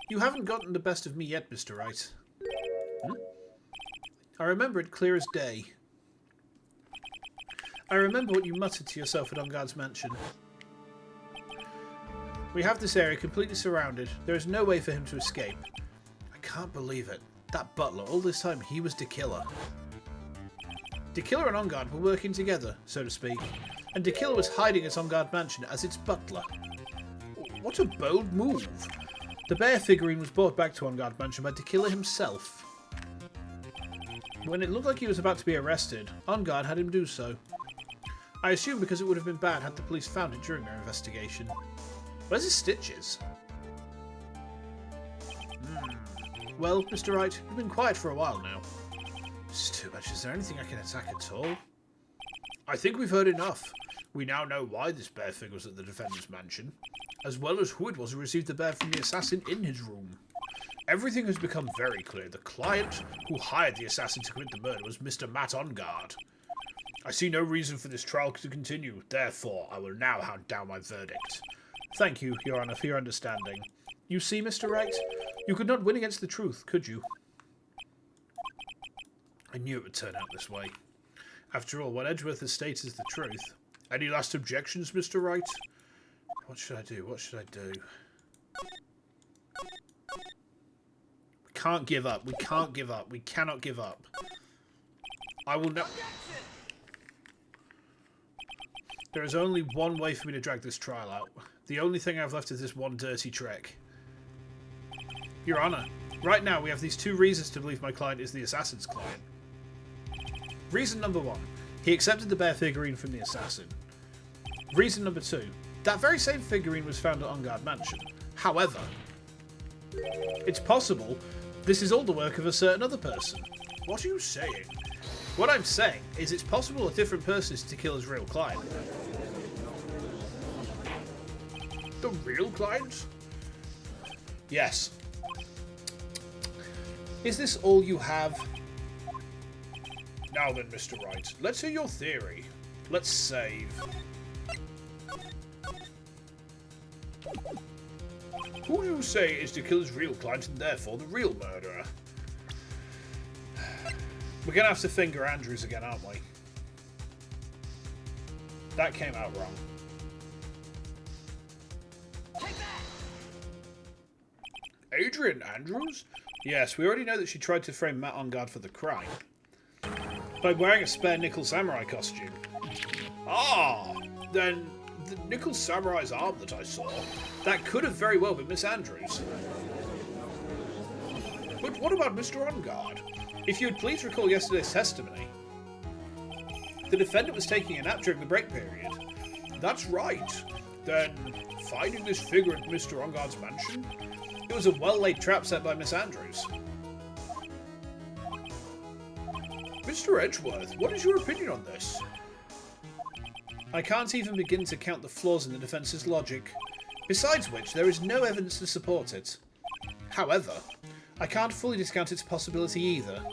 You haven't gotten the best of me yet, Mr. Wright. I remember it clear as day. I remember what you muttered to yourself at Ongard's mansion. We have this area completely surrounded. There is no way for him to escape. I can't believe it. That butler, all this time, he was Dekiller. Dekiller and Ongard were working together, so to speak, and Dekiller was hiding at Ongard Mansion as its butler. What a bold move. The bear figurine was brought back to Ongard Mansion by Dekiller himself. When it looked like he was about to be arrested, Ongard had him do so. I assume because it would have been bad had the police found it during their investigation. Where's his stitches? Well, Mr. Wright, you've been quiet for a while now. This is too much. Is there anything I can attack at all? I think we've heard enough. We now know why this bear figure was at the defendant's mansion, as well as who it was who received the bear from the assassin in his room. Everything has become very clear. The client who hired the assassin to commit the murder was Mr. Matt Ongard. I see no reason for this trial to continue. Therefore, I will now hand down my verdict. Thank you, Your Honour, for your understanding. You see, Mr. Wright, you could not win against the truth, could you? I knew it would turn out this way. After all, what Edgeworth has stated is the truth. Any last objections, Mr. Wright? What should I do? What should I do? We can't give up. We can't give up. We cannot give up. I will not... There is only one way for me to drag this trial out. The only thing I've left is this one dirty trick. Your Honor, right now we have these 2 reasons to believe my client is the assassin's client. Reason number 1, he accepted the bear figurine from the assassin. Reason number 2, that very same figurine was found at On Guard Mansion. However, it's possible this is all the work of a certain other person. What are you saying? What I'm saying is it's possible a different person is to kill his real client. The real client? Yes. Is this all you have? Now then, Mr. Wright, let's hear your theory. Let's save. Who do you say is to kill his real client and therefore the real murderer? We're going to have to finger Andrews again, aren't we? That came out wrong. Adrian Andrews? Yes, we already know that she tried to frame Matt On Guard for the crime. By wearing a spare nickel samurai costume. Ah, then the nickel samurai's arm that I saw. That could have very well been Miss Andrews. But what about Mr. On Guard? If you would please recall yesterday's testimony, the defendant was taking a nap during the break period. That's right. Then, finding this figure at Mr. On Guard's mansion? It was a well-laid trap set by Miss Andrews. Mr. Edgeworth, what is your opinion on this? I can't even begin to count the flaws in the defence's logic. Besides which, there is no evidence to support it. However, I can't fully discount its possibility either.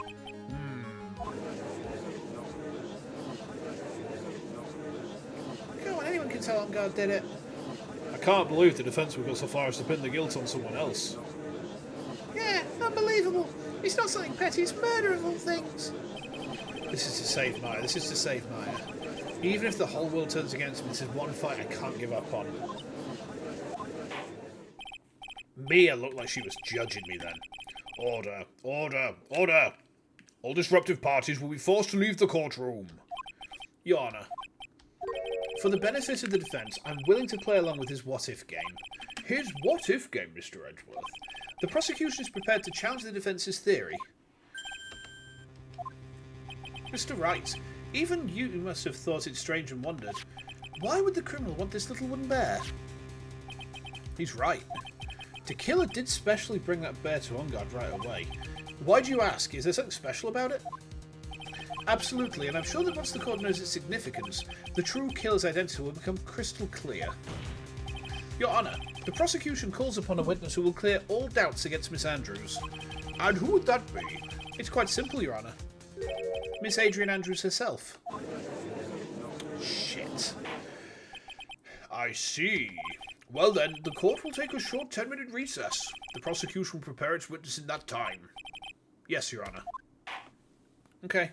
Come on, anyone can tell On Guard did it. I can't believe the defence would go so far as to pin the guilt on someone else. Yeah, unbelievable. It's not something petty, it's murder of all things. This is to save Maya, this is to save Maya. Even if the whole world turns against me, this is one fight I can't give up on. Mia looked like she was judging me then. Order, order, order! All disruptive parties will be forced to leave the courtroom. Your Honour, for the benefit of the defence, I'm willing to play along with his what-if game. His what-if game, Mr. Edgeworth? The prosecution is prepared to challenge the defence's theory. Mr. Wright, even you must have thought it strange and wondered. Why would the criminal want this little wooden bear? He's right. The killer did specially bring that bear to On Guard right away. Why do you ask? Is there something special about it? Absolutely, and I'm sure that once the court knows its significance, the true killer's identity will become crystal clear. Your Honour, the prosecution calls upon a witness who will clear all doubts against Miss Andrews. And who would that be? It's quite simple, Your Honour. Miss Adrian Andrews herself. Shit. I see. Well then, the court will take a short 10-minute recess. The prosecution will prepare its witness in that time. Yes, Your Honour. Okay.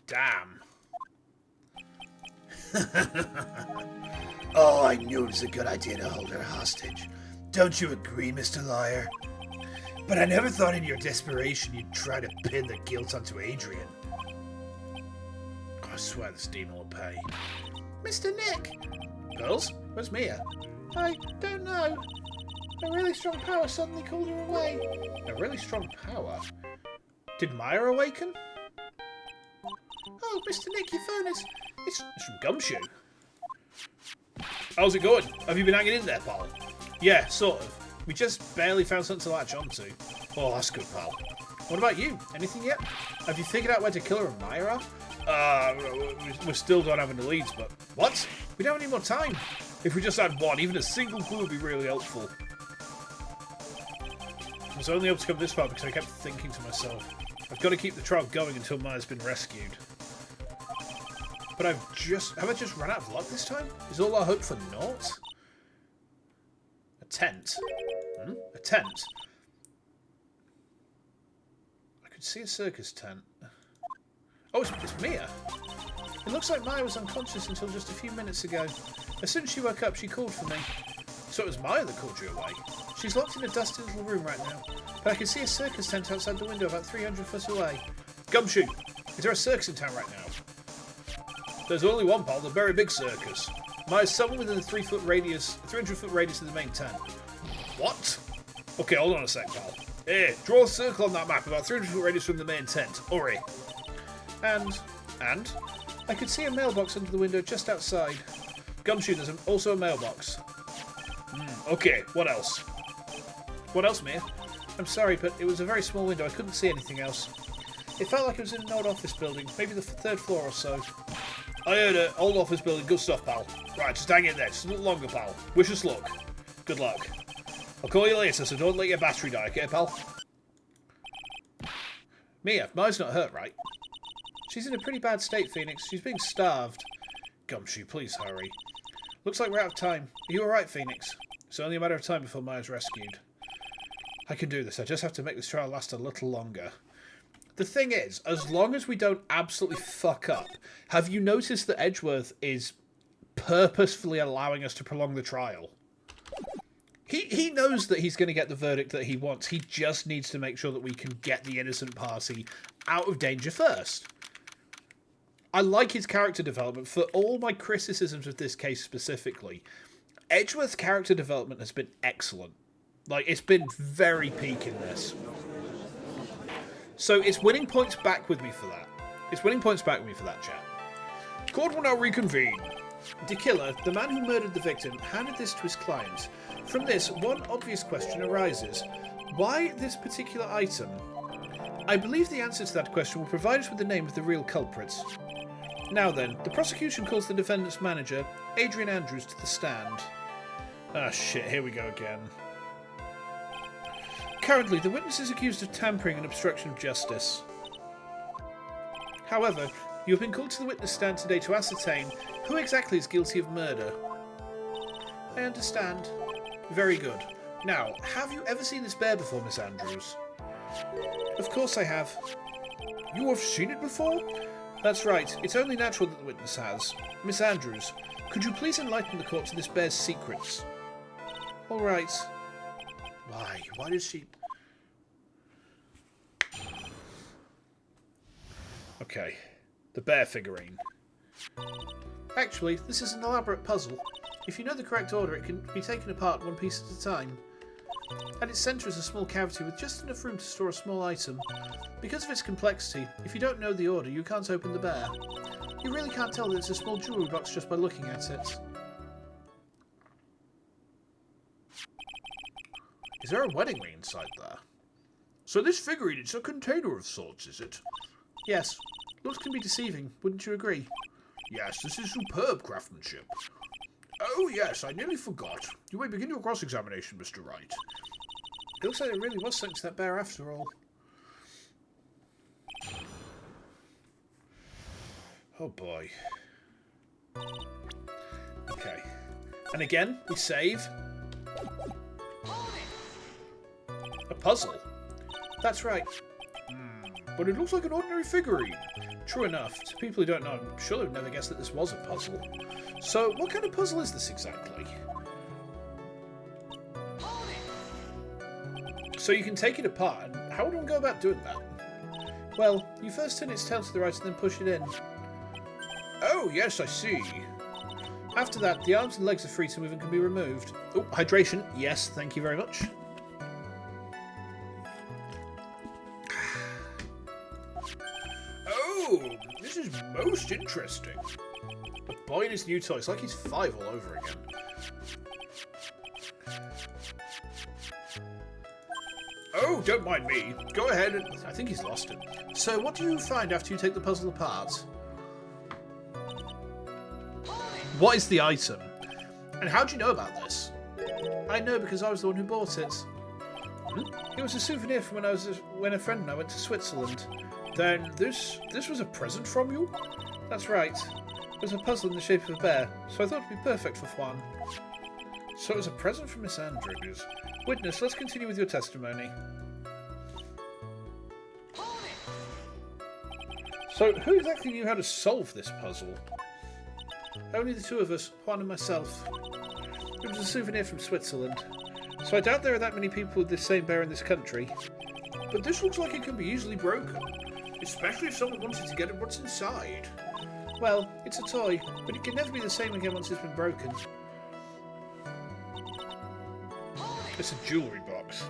Damn. Oh, I knew it was a good idea to hold her hostage. Don't you agree, Mr. Liar? But I never thought in your desperation you'd try to pin the guilt onto Adrian. I swear this demon will pay. Mr. Nick! Girls, where's Mia? I don't know. A really strong power suddenly called her away. A really strong power? Did Maya awaken? Oh, Mr. Nick, your phone is... It's from Gumshoe. How's it going? Have you been hanging in there, pal? Yeah, sort of. We just barely found something to latch onto. Oh, that's good, pal. What about you? Anything yet? Have you figured out where to kill her and Maya are? We still don't have any leads, but... What? We don't have any more time. If we just had one, even a single clue would be really helpful. I was only able to come this far because I kept thinking to myself, I've got to keep the trial going until Maya's been rescued. But have I just run out of luck this time? Is all our hope for naught? A tent? A tent? I could see a circus tent. Oh, it's Mia. It looks like Maya was unconscious until just a few minutes ago. As soon as she woke up, she called for me. So it was Maya that called you away? She's locked in a dusty little room right now, but I can see a circus tent outside the window about 300 foot away. Gumshoe, Is there a circus in town right now? There's only one, pal, the very big circus. Mine's somewhere within a 300-foot radius of the main tent. What? Okay, hold on a sec, pal. Here, draw a circle on that map about 300-foot radius from the main tent. Hurry. And? I could see a mailbox under the window just outside. Gumshoe, there's also a mailbox. Okay, what else? What else, Mia? I'm sorry, but it was a very small window. I couldn't see anything else. It felt like it was in an old office building, maybe the 3rd floor or so. I heard an old office building. Good stuff, pal. Right, just hang in there. Just a little longer, pal. Wish us luck. Good luck. I'll call you later, so don't let your battery die, okay, pal? Mia, mine's not hurt, right? She's in a pretty bad state, Phoenix. She's being starved. Gumshoe, please hurry. Looks like we're out of time. Are you alright, Phoenix? It's only a matter of time before Maya's rescued. I can do this. I just have to make this trial last a little longer. The thing is, as long as we don't absolutely fuck up, have you noticed that Edgeworth is purposefully allowing us to prolong the trial? He knows that he's going to get the verdict that he wants. He just needs to make sure that we can get the innocent party out of danger first. I like his character development. For all my criticisms of this case specifically, Edgeworth's character development has been excellent. Like, it's been very peak in this. So it's winning points back with me for that. It's winning points back with me for that, chat. Court will now reconvene. The killer, the man who murdered the victim, handed this to his client. From this, one obvious question arises. Why this particular item? I believe the answer to that question will provide us with the name of the real culprits. Now then, the prosecution calls the defendant's manager, Adrian Andrews, to the stand. Ah, shit, here we go again. Currently, the witness is accused of tampering and obstruction of justice. However, you have been called to the witness stand today to ascertain who exactly is guilty of murder. I understand. Very good. Now, have you ever seen this bear before, Miss Andrews? Of course I have. You have seen it before? That's right. It's only natural that the witness has. Miss Andrews, could you please enlighten the court to this bear's secrets? All right. Why? Why does she... Okay. The bear figurine. Actually, this is an elaborate puzzle. If you know the correct order, it can be taken apart one piece at a time. At its centre is a small cavity with just enough room to store a small item. Because of its complexity, if you don't know the order, you can't open the bear. You really can't tell that it's a small jewellery box just by looking at it. Is there a wedding ring inside there? So this figurine, it's a container of sorts, is it? Yes. Looks can be deceiving, wouldn't you agree? Yes, this is superb craftsmanship. Oh yes, I nearly forgot. You may begin your cross-examination, Mr. Wright. It looks like there really was something to that bear after all. Oh boy. Okay. And again, we save. A puzzle. That's right. But it looks like an ordinary figurine. True enough. To people who don't know, I'm sure they'd never guessed that this was a puzzle. So, what kind of puzzle is this exactly? So you can take it apart, and how would one go about doing that? Well, you first turn its tail to the right and then push it in. Oh, yes, I see. After that, the arms and legs are free to move and can be removed. Oh, hydration. Yes, thank you very much. Oh, this is most interesting. The boy and his new toy. It's like he's 5 all over again. Oh, don't mind me. Go ahead and... I think he's lost it. So what do you find after you take the puzzle apart? What is the item? And how do you know about this? I know because I was the one who bought it. It was a souvenir from when a friend and I went to Switzerland. Then this was a present from you? That's right. It was a puzzle in the shape of a bear, so I thought it'd be perfect for Juan. So it was a present from Miss Andrews. Witness, let's continue with your testimony. So, who exactly knew how to solve this puzzle? Only the two of us, Juan and myself. It was a souvenir from Switzerland. So I doubt there are that many people with this same bear in this country. But this looks like it can be easily broken. Especially if someone wanted to get at what's inside. Well, it's a toy, but it can never be the same again once it's been broken. It's a jewellery box.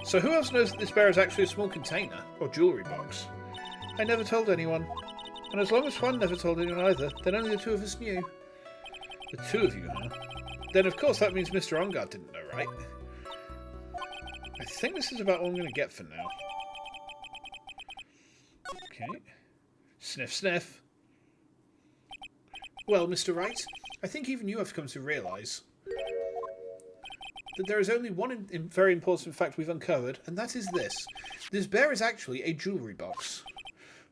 So who else knows that this bear is actually a small container, or jewellery box? I never told anyone. And as long as Juan never told anyone either, then only the two of us knew. The two of you, huh? Then of course that means Mr. Ongard didn't know, right? I think this is about all I'm going to get for now. Okay. Sniff, sniff. Well, Mr. Wright, I think even you have come to realise that there is only one very important fact we've uncovered, and that is this. This bear is actually a jewellery box.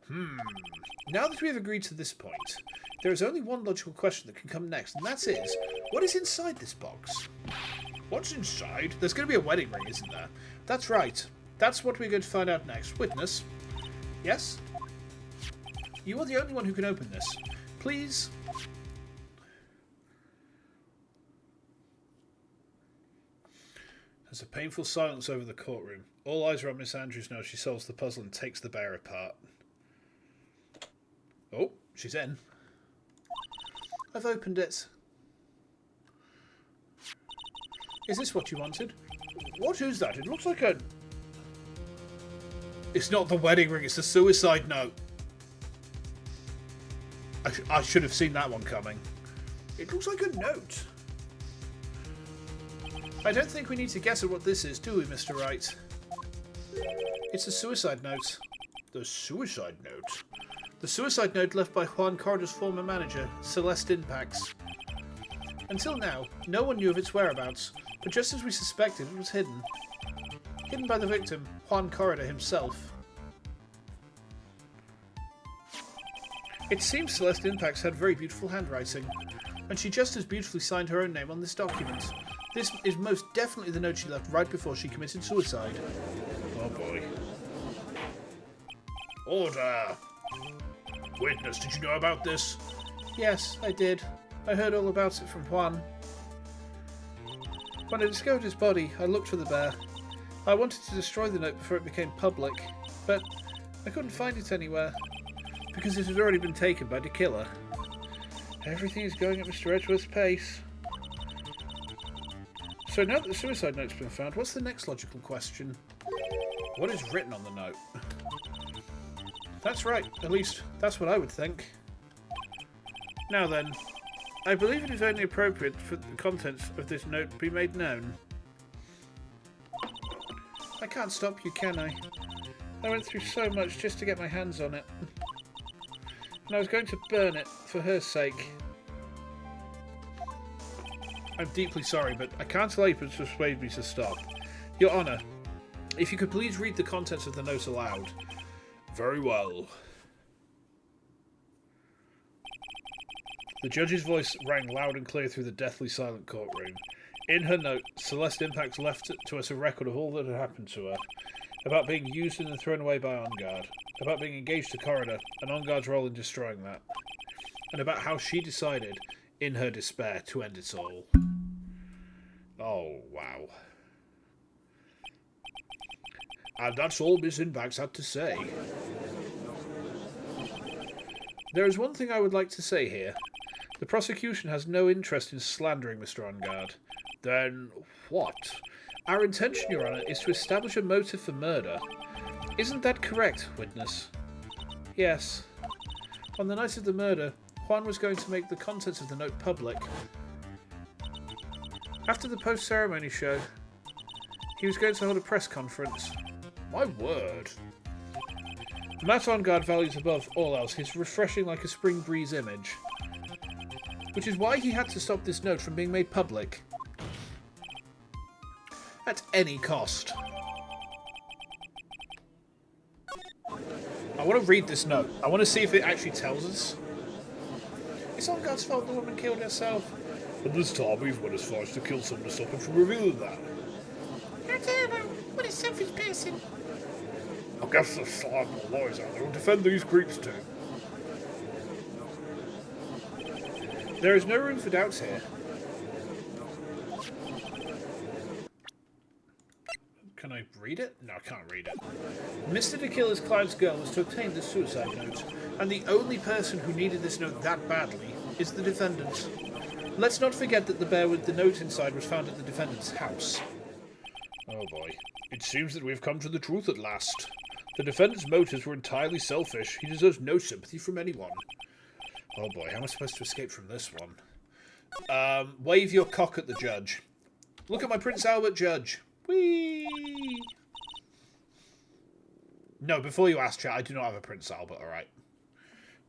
Now that we have agreed to this point, there is only one logical question that can come next, and that is, what is inside this box? What's inside? There's going to be a wedding ring, isn't there? That's right. That's what we're going to find out next. Witness. Yes? You are the only one who can open this. Please. There's a painful silence over the courtroom. All eyes are on Miss Andrews now as she solves the puzzle and takes the bear apart. Oh, she's in. I've opened it. Is this what you wanted? What is that? It looks like a... It's not the wedding ring, it's the suicide note. I should have seen that one coming. It looks like a note. I don't think we need to guess at what this is, do we, Mr. Wright? It's a suicide note. The suicide note? The suicide note left by Juan Corrida's former manager, Celeste Impax. Until now, no one knew of its whereabouts, but just as we suspected, it was hidden. Hidden by the victim, Juan Corrida himself. It seems Celeste Impax had very beautiful handwriting, and she just as beautifully signed her own name on this document. This is most definitely the note she left right before she committed suicide. Oh boy. Order! Witness, did you know about this? Yes, I did. I heard all about it from Juan. When I discovered his body, I looked for the bear. I wanted to destroy the note before it became public, but I couldn't find it anywhere, because it had already been taken by the killer. Everything is going at Mr. Edgeworth's pace. So now that the suicide note's been found, what's the next logical question? What is written on the note? That's right, at least that's what I would think. Now then, I believe it is only appropriate for the contents of this note be made known. I can't stop you, can I? I went through so much just to get my hands on it. And I was going to burn it for her sake. I'm deeply sorry, but I can't allow you to persuade me to stop. Your Honour, if you could please read the contents of the note aloud. Very well. The judge's voice rang loud and clear through the deathly silent courtroom. In her note, Celeste Impax left to us a record of all that had happened to her. About being used and then thrown away by Ongard. About being engaged to Corrida, and Ongard's role in destroying that. And about how she decided, in her despair, to end it all. Oh, wow. And that's all Miss Impax had to say. There is one thing I would like to say here. The prosecution has no interest in slandering Mr. Ongard. Then what? Our intention, Your Honour, is to establish a motive for murder. Isn't that correct, witness? Yes. On the night of the murder, Juan was going to make the contents of the note public. After the post-ceremony show, he was going to hold a press conference. My word. Matt Ongard values above all else his refreshing like a spring breeze image. Which is why he had to stop this note from being made public. At any cost. I want to read this note. I want to see if it actually tells us. It's Ongard's fault the woman killed herself. And this time we've went as far as to kill someone to stop him from revealing that. How terrible! What a selfish person! I guess there's still more lawyers out there who'll defend these creeps too. There is no room for doubts here. Can I read it? No, I can't read it. Mr. De Killer's client's goal was to obtain this suicide note, and the only person who needed this note that badly is the defendant. Let's not forget that the bear with the note inside was found at the defendant's house. Oh boy. It seems that we've come to the truth at last. The defendant's motives were entirely selfish. He deserves no sympathy from anyone. Oh boy, how am I supposed to escape from this one? Wave your cock at the judge. Look at my Prince Albert judge. Whee! No, before you ask, chat, I do not have a Prince Albert, alright?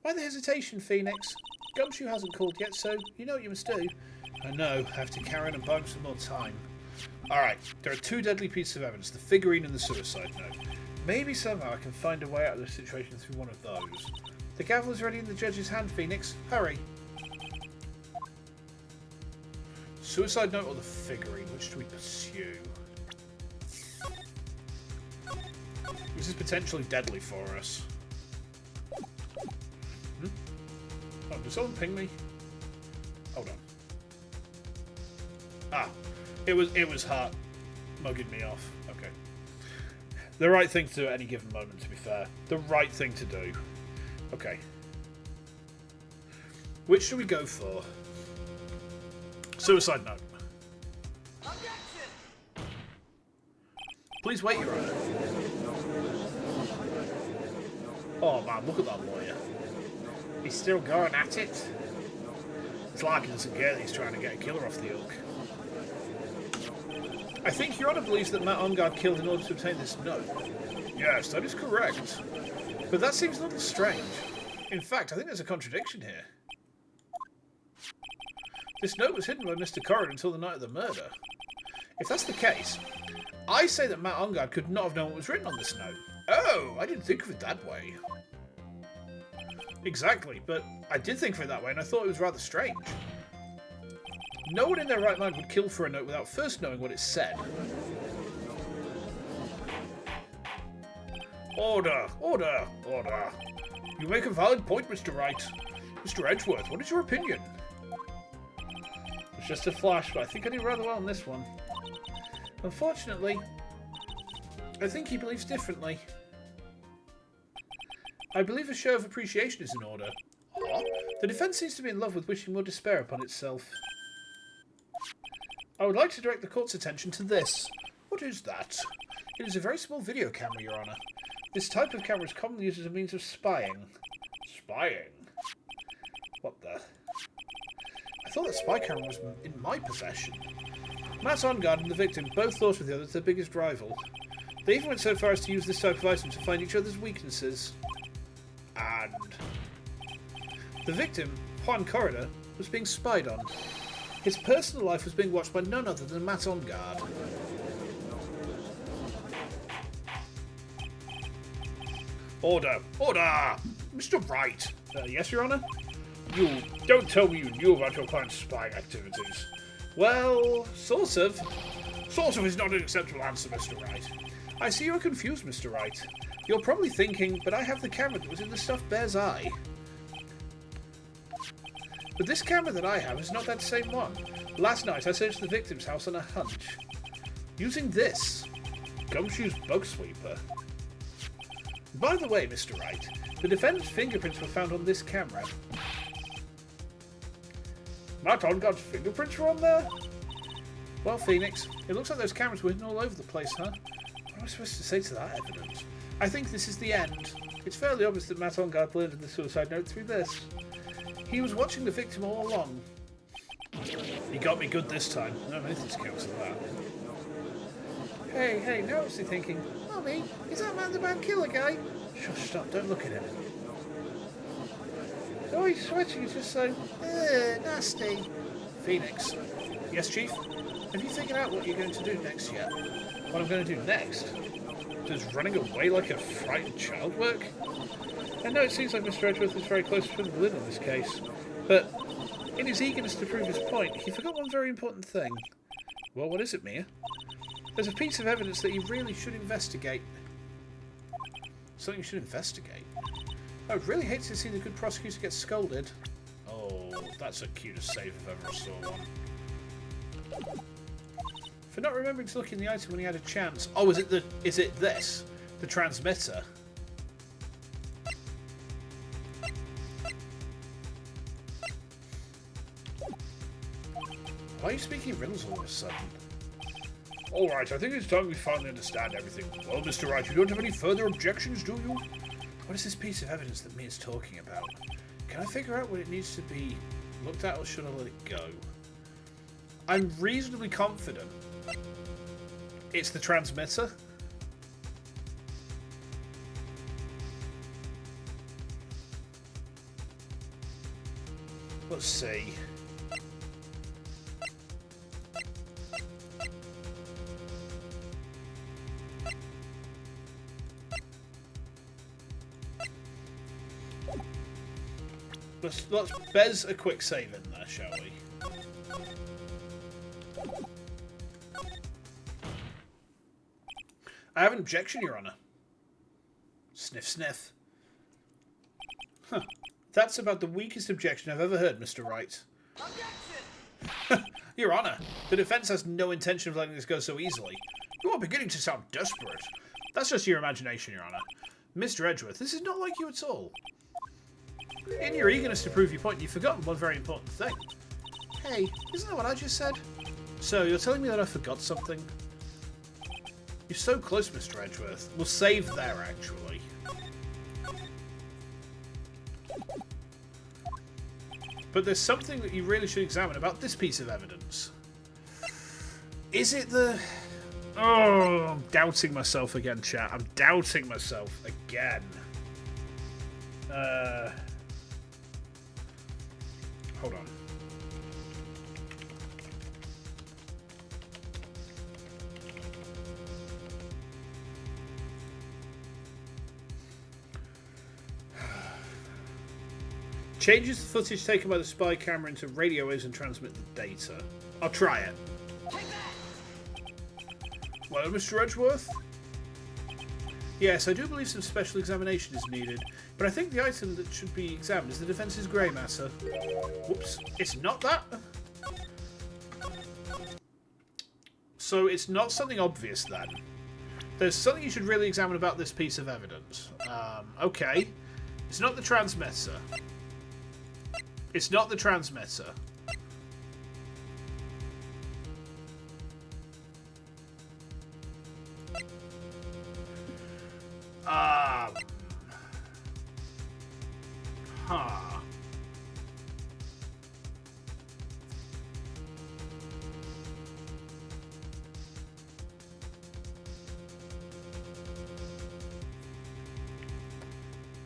Why the hesitation, Phoenix? Gumshoe hasn't called yet, so you know what you must do. I know, I have to carry on and buy him some more time. Alright, there are two deadly pieces of evidence, the figurine and the suicide note. Maybe somehow I can find a way out of this situation through one of those. The gavel is ready in the judge's hand, Phoenix. Hurry. Suicide note or the figurine? Which do we pursue? This is potentially deadly for us. Oh, did someone ping me? Hold on. Ah, it was Hart mugging me off. Okay. The right thing to do at any given moment, to be fair. The right thing to do. Okay. Which should we go for? Suicide note. Please wait, Your Honor. Oh man, look at that lawyer. He's still going at it. It's like he doesn't get it, he's trying to get a killer off the hook. I think Your Honor believes that Matt Ongard killed in order to obtain this note. Yes, that is correct. But that seems a little strange. In fact, I think there's a contradiction here. This note was hidden by Mr. Corrin until the night of the murder. If that's the case, I say that Matt Ongard could not have known what was written on this note. Oh, I didn't think of it that way. Exactly, but I did think of it that way and I thought it was rather strange. No one in their right mind would kill for a note without first knowing what it said. Order! Order! Order! You make a valid point, Mr. Wright. Mr. Edgeworth, what is your opinion? It's just a flash, but I think I did rather well on this one. Unfortunately, I think he believes differently. I believe a show of appreciation is in order. What? The defence seems to be in love with wishing more despair upon itself. I would like to direct the court's attention to this. What is that? It is a very small video camera, Your Honour. This type of camera is commonly used as a means of spying. Spying? What the? I thought that spy camera was in my possession. Matt Ongard and the victim both thought of the other as their biggest rival. They even went so far as to use this type of item to find each other's weaknesses. And the victim, Juan Corrida, was being spied on. His personal life was being watched by none other than Matt Ongard. Order! Order! Mr. Wright! Yes, Your Honour? You don't tell me you knew about your client's spying activities. Well, sort of. Sort of is not an acceptable answer, Mr. Wright. I see you're confused, Mr. Wright. You're probably thinking, but I have the camera that was in the stuffed bear's eye. But this camera that I have is not that same one. Last night I searched the victim's house on a hunch. Using this. Gumshoe's bug sweeper. By the way, Mr. Wright, the defendant's fingerprints were found on this camera. Matt Ongard's fingerprints were on there? Well, Phoenix, it looks like those cameras were hidden all over the place, huh? What am I supposed to say to that evidence? I think this is the end. It's fairly obvious that Matt Ongard learned of the suicide note through this. He was watching the victim all along. He got me good this time. No, anything's counts of that. Hey, now what's he thinking? Mommy, is that man the man killer guy? Shush, stop, don't look at him. Oh, he's sweating, he's just so... nasty. Phoenix. Yes, Chief? Have you figured out what you're going to do next yet? What I'm going to do next? Does running away like a frightened child work? I know it seems like Mr. Edgeworth is very close to putting the lid on this case, but in his eagerness to prove his point, he forgot one very important thing. Well, what is it, Mia? There's a piece of evidence that you really should investigate. Something you should investigate? I would really hate to see the good prosecutor get scolded. Oh, that's the cutest save if ever I saw one. For not remembering to look in the item when he had a chance. Oh, is it this? The transmitter? Why are you speaking riddles all of a sudden? Alright, I think it's time we finally understand everything. Well, Mr. Wright, you don't have any further objections, do you? What is this piece of evidence that Mia's talking about? Can I figure out what it needs to be looked at, or should I let it go? I'm reasonably confident it's the transmitter. Let's see. Let's bez a quick save in there, shall we? I have an objection, Your Honour. Sniff, sniff. Huh. That's about the weakest objection I've ever heard, Mr. Wright. Objection! Your Honour, the defence has no intention of letting this go so easily. You are beginning to sound desperate. That's just your imagination, Your Honour. Mr. Edgeworth, this is not like you at all. In your eagerness to prove your point, you've forgotten one very important thing. Hey, isn't that what I just said? So, you're telling me that I forgot something? You're so close, Mr. Edgeworth. We'll save there, actually. But there's something that you really should examine about this piece of evidence. Is it the... Oh, I'm doubting myself again, chat. I'm doubting myself again. Hold on. Changes the footage taken by the spy camera into radio waves and transmit the data. I'll try it. Well, Mr. Edgeworth? Yes, I do believe some special examination is needed, but I think the item that should be examined is the defence's grey matter. Whoops, it's not that? So it's not something obvious then. There's something you should really examine about this piece of evidence. Okay. It's not the transmitter. It's not the transmitter. Huh.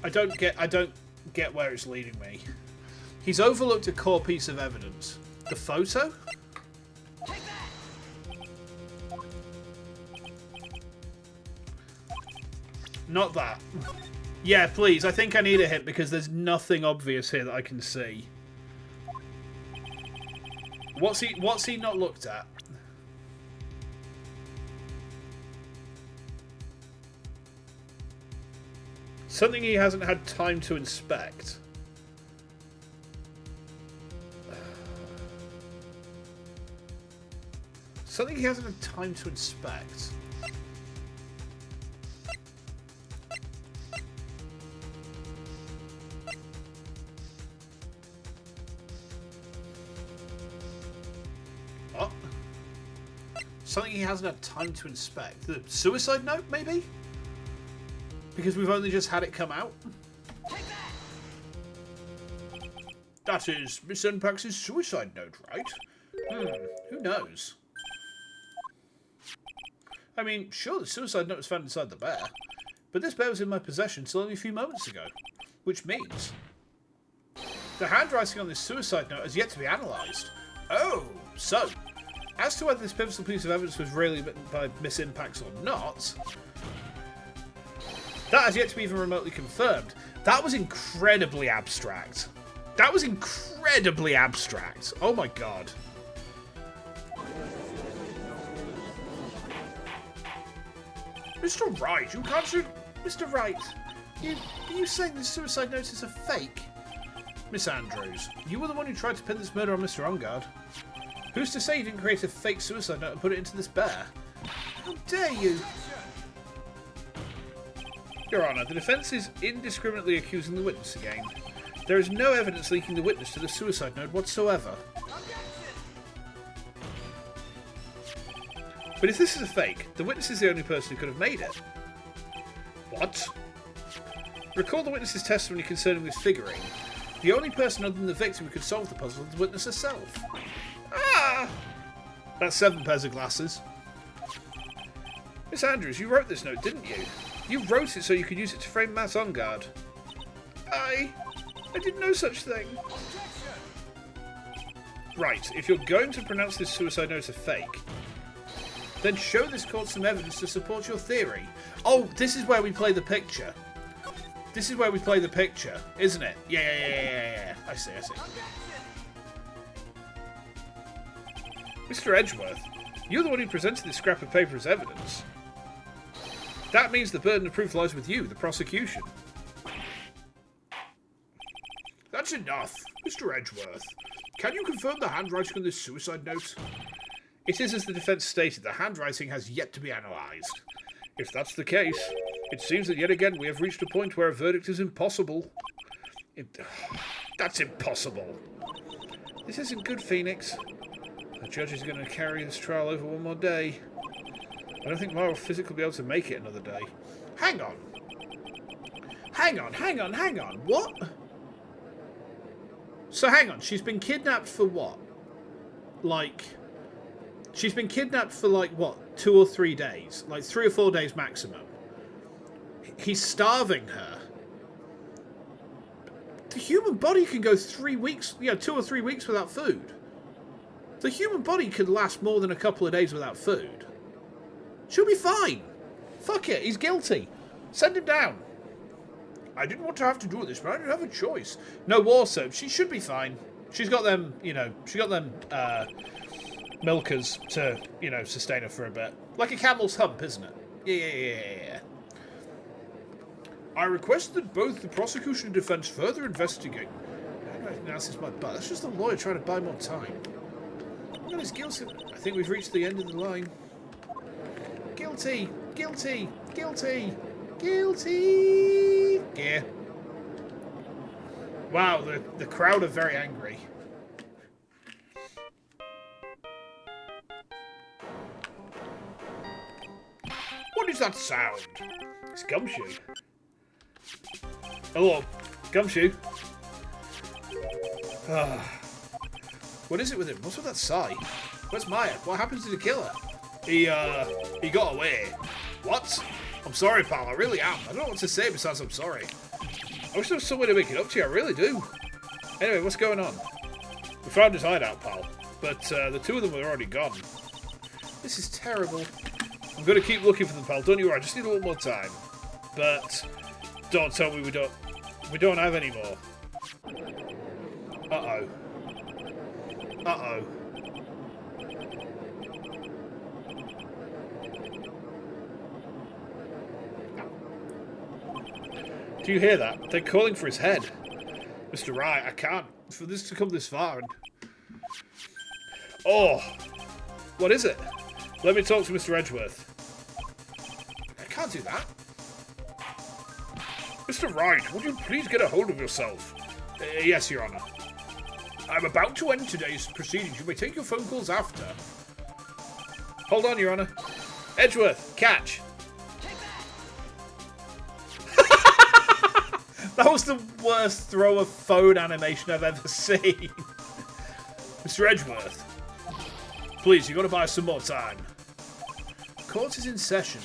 I don't get where it's leading me. He's overlooked a core piece of evidence. The photo? Not that. Yeah, please. I think I need a hint because there's nothing obvious here that I can see. What's he not looked at? Something he hasn't had time to inspect. Something he hasn't had time to inspect. What? Something he hasn't had time to inspect. The suicide note, maybe? Because we've only just had it come out? That is Miss Unpax's suicide note, right? Who knows? I mean, sure, the suicide note was found inside the bear, but this bear was in my possession until only a few moments ago, which means the handwriting on this suicide note has yet to be analysed. Oh, so, as to whether this pivotal piece of evidence was really written by Miss Impacts or not, that has yet to be even remotely confirmed. That was incredibly abstract. That was incredibly abstract. Oh my god. Mr. Wright, you can't shoot... Mr. Wright, are you saying this suicide note is a fake? Miss Andrews, you were the one who tried to pin this murder on Mr. Ongard. Who's to say you didn't create a fake suicide note and put it into this bear? How dare you? Your Honour, the defence is indiscriminately accusing the witness again. There is no evidence linking the witness to the suicide note whatsoever. But if this is a fake, the witness is the only person who could have made it. What? Recall the witness's testimony concerning this figurine. The only person other than the victim who could solve the puzzle is the witness herself. Ah! That's 7 pairs of glasses. Miss Andrews, you wrote this note, didn't you? You wrote it so you could use it to frame Matt on guard. I did no such thing. Right, if you're going to pronounce this suicide note a fake, then show this court some evidence to support your theory. Oh, this is where we play the picture. This is where we play the picture, isn't it? Yeah. I see. Mr. Edgeworth, you're the one who presented this scrap of paper as evidence. That means the burden of proof lies with you, the prosecution. That's enough. Mr. Edgeworth, can you confirm the handwriting on this suicide note? It is as the defence stated, the handwriting has yet to be analysed. If that's the case, it seems that yet again we have reached a point where a verdict is impossible. That's impossible. This isn't good, Phoenix. The judge is going to carry this trial over one more day. I don't think my physics will be able to make it another day. Hang on. What? So hang on, she's been kidnapped for what? She's been kidnapped for 2 or 3 days? 3 or 4 days maximum. He's starving her. The human body can go 3 weeks, 2 or 3 weeks without food. The human body could last more than a couple of days without food. She'll be fine. Fuck it, he's guilty. Send him down. I didn't want to have to do this, but I didn't have a choice. No war soap. She should be fine. She's got them, milkers to, sustain her for a bit. Like a camel's hump, isn't it? Yeah. I request that both the prosecution and defence further investigate. How do I announce this my butt? That's just the lawyer trying to buy more time. Look at his guilty. I think we've reached the end of the line. Guilty. Yeah. Wow, the crowd are very angry. What is that sound? It's Gumshoe. Hello, Gumshoe. What is it with him? What's with that sigh? Where's Maya? What happened to the killer? He got away. What? I'm sorry, pal. I really am. I don't know what to say besides I'm sorry. I wish there was some way to make it up to you. I really do. Anyway, what's going on? We found his hideout, pal. But the 2 of them are already gone. This is terrible. I'm going to keep looking for them, pal. Don't you worry. I just need a little more time. But don't tell me we don't have any more. Uh-oh. Do you hear that? They're calling for his head. Mr. Wright, I can't. For this to come this far and... Oh! What is it? Let me talk to Mr. Edgeworth. I can't do that. Mr. Wright, would you please get a hold of yourself? Yes, Your Honour. I'm about to end today's proceedings. You may take your phone calls after. Hold on, Your Honour. Edgeworth, catch! That was the worst throw of phone animation I've ever seen. Mr. Edgeworth, please, you got to buy us some more time. Court is in session.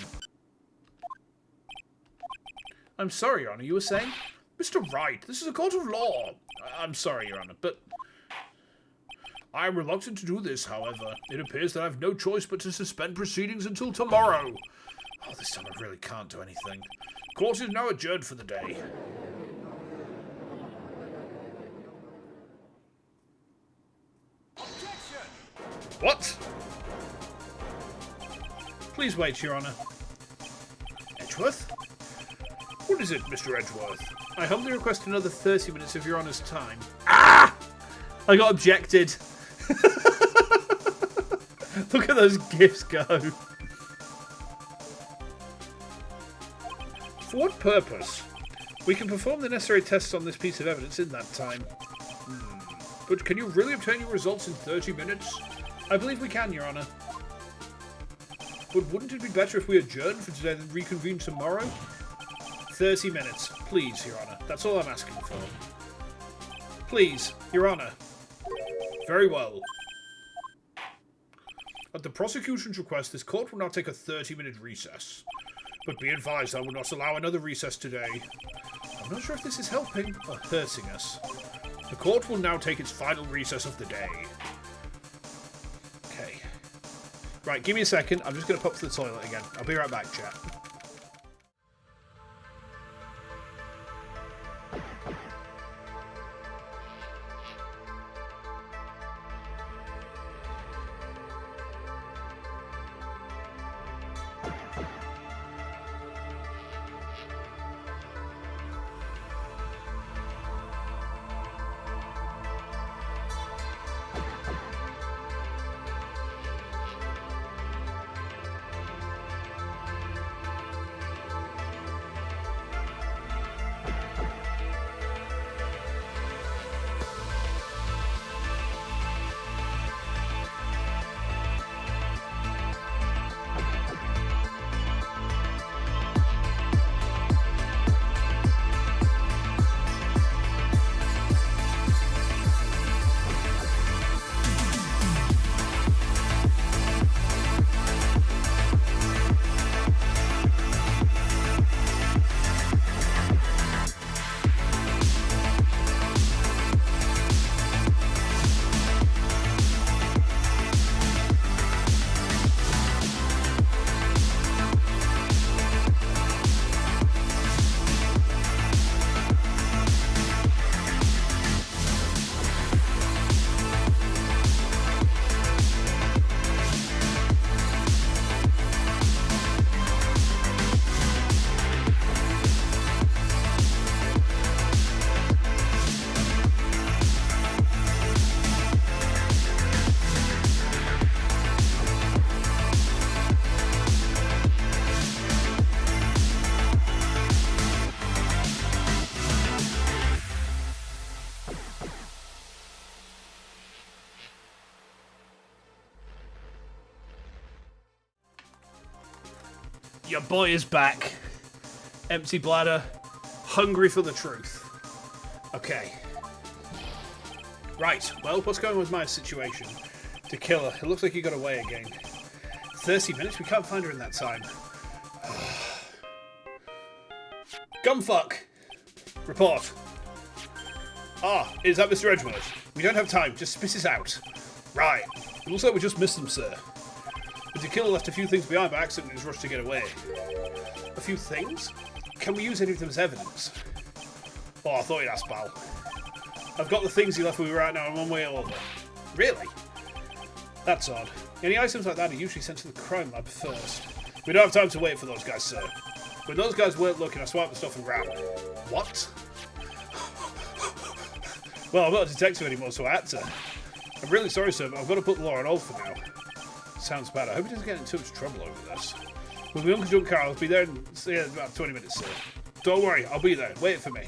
I'm sorry, Your Honour, you were saying? Mr. Wright, this is a court of law. I'm sorry, Your Honour, but... I am reluctant to do this, however. It appears that I have no choice but to suspend proceedings until tomorrow. Oh, this time I really can't do anything. Court is now adjourned for the day. What? Please wait, Your Honour. Edgeworth? What is it, Mr. Edgeworth? I humbly request another 30 minutes of Your Honour's time. Ah! I got objected. Look at those gifts go. For what purpose? We can perform the necessary tests on this piece of evidence in that time. But can you really obtain your results in 30 minutes? I believe we can, Your Honor. But wouldn't it be better if we adjourned for today and reconvene tomorrow? 30 minutes, please, Your Honor. That's all I'm asking for. Please, Your Honor. Very well. At the prosecution's request, this court will now take a 30-minute recess. But be advised, I will not allow another recess today. I'm not sure if this is helping or hurting us. The court will now take its final recess of the day. Okay. Right, give me a second. I'm just going to pop to the toilet again. I'll be right back, chat. Your boy is back. Empty bladder. Hungry for the truth. Okay. Right, well, what's going on with my situation? To kill her. It looks like you got away again. 30 minutes? We can't find her in that time. Gumfuck! Report. Ah, is that Mr. Edgeworth? We don't have time. Just spit it out. Right. It looks like we just missed them, sir. The killer left a few things behind by accident and was rushed to get away. A few things? Can we use any of them as evidence? Oh, I thought you'd ask, pal. I've got the things he left with me right now in one way or other. Really? That's odd. Any items like that are usually sent to the crime lab first. We don't have time to wait for those guys, sir. When those guys weren't looking, I swiped the stuff and grabbed. What? Well, I'm not a detective anymore, so I had to. I'm really sorry, sir, but I've got to put the law on hold for now. Sounds bad. I hope he doesn't get in too much trouble over this. With my Uncle John Carl, I'll be there in about 20 minutes, sir. Don't worry, I'll be there. Wait for me.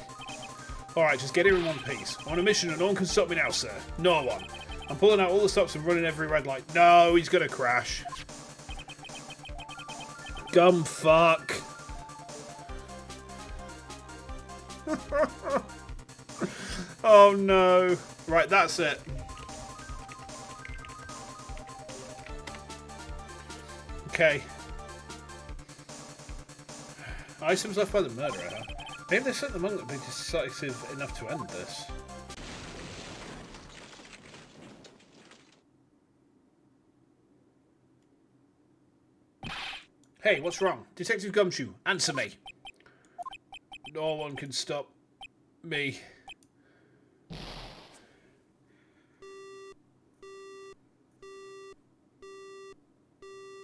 Alright, just get here in one piece. I'm on a mission and no one can stop me now, sir. No one. I'm pulling out all the stops and running every red light. No, he's gonna crash. Gumfuck. Oh no. Right, that's it. Okay. Items left by the murderer, huh? Maybe they sent the monk that would be decisive enough to end this. Hey, what's wrong? Detective Gumshoe, answer me. No one can stop me.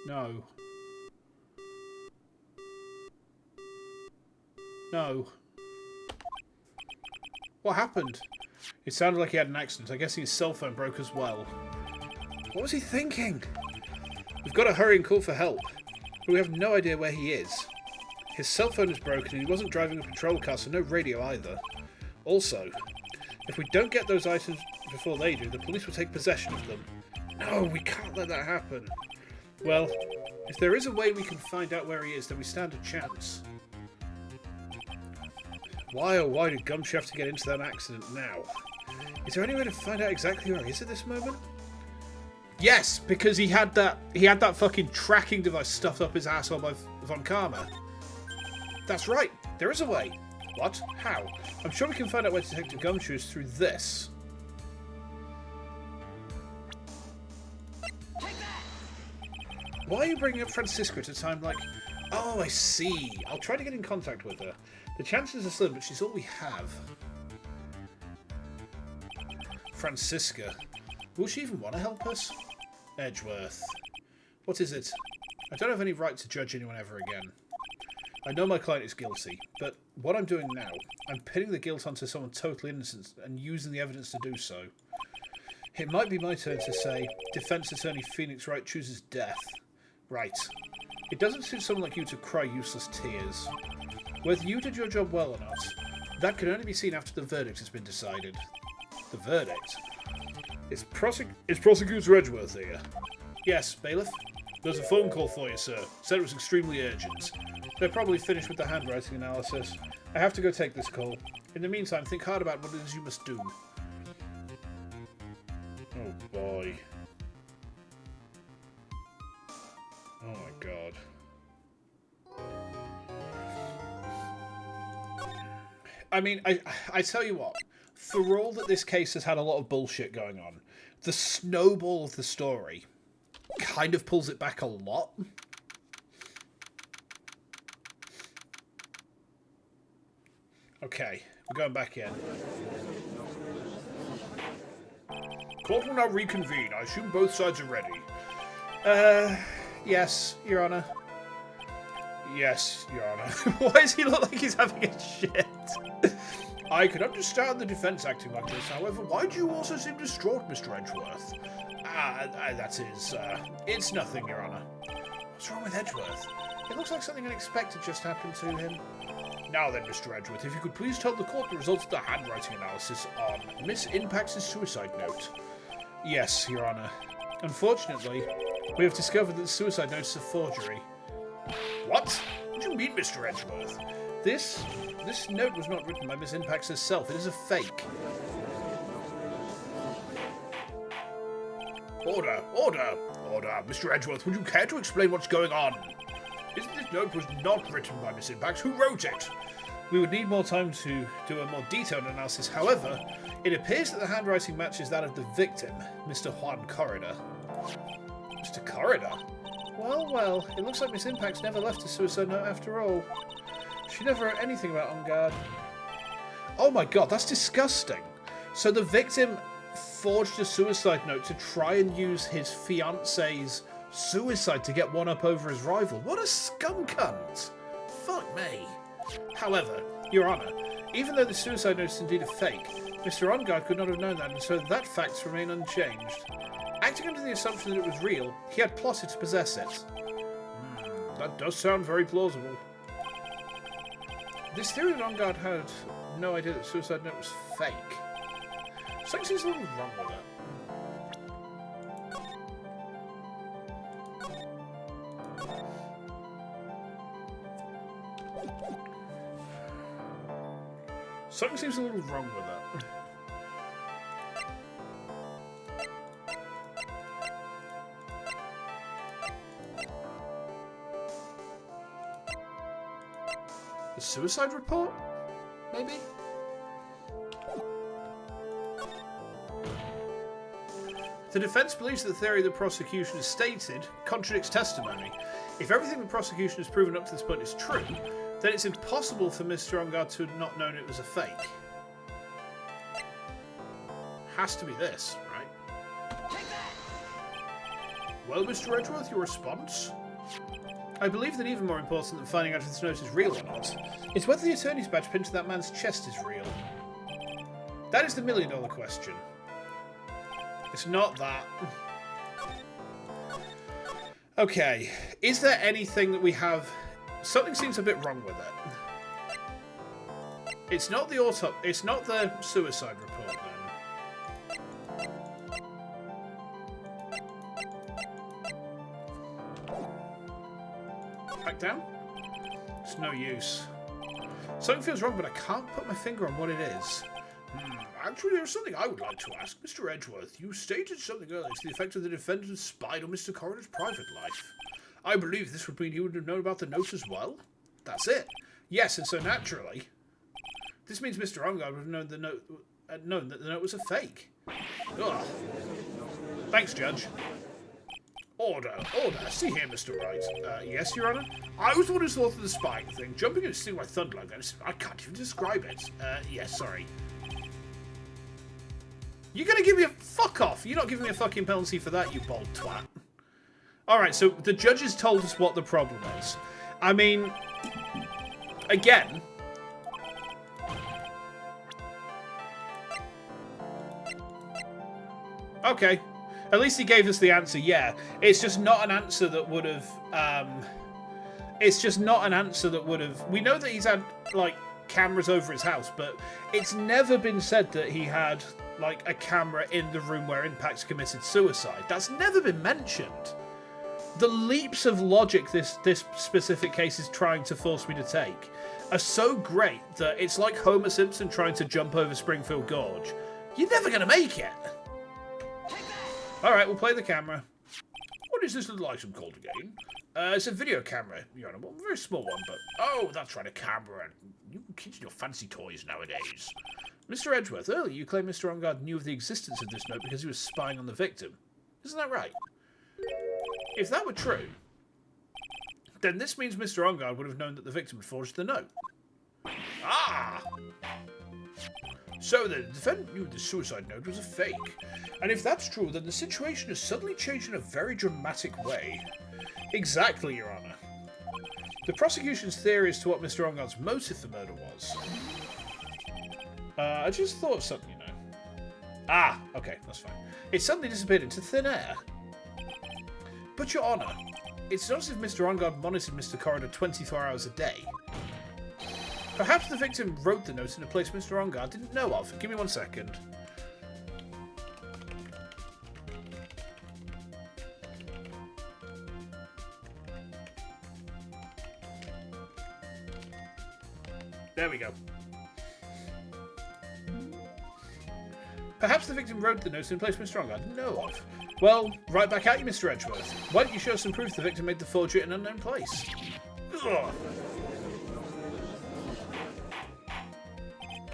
No. No. What happened? It sounded like he had an accident. I guess his cell phone broke as well. What was he thinking? We've got to hurry and call for help, but we have no idea where he is. His cell phone is broken and he wasn't driving a patrol car, so no radio either. Also, if we don't get those items before they do, the police will take possession of them. No, we can't let that happen. Well, if there is a way we can find out where he is, then we stand a chance. Why oh why did Gumshoe have to get into that accident now? Is there any way to find out exactly where he is at this moment? Yes, because he had that fucking tracking device stuffed up his asshole by Von Karma. That's right, there is a way. What? How? I'm sure we can find out where Detective Gumshoe is through this. Why are you bringing up Francisca at a time like... Oh, I see. I'll try to get in contact with her. The chances are slim, but she's all we have. Francisca. Will she even want to help us? Edgeworth. What is it? I don't have any right to judge anyone ever again. I know my client is guilty, but what I'm doing now, I'm pinning the guilt onto someone totally innocent and using the evidence to do so. It might be my turn to say, Defense Attorney Phoenix Wright chooses death. Right. It doesn't suit someone like you to cry useless tears. Whether you did your job well or not, that can only be seen after the verdict has been decided. The verdict? Is Prosecutor Edgeworth here? Yes, bailiff. There's a phone call for you, sir. Said it was extremely urgent. They're probably finished with the handwriting analysis. I have to go take this call. In the meantime, think hard about what it is you must do. Oh boy. Oh my god. I mean, I tell you what, for all that this case has had a lot of bullshit going on, the snowball of the story kind of pulls it back a lot. Okay, we're going back in. Court will now reconvene. I assume both sides are ready. Yes, Your Honor. Yes, Your Honor. Why does he look like he's having a shit? I can understand the defence acting like this, however, why do you also seem distraught, Mr. Edgeworth? That is, it's nothing, Your Honour. What's wrong with Edgeworth? It looks like something unexpected just happened to him. Now then, Mr. Edgeworth, if you could please tell the court the results of the handwriting analysis on Miss Impax's suicide note. Yes, Your Honour. Unfortunately, we have discovered that the suicide note is a forgery. What? What do you mean, Mr. Edgeworth? This note was not written by Miss Impax herself. It is a fake. Order! Order! Order! Mr. Edgeworth, would you care to explain what's going on? This note was not written by Miss Impax. Who wrote it? We would need more time to do a more detailed analysis. However, it appears that the handwriting matches that of the victim, Mr. Juan Corridor. Mr. Corridor? Well, it looks like Miss Impax never left a suicide note after all. She never wrote anything about On Guard. Oh my god, that's disgusting. So the victim forged a suicide note to try and use his fiancée's suicide to get one up over his rival. What a scum cunt! Fuck me. However, Your Honour, even though the suicide note is indeed a fake, Mr. On Guard could not have known that, and so that facts remain unchanged. Acting under the assumption that it was real, he had plotted to possess it. That does sound very plausible. This theory that On Guard had no idea that the suicide note was fake. Something seems a little wrong with it. Something seems a little wrong with it. The suicide report? Maybe? The defence believes that the theory the prosecution has stated contradicts testimony. If everything the prosecution has proven up to this point is true, then it's impossible for Mr. On Guard to have not known it was a fake. Has to be this, right? Well, Mr. Edgeworth, your response? I believe that even more important than finding out if this note is real or not is whether the attorney's badge pinned to that man's chest is real. That is the million-dollar question. It's not that. Okay, is there anything that we have... Something seems a bit wrong with it. It's not the it's not the suicide report, then. Back down? It's no use. Something feels wrong, but I can't put my finger on what it is. Actually, there's something I would like to ask. Mr. Edgeworth, you stated something earlier to the effect of the defendant spied on Mr. Coroner's private life. I believe this would mean he would have known about the notes as well? That's it. Yes, and so naturally, this means Mr. Ongard would have known that the note was a fake. Ugh. Thanks, Judge. Order. See here, Mr. Wright. Yes, Your Honour? I was the one who thought of the spying thing. Jumping and stealing my thunder like that, I can't even describe it. Yes, sorry. You're gonna give me a fuck off. You're not giving me a fucking penalty for that, you bold twat. Alright, so the judges told us what the problem is. I mean, again, okay. At least he gave us the answer, yeah. It's just not an answer that would have, we know that he's had, like, cameras over his house, but it's never been said that he had, like, a camera in the room where Impact committed suicide. That's never been mentioned. The leaps of logic this specific case is trying to force me to take are so great that it's like Homer Simpson trying to jump over Springfield Gorge. You're never going to make it. Alright, we'll play the camera. What is this little item called again? It's a video camera, Your Honour. A very small one, but... Oh, that's right, a camera. You kids and your fancy toys nowadays. Mr. Edgeworth, earlier you claimed Mr. Ongard knew of the existence of this note because he was spying on the victim. Isn't that right? If that were true, then this means Mr. Ongard would have known that the victim had forged the note. Ah! So the defendant knew the suicide note was a fake. And if that's true, then the situation has suddenly changed in a very dramatic way. Exactly, Your Honour. The prosecution's theory as to what Mr. Ongard's motive for murder was. I just thought of something, you know. Ah, okay, that's fine. It suddenly disappeared into thin air. But, Your Honour, it's not as if Mr. Ongard monitored Mr. Coroner 24 hours a day. Perhaps the victim wrote the note in a place Mr. Ongard didn't know of. Give me 1 second. There we go. Perhaps the victim wrote the note in a place Mr. Ongard didn't know of. Well, right back at you, Mr. Edgeworth. Why don't you show some proof the victim made the forgery in an unknown place? Ugh.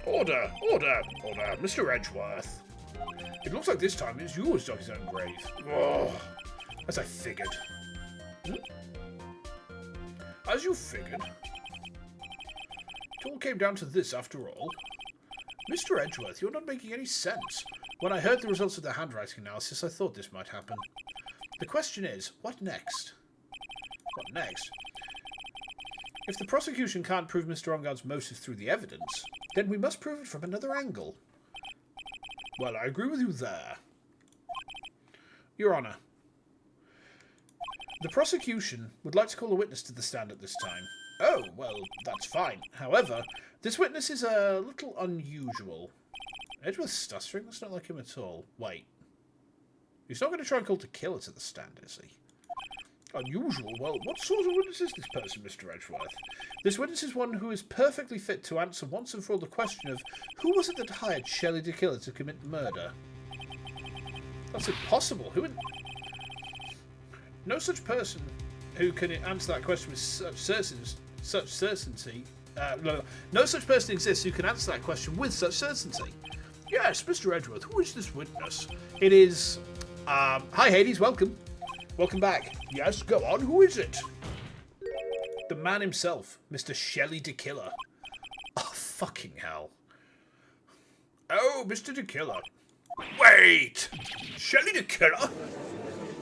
Order, Mr. Edgeworth. It looks like this time it's you who's dug his own grave. Oh, as I figured. As you figured. It all came down to this, after all. Mr. Edgeworth, you're not making any sense. When I heard the results of the handwriting analysis, I thought this might happen. The question is, what next? What next? If the prosecution can't prove Mr. Ongard's motive through the evidence, then we must prove it from another angle. Well, I agree with you there. Your Honour, the prosecution would like to call a witness to the stand at this time. Oh, well, that's fine. However, this witness is a little unusual. Edgeworth's stuttering? That's not like him at all. Wait. He's not going to try and call to killer to the stand, is he? Unusual? Well, what sort of witness is this person, Mr. Edgeworth? This witness is one who is perfectly fit to answer once and for all the question of who was it that hired Shelley de Killer to commit murder? That's impossible. Who would... No such person who can answer that question with such certainty. No such person exists who can answer that question with such certainty. Yes, Mr. Edgeworth, who is this witness? It is... Hi, Hades, welcome. Welcome back. Yes, go on, who is it? The man himself, Mr. Shelley de Killer. Oh, fucking hell. Oh, Mr. de Killer. Wait! Shelley de Killer?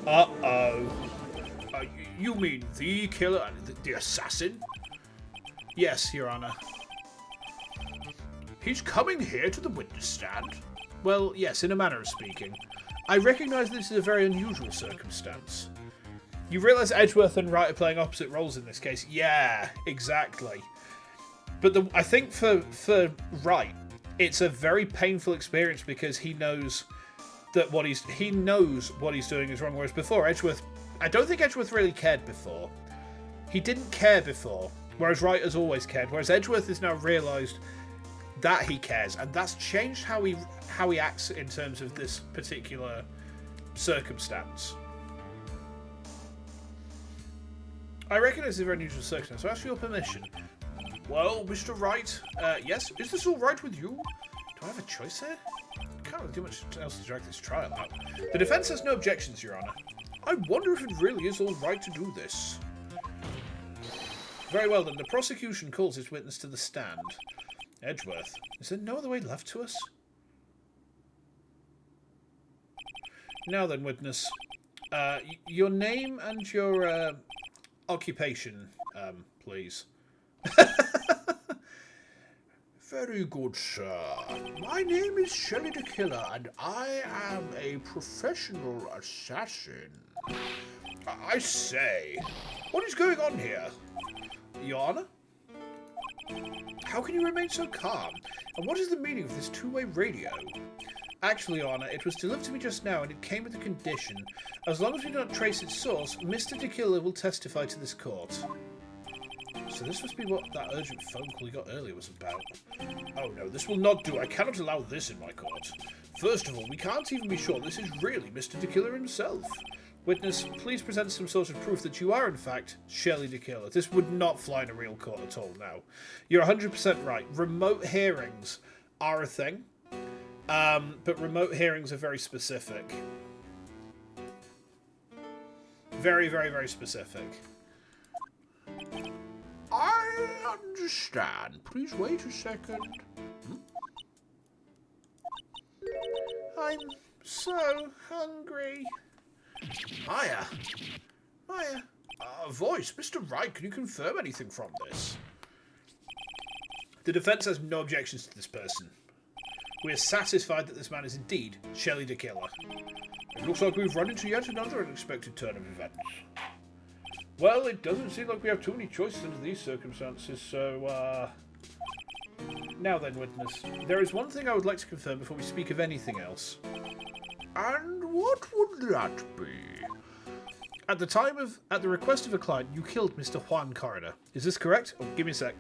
Uh-oh. You mean the killer, the assassin? Yes, Your Honour. He's coming here to the witness stand? Well, yes, in a manner of speaking. I recognise this is a very unusual circumstance. You realise Edgeworth and Wright are playing opposite roles in this case. Yeah, exactly. But I think for Wright, it's a very painful experience because he knows that what he's doing is wrong. Whereas before, Edgeworth, I don't think Edgeworth really cared before. He didn't care before, whereas Wright has always cared. Whereas Edgeworth has now realised that he cares, and that's changed how he acts in terms of this particular circumstance. I recognise it's a very unusual circumstance, so I ask for your permission. Well, Mr. Wright, yes? Is this all right with you? Do I have a choice here? I can't really do much else to drag this trial out. The defence has no objections, Your Honour. I wonder if it really is all right to do this. Very well then, the prosecution calls its witness to the stand. Edgeworth, is there no other way left to us? Now then, witness. Your name and your occupation, please. Very good, sir. My name is Shelley the Killer, and I am a professional assassin. I say, what is going on here? Your Honour? How can you remain so calm? And what is the meaning of this two-way radio? Actually, Your Honour, it was delivered to me just now, and it came with a condition. As long as we do not trace its source, Mr. De Killer will testify to this court. So this must be what that urgent phone call he got earlier was about. Oh no, this will not do. I cannot allow this in my court. First of all, we can't even be sure this is really Mr. De Killer himself. Witness, please present some sort of proof that you are, in fact, Shelley De Killer. This would not fly in a real court at all now. You're 100% right. Remote hearings are a thing, but remote hearings are very specific. Very, very, very specific. I understand. Please wait a second. I'm so hungry. Maya! Voice, Mr. Wright, can you confirm anything from this? The defence has no objections to this person. We are satisfied that this man is indeed Shelley De Killer. It looks like we've run into yet another unexpected turn of events. Well, it doesn't seem like we have too many choices under these circumstances, so, Now then, witness, there is one thing I would like to confirm before we speak of anything else. And what would that be? At the request of a client, you killed Mr. Juan Corridor. Is this correct? Oh, give me a sec.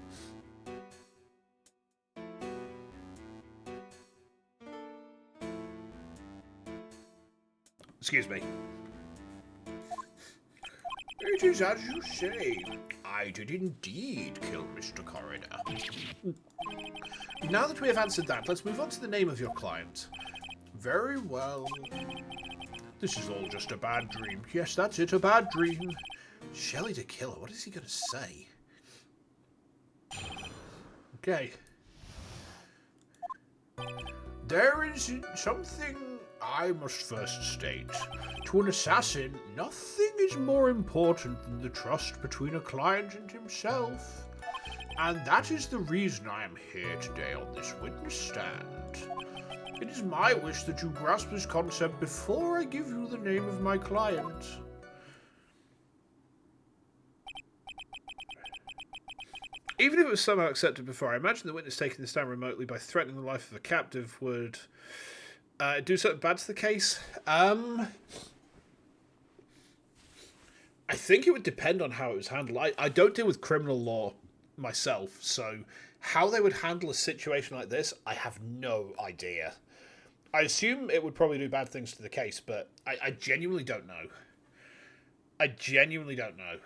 Excuse me. It is as you say. I did indeed kill Mr. Corridor. Now that we have answered that, let's move on to the name of your client. Very well. This is all just a bad dream. Yes, that's it, a bad dream. Shelley De Killer, what is he going to say? Okay. There is something I must first state. To an assassin, nothing is more important than the trust between a client and himself. And that is the reason I am here today on this witness stand. It is my wish that you grasp this concept before I give you the name of my client. Even if it was somehow accepted before, I imagine the witness taking the stand remotely by threatening the life of a captive would do something bad to the case. I think it would depend on how it was handled. I don't deal with criminal law myself, so how they would handle a situation like this, I have no idea. I assume it would probably do bad things to the case, but I genuinely don't know. I genuinely don't know.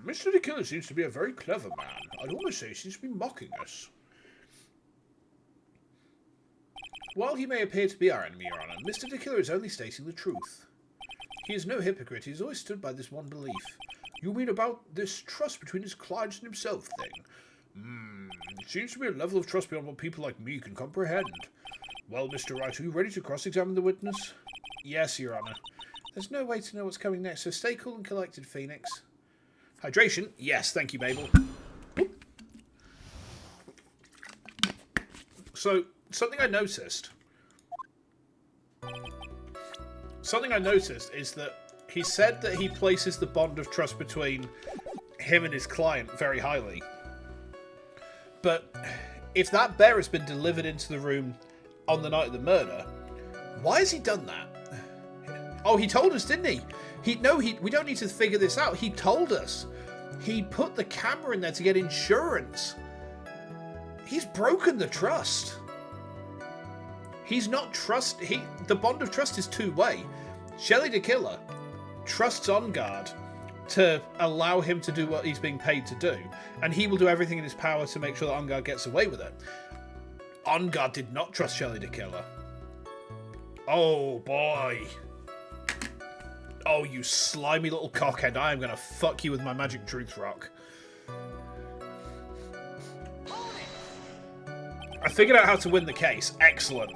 Mr. De Killer seems to be a very clever man. I'd almost say he seems to be mocking us. While he may appear to be our enemy, Your Honour, Mr. De Killer is only stating the truth. He is no hypocrite. He has always stood by this one belief. You mean about this trust between his clients and himself thing? It seems to be a level of trust beyond what people like me can comprehend. Well, Mr. Wright, are you ready to cross-examine the witness? Yes, Your Honour. There's no way to know what's coming next, so stay cool and collected, Phoenix. Hydration? Yes, thank you, Mabel. So, something I noticed is that He said that he places the bond of trust between him and his client very highly. But if that bear has been delivered into the room on the night of the murder, why has he done that? Oh, he told us, didn't he? We don't need to figure this out. He told us. He put the camera in there to get insurance. He's broken the trust. He's not the bond of trust is two-way. Shelley the Killer trusts On Guard to allow him to do what he's being paid to do, and he will do everything in his power to make sure that On Guard gets away with it. On Guard did not trust Shelley the Killer. Oh boy. Oh, you slimy little cockhead, I am gonna fuck you with my magic truth rock. I figured out how to win the case. Excellent.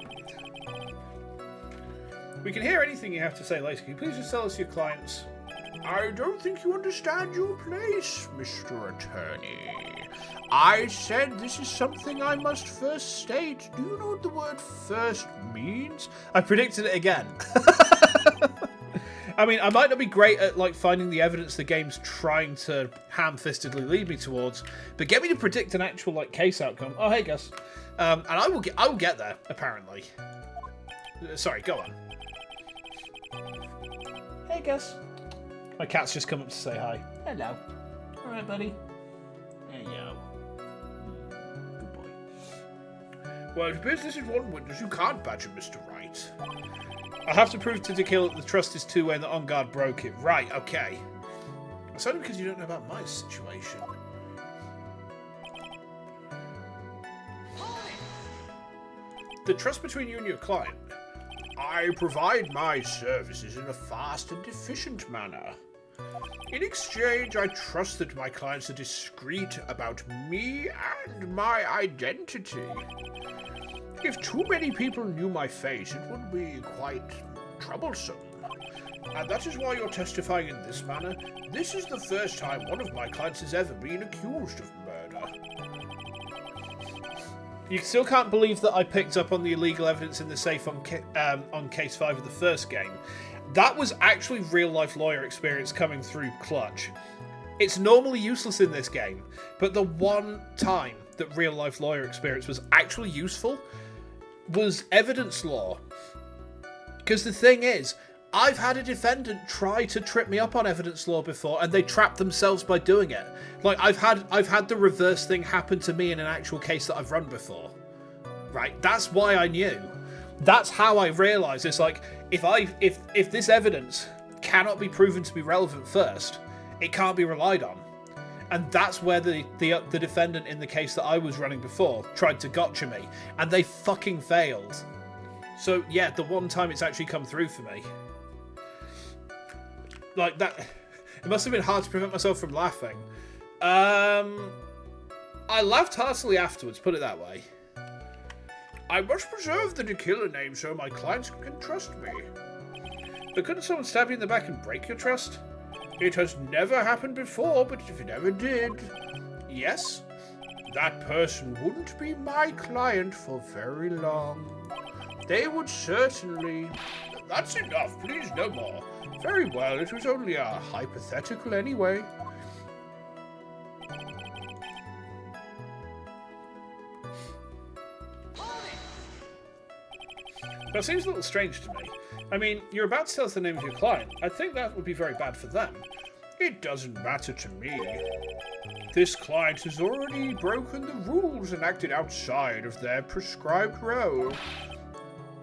We can hear anything you have to say later. Can you please just tell us your clients? I don't think you understand your place, Mr. Attorney. I said this is something I must first state. Do you know what the word first means? I predicted it again. I mean, I might not be great at like finding the evidence the game's trying to ham-fistedly lead me towards, but get me to predict an actual like case outcome. Oh, hey, Gus. And I will get there, apparently. Sorry, go on. Hey, Gus. My cat's just come up to say hi. Hello. All right, buddy. There you go. Good boy. Well, if business is one witness, you can't badger Mr. Wright. I have to prove to Kill that the trust is two-way and that On Guard broke it. Right, okay. It's only because you don't know about my situation. The trust between you and your client. I provide my services in a fast and efficient manner. In exchange, I trust that my clients are discreet about me and my identity. If too many people knew my face, it would be quite troublesome. And that is why you're testifying in this manner. This is the first time one of my clients has ever been accused of murder. You still can't believe that I picked up on the illegal evidence in the safe on Case 5 of the first game. That was actually real-life lawyer experience coming through clutch. It's normally useless in this game, but the one time that real-life lawyer experience was actually useful was evidence law. Because the thing is, I've had a defendant try to trip me up on evidence law before, and they trapped themselves by doing it. Like, I've had the reverse thing happen to me in an actual case that I've run before. Right? That's why I knew. That's how I realised it's like, if this evidence cannot be proven to be relevant first, it can't be relied on. And that's where the defendant in the case that I was running before tried to gotcha me, and they fucking failed. So yeah, the one time it's actually come through for me. Like that, it must have been hard to prevent myself from laughing. I laughed heartily afterwards, put it that way. I must preserve the killer name so my clients can trust me. But couldn't someone stab you in the back and break your trust? It has never happened before, but if it ever did, yes, that person wouldn't be my client for very long. They would certainly... That's enough, please, no more. Very well, it was only a hypothetical anyway. That seems a little strange to me. I mean, you're about to tell us the name of your client. I think that would be very bad for them. It doesn't matter to me. This client has already broken the rules and acted outside of their prescribed role.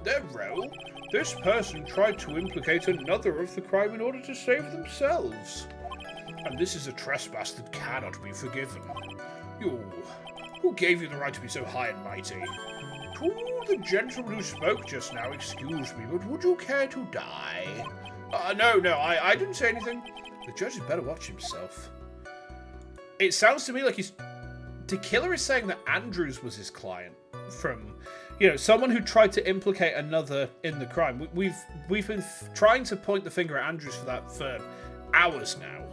Their role? This person tried to implicate another of the crime in order to save themselves. And this is a trespass that cannot be forgiven. Who gave you the right to be so high and mighty? To the gentleman who spoke just now, excuse me, but would you care to die? No, I didn't say anything. The judge had better watch himself. It sounds to me like the killer is saying that Andrews was his client from, someone who tried to implicate another in the crime. We've been trying to point the finger at Andrews for that for hours now.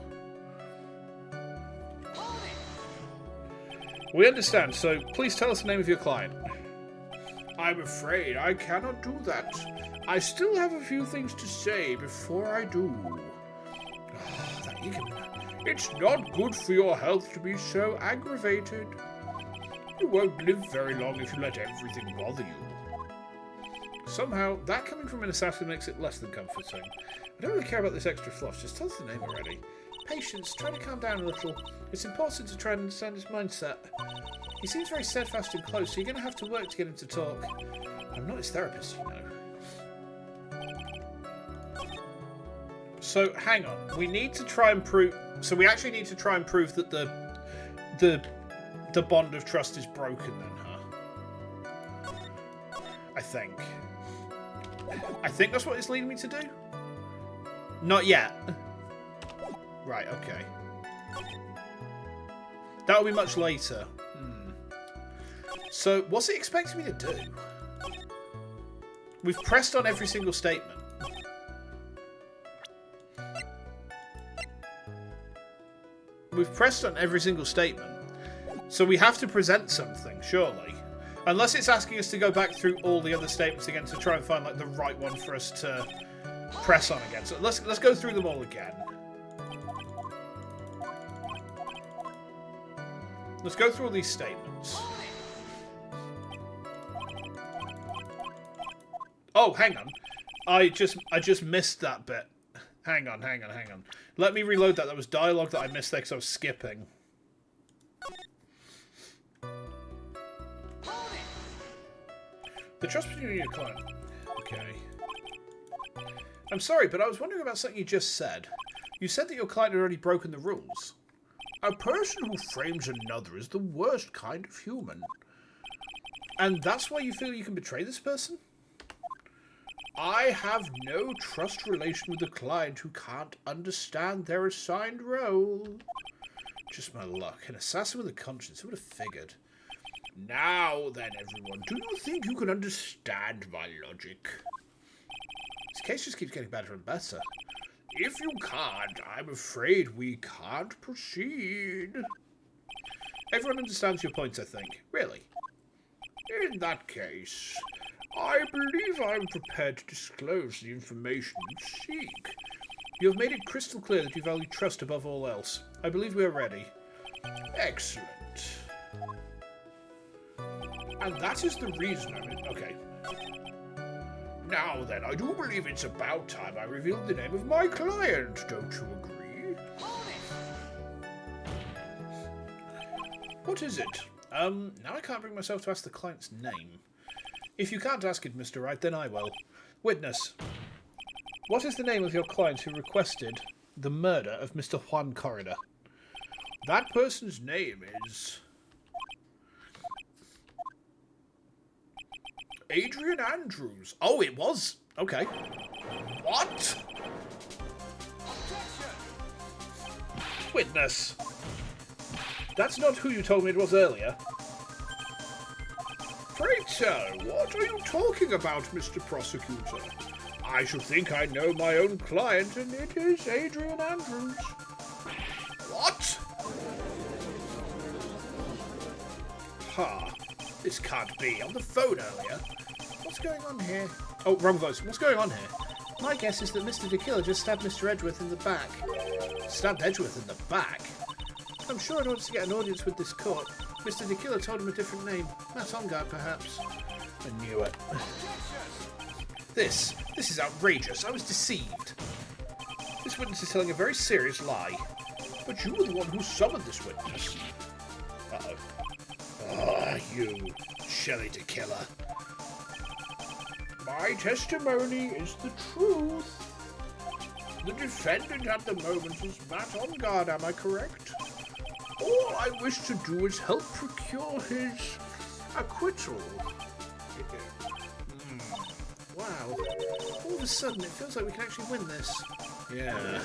We understand, so please tell us the name of your client. I'm afraid I cannot do that. I still have a few things to say before I do. you can... It's not good for your health to be so aggravated. You won't live very long if you let everything bother you. Somehow, that coming from an assassin makes it less than comforting. I don't really care about this extra fluff, just tell us the name already. Patience, try to calm down a little. It's important to try and understand his mindset. He seems very steadfast and close, so you're going to have to work to get him to talk. I'm not his therapist, you know. So, hang on. We need to try and prove... So we actually need to try and prove that the bond of trust is broken then, huh? I think. I think that's what it's leading me to do. Not yet. Right, okay. That'll be much later. So, what's it expecting me to do? We've pressed on every single statement. We've pressed on every single statement. So we have to present something, surely. Unless it's asking us to go back through all the other statements again to try and find like the right one for us to press on again. So let's go through them all again. Let's go through all these statements. Oh, hang on. I just missed that bit. Hang on. Let me reload that. That was dialogue that I missed there because I was skipping. The trust between you and your client. Okay. I'm sorry, but I was wondering about something you just said. You said that your client had already broken the rules. A person who frames another is the worst kind of human. And that's why you feel you can betray this person? I have no trust relation with a client who can't understand their assigned role. Just my luck. An assassin with a conscience. Who would have figured? Now then, everyone, do you think you can understand my logic? This case just keeps getting better and better. If you can't, I'm afraid we can't proceed. Everyone understands your points, I think. Really? In that case, I believe I'm prepared to disclose the information you seek. You have made it crystal clear that you value trust above all else. I believe we are ready. Excellent. And that is the reason okay. Now then, I do believe it's about time I revealed the name of my client, don't you agree? What is it? Now I can't bring myself to ask the client's name. If you can't ask it, Mr. Wright, then I will. Witness, what is the name of your client who requested the murder of Mr. Juan Corrida? That person's name is Adrian Andrews. Oh, it was? Okay. What? Witness, that's not who you told me it was earlier. Pray tell, what are you talking about, Mr. Prosecutor? I should think I know my own client, and it is Adrian Andrews. What? Ha. This can't be. On the phone earlier. What's going on here? Oh, wrong voice. What's going on here? My guess is that Mr. DeKiller just stabbed Mr. Edgeworth in the back. Stabbed Edgeworth in the back? I'm sure in order to get an audience with this court, Mr. DeKiller told him a different name. Matt Ongard, perhaps. I knew it. This is outrageous. I was deceived. This witness is telling a very serious lie. But you were the one who summoned this witness. Uh-oh. Ah, you, Shelley DeKiller. My testimony is the truth. The defendant at the moment is Matt Ongard, am I correct? All I wish to do is help procure his acquittal. Wow. All of a sudden, it feels like we can actually win this. Yeah.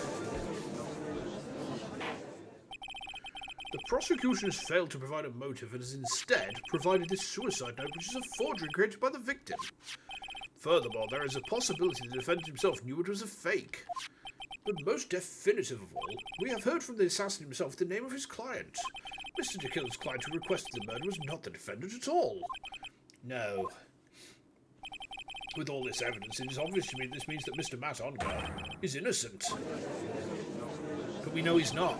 The prosecution has failed to provide a motive and has instead provided this suicide note, which is a forgery created by the victim. Furthermore, there is a possibility the defendant himself knew it was a fake. But most definitive of all, we have heard from the assassin himself the name of his client. Mr. DeKiller's client who requested the murder was not the defendant at all. No. With all this evidence, it is obvious to me this means that Mr. Matt Ongard is innocent. we know he's not.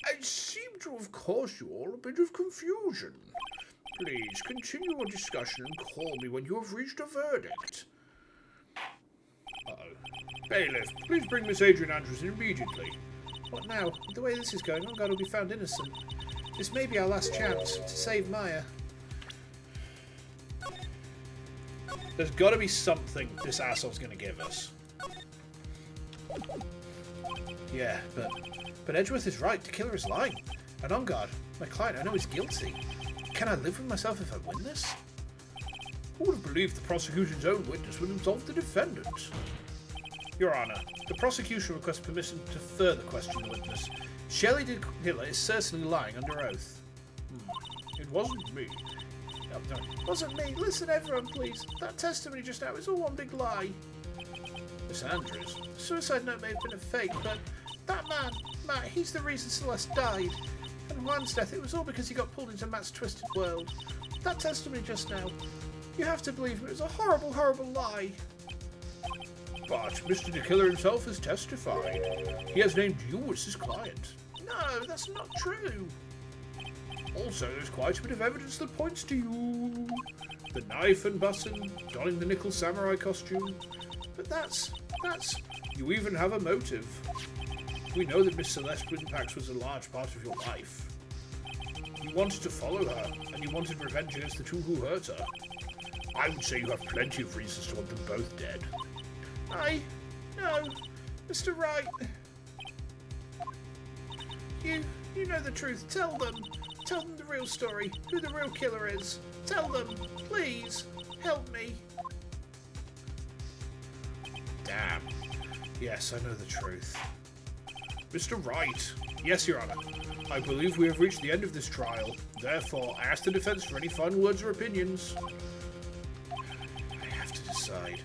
I seem to have caused you all a bit of confusion. Please continue your discussion and call me when you have reached a verdict. Uh-oh. Bailiff, please bring Miss Adrian Andrews in immediately. What now? The way this is going on, God will be found innocent. This may be our last chance to save Maya. There's got to be something this asshole's going to give us. Yeah, but Edgeworth is right. The killer is lying. And on guard, my client, I know is guilty. Can I live with myself if I win this? Who would have believed the prosecution's own witness would absolve the defendant? Your Honour, the prosecution requests permission to further question the witness. Shelley de Killer is certainly lying under oath. It wasn't me. No, it wasn't me. Listen, everyone, please. That testimony just now is all one big lie. Miss Andrews? The suicide note may have been a fake, but that man, Matt, he's the reason Celeste died. And Juan's death, it was all because he got pulled into Matt's twisted world. That testimony just now, you have to believe it was a horrible, horrible lie. But Mr. De Killer himself has testified. He has named you as his client. No, that's not true. Also, there's quite a bit of evidence that points to you. The knife and button, donning the nickel samurai costume. But that's... You even have a motive. We know that Miss Celeste Winpax was a large part of your life. You wanted to follow her, and you wanted revenge against the two who hurt her. I would say you have plenty of reasons to want them both dead. No, Mr. Wright. You know the truth. Tell them. Tell them the real story. Who the real killer is. Tell them. Please. Help me. Damn. Yes, I know the truth. Mr. Wright. Yes, Your Honour. I believe we have reached the end of this trial. Therefore, I ask the defence for any final words or opinions. I have to decide.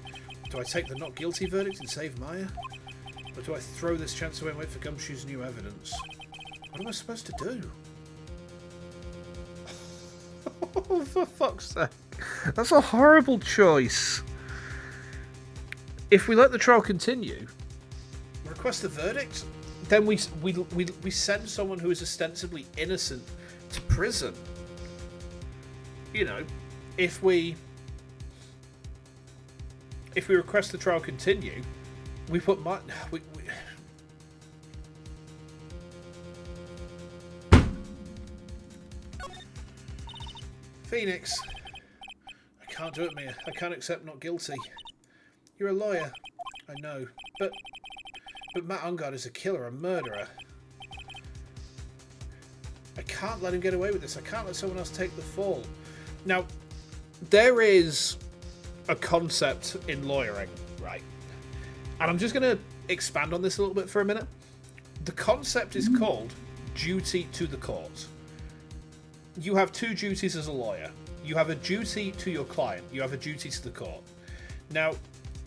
Do I take the not guilty verdict and save Maya? Or do I throw this chance away and wait for Gumshoe's new evidence? What am I supposed to do? Oh, for fuck's sake. That's a horrible choice. If we let the trial continue, Request the verdict? then we send someone who is ostensibly innocent to prison. You know, if we request the trial continue, we put Phoenix. I can't do it, Mia. I can't accept not guilty. You're a lawyer. I know. But Matt Ungard is a killer, a murderer. I can't let him get away with this. I can't let someone else take the fall. Now, there is a concept in lawyering, right? And I'm just going to expand on this a little bit for a minute. The concept is called duty to the court. You have two duties as a lawyer. You have a duty to your client. You have a duty to the court. Now,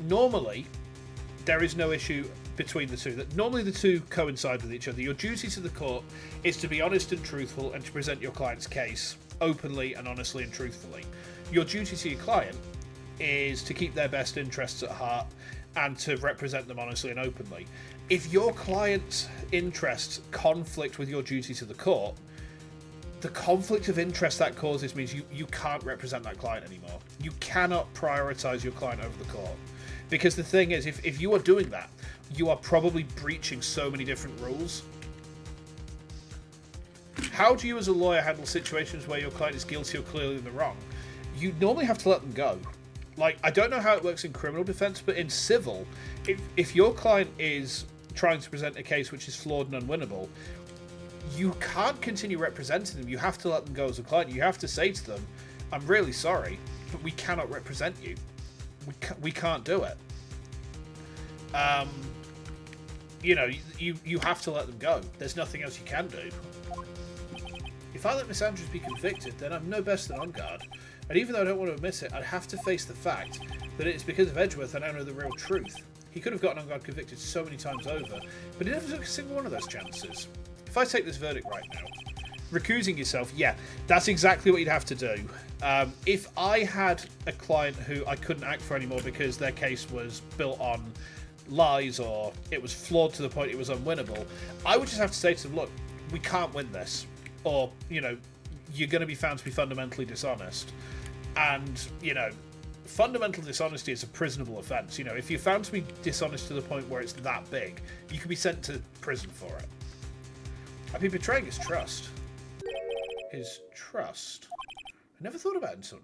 normally, there is no issue between the two. Normally, the two coincide with each other. Your duty to the court is to be honest and truthful and to present your client's case openly and honestly and truthfully. Your duty to your client is to keep their best interests at heart and to represent them honestly and openly. If your client's interests conflict with your duty to the court, the conflict of interest that causes means you can't represent that client anymore. You cannot prioritize your client over the court. Because the thing is, if you are doing that, you are probably breaching so many different rules. How do you as a lawyer handle situations where your client is guilty or clearly in the wrong? You normally have to let them go. Like, I don't know how it works in criminal defense, but in civil, if your client is trying to present a case which is flawed and unwinnable, you can't continue representing them. You have to let them go as a client. You have to say to them, I'm really sorry, but we cannot represent you. We can't do it. You know, you have to let them go. There's nothing else you can do. If I let Miss Andrews be convicted, then I'm no better than Ungard. And even though I don't want to admit it, I'd have to face the fact that it is because of Edgeworth I now know the real truth. He could have gotten Ungard convicted so many times over, but he never took a single one of those chances. If I take this verdict right now, recusing yourself, yeah, that's exactly what you'd have to do. If I had a client who I couldn't act for anymore because their case was built on lies or it was flawed to the point it was unwinnable, I would just have to say to them, look, we can't win this. Or, you know, you're going to be found to be fundamentally dishonest. And, you know, fundamental dishonesty is a prisonable offence. You know, if you're found to be dishonest to the point where it's that big, you can be sent to prison for it. I'd be betraying his trust. His trust? I never thought about it until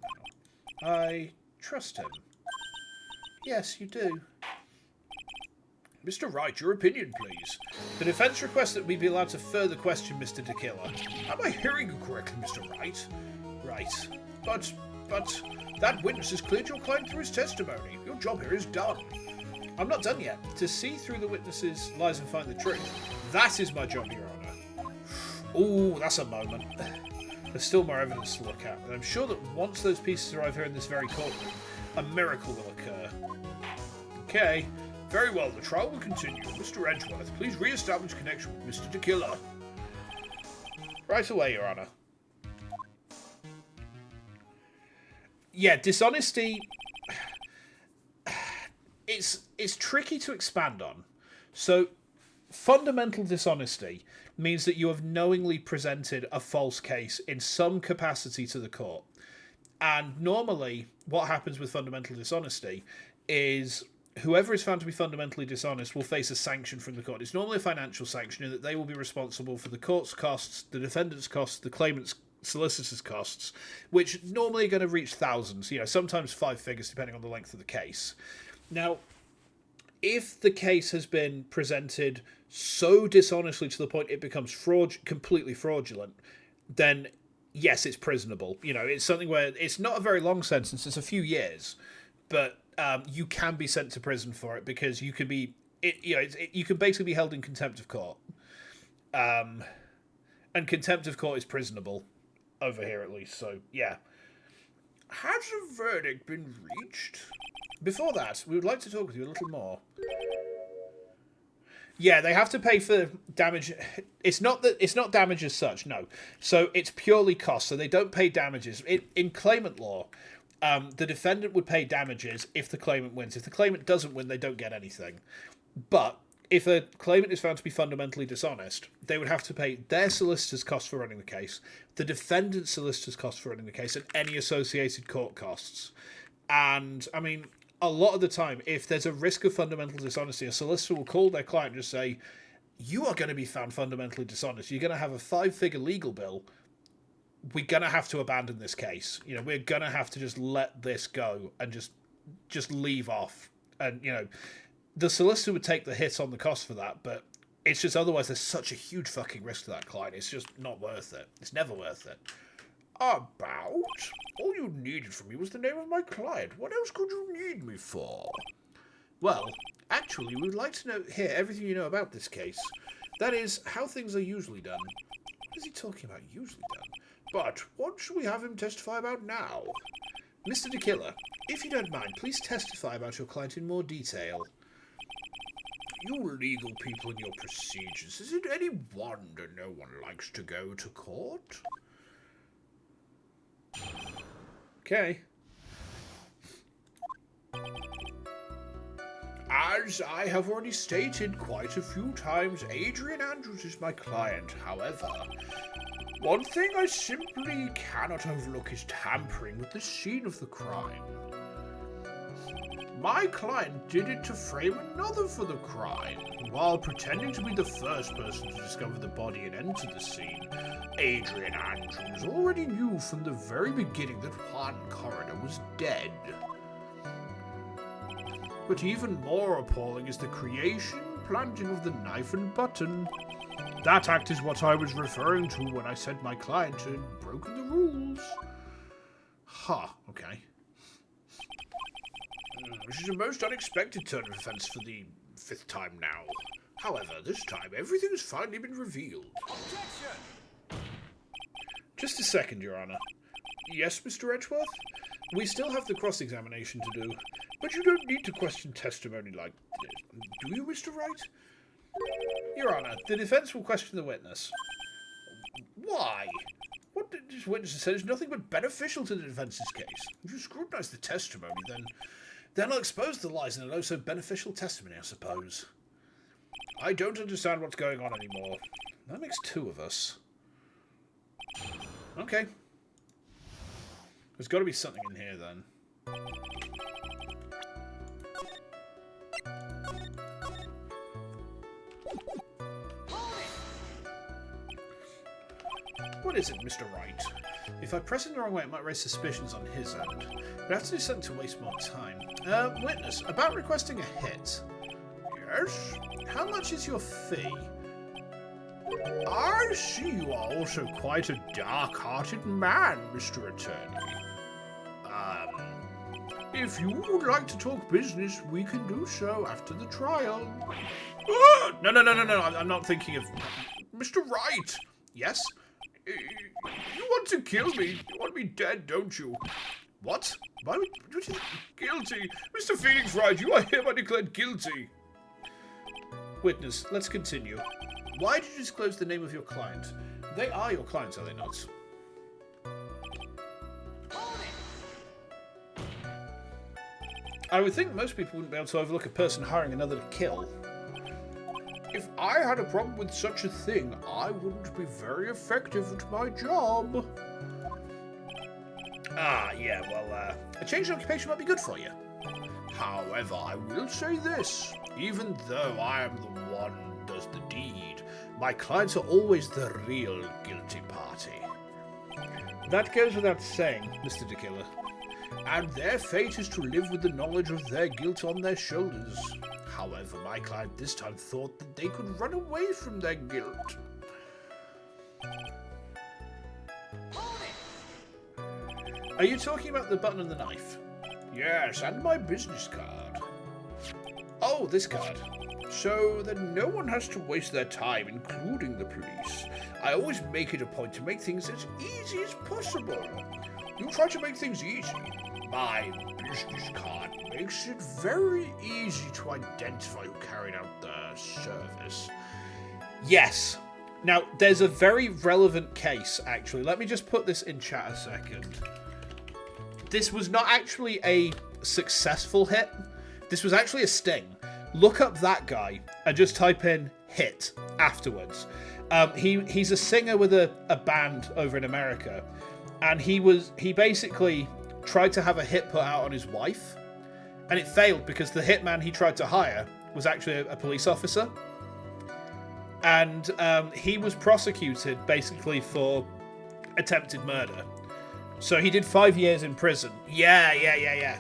now. I trust him. Yes, you do. Mr. Wright, your opinion, please. The defence requests that we be allowed to further question Mr. Tequila. Am I hearing you correctly, Mr. Wright? Right. But that witness has cleared your client through his testimony. Your job here is done. I'm not done yet. To see through the witnesses' lies and find the truth. That is my job, Your Honour. Ooh, that's a moment. There's still more evidence to look at, and I'm sure that once those pieces arrive here in this very courtroom, a miracle will occur. Okay. Very well, the trial will continue. Mr. Edgeworth, please re-establish connection with Mr. Tequila. Right away, Your Honour. Yeah, dishonesty... It's tricky to expand on. So, fundamental dishonesty means that you have knowingly presented a false case in some capacity to the court. And normally, what happens with fundamental dishonesty is whoever is found to be fundamentally dishonest will face a sanction from the court. It's normally a financial sanction in that they will be responsible for the court's costs, the defendant's costs, the claimant's solicitor's costs, which normally are going to reach thousands, you know, sometimes 5 figures depending on the length of the case. Now, if the case has been presented so dishonestly to the point it becomes completely fraudulent, then yes, it's prisonable. You know, it's something where it's not a very long sentence, it's a few years, but you can be sent to prison for it because you can be, you can basically be held in contempt of court. And contempt of court is prisonable over here at least, so yeah. Has a verdict been reached? Before that, we would like to talk with you a little more. Yeah, they have to pay for damage. It's not damage as such, no. So it's purely cost, so they don't pay damages. In claimant law, the defendant would pay damages if the claimant wins. If the claimant doesn't win, they don't get anything. But if a claimant is found to be fundamentally dishonest, they would have to pay their solicitor's costs for running the case, the defendant's solicitor's costs for running the case, and any associated court costs. And, I mean, a lot of the time, if there's a risk of fundamental dishonesty, a solicitor will call their client and just say, you are going to be found fundamentally dishonest. You're going to have a 5-figure legal bill. We're going to have to abandon this case. You know, we're going to have to just let this go and just leave off. And, you know, the solicitor would take the hit on the cost for that, but it's just otherwise there's such a huge fucking risk to that client. It's just not worth it. It's never worth it. About? All you needed from me was the name of my client. What else could you need me for? Well, actually, we would like to hear everything you know about this case. That is, how things are usually done. What is he talking about, usually done? But what should we have him testify about now? Mr. Tequila, if you don't mind, please testify about your client in more detail. You legal people and your procedures. Is it any wonder no one likes to go to court? Okay. As I have already stated quite a few times, Adrian Andrews is my client. However, one thing I simply cannot overlook is tampering with the scene of the crime. My client did it to frame another for the crime. While pretending to be the first person to discover the body and enter the scene, Adrian Andrews already knew from the very beginning that Juan Corridor was dead. But even more appalling is the creation and planting of the knife and button. That act is what I was referring to when I said my client had broken the rules. Okay. This is a most unexpected turn of events for the 5th time now. However, this time everything has finally been revealed. Objection! Just a second, Your Honour. Yes, Mr. Edgeworth? We still have the cross-examination to do. But you don't need to question testimony like this, do you, Mr. Wright? Your Honour, the defence will question the witness. Why? What this witness has said is nothing but beneficial to the defence's case. If you scrutinise the testimony, then Then I'll expose the lies in an oh-so-beneficial testimony, I suppose. I don't understand what's going on anymore. That makes 2 of us. Okay. There's got to be something in here, then. What is it, Mr. Wright? If I press it the wrong way, it might raise suspicions on his end. But I have to do something to waste more time. Witness, about requesting a hit. Yes? How much is your fee? I see you are also quite a dark-hearted man, Mr. Attorney. If you would like to talk business, we can do so after the trial. No, I'm not thinking of... Mr. Wright! Yes? You want to kill me. You want me dead, don't you? What? Why would you... Guilty. Mr. Phoenix Wright, you are hereby declared guilty. Witness, let's continue. Why did you disclose the name of your client? They are your clients, are they not? I would think most people wouldn't be able to overlook a person hiring another to kill. If I had a problem with such a thing, I wouldn't be very effective at my job. Yeah, well, a change in occupation might be good for you. However, I will say this. Even though I am the one who does the deed, my clients are always the real guilty party. That goes without saying, Mr. DeKiller. And their fate is to live with the knowledge of their guilt on their shoulders. However, my client this time thought that they could run away from their guilt. Are you talking about the button and the knife? Yes, and my business card. Oh, this card. So that no one has to waste their time, including the police. I always make it a point to make things as easy as possible. You try to make things easy. My business card makes it very easy to identify who carried out the service. Yes. Now, there's a very relevant case, actually. Let me just put this in chat a second. This was not actually a successful hit. This was actually a sting. Look up that guy and just type in hit afterwards. He's a singer with a band over in America. And he basically tried to have a hit put out on his wife. And it failed because the hitman he tried to hire was actually a police officer. And he was prosecuted basically for attempted murder. So he did 5 years in prison. Yeah.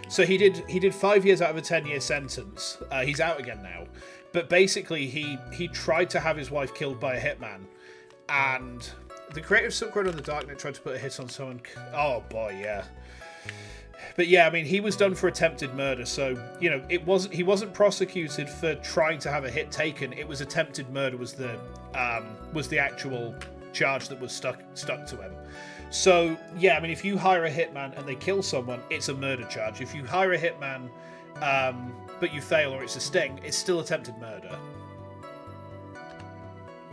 So he did 5 years out of a 10-year sentence. He's out again now. But basically he tried to have his wife killed by a hitman. And the creative Silk Road on the Darknet tried to put a hit on someone. Oh boy, yeah. But yeah, I mean, he was done for attempted murder, so you know, he wasn't prosecuted for trying to have a hit taken. It was attempted murder was the actual charge that was stuck to him. So yeah, I mean, if you hire a hitman and they kill someone, it's a murder charge. If you hire a hitman, but you fail or it's a sting, it's still attempted murder.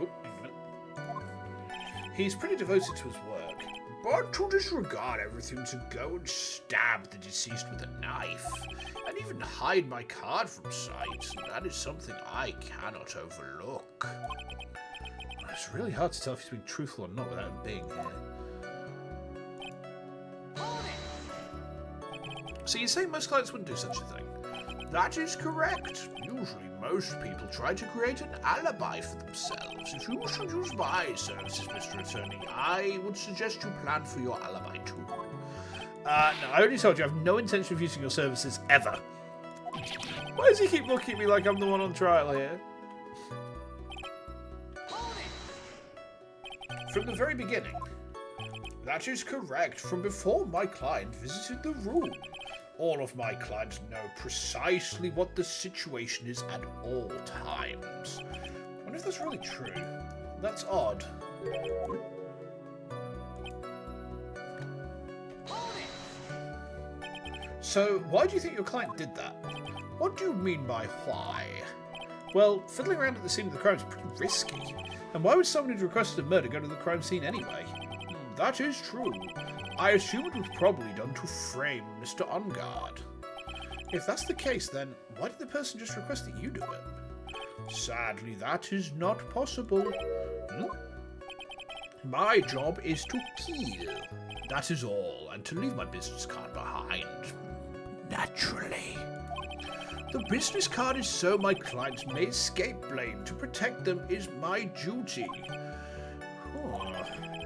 Oh, hang on a minute. He's pretty devoted to his work. But to disregard everything to go and stab the deceased with a knife, and even hide my card from sight, that is something I cannot overlook. It's really hard to tell if he's being truthful or not without him being here. So you say most clients wouldn't do such a thing? That is correct. Usually most people try to create an alibi for themselves. If you should use my services, Mr. Attorney, I would suggest you plan for your alibi too. No, I already told you I have no intention of using your services ever. Why does he keep looking at me like I'm the one on trial here? From the very beginning. That is correct. From before my client visited the room. All of my clients know precisely what the situation is at all times. I wonder if that's really true. That's odd. So, why do you think your client did that? What do you mean by why? Well, fiddling around at the scene of the crime is pretty risky. And why would someone who'd requested a murder go to the crime scene anyway? That is true. I assume it was probably done to frame Mr. Ungard. If that's the case, then why did the person just request that you do it? Sadly, that is not possible. My job is to kill. That is all, and to leave my business card behind. Naturally. The business card is so my clients may escape blame. To protect them is my duty.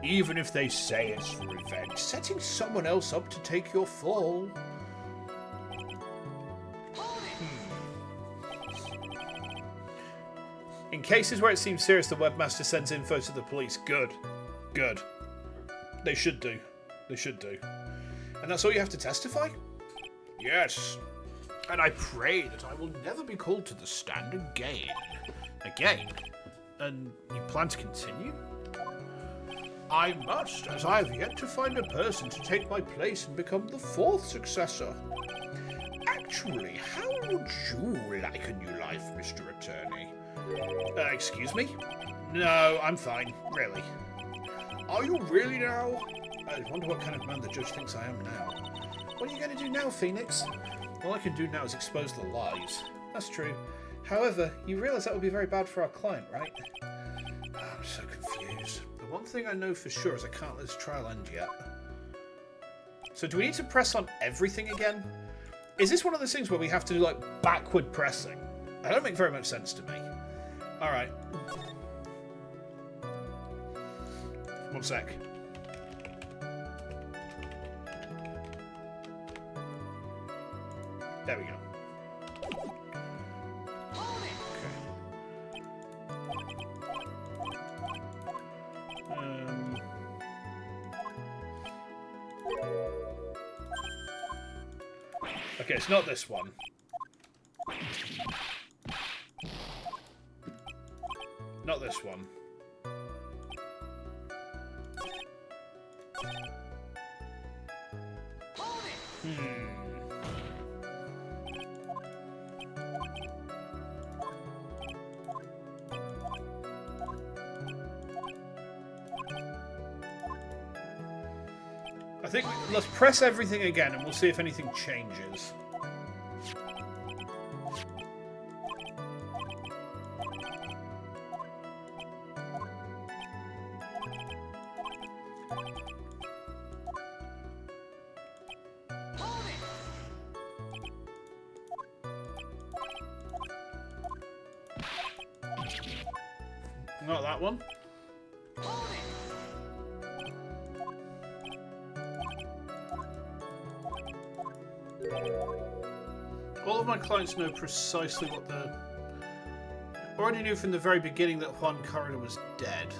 Even if they say it's revenge, setting someone else up to take your fall. In cases where it seems serious, the webmaster sends info to the police. Good. Good. They should do. They should do. And that's all you have to testify? Yes. And I pray that I will never be called to the stand again. Again? And you plan to continue? I must, as I have yet to find a person to take my place and become the fourth successor. Actually, how would you like a new life, Mr. Attorney? Excuse me? No, I'm fine, really. Are you really now? I wonder what kind of man the judge thinks I am now. What are you going to do now, Phoenix? All I can do now is expose the lies. That's true. However, you realise that would be very bad for our client, right? I'm so confused. The one thing I know for sure is I can't let this trial end yet. So do we need to press on everything again? Is this one of those things where we have to do, like, backward pressing? That don't make very much sense to me. Alright. One sec. There we go. Okay, it's not this one. Not this one. I think let's press everything again and we'll see if anything changes. Not that one. All of my clients know precisely what the... Already knew from the very beginning that Juan Corridor was dead.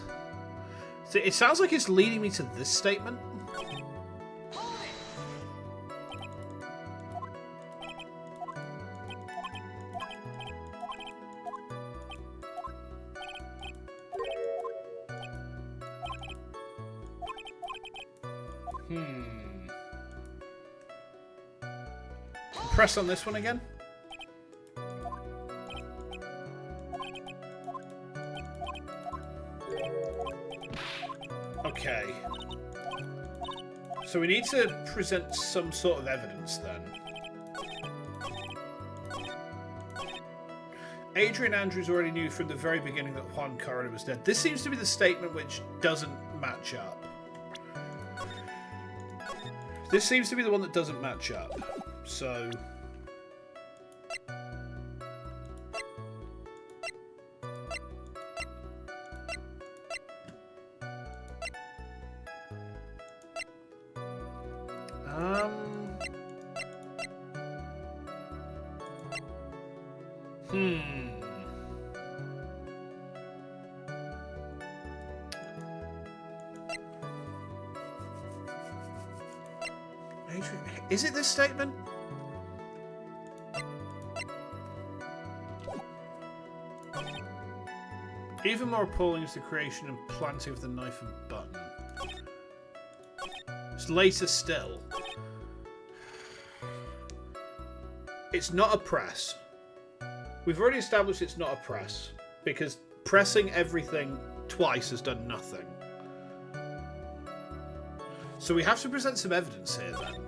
So it sounds like it's leading me to this statement. Press on this one again. Okay. So we need to present some sort of evidence then. Adrian Andrews already knew from the very beginning that Juan Corridor was dead. This seems to be the statement which doesn't match up. This seems to be the one that doesn't match up. So... Is it this statement? Even more appalling is the creation and planting of the knife and button. It's later still. It's not a press. We've already established it's not a press, because pressing everything twice has done nothing. So we have to present some evidence here then.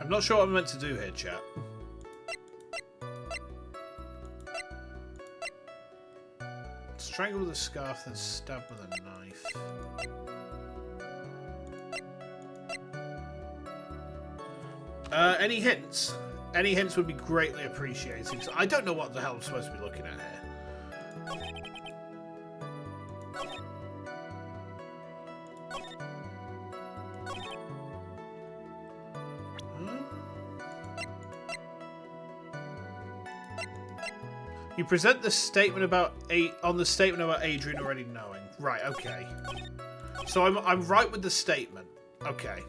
I'm not sure what I'm meant to do here, chat. Strangle with a scarf, then stab with a knife. Any hints? Any hints would be greatly appreciated, because I don't know what the hell I'm supposed to be looking at here. You present the statement about the statement about Adrian already knowing. Right, okay. So I'm right with the statement. Okay.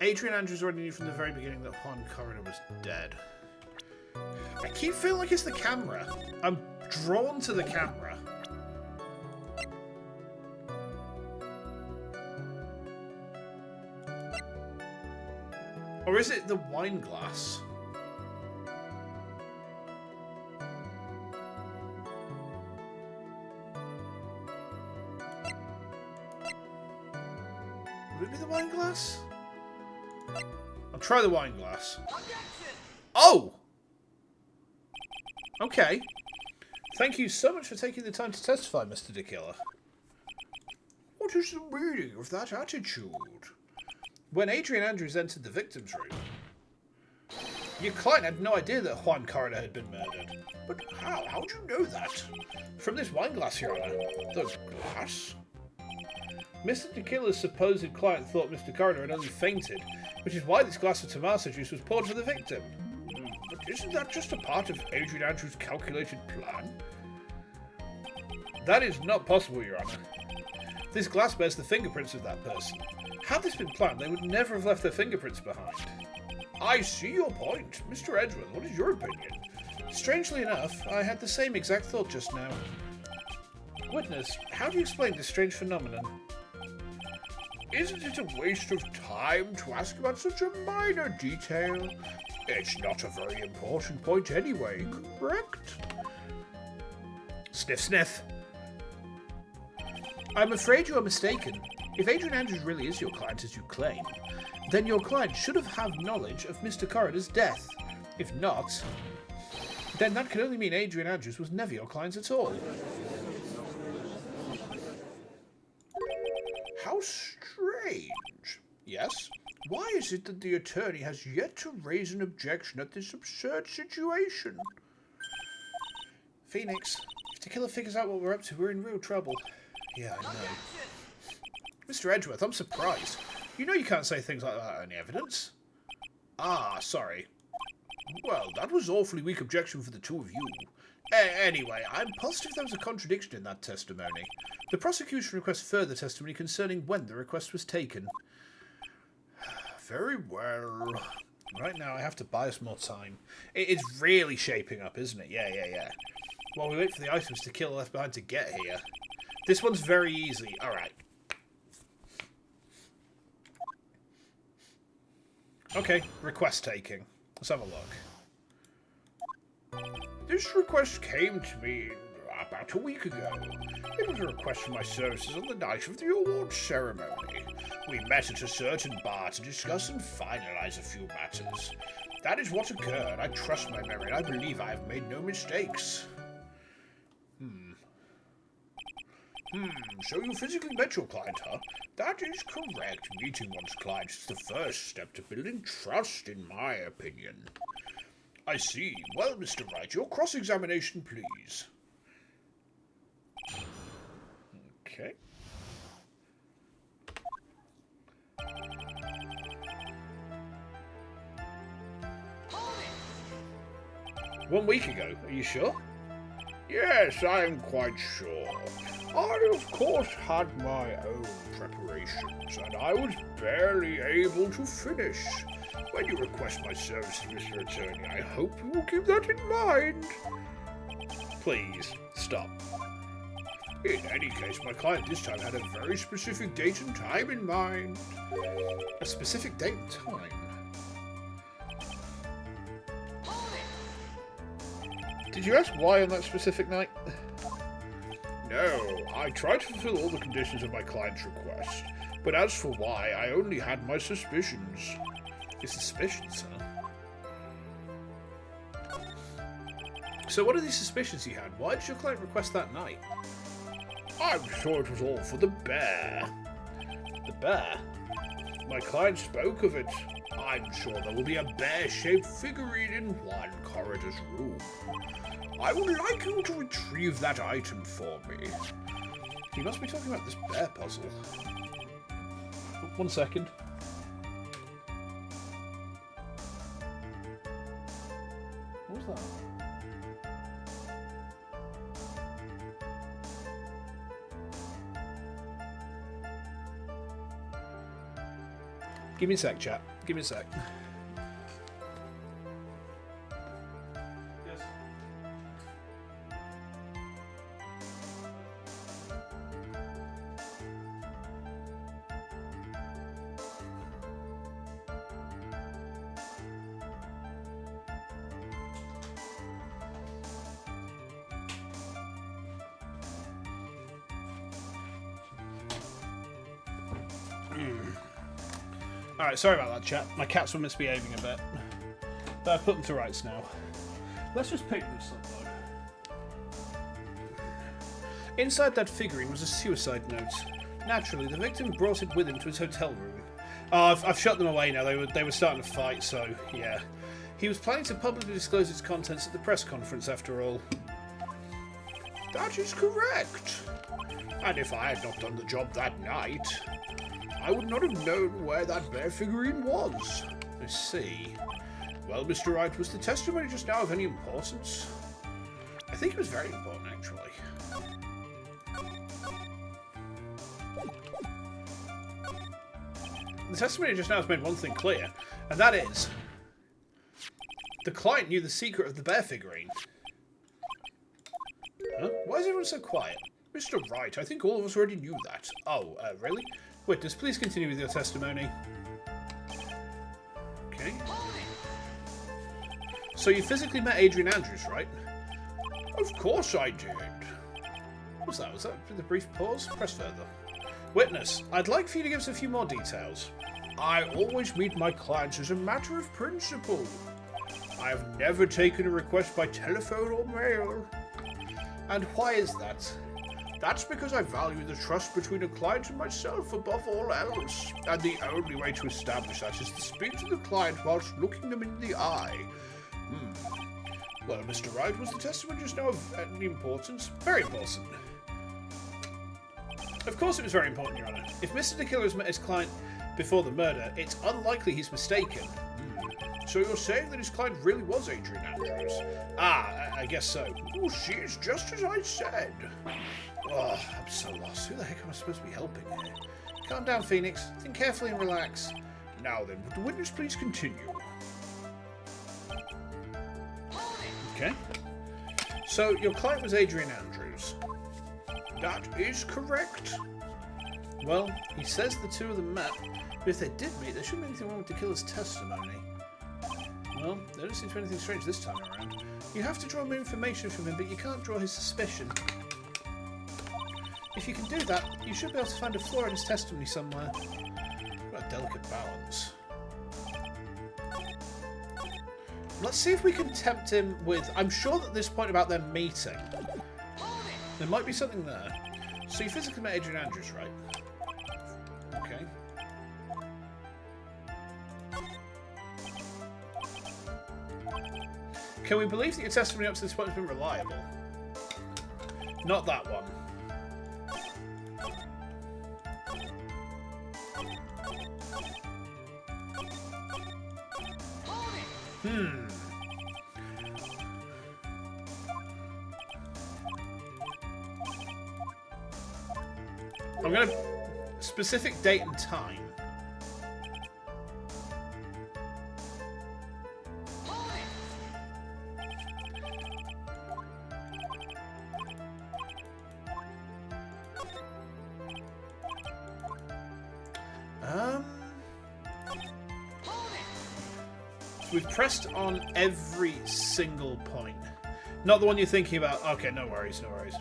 Adrian Andrews already knew from the very beginning that Juan Corona was dead. I keep feeling like it's the camera. I'm drawn to the camera. Or is it the wine glass? Would it be the wine glass? I'll try the wine glass. Oh! Okay. Thank you so much for taking the time to testify, Mr. DeKiller. What is the meaning of that attitude? When Adrian Andrews entered the victim's room, your client had no idea that Juan Corona had been murdered. But how? How do you know that? From this wine glass, Your Honor. The glass? Mr. DeKiller's supposed client thought Mr. Corona had only fainted, which is why this glass of tomato juice was poured for the victim. But isn't that just a part of Adrian Andrews' calculated plan? That is not possible, Your Honor. This glass bears the fingerprints of that person. Had this been planned, they would never have left their fingerprints behind. I see your point. Mr. Edgeworth, what is your opinion? Strangely enough, I had the same exact thought just now. Witness, how do you explain this strange phenomenon? Isn't it a waste of time to ask about such a minor detail? It's not a very important point anyway, correct? Sniff, sniff. I'm afraid you are mistaken. If Adrian Andrews really is your client as you claim, then your client should have knowledge of Mr. Coroner's death. If not, then that can only mean Adrian Andrews was never your client at all. How strange. Yes? Why is it that the attorney has yet to raise an objection at this absurd situation? Phoenix, if the killer figures out what we're up to, we're in real trouble. Yeah, I know. Mr. Edgeworth, I'm surprised. You know you can't say things like that on evidence. Ah, sorry. Well, that was awfully weak objection for the two of you. Anyway, I'm positive there was a contradiction in that testimony. The prosecution requests further testimony concerning when the request was taken. Very well. Right now, I have to buy us more time. It's really shaping up, isn't it? Yeah. While we wait for the items to kill left behind to get here. This one's very easy. Alright. Okay, request taking. Let's have a look. This request came to me about a week ago. It was a request for my services on the night of the awards ceremony. We met at a certain bar to discuss and finalize a few matters. That is what occurred. I trust my memory, and I believe I have made no mistakes. So you physically met your client, huh? That is correct. Meeting one's client is the first step to building trust, in my opinion. I see. Well, Mr. Wright, your cross-examination, please. Okay. One week ago, are you sure? Yes, I am quite sure. I, of course, had my own preparations, and I was barely able to finish. When you request my services, Mr. Attorney, I hope you will keep that in mind. Please, stop. In any case, my client this time had a very specific date and time in mind. A specific date and time? Did you ask why on that specific night? No, I tried to fulfill all the conditions of my client's request, but as for why, I only had my suspicions. Your suspicions, huh? So what are these suspicions you had? Why did your client request that night? I'm sure it was all for the bear. The bear? My client spoke of it. I'm sure there will be a bear-shaped figurine in one corridor's room. I would like you to retrieve that item for me. You must be talking about this bear puzzle. 1 second. What was that? Give me a sec, chat. Give me a sec. Yes. Alright, sorry about that, chat. My cats were misbehaving a bit. But I've put them to rights now. Let's just pick this up, though. Inside that figurine was a suicide note. Naturally, the victim brought it with him to his hotel room. Oh, I've shut them away now. They were starting to fight, so yeah. He was planning to publicly disclose its contents at the press conference, after all. That is correct. And if I had not done the job that night, I would not have known where that bear figurine was. I see. Well, Mr. Wright, was the testimony just now of any importance? I think it was very important, actually. The testimony just now has made one thing clear, and that is the client knew the secret of the bear figurine. Huh? Why is everyone so quiet? Mr. Wright, I think all of us already knew that. Oh, really? Witness, please continue with your testimony. Okay. So you physically met Adrian Andrews, right? Of course I did. What was that? Was that with a brief pause? Press further. Witness, I'd like for you to give us a few more details. I always meet my clients as a matter of principle. I have never taken a request by telephone or mail. And why is that? That's because I value the trust between a client and myself above all else. And the only way to establish that is to speak to the client whilst looking them in the eye. Well, Mr. Wright, was the testimony just now of any importance? Very important. Of course it was very important, Your Honour. If Mr. De Killer has met his client before the murder, it's unlikely he's mistaken. So you're saying that his client really was Adrian Andrews? I guess so. Oh, she is just as I said. Oh, I'm so lost. Who the heck am I supposed to be helping here? Calm down, Phoenix. Think carefully and relax. Now then, would the witness please continue? Okay. So, your client was Adrian Andrews. That is correct. Well, he says the two of them met, but if they did meet, there shouldn't be anything wrong with the killer's testimony. Well, there doesn't seem to be anything strange this time around. You have to draw more information from him, but you can't draw his suspicion. If you can do that, you should be able to find a flaw in his testimony somewhere. What a delicate balance. Let's see if we can tempt him with... I'm sure that this point about them meeting, there might be something there. So you physically met Adrian Andrews, right? Okay. Can we believe that your testimony up to this point has been reliable? Not that one. I'm going to... Specific date and time. We've pressed on every single point. Not the one you're thinking about. Okay, no worries, no worries.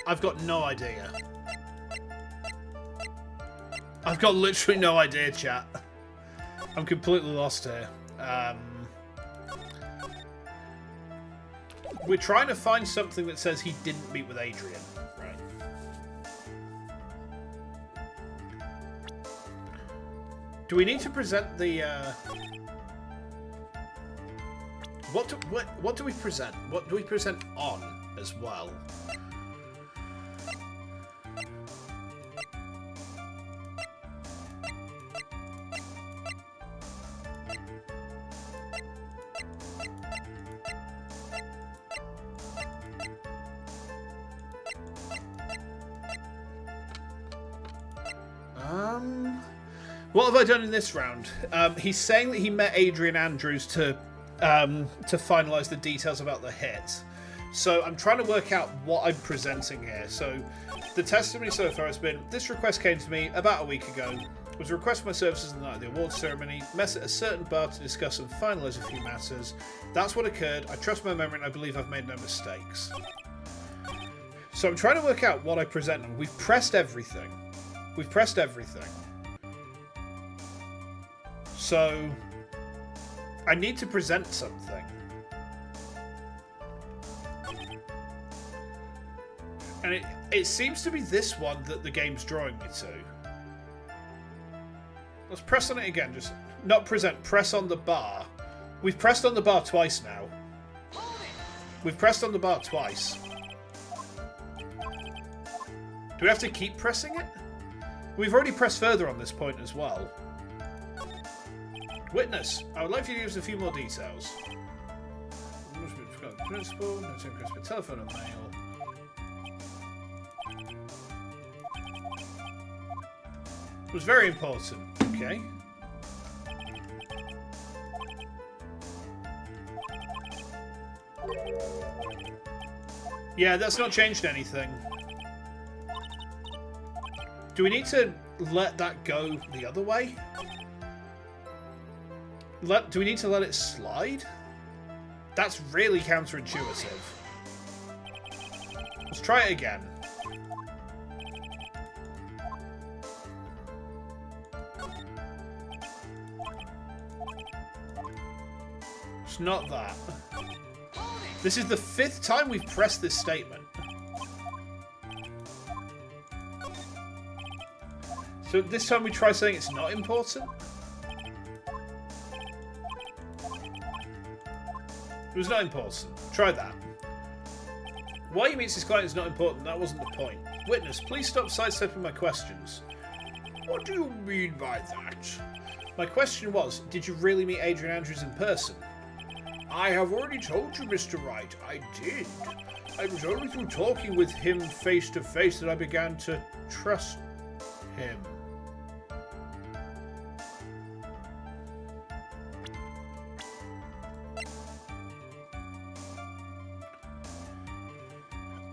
I've got no idea. I've got literally no idea, chat. I'm completely lost here. We're trying to find something that says he didn't meet with Adrian, right? Do we need to present the? What do we present? What do we present on as well? What have I done in this round? He's saying that he met Adrian Andrews to finalise the details about the hit. So I'm trying to work out what I'm presenting here. So the testimony so far has been, this request came to me about a week ago. It was a request for my services on the night of the awards ceremony. Met at a certain bar to discuss and finalise a few matters. That's what occurred. I trust my memory and I believe I've made no mistakes. So I'm trying to work out what I present on. We've pressed everything. We've pressed everything. So I need to present something. And it seems to be this one that the game's drawing me to. Let's press on it again. Just not present. Press on the bar. We've pressed on the bar twice now. We've pressed on the bar twice. Do we have to keep pressing it? We've already pressed further on this point as well. Witness, I would like for you to give us a few more details. Principal, telephone and mail. It was very important. Okay. Yeah, that's not changed anything. Do we need to let that go the other way? Do we need to let it slide? That's really counterintuitive. Let's try it again. It's not that. This is the 5th time we've pressed this statement. So this time we try saying it's not important? It was not important. Try that. Why he meets his client is not important. That wasn't the point. Witness, please stop sidestepping my questions. What do you mean by that? My question was, did you really meet Adrian Andrews in person? I have already told you, Mr. Wright, I did. It was only through talking with him face to face that I began to trust him.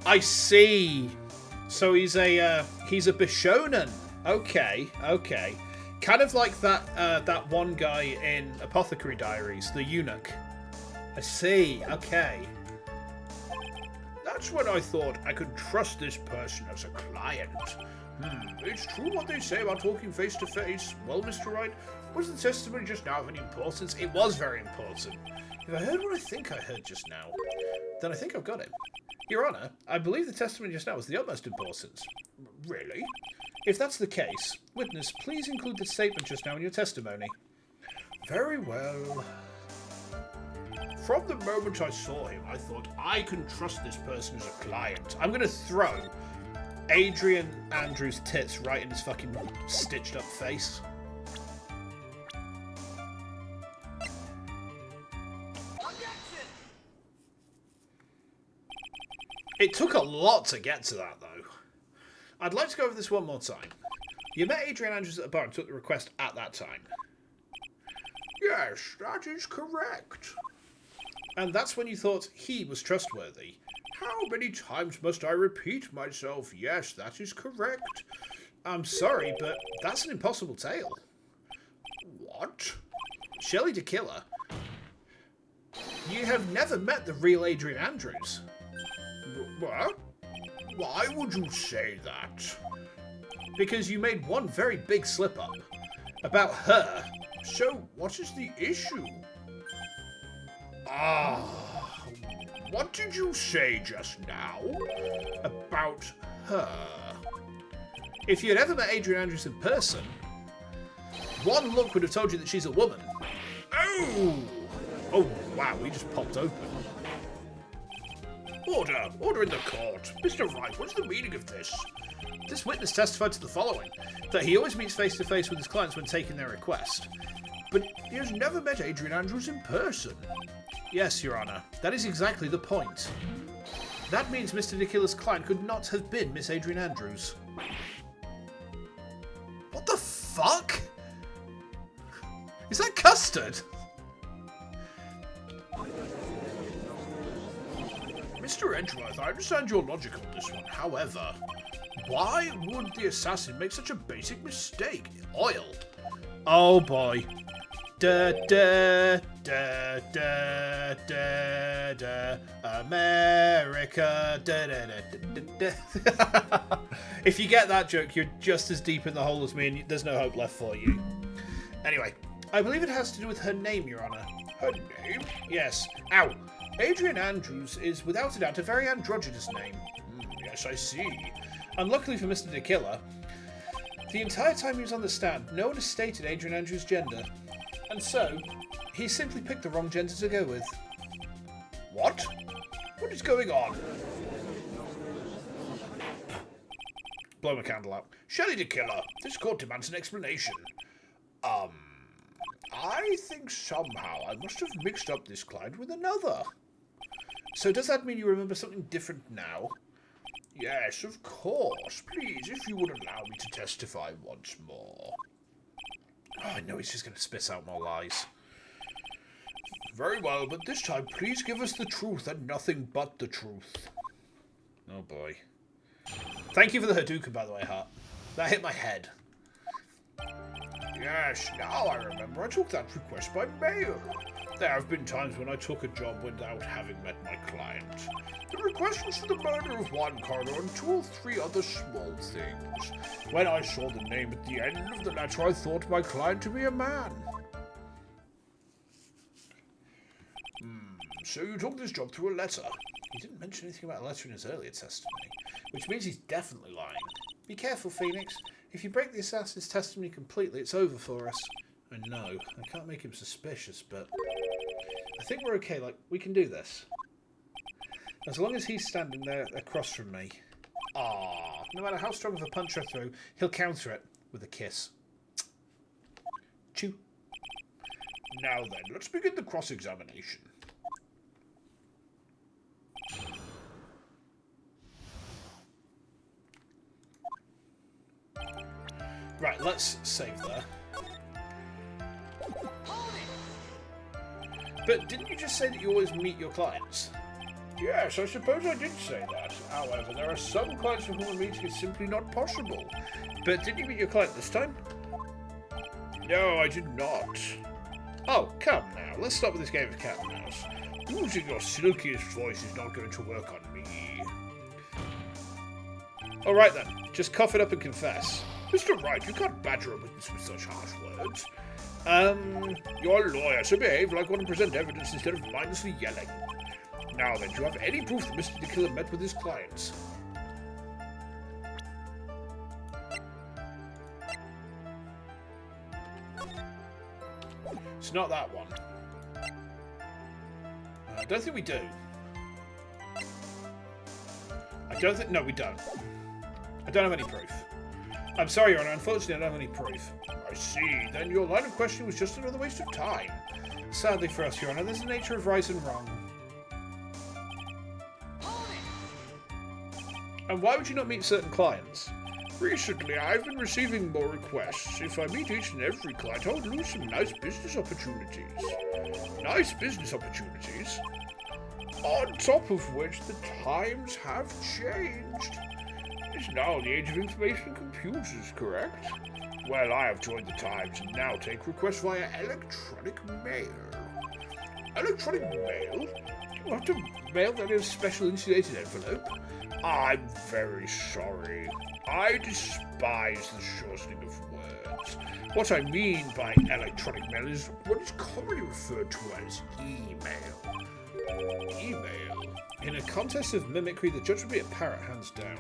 I see. So he's a Bishonen. Okay, okay. Kind of like that one guy in Apothecary Diaries, the eunuch. I see. Okay. That's when I thought I could trust this person as a client. It's true what they say about talking face to face. Well, Mr. Wright, was the testimony just now of any importance? It was very important. If I heard what I think I heard just now, then I think I've got it. Your Honour, I believe the testimony just now was the utmost importance. Really? If that's the case, witness, please include the statement just now in your testimony. Very well. From the moment I saw him, I thought I can trust this person as a client. I'm going to throw Adrian Andrews' tits right in his fucking stitched up face. It took a lot to get to that, though. I'd like to go over this one more time. You met Adrian Andrews at a bar and took the request at that time. Yes, that is correct. And that's when you thought he was trustworthy. How many times must I repeat myself? Yes, that is correct. I'm sorry, but that's an impossible tale. What? Shelley the Killer? You have never met the real Adrian Andrews. What? Why would you say that? Because you made one very big slip-up. About her. So, what is the issue? What did you say just now? About her. If you had ever met Adrian Andrews in person, one look would have told you that she's a woman. Oh! Oh, wow, we just popped open. Order! Order in the court! Mr. Wright, what's the meaning of this? This witness testified to the following, that he always meets face-to-face with his clients when taking their request. But he has never met Adrian Andrews in person. Yes, Your Honour, that is exactly the point. That means Mr. the Killer's client could not have been Miss Adrian Andrews. What the fuck? Is that custard? Mr. Edgeworth, I understand your logic on this one. However, why would the assassin make such a basic mistake? Oil. Oh boy. Da da da da da da America da da da da da. If you get that joke, you're just as deep in the hole as me, and there's no hope left for you. Anyway, I believe it has to do with her name, Your Honour. Her name? Yes. Ow. Adrian Andrews is without a doubt a very androgynous name. Yes, I see. Unluckily for Mr. the Killer, the entire time he was on the stand, no one has stated Adrian Andrews' gender. And so, he simply picked the wrong gender to go with. What? What is going on? Blow my candle out. Shelley the Killer, this court demands an explanation. I think somehow I must have mixed up this client with another. So does that mean you remember something different now? Yes, of course. Please, if you would allow me to testify once more. Oh, I know he's just going to spit out more lies. Very well, but this time please give us the truth and nothing but the truth. Oh boy. Thank you for the Hadouken, by the way, Hart. That hit my head. Yes, now I remember. I took that request by mail. There have been times when I took a job without having met my client. The request was for the murder of one coroner and 2 or 3 other small things. When I saw the name at the end of the letter, I thought my client to be a man. So you took this job through a letter? He didn't mention anything about a letter in his earlier testimony, which means he's definitely lying. Be careful, Phoenix. If you break the assassin's testimony completely, it's over for us. I know, I can't make him suspicious, but I think we're okay. Like, we can do this. As long as he's standing there across from me. No matter how strong of a punch I throw, he'll counter it with a kiss. Chew. Now then, let's begin the cross-examination. Right, let's save there. But didn't you just say that you always meet your clients? Yes, I suppose I did say that. However, there are some clients for whom a meeting is simply not possible. But did you meet your client this time? No, I did not. Oh, come now. Let's start with this game of cat and mouse. Using your silkiest voice is not going to work on me. Alright then, just cough it up and confess. Mr. Wright, you can't badger a witness with such harsh words. You're a lawyer, so behave like one and present evidence instead of mindlessly yelling. Now then, do you have any proof that Mr. the Killer met with his clients? It's not that one. I don't think we do. No, we don't. I don't have any proof. I'm sorry, Your Honour, unfortunately I don't have any proof. I see. Then your line of questioning was just another waste of time. Sadly for us, Your Honour, there's a nature of right and wrong. And why would you not meet certain clients? Recently, I've been receiving more requests. If I meet each and every client, I'll lose some nice business opportunities. Nice business It's now the age of information and computers, correct? Well, I have joined the times and now take requests via electronic mail. Electronic mail? You have to mail that in a special insulated envelope? I'm very sorry. I despise the shortening of words. What I mean by electronic mail is what is commonly referred to as email. Email? In a contest of mimicry, the judge would be a parrot, hands down.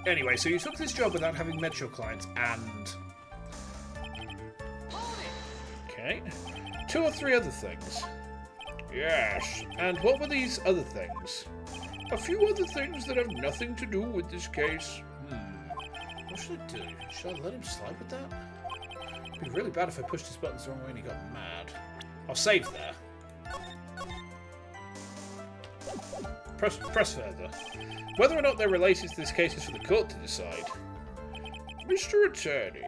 Anyway, so you took this job without having met your clients and... Okay. 2 or 3 other things. Yes. And what were these other things? A few other things that have nothing to do with this case. What should I do? Should I let him slide with that? It'd be really bad if I pushed his buttons the wrong way and he got mad. I'll save there. Press further. Whether or not they're related to this case is for the court to decide. Mr. Attorney.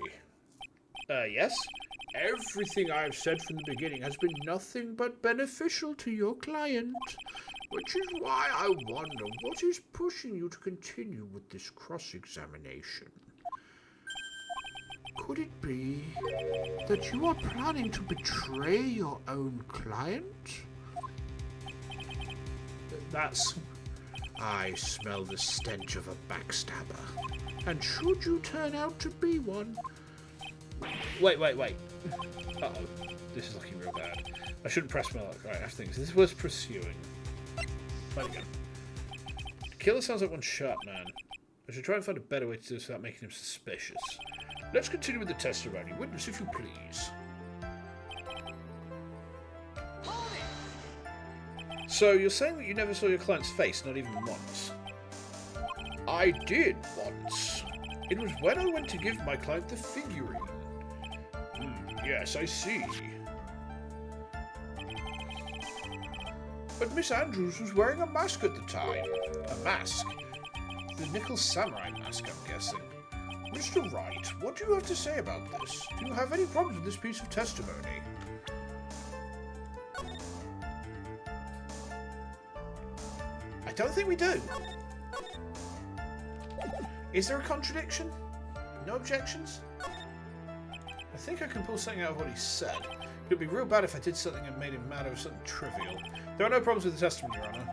Yes? Everything I've said from the beginning has been nothing but beneficial to your client. Which is why I wonder what is pushing you to continue with this cross-examination. Could it be that you are planning to betray your own client? That's... I smell the stench of a backstabber. And should you turn out to be one... Wait. Uh-oh. This is looking real bad. I shouldn't press my luck. Right, I have things. This was pursuing. There we go. Killer sounds like one sharp man. I should try and find a better way to do this without making him suspicious. Let's continue with the testimony. Witness, if you please. So, you're saying that you never saw your client's face, not even once? I did once. It was when I went to give my client the figurine. Yes, I see. But Miss Andrews was wearing a mask at the time. A mask? The nickel samurai mask, I'm guessing. Mr. Wright, what do you have to say about this? Do you have any problems with this piece of testimony? I don't think we do. Is there a contradiction? No objections? I think I can pull something out of what he said. It would be real bad if I did something and made him mad over something trivial. There are no problems with the testimony, Your Honour.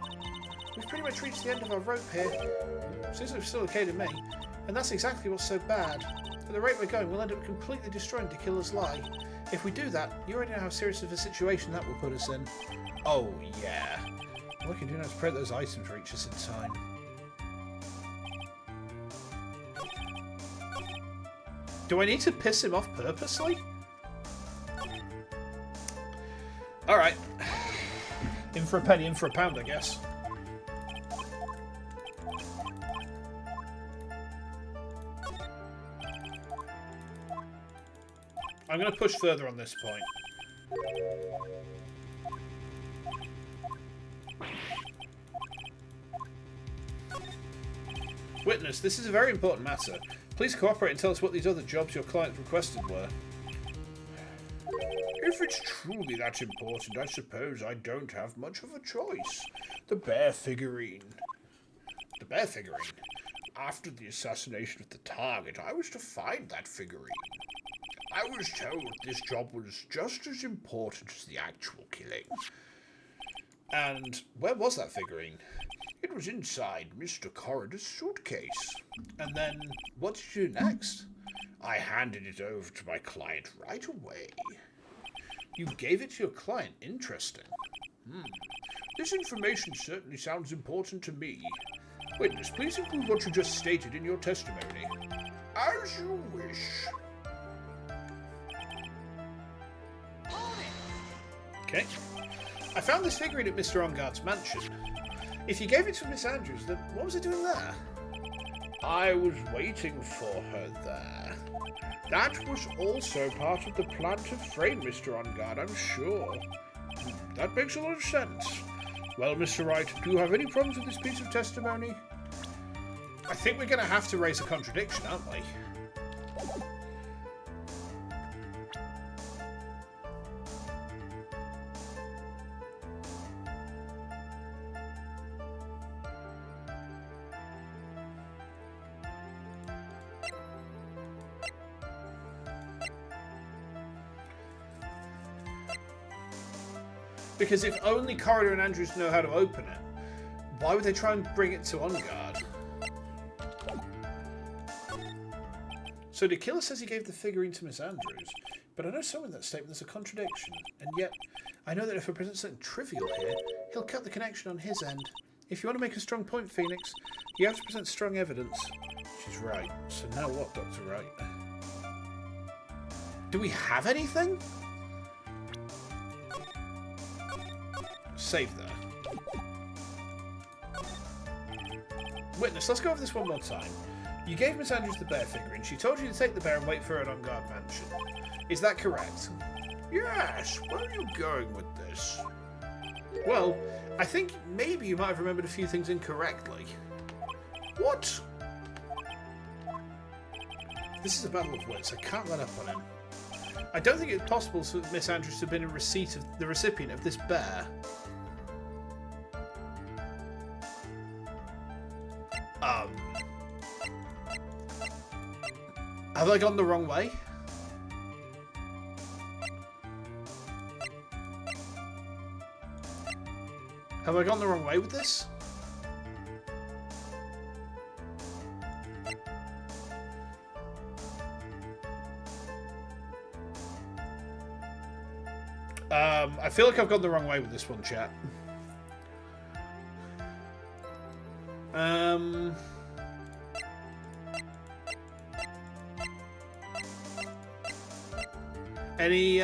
We've pretty much reached the end of our rope here. Seems it's still okay to me. And that's exactly what's so bad. At the rate we're going, we'll end up completely destroying the killer's lie. If we do that, you already know how serious of a situation that will put us in. Oh, yeah. All I can do now is pray that those items reach us in time. Do I need to piss him off purposely? Alright. In for a penny, in for a pound, I guess. I'm going to push further on this point. Witness, this is a very important matter. Please cooperate and tell us what these other jobs your client requested were. If it's truly that important, I suppose I don't have much of a choice. The bear figurine. The bear figurine? After the assassination of the target, I was to find that figurine. I was told this job was just as important as the actual killing. And where was that figurine? It was inside Mr. Corridor's suitcase. And then, what did you do next? I handed it over to my client right away. You gave it to your client? Interesting. This information certainly sounds important to me. Witness, please include what you just stated in your testimony. As you wish. Okay. I found this figurine at Mr. Onguard's mansion. If you gave it to Miss Andrews, then what was it doing there? I was waiting for her there. That was also part of the plan to frame Mr. Onguard, I'm sure. That makes a lot of sense. Well, Mr. Wright, do you have any problems with this piece of testimony? I think we're going to have to raise a contradiction, aren't we? Because if only Corridor and Andrews know how to open it, why would they try and bring it to On Guard? So the killer says he gave the figurine to Miss Andrews, but I know somewhere in that statement there's a contradiction, and yet I know that if I present something trivial here, he'll cut the connection on his end. If you want to make a strong point, Phoenix, you have to present strong evidence. She's right. So now what, Dr. Wright? Do we have anything? Save there. Witness, let's go over this one more time. You gave Miss Andrews the bear figurine. She told you to take the bear and wait for her at On Guard Mansion. Is that correct? Yes, where are you going with this? Well, I think maybe you might have remembered a few things incorrectly. What? This is a battle of wits. I can't let up on him. I don't think it's possible for Miss Andrews to have been the recipient of this bear. Have I gone the wrong way? Have I gone the wrong way with this? I feel like I've gone the wrong way with this one, chat. Any,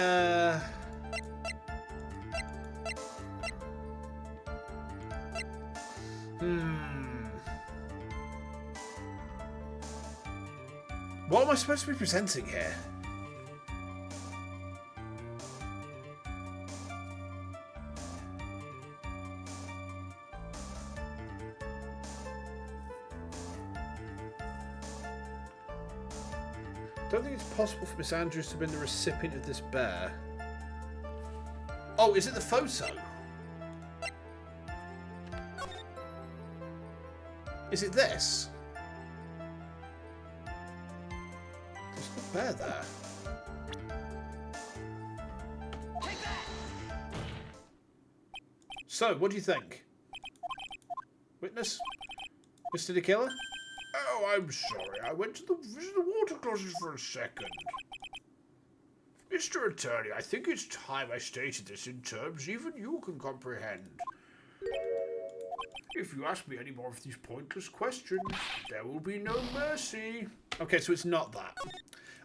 What am I supposed to be presenting here? I don't think it's possible for Miss Andrews to have been the recipient of this bear. Oh, is it the photo? Is it this? There's no bear there. So, what do you think? Witness? Mr. the Killer? Oh, I'm sorry. I went to visit the water closet for a second. Mr. Attorney, I think it's time I stated this in terms even you can comprehend. If you ask me any more of these pointless questions, there will be no mercy. Okay, so it's not that.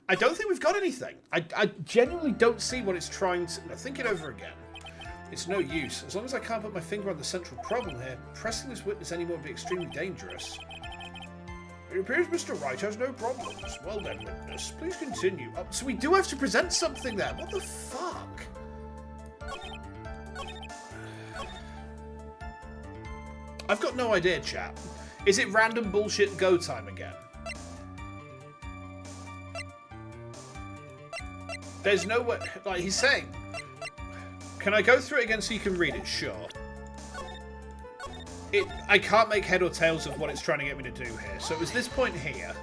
I don't think we've got anything. I genuinely don't see what it's trying to... Now, think it over again. It's no use. As long as I can't put my finger on the central problem here, pressing this witness anymore would be extremely dangerous. It appears Mr. Wright has no problems. Well then, witness, please continue. Oh, so we do have to present something there. What the fuck? I've got no idea, chat. Is it random bullshit go time again? There's no way... Like, he's saying... Can I go through it again so you can read it? Sure. I can't make head or tails of what it's trying to get me to do here. So it was this point here.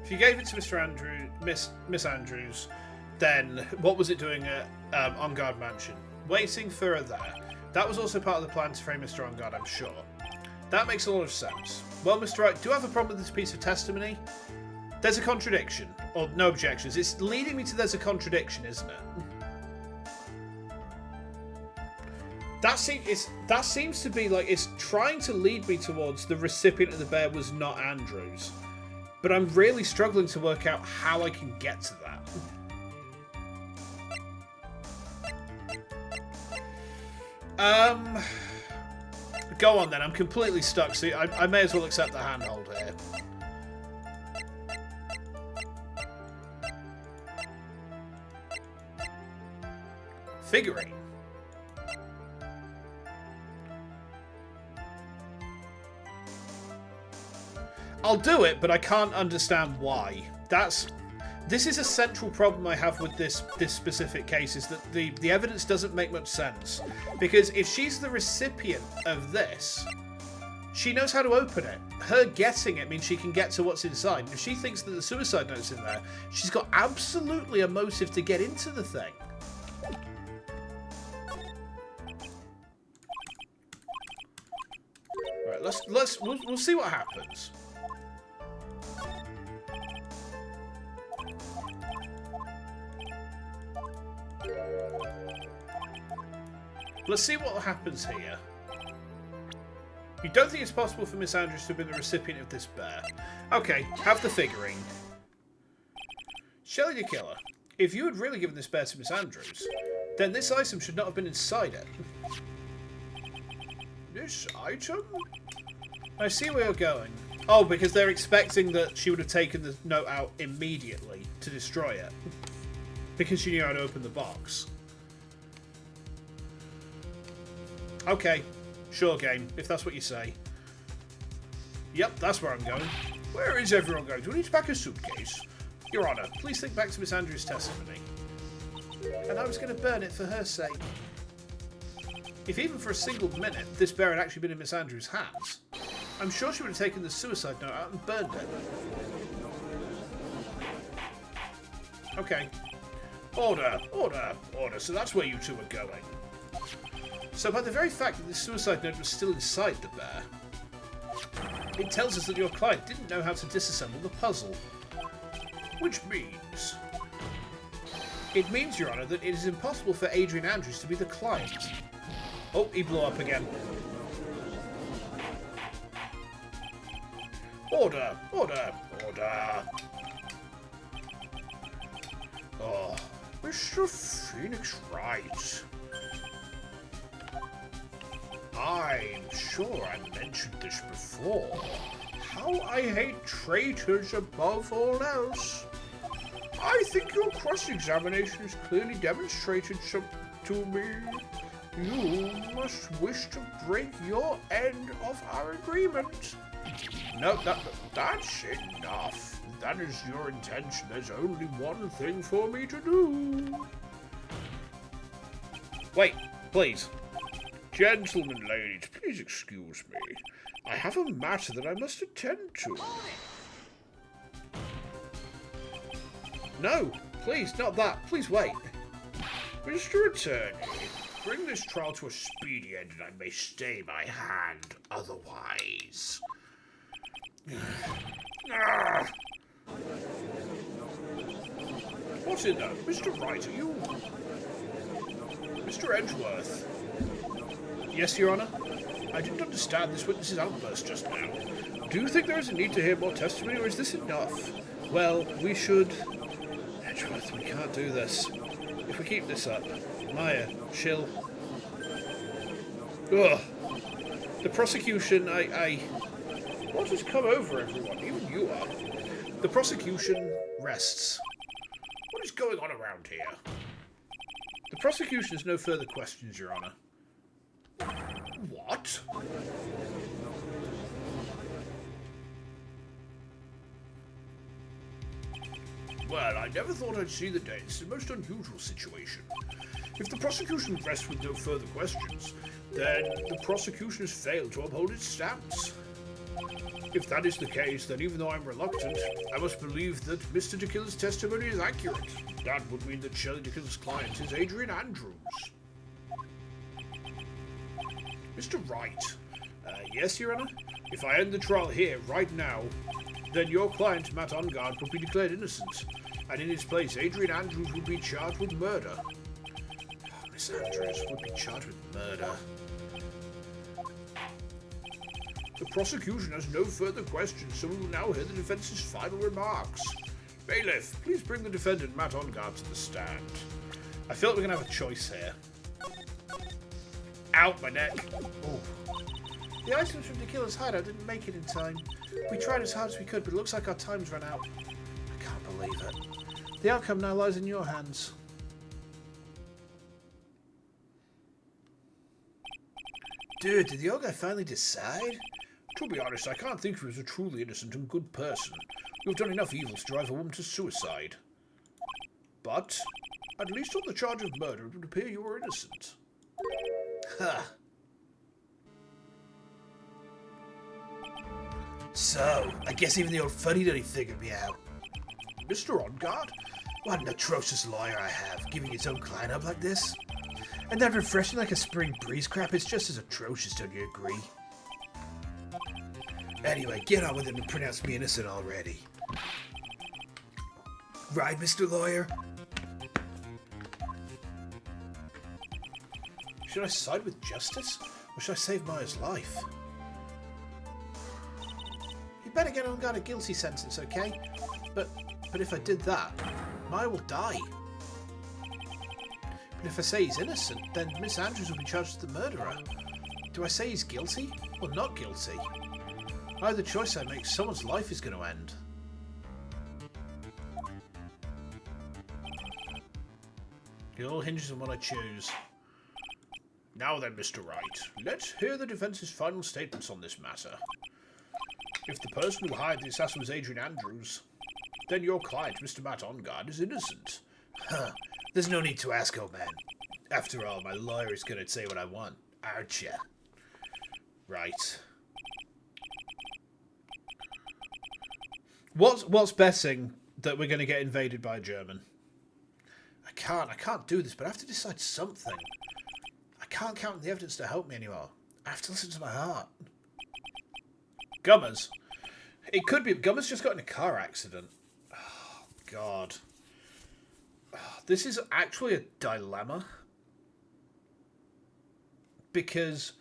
If you gave it to Miss Andrews, then what was it doing at On Guard Mansion? Waiting for her there. That was also part of the plan to frame Mr. On Guard, I'm sure. That makes a lot of sense. Well, Mr. Wright, do you have a problem with this piece of testimony? There's a contradiction. Or no objections. It's leading me to there's a contradiction, isn't it? That seems to be like it's trying to lead me towards the recipient of the bear was not Andrews. But I'm really struggling to work out how I can get to that. Go on then, I'm completely stuck, so I may as well accept the handhold here. Figurine. I'll do it, but I can't understand why. This is a central problem I have with this specific case, is that the evidence doesn't make much sense. Because if she's the recipient of this, she knows how to open it. Her getting it means she can get to what's inside. If she thinks that the suicide note's in there, she's got absolutely a motive to get into the thing. we'll see what happens. Let's see what happens here. You don't think it's possible for Miss Andrews to have been the recipient of this bear? Okay, have the figurine. Shelley the Killer, if you had really given this bear to Miss Andrews, then this item should not have been inside it. This item? I see where you're going. Oh, because they're expecting that she would have taken the note out immediately to destroy it. Because she knew how to open the box. Okay, sure game, if that's what you say. Yep, that's where I'm going. Where is everyone going? Do we need to pack a suitcase? Your Honour, please think back to Miss Andrews' testimony. And I was going to burn it for her sake. If even for a single minute this bear had actually been in Miss Andrews' hands, I'm sure she would have taken the suicide note out and burned it. Okay. Order, order, order. So that's where you two are going. So by the very fact that this suicide note was still inside the bear, it tells us that your client didn't know how to disassemble the puzzle. Which means... It means, Your Honour, that it is impossible for Adrian Andrews to be the client. Oh, he blew up again. Order, order, order. Oh, Mr. Phoenix Wright. I'm sure I mentioned this before. How I hate traitors above all else. I think your cross-examination has clearly demonstrated to me. You must wish to break your end of our agreement. No, that's enough. That is your intention. There's only one thing for me to do. Wait, please. Gentlemen, ladies, please excuse me. I have a matter that I must attend to. No, please, not that. Please wait. Mr. Attorney, bring this trial to a speedy end and I may stay my hand otherwise. What's in there? Mr. Wright, are you... Mr. Edgeworth? Yes, Your Honour? I didn't understand this witness's outburst just now. Do you think there is a need to hear more testimony, or is this enough? Well, we should... Edgeworth, we can't do this. If we keep this up... Maya, chill. Ugh. The prosecution, What has come over everyone? Even you are. The prosecution rests. What is going on around here? The prosecution has no further questions, Your Honour. What? Well, I never thought I'd see the day. It's a most unusual situation. If the prosecution rests with no further questions, then the prosecution has failed to uphold its stance. If that is the case, then even though I'm reluctant, I must believe that Mr. DeKiller's testimony is accurate. That would mean that Shelley DeKiller's client is Adrian Andrews. Mr. Wright. Yes, Your Honour? If I end the trial here, right now, then your client, Matt Ungard, will be declared innocent, and in his place, Adrian Andrews will be charged with murder. Miss Andrews would be charged with murder. The prosecution has no further questions, so we will now hear the defence's final remarks. Bailiff, please bring the defendant, Matt Ungard, to the stand. I feel like we're going to have a choice here. Out my neck. Oh. The items from the killer's hideout didn't make it in time. We tried as hard as we could, but it looks like our time's run out. I can't believe it. The outcome now lies in your hands. Dude, did the old guy finally decide? To be honest, I can't think he was a truly innocent and good person. You've done enough evil to drive a woman to suicide. But, at least on the charge of murder, it would appear you were innocent. Huh. So, I guess even the old fuddy-duddy figured me out. Mr. Ungard? What an atrocious lawyer I have, giving its own client up like this. And that refreshing like a spring breeze crap is just as atrocious, don't you agree? Anyway, get on with it and pronounce me innocent already. Right, Mr. Lawyer? Should I side with justice, or should I save Maya's life? You better get on guard a guilty sentence, okay? But if I did that, Maya will die. But if I say he's innocent, then Miss Andrews will be charged as the murderer. Do I say he's guilty, or not guilty? Either choice I make, someone's life is going to end. It all hinges on what I choose. Now then, Mr. Wright, let's hear the defence's final statements on this matter. If the person who hired the assassin was Adrian Andrews, then your client, Mr. Matt Ongard, is innocent. Huh. There's no need to ask, old man. After all, my lawyer is going to say what I want, aren't ya? Right. What's betting that we're going to get invaded by a German? I can't do this, but I have to decide something. I can't count on the evidence to help me anymore. I have to listen to my heart. Gummers. It could be Gummers just got in a car accident. Oh, God. This is actually a dilemma. Because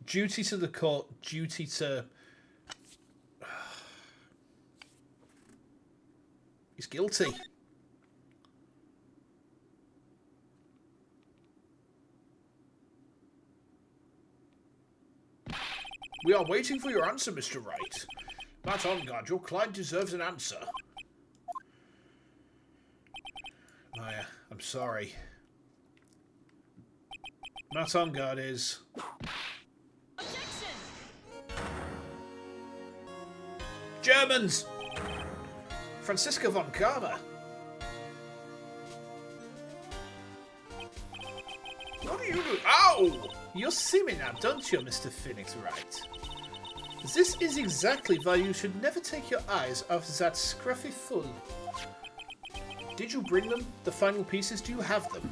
duty to the court, duty to... He's guilty. We are waiting for your answer, Mr. Wright. Matt Ongard, your client deserves an answer. Maya, I'm sorry. Matt Ongard is... Objection! Germans! Francisco von Karma. What are you doing? Ow! You see me now, don't you, Mr. Phoenix Wright? This is exactly why you should never take your eyes off that scruffy fool. Did you bring them? The final pieces? Do you have them?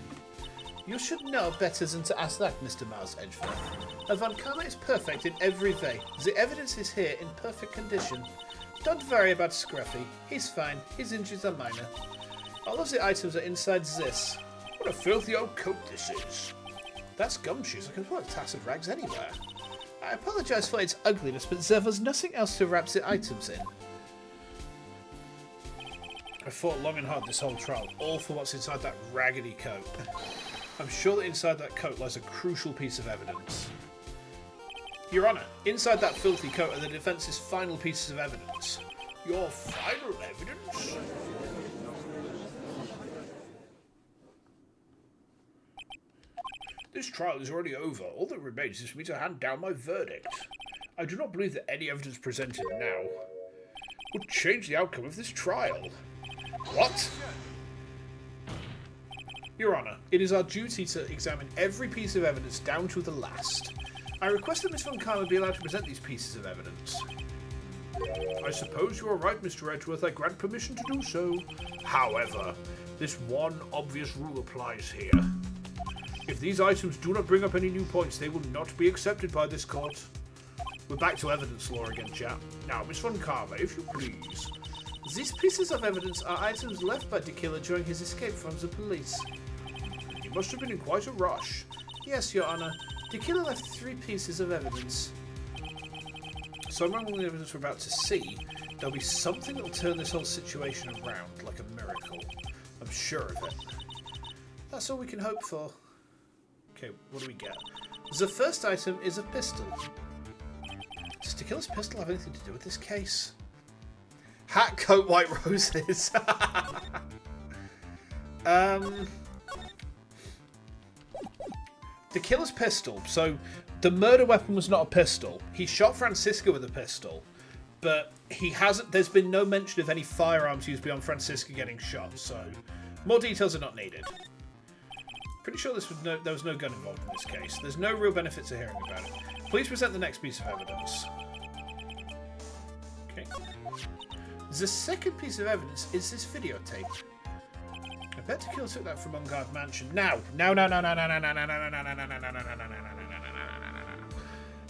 You should know better than to ask that, Mr. Miles Edgeworth. Von Karma is perfect in every way. The evidence is here in perfect condition. Don't worry about Scruffy. He's fine. His injuries are minor. All of the items are inside this. What a filthy old coat this is. That's gumshoes. I could put a tass of rags anywhere. I apologise for its ugliness, but there was nothing else to wrap the items in. I fought long and hard this whole trial, all for what's inside that raggedy coat. I'm sure that inside that coat lies a crucial piece of evidence. Your Honour, inside that filthy coat are the defence's final pieces of evidence. Your final evidence? This trial is already over. All that remains is for me to hand down my verdict. I do not believe that any evidence presented now would change the outcome of this trial. What? Your Honour, it is our duty to examine every piece of evidence down to the last. I request that Miss Von Karma be allowed to present these pieces of evidence. I suppose you are right, Mr. Edgeworth. I grant permission to do so. However, this one obvious rule applies here. If these items do not bring up any new points, they will not be accepted by this court. We're back to evidence law again, chap. Now, Miss Von Karma, if you please. These pieces of evidence are items left by the killer during his escape from the police. He must have been in quite a rush. Yes, Your Honour. The killer left 3 pieces of evidence. So among the evidence we're about to see, there'll be something that'll turn this whole situation around, like a miracle. I'm sure of it. That's all we can hope for. Okay, what do we get? The first item is a pistol. Does the killer's pistol have anything to do with this case? Hat, coat, white roses. The killer's pistol. So, the murder weapon was not a pistol. He shot Francisca with a pistol, but he hasn't. There's been no mention of any firearms used beyond Francisca getting shot. So, more details are not needed. Pretty sure there was no gun involved in this case. There's no real benefit to hearing about it. Please present the next piece of evidence. Okay. The second piece of evidence is this videotape. I bet the killer took that from Ongard Mansion. Now.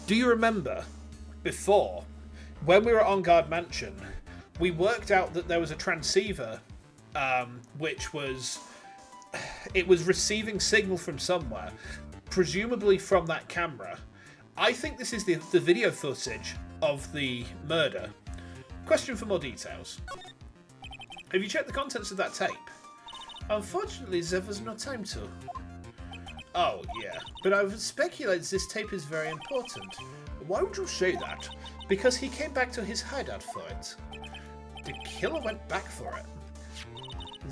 Do you remember before when we were at On Guard Mansion, we worked out that there was a transceiver, which was... It was receiving signal from somewhere, presumably from that camera. I think this is the video footage of the murder. Question for more details. Have you checked the contents of that tape? Unfortunately, there was no time to. Oh, yeah. But I would speculate this tape is very important. Why would you say that? Because he came back to his hideout for it. The killer went back for it.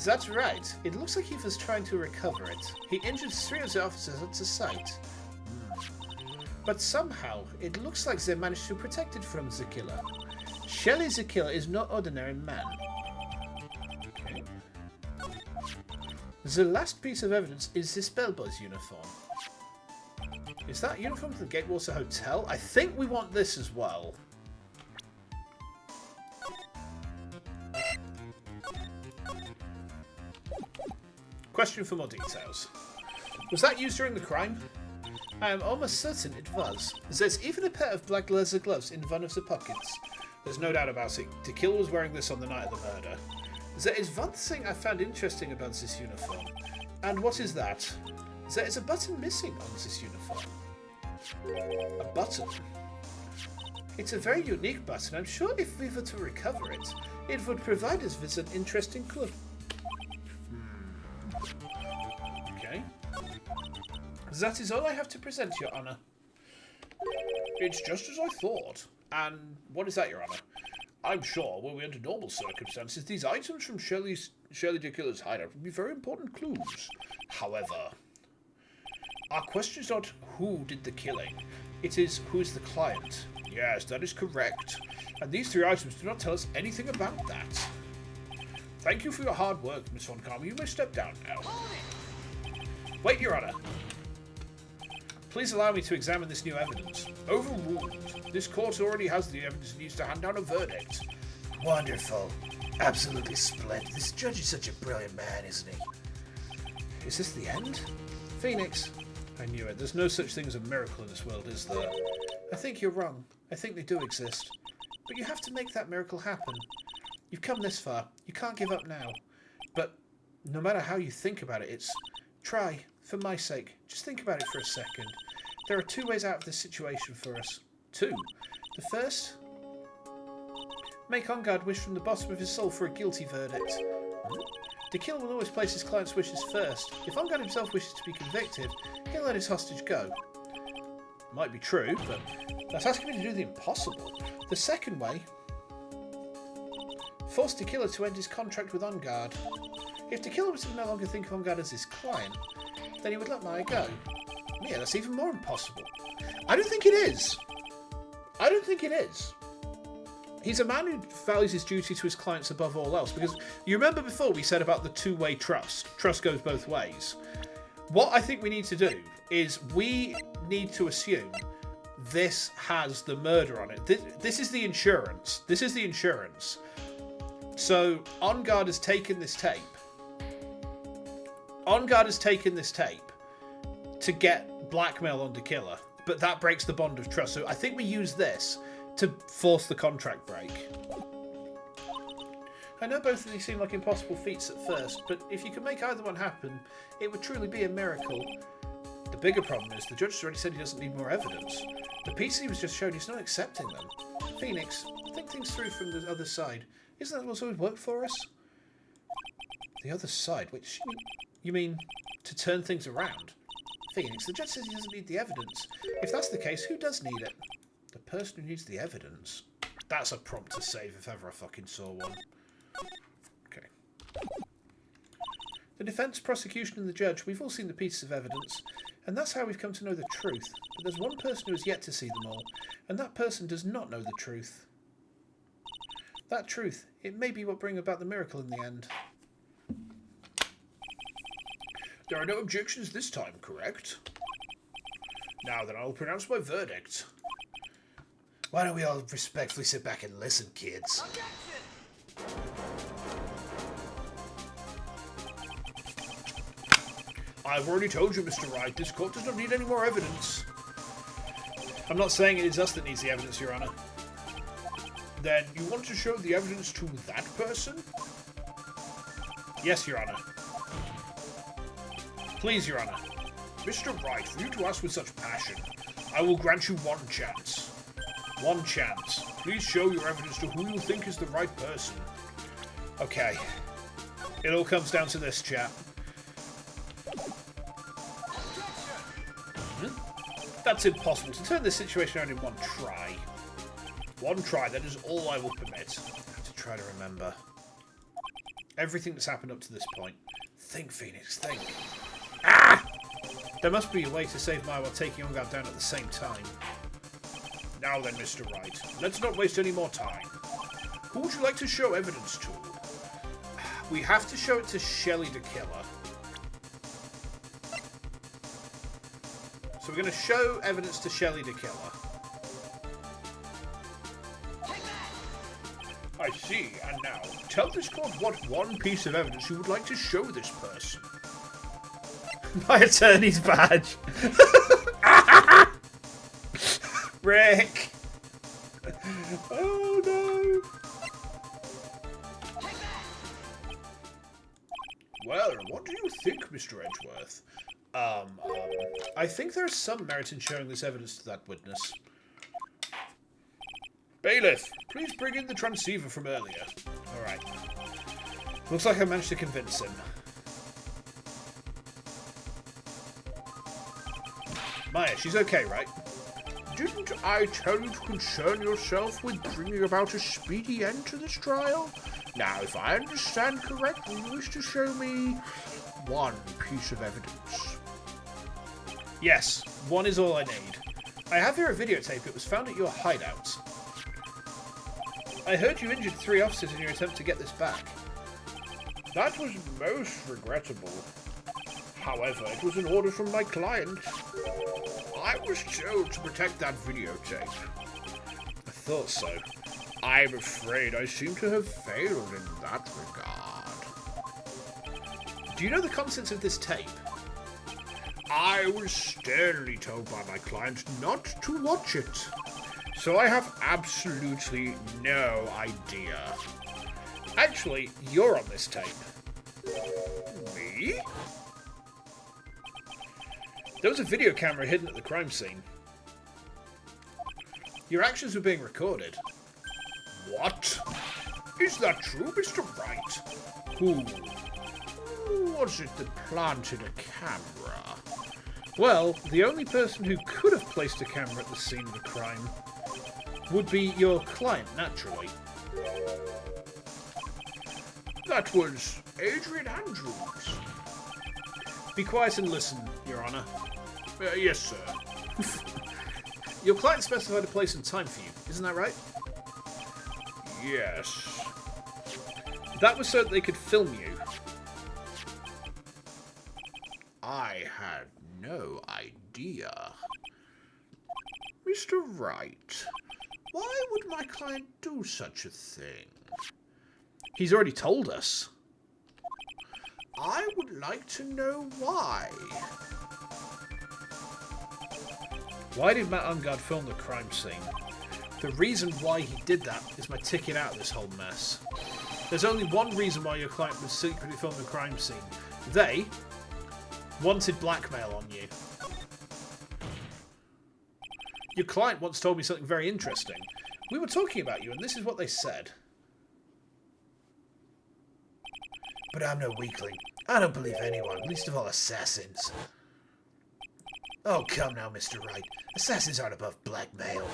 That's right. It looks like he was trying to recover it. He injured 3 of the officers at the site. But somehow, it looks like they managed to protect it from the killer. Shelley the killer is no ordinary man. Okay. The last piece of evidence is this bellboy's uniform. Is that uniform to the Gatewater Hotel? I think we want this as well. Question for more details. Was that used during the crime? I am almost certain it was. There's even a pair of black leather gloves in one of the pockets. There's no doubt about it. The killer was wearing this on the night of the murder. There is one thing I found interesting about this uniform. And what is that? There is a button missing on this uniform. A button? It's a very unique button. I'm sure if we were to recover it, it would provide us with an interesting clue. Okay. That is all I have to present, Your Honour. It's just as I thought. And what is that, Your Honour? I'm sure, were we under normal circumstances, these items from Shelley the Killer's hideout would be very important clues. However, our question is not who did the killing. It is who is the client. Yes, that is correct. And these 3 items do not tell us anything about that. Thank you for your hard work, Miss Von Karma. You may step down now. Wait, Your Honour. Please allow me to examine this new evidence. Overruled. This court already has the evidence it needs to hand down a verdict. Wonderful. Absolutely splendid. This judge is such a brilliant man, isn't he? Is this the end? Phoenix. I knew it. There's no such thing as a miracle in this world, is there? I think you're wrong. I think they do exist. But you have to make that miracle happen. You've come this far. You can't give up now. But no matter how you think about it, it's... Try, for my sake. Just think about it for a second. There are 2 ways out of this situation for us. 2. The first... Make On Guard wish from the bottom of his soul for a guilty verdict. The killer will always place his client's wishes first. If On Guard himself wishes to be convicted, he'll let his hostage go. Might be true, but that's asking me to do the impossible. The second way... Force the killer to end his contract with On Guard. If the killer was to no longer think of On Guard as his client, then he would let Maya go. Yeah, that's even more impossible. I don't think it is. I don't think it is. He's a man who values his duty to his clients above all else. Because you remember before we said about the 2-way trust. Trust goes both ways. What I think we need to do is we need to assume this has the murder on it. This is the insurance. This is the insurance. So On Guard has taken this tape. On Guard has taken this tape to get blackmail on the killer, but that breaks the bond of trust. So I think we use this to force the contract break. I know both of these seem like impossible feats at first, but if you could make either one happen, it would truly be a miracle. The bigger problem is the judge has already said he doesn't need more evidence. The pieces he was just shown, he's not accepting them. Phoenix, think things through from the other side. Isn't that what's always worked for us? The other side? Which you mean to turn things around? Phoenix, the judge says he doesn't need the evidence. If that's the case, who does need it? The person who needs the evidence. That's a prompt to save if ever I fucking saw one. Okay. The defence, prosecution and the judge, we've all seen the pieces of evidence, and that's how we've come to know the truth. But there's one person who has yet to see them all, and that person does not know the truth. That truth, it may be what bring about the miracle in the end. There are no objections this time, correct? Now then, I'll pronounce my verdict. Why don't we all respectfully sit back and listen, kids? I've already told you, Mr. Wright, this court does not need any more evidence. I'm not saying it is us that needs the evidence, Your Honour. Then you want to show the evidence to that person? Yes, Your Honor. Please, Your Honor. Mr. Wright, for you to ask with such passion, I will grant you one chance. One chance. Please show your evidence to who you think is the right person. Okay. It all comes down to this, chap. That's impossible. To turn this situation around in one try. One try, that is all I will permit. I have to try to remember everything that's happened up to this point. Think, Phoenix, think. Ah! There must be a way to save Maya while taking Onguard down at the same time. Now then, Mr. Wright, let's not waste any more time. Who would you like to show evidence to? We have to show it to Shelly the Killer. So we're going to show evidence to Shelly the Killer. I see, and now, tell this court what one piece of evidence you would like to show this person. My attorney's badge. Rick. Oh no. Well, what do you think, Mr. Edgeworth? I think there is some merit in showing this evidence to that witness. Bailiff, please bring in the transceiver from earlier. Alright. Looks like I managed to convince him. Maya, she's okay, right? Didn't I tell you to concern yourself with bringing about a speedy end to this trial? Now, if I understand correctly, you wish to show me one piece of evidence. Yes, one is all I need. I have here a videotape. It was found at your hideout. I heard you injured 3 officers in your attempt to get this back. That was most regrettable. However, it was an order from my client. I was told to protect that videotape. I thought so. I'm afraid I seem to have failed in that regard. Do you know the contents of this tape? I was sternly told by my client not to watch it. So I have absolutely no idea. Actually, you're on this tape. Me? There was a video camera hidden at the crime scene. Your actions were being recorded. What? Is that true, Mr. Wright? Who was it that planted a camera? Well, the only person who could have placed a camera at the scene of the crime would be your client, naturally. That was Adrian Andrews. Be quiet and listen, Your Honor. Yes, sir. Your client specified a place and time for you, isn't that right? Yes. That was so that they could film you. I had no idea. Mr. Wright, why would my client do such a thing? He's already told us. I would like to know why. Why did Matt Ungard film the crime scene? The reason why he did that is my ticket out of this whole mess. There's only one reason why your client would secretly film the crime scene. They wanted blackmail on you. Your client once told me something very interesting. We were talking about you, and this is what they said. But I'm no weakling. I don't believe anyone, least of all assassins. Oh, come now, Mr. Wright. Assassins aren't above blackmail.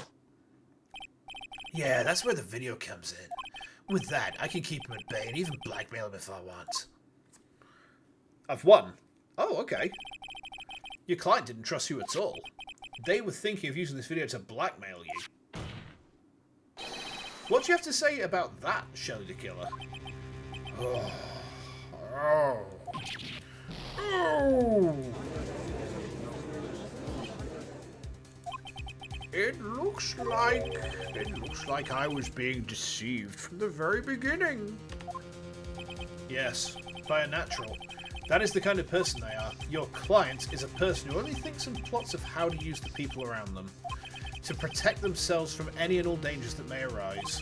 Yeah, that's where the video comes in. With that, I can keep him at bay and even blackmail him if I want. I've won. Oh, okay. Your client didn't trust you at all. They were thinking of using this video to blackmail you. What do you have to say about that, Shelly the Killer? Oh. Oh. It looks like I was being deceived from the very beginning. Yes, by a natural. That is the kind of person they are. Your client is a person who only thinks and plots of how to use the people around them to protect themselves from any and all dangers that may arise.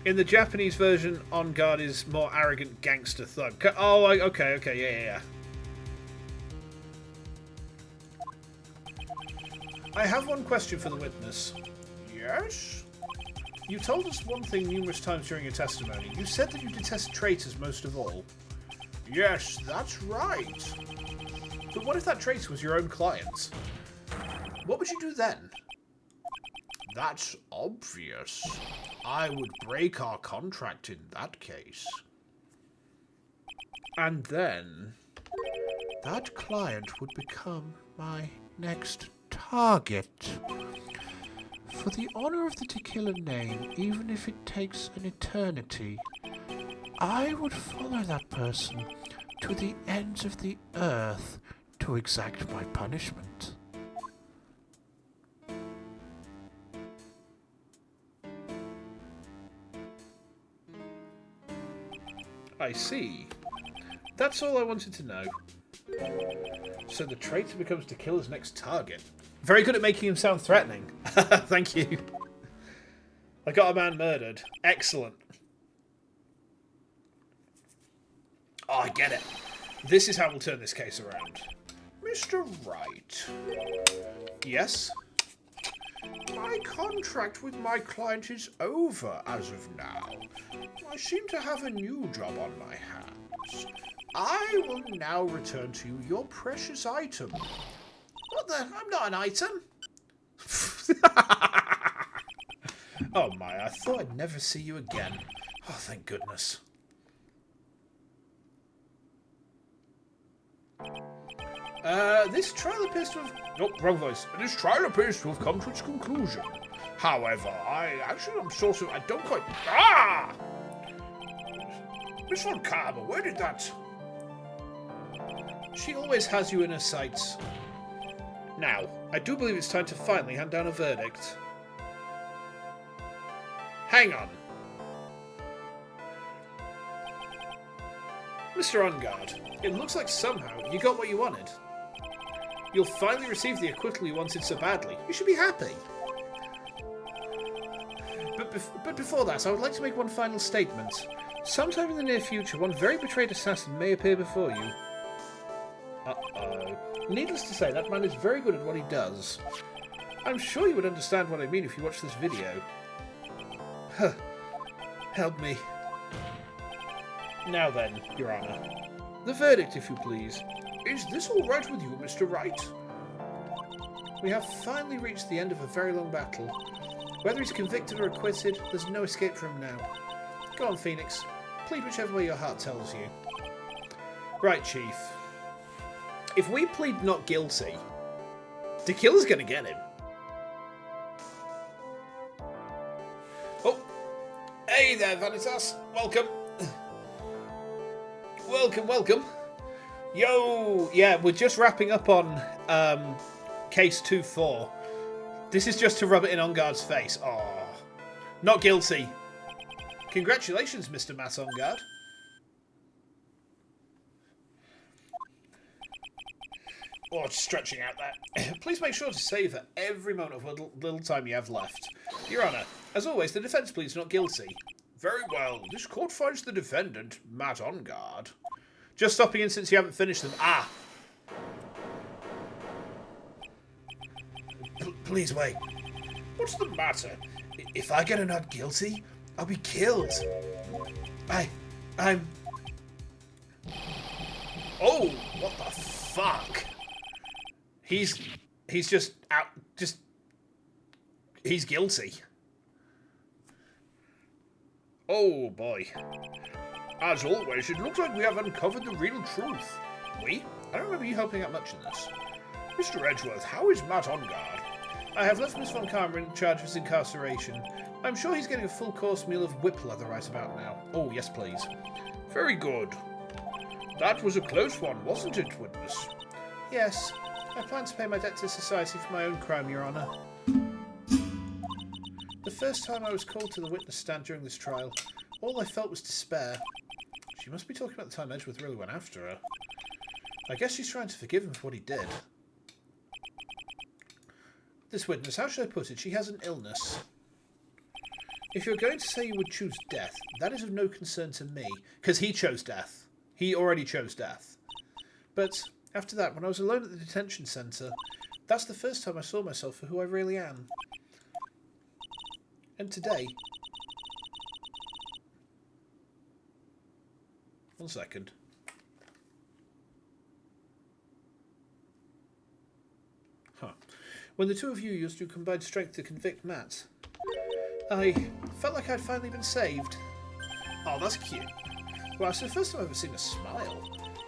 In the Japanese version, On Guard is more arrogant gangster thug. Oh, okay, yeah. I have one question for the witness. Yes? You told us one thing numerous times during your testimony. You said that you detest traitors most of all. Yes, that's right. But what if that traitor was your own client? What would you do then? That's obvious. I would break our contract in that case. And then... That client would become my next target. For the honor of the tequila name, even if it takes an eternity, I would follow that person to the ends of the earth to exact my punishment. I see. That's all I wanted to know. So the traitor becomes Tequila's next target. Very good at making him sound threatening. Thank you. I got a man murdered. Excellent. Oh, I get it. This is how we'll turn this case around. Mr. Wright, Yes? my contract with my client is over as of now. I seem to have a new job on my hands. I will now return to you your precious item. What the? I'm not an item. Oh my, I thought I'd never see you again. Oh, thank goodness. This trial appears to have... Oh, wrong voice. This trial appears to have come to its conclusion. However, I don't quite... Ah! Miss Von Karma, where did that... She always has you in her sights. Now, I do believe it's time to finally hand down a verdict. Hang on. Mr. On Guard, it looks like somehow you got what you wanted. You'll finally receive the acquittal you wanted so badly. You should be happy. But before that, I would like to make one final statement. Sometime in the near future, one very betrayed assassin may appear before you. Uh-oh. Needless to say, that man is very good at what he does. I'm sure you would understand what I mean if you watch this video. Huh. Help me. Now then, Your Honor. The verdict, if you please. Is this all right with you, Mr. Wright? We have finally reached the end of a very long battle. Whether he's convicted or acquitted, there's no escape from him now. Go on, Phoenix. Plead whichever way your heart tells you. Right, Chief. If we plead not guilty, Tequila's gonna get him. Oh! Hey there, Vanitas. Welcome. Welcome. Yo! Yeah, we're just wrapping up on case 2-4. This is just to rub it in On Guard's face. Oh, not guilty. Congratulations, Mr. Matt On Guard. Oh, just stretching out there. Please make sure to savour every moment of little time you have left. Your Honour, as always, the defence pleads not guilty. Very well. This court finds the defendant, Matt On Guard. Just stopping in since you haven't finished them. Ah! Please wait. What's the matter? If I get a not guilty, I'll be killed. I'm... Oh, what the fuck? He's just out, he's guilty. Oh boy. As always, it looks like we have uncovered the real truth. We? I don't remember you helping out much in this. Mr. Edgeworth, how is Matt On Guard? I have left Miss Von Karma in charge of his incarceration. I'm sure he's getting a full course meal of whip leather right about now. Oh, yes please. Very good. That was a close one, wasn't it, witness? Yes. I plan to pay my debt to society for my own crime, Your Honour. The first time I was called to the witness stand during this trial, all I felt was despair. She must be talking about the time Edgeworth really went after her. I guess she's trying to forgive him for what he did. This witness, how should I put it? She has an illness. If you're going to say you would choose death, that is of no concern to me, because he chose death. He already chose death. But after that, when I was alone at the detention centre, that's the first time I saw myself for who I really am. And today... One second. When the two of you used your combined strength to convict Matt, I felt like I'd finally been saved. Oh, that's cute. Well, it's the first time I've ever seen a smile.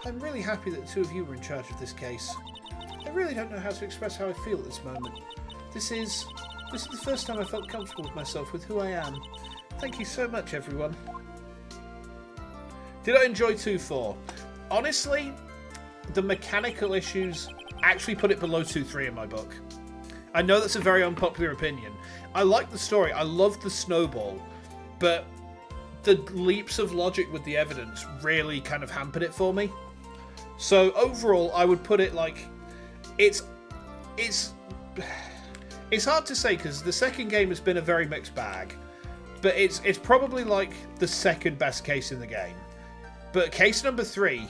I'm really happy that the two of you were in charge of this case. I really don't know how to express how I feel at this moment. This is the first time I felt comfortable with myself, with who I am. Thank you so much, everyone. Did I enjoy 2-4? Honestly, the mechanical issues actually put it below 2-3 in my book. I know that's a very unpopular opinion. I like the story. I love the snowball. But the leaps of logic with the evidence really kind of hampered it for me. So overall, I would put it like... It's hard to say because the second game has been a very mixed bag. But it's probably like the second best case in the game. But case number 3,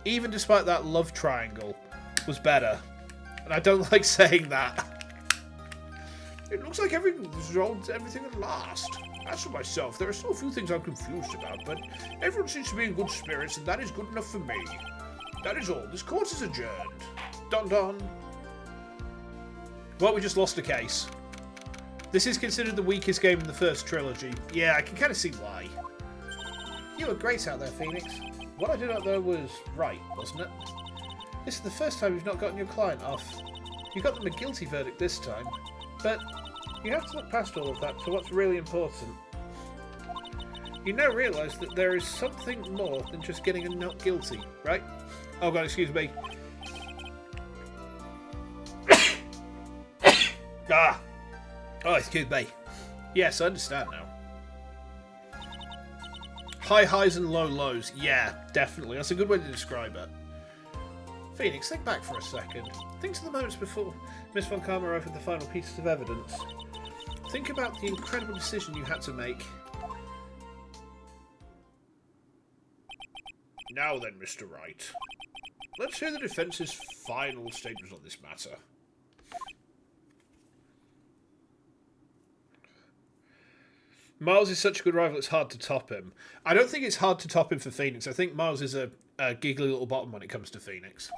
even despite that love triangle, was better. And I don't like saying that. It looks like everything resolved everything at last. As for myself, there are still a few things I'm confused about, but everyone seems to be in good spirits, and that is good enough for me. That is all. This court is adjourned. Dun dun. Well, we just lost a case. This is considered the weakest game in the first trilogy. Yeah, I can kind of see why. You were great out there, Phoenix. What I did out there was right, wasn't it? This is the first time you've not gotten your client off. You got them a guilty verdict this time. But you have to look past all of that to what's really important. You now realise that there is something more than just getting a not guilty, right? Oh god, excuse me. Ah! Oh, excuse me. Yes, I understand now. High highs and low lows. Yeah, definitely. That's a good way to describe it. Phoenix, think back for a second. Think to the moments before Miss Von Karma offered the final pieces of evidence. Think about the incredible decision you had to make. Now then, Mr. Wright. Let's hear the defence's final statements on this matter. Miles is such a good rival, it's hard to top him. I don't think it's hard to top him for Phoenix. I think Miles is a giggly little bottom when it comes to Phoenix.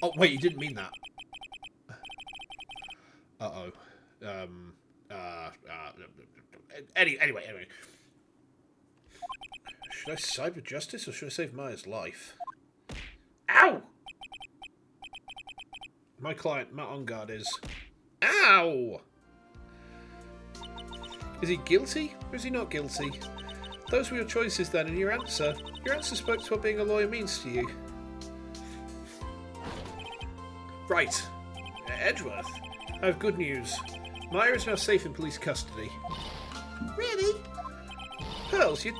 Oh, wait, you didn't mean that. Uh-oh. Anyway. Should I side with justice or should I save Maya's life? Ow! My client, Matt Ongard, is... Ow! Is he guilty or is he not guilty? Those were your choices then, and your answer spoke to what being a lawyer means to you. Right. Edgeworth, I have good news. Maya is now safe in police custody. Really? Pearls, You're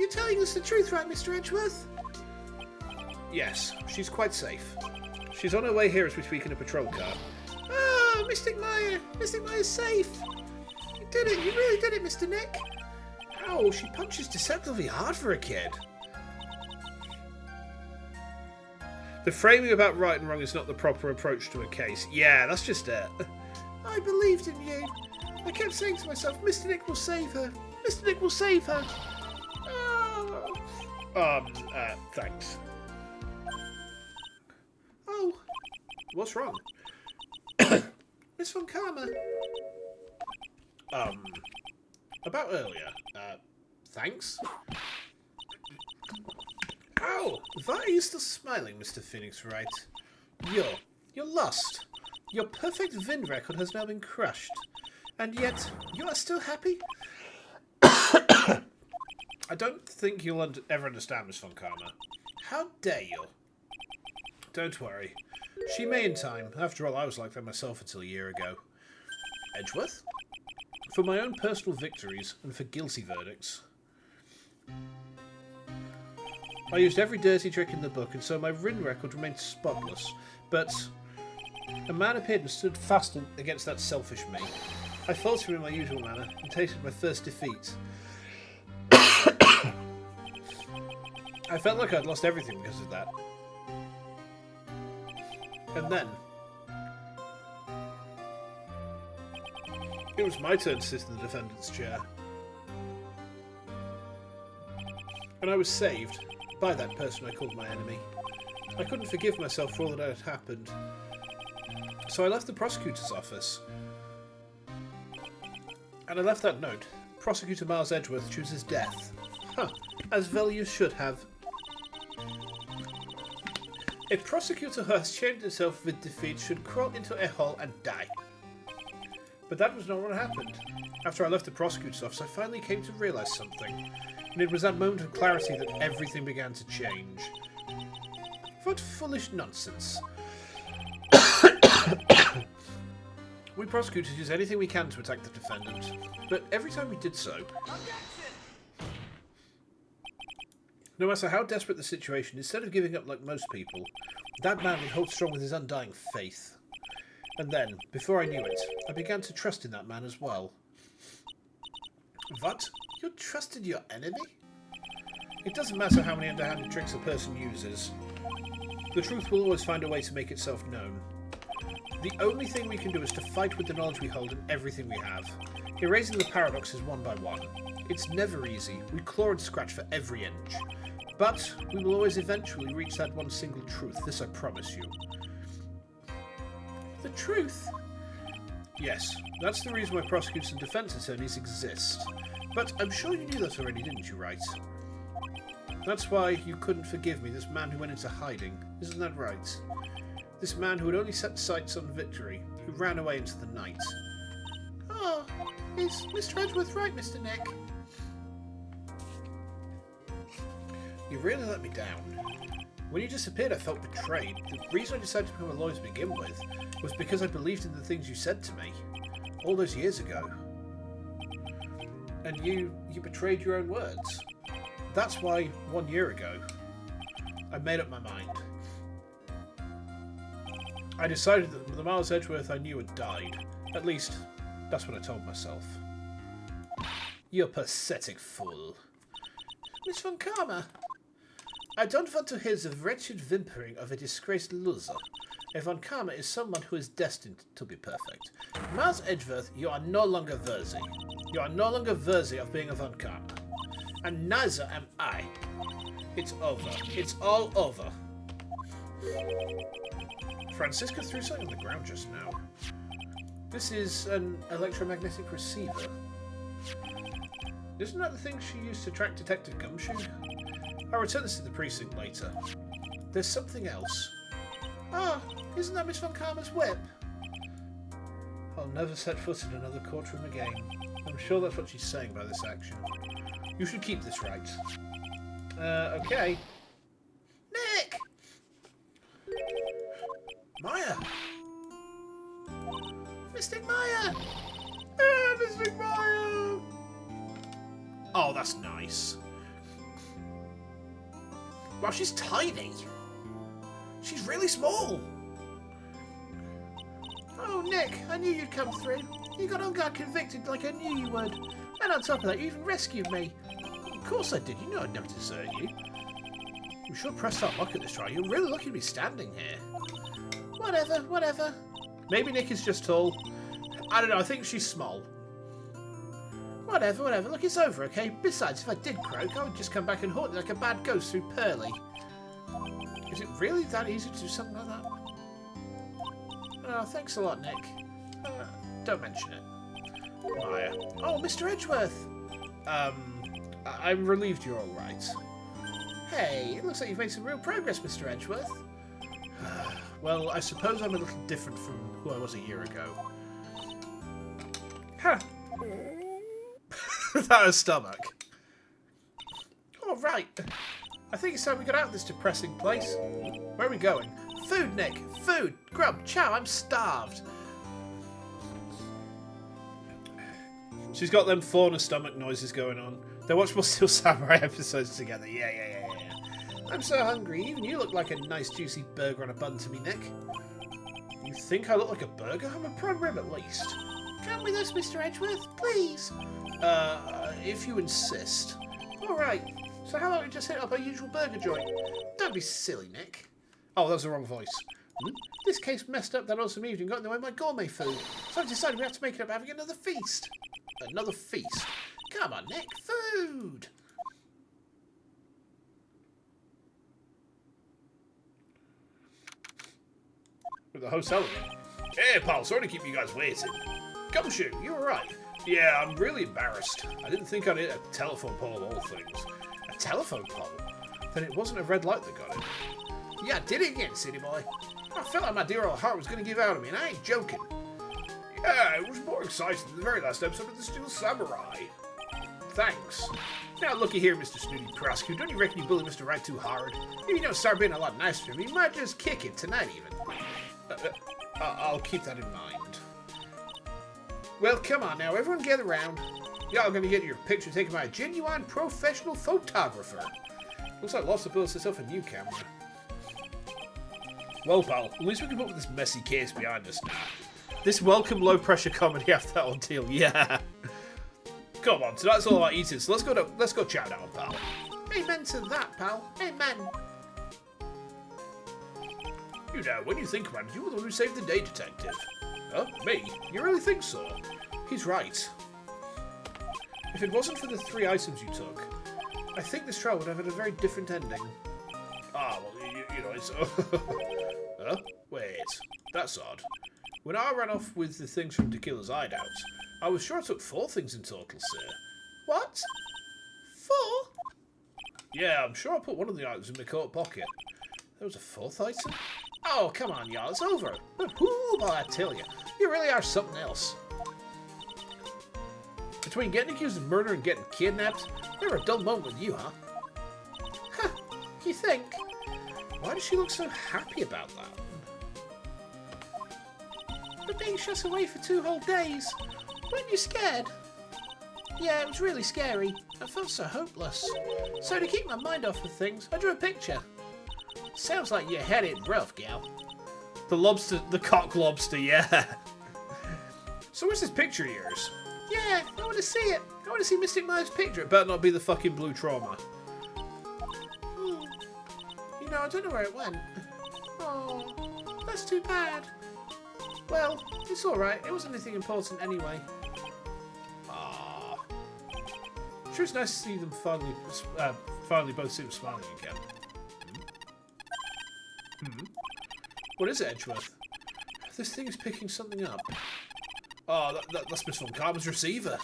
telling us the truth, right, Mr. Edgeworth? Yes, she's quite safe. She's on her way here as we speak in a patrol car. Oh, Mystic Maya! Mystic Maya's safe! You did it! You really did it, Mr. Nick! Ow, she punches deceptively hard for a kid. The framing about right and wrong is not the proper approach to a case. Yeah, that's just it. I believed in you. I kept saying to myself, Mr. Nick will save her. Mr. Nick will save her. Oh. Thanks. Oh, What's wrong? Miss Von Karma. About earlier. Thanks? Ow! Why are you still smiling, Mr. Phoenix Wright? You're lost. Your perfect Vin record has now been crushed. And yet, you are still happy? I don't think you'll ever understand, Miss Von Karma. How dare you? Don't worry. She may in time. After all, I was like that myself until a year ago. Edgeworth? For my own personal victories and for guilty verdicts. I used every dirty trick in the book, and so my written record remained spotless. But a man appeared and stood fast against that selfish me. I faltered in my usual manner and tasted my first defeat. I felt like I'd lost everything because of that. And then it was my turn to sit in the defendant's chair. And I was saved by that person I called my enemy. I couldn't forgive myself for all that had happened. So I left the prosecutor's office. And I left that note. Prosecutor Miles Edgeworth chooses death. Huh. As well you should have. A prosecutor who has chained himself with defeat should crawl into a hole and die. But that was not what happened. After I left the prosecutor's office, I finally came to realise something. And it was that moment of clarity that everything began to change. What foolish nonsense. We prosecutors use anything we can to attack the defendant, but every time we did so, no matter how desperate the situation, instead of giving up like most people, that man would hold strong with his undying faith. And then, before I knew it, I began to trust in that man as well. What? You trusted your enemy? It doesn't matter how many underhanded tricks a person uses. The truth will always find a way to make itself known. The only thing we can do is to fight with the knowledge we hold and everything we have, erasing the paradoxes one by one. It's never easy. We claw and scratch for every inch. But we will always eventually reach that one single truth, this I promise you. The truth? Yes, that's the reason why prosecutors and defence attorneys exist. But I'm sure you knew that already, didn't you, right? That's why you couldn't forgive me, this man who went into hiding. Isn't that right? This man who had only set sights on victory, who ran away into the night. Oh, is Mr. Edgeworth right, Mr. Nick? You really let me down. When you disappeared, I felt betrayed. The reason I decided to become a lawyer to begin with was because I believed in the things you said to me all those years ago. And you betrayed your own words. That's why 1 year ago, I made up my mind. I decided that the Miles Edgeworth I knew had died. At least, that's what I told myself. You pathetic fool. Miss Von Karma, I don't want to hear the wretched whimpering of a disgraced loser. A Von Karma is someone who is destined to be perfect. Miles Edgeworth, you are no longer worthy. You are no longer worthy of being a Von Karma. And neither am I. It's over. It's all over. Francisca threw something on the ground just now. This is an electromagnetic receiver. Isn't that the thing she used to track Detective Gumshoe? I'll return this to the precinct later. There's something else. Ah, isn't that Miss Von Karma's whip? I'll never set foot in another courtroom again. I'm sure that's what she's saying by this action. You should keep this right. Okay. Nick! Maya! Mystic Maya! Mystic Maya! Oh, that's nice. Wow, she's tiny. She's really small. Oh, Nick, I knew you'd come through. You got on guard convicted like I knew you would. And on top of that, you even rescued me. Of course I did. You know I'd never desert you. We should press our luck at this trial. You're really lucky to be standing here. Whatever. Maybe Nick is just tall. I don't know, I think she's small. Whatever. Look, it's over, okay? Besides, if I did croak, I would just come back and haunt you like a bad ghost through Pearly. Is it really that easy to do something like that? Oh, thanks a lot, Nick. Don't mention it. Maya. Oh, Mr. Edgeworth! I'm relieved you're alright. Hey, it looks like you've made some real progress, Mr. Edgeworth. Well, I suppose I'm a little different from who I was a year ago. Huh. Without a stomach. All right. I think it's time we got out of this depressing place. Where are we going? Food, Nick. Food. Grub. Chow. I'm starved. She's got them fauna stomach noises going on. They watch more Steel Samurai episodes together. Yeah. I'm so hungry. Even you look like a nice juicy burger on a bun to me, Nick. You think I look like a burger? I'm a prime rib at least. Come with us, Mr. Edgeworth, please. If you insist. All right. So how about we just hit up our usual burger joint? Don't be silly, Nick. Oh, that was the wrong voice. This case messed up that awesome evening, got in the way of my gourmet food. So I've decided we have to make it up having another feast. Another feast? Come on, Nick. Food! With the hotel again. Hey, pal, sorry to keep you guys waiting. Gumshoe, you alright? Yeah, I'm really embarrassed. I didn't think I'd hit a telephone pole of all things. A telephone pole? Then it wasn't a red light that got it. Yeah, I did it again, city boy. I felt like my dear old heart was going to give out on me, and I ain't joking. Yeah, it was more exciting than the very last episode of The Steel Samurai. Thanks. Now, looky here, Mr. Snooty Prosecute. Don't you reckon you bully Mr. Right too hard? If you don't start being a lot nicer to me, you might just kick it tonight, even. I'll keep that in mind. Well, come on now, everyone gather round. Y'all gonna get your picture taken by a genuine professional photographer. Looks like Lots of built herself a new camera. Well, pal, at least we can put this messy case behind us now. This welcome low-pressure comedy after that ordeal, yeah. Come on, tonight's all about eating, so let's go chow down, pal. Amen to that, pal. Amen. You know, when you think about it, you were the one who saved the day, detective. Huh? Me? You really think so? He's right. If it wasn't for the 3 items you took, I think this trial would have had a very different ending. Ah, well, you know, it's... Huh? Wait, that's odd. When I ran off with the things from Tequila's hideout, I was sure I took 4 things in total, sir. What? 4? Yeah, I'm sure I put one of the items in my coat pocket. There was a 4th item? Oh, come on, y'all, it's over. Whoo, boy, I tell you, you really are something else. Between getting accused of murder and getting kidnapped, never a dull moment with you, huh? Huh, you think? Why does she look so happy about that? But being shut away for 2 whole days, weren't you scared? Yeah, it was really scary. I felt so hopeless. So to keep my mind off of things, I drew a picture. Sounds like you had it rough, gal. The lobster, the cock lobster, yeah. So where's this picture of yours? Yeah, I want to see it. I want to see Mystic Myers' picture. It better not be the fucking blue trauma. You know, I don't know where it went. Oh, that's too bad. Well, it's alright. It wasn't anything important anyway. Ah. Sure, it's nice to see them finally both see them smiling again. What is it, Edgeworth? This thing is picking something up. Oh, that's Miss Von Karman's receiver.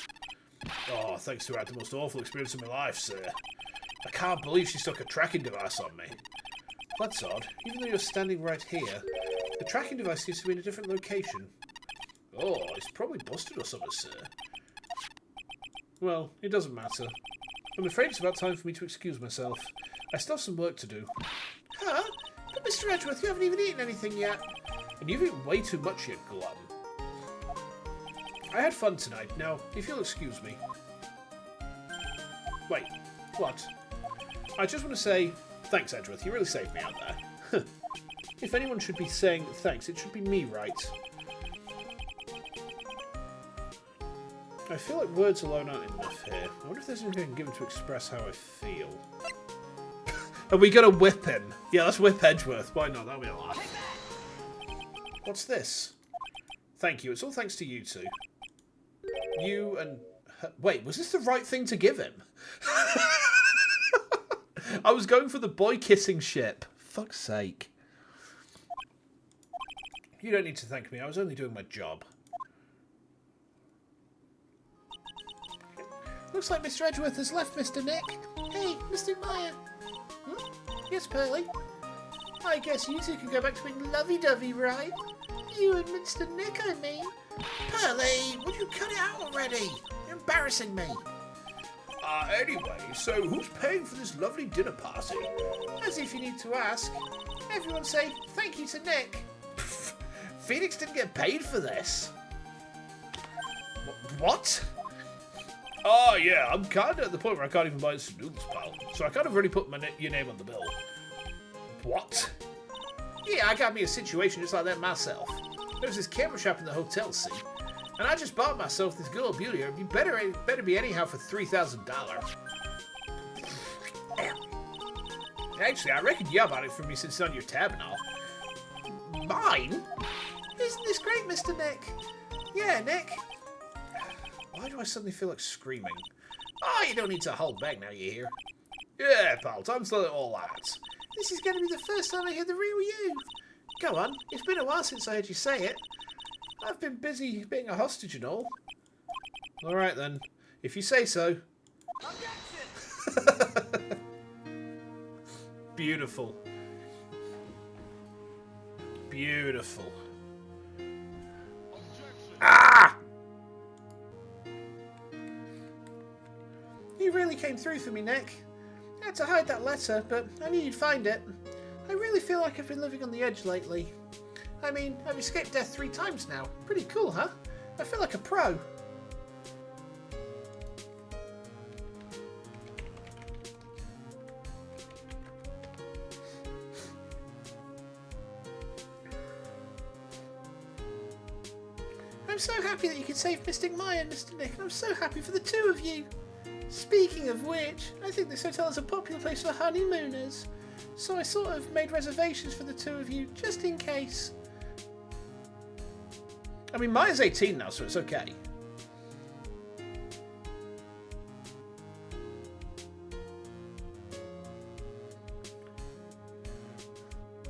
Oh, thanks to her, I had the most awful experience of my life, sir. I can't believe she stuck a tracking device on me. That's odd. Even though you're standing right here, the tracking device seems to be in a different location. Oh, it's probably busted or something, sir. Well, it doesn't matter. I'm afraid it's about time for me to excuse myself. I still have some work to do. Huh? But Mr. Edgeworth, you haven't even eaten anything yet. And you've eaten way too much yet, glum. I had fun tonight. Now, if you'll excuse me. Wait, what? I just want to say, thanks, Edgeworth. You really saved me out there. If anyone should be saying thanks, it should be me, right? I feel like words alone aren't enough here. I wonder if there's anything I can give him to express how I feel. Are we going to whip him? Yeah, let's whip Edgeworth. Why not? That'll be a laugh. What's this? Thank you. It's all thanks to you two. You and her. Wait, was this the right thing to give him? I was going for the boy kissing ship. Fuck's sake. You don't need to thank me. I was only doing my job. Looks like Mr. Edgeworth has left, Mr. Nick. Hey, Mr. Meyer. Yes, Pearly? I guess you two can go back to being lovey-dovey, right? You and Mr. Nick, I mean. Pearly, would you cut it out already? You're embarrassing me. Anyway, so who's paying for this lovely dinner party? As if you need to ask. Everyone say thank you to Nick. Phoenix didn't get paid for this. What? Oh, yeah, I'm kind of at the point where I can't even buy some noodles, pal. So I kind of already put your name on the bill. What? Yeah, I got me a situation just like that myself. There was this camera shop in the hotel, see? And I just bought myself this girl beauty. It'd be better be anyhow for $3,000. Actually, I reckon you bought it for me since it's on your tab and all. Mine? Isn't this great, Mr. Nick? Yeah, Nick. Why do I suddenly feel like screaming? Oh, you don't need to hold back now, you hear? Yeah, pal, time to let it all out. This is going to be the first time I hear the real you. Go on, it's been a while since I heard you say it. I've been busy being a hostage and all. Alright then, if you say so. Beautiful. Beautiful. Ah! You really came through for me, Nick. I had to hide that letter, but I knew you'd find it. I really feel like I've been living on the edge lately. I mean, I've escaped death 3 times now. Pretty cool, huh? I feel like a pro. I'm so happy that you could save Mystic Maya, Mr. Nick, and I'm so happy for the 2 of you. Speaking of which, I think this hotel is a popular place for honeymooners. So I sort of made reservations for the 2 of you, just in case. I mean, Maya's 18 now, so it's okay.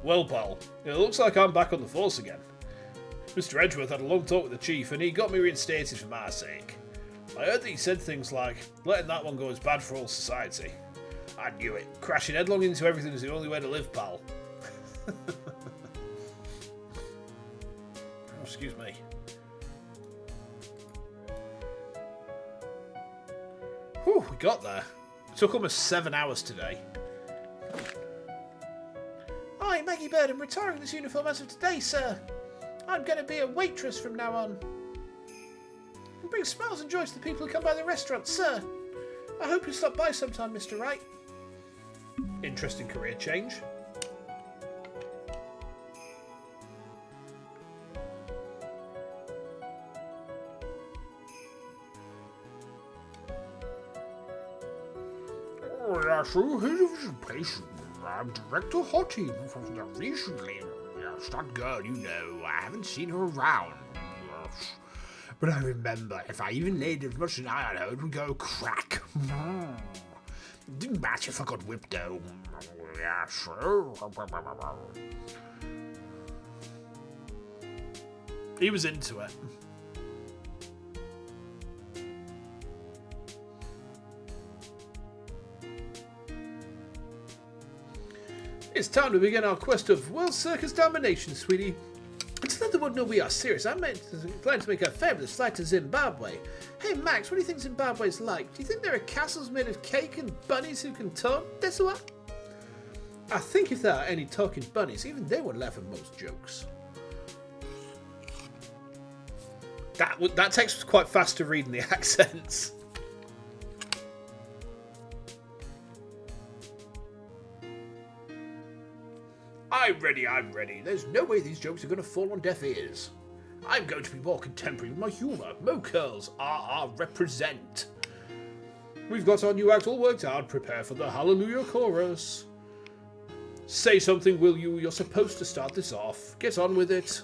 Well, pal, it looks like I'm back on the force again. Mr. Edgeworth had a long talk with the chief, and he got me reinstated for my sake. I heard that he said things like, letting that one go is bad for all society. I knew it. Crashing headlong into everything is the only way to live, pal. Oh, excuse me. Whew, we got there. It took almost 7 hours today. Hi, Maggie Bird. I'm retiring this uniform as of today, sir. I'm going to be a waitress from now on. And bring smiles and joy to the people who come by the restaurant, sir. I hope you'll stop by sometime, Mr. Wright. Interesting career change. I'm Director Hottie recently. Yes, that girl, you know, I haven't seen her around. Yes. But I remember, if I even laid as much as an eye on her, it would go crack. Didn't matter if I got whipped though. Yes. He was into it. It's time to begin our quest of World Circus domination, sweetie. And to let the world know we are serious, I plan to make a fabulous flight to Zimbabwe. Hey Max, what do you think Zimbabwe's like? Do you think there are castles made of cake and bunnies who can talk? That's what? I think if there are any talking bunnies, even they would laugh at most jokes. That text was quite fast to read in the accents. I'm ready. There's no way these jokes are going to fall on deaf ears. I'm going to be more contemporary with my humour. Mo curls, RR represent. We've got our new act all worked out. Prepare for the Hallelujah chorus. Say something, will you? You're supposed to start this off. Get on with it.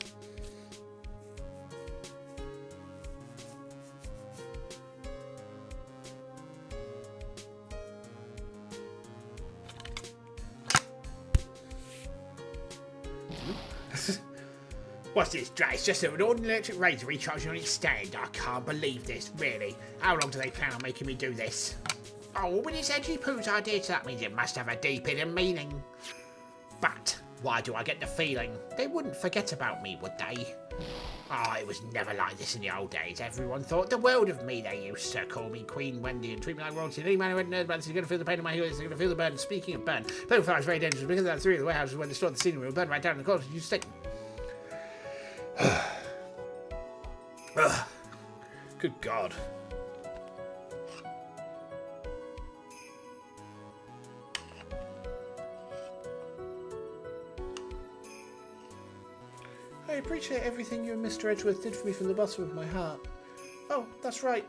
What's this, Dra? It's just an ordinary electric razor recharging on its stand. I can't believe this, really. How long do they plan on making me do this? Oh, but it's Edgy Poo's idea, so that means it must have a deep hidden meaning. But why do I get the feeling they wouldn't forget about me, would they? Oh, it was never like this in the old days. Everyone thought the world of me. They used to call me Queen Wendy and treat me like royalty. Any man who had knows about this is going to feel the pain in my heels. Is going to feel the burn. Speaking of burn, burn fire is very dangerous because that 3 of the warehouses when they stored the scenery will burn right down in the corner. You stick. Good God. I appreciate everything you and Mr. Edgeworth did for me from the bottom of my heart. Oh, that's right.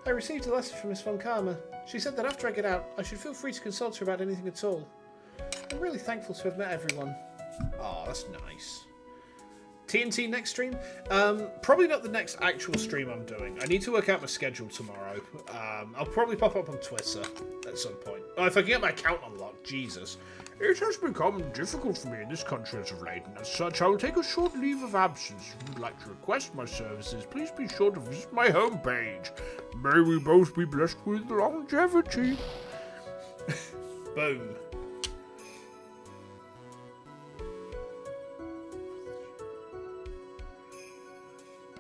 I received a letter from Miss Von Karma. She said that after I get out, I should feel free to consult her about anything at all. I'm really thankful to have met everyone. Oh, that's nice. TNT next stream? Probably not the next actual stream I'm doing. I need to work out my schedule tomorrow. I'll probably pop up on Twitter at some point. Oh, if I can get my account unlocked, Jesus. It has become difficult for me in this country as of late, and as such, I will take a short leave of absence. If you would like to request my services, please be sure to visit my homepage. May we both be blessed with longevity. Boom.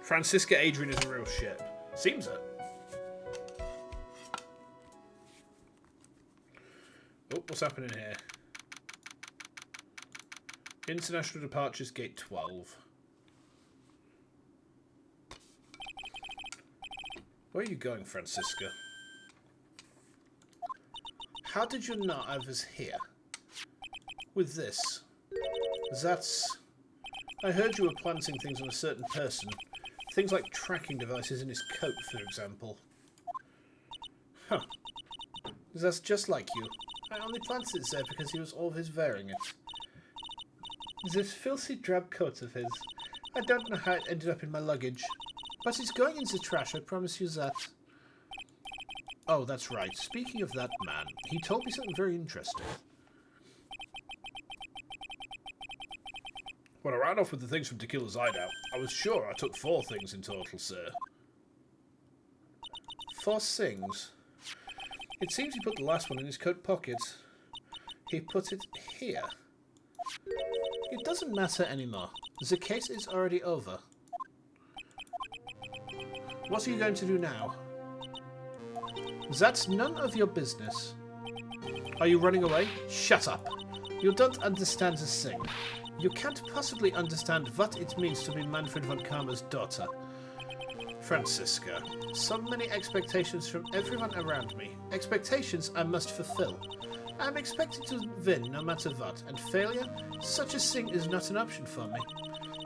Francisca Adrian is a real ship. Seems it. Oh, what's happening here? International Departures Gate 12. Where are you going, Francisca? How did you know I was here? With this? That's... I heard you were planting things on a certain person. Things like tracking devices in his coat, for example. Huh. That's just like you. I only planted it there because he was always wearing it. This filthy drab coat of his. I don't know how it ended up in my luggage. But it's going in the trash, I promise you that. Oh, that's right. Speaking of that man, he told me something very interesting. When I ran off with the things from Tequila's hideout, I was sure I took 4 things in total, sir. 4 things? It seems he put the last one in his coat pocket. He put it here. It doesn't matter anymore. The case is already over. What are you going to do now? That's none of your business. Are you running away? Shut up. You don't understand this thing. You can't possibly understand what it means to be Manfred von Karma's daughter. Francisca, so many expectations from everyone around me. Expectations I must fulfill. I'm expected to win no matter what, and failure, such a thing is not an option for me.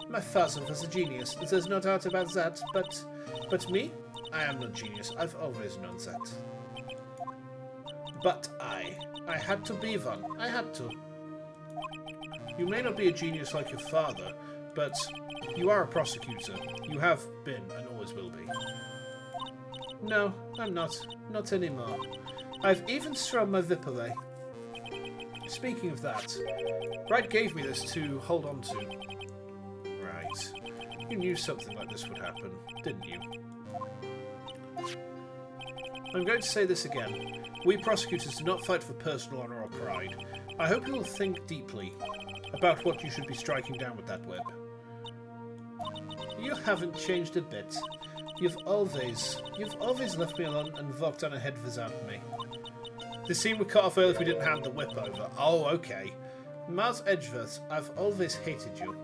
My father was a genius, there's no doubt about that, but me? I am no genius, I've always known that. But I had to be one, I had to. You may not be a genius like your father, but you are a prosecutor. You have been and always will be. No, I'm not. Not anymore. I've even thrown my whip away. Speaking of that, Wright gave me this to hold on to. Right. You knew something like this would happen, didn't you? I'm going to say this again. We prosecutors do not fight for personal honour or pride. I hope you will think deeply about what you should be striking down with that whip. You haven't changed a bit. You've always left me alone and walked on ahead without me. The scene would cut off early if we didn't hand the whip over. Oh, okay. Miles Edgeworth, I've always hated you.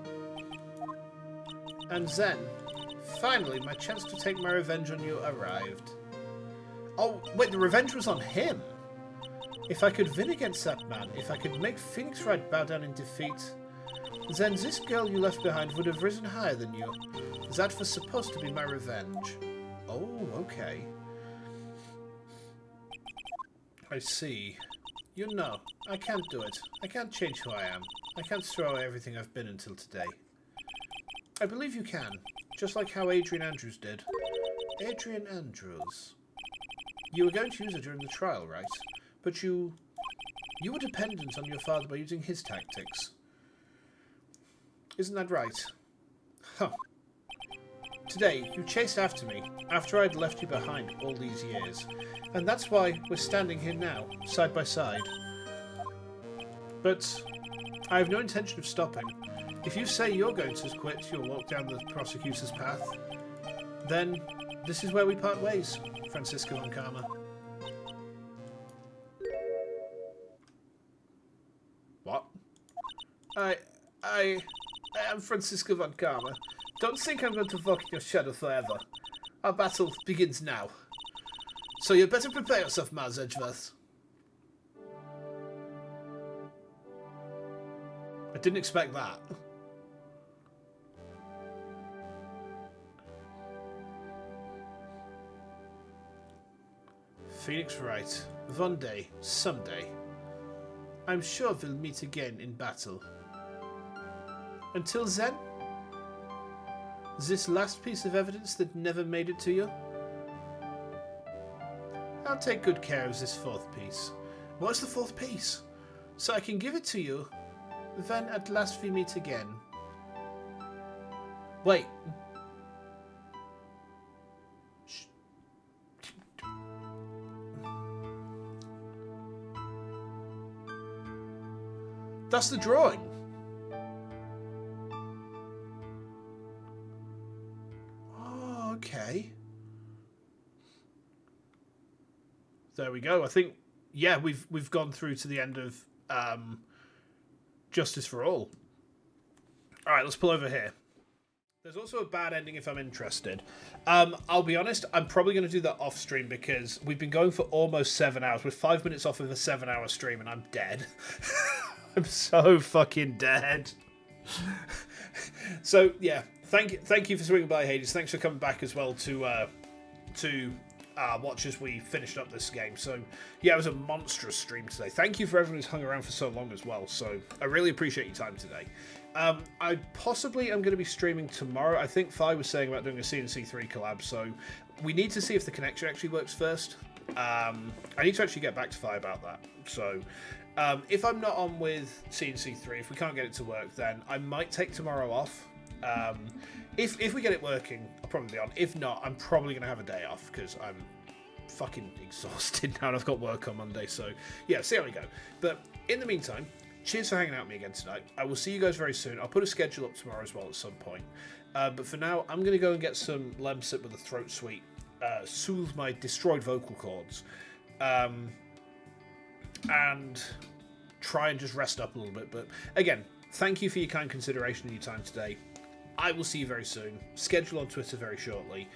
And then, finally, my chance to take my revenge on you arrived. Oh, wait, the revenge was on him! If I could win against that man, if I could make Phoenix Wright bow down in defeat, then this girl you left behind would have risen higher than you. That was supposed to be my revenge. Oh, okay. I see. You know, I can't do it. I can't change who I am. I can't throw away everything I've been until today. I believe you can, just like how Adrian Andrews did. Adrian Andrews. You were going to use her during the trial, right? But you were dependent on your father by using his tactics. Isn't that right? Huh. Today, you chased after me, after I'd left you behind all these years. And that's why we're standing here now, side by side. But I have no intention of stopping. If you say you're going to quit, you'll walk down the prosecutor's path, then this is where we part ways, Francisco von Karma. What? I am Francisco von Karma. Don't think I'm going to walk in your shadow forever. Our battle begins now. So you better prepare yourself, Miles Edgeworth. I didn't expect that. Phoenix Wright. One day, someday, I'm sure we'll meet again in battle. Until then, this last piece of evidence that never made it to you, I'll take good care of this fourth piece. What's the fourth piece? So I can give it to you when at last we meet again. Wait. That's the drawing. Oh, okay. There we go. I think, yeah, we've gone through to the end of Justice for All. All right, let's pull over here. There's also a bad ending if I'm interested. I'll be honest, I'm probably going to do that off stream because we've been going for almost 7 hours. We're 5 minutes off of a 7-hour stream and I'm dead. I'm so fucking dead. So yeah, thank you for swinging by, Hades. Thanks for coming back as well to watch as we finished up this game. So yeah, it was a monstrous stream today. Thank you for everyone who's hung around for so long as well. So I really appreciate your time today. I possibly am going to be streaming tomorrow. I think Fi was saying about doing a CNC3 collab, so we need to see if the connection actually works first. I need to actually get back to Fi about that. So if I'm not on with CNC3, if we can't get it to work, then I might take tomorrow off. If we get it working, I'll probably be on. If not, I'm probably going to have a day off because I'm fucking exhausted now and I've got work on Monday. So yeah, see how we go. But in the meantime, cheers for hanging out with me again tonight. I will see you guys very soon. I'll put a schedule up tomorrow as well at some point. But for now, I'm going to go and get some Lemsip with a throat sweet, soothe my destroyed vocal cords, and try and just rest up a little bit. But again, thank you for your kind consideration and your time today. I will see you very soon. Schedule on Twitter very shortly.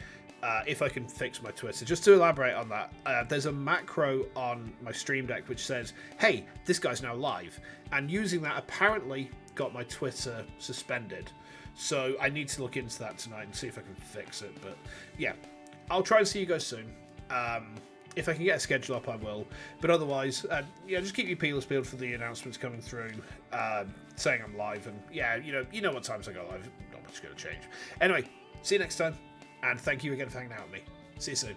If I can fix my Twitter. Just to elaborate on that, there's a macro on my Stream Deck which says, hey, this guy's now live. And using that apparently got my Twitter suspended. So I need to look into that tonight and see if I can fix it. But yeah, I'll try and see you guys soon. If I can get a schedule up, I will. But otherwise, yeah, just keep your peelers peeled for the announcements coming through, saying I'm live. And yeah, you know what times I go live. Not much is going to change. Anyway, see you next time. And thank you again for hanging out with me. See you soon.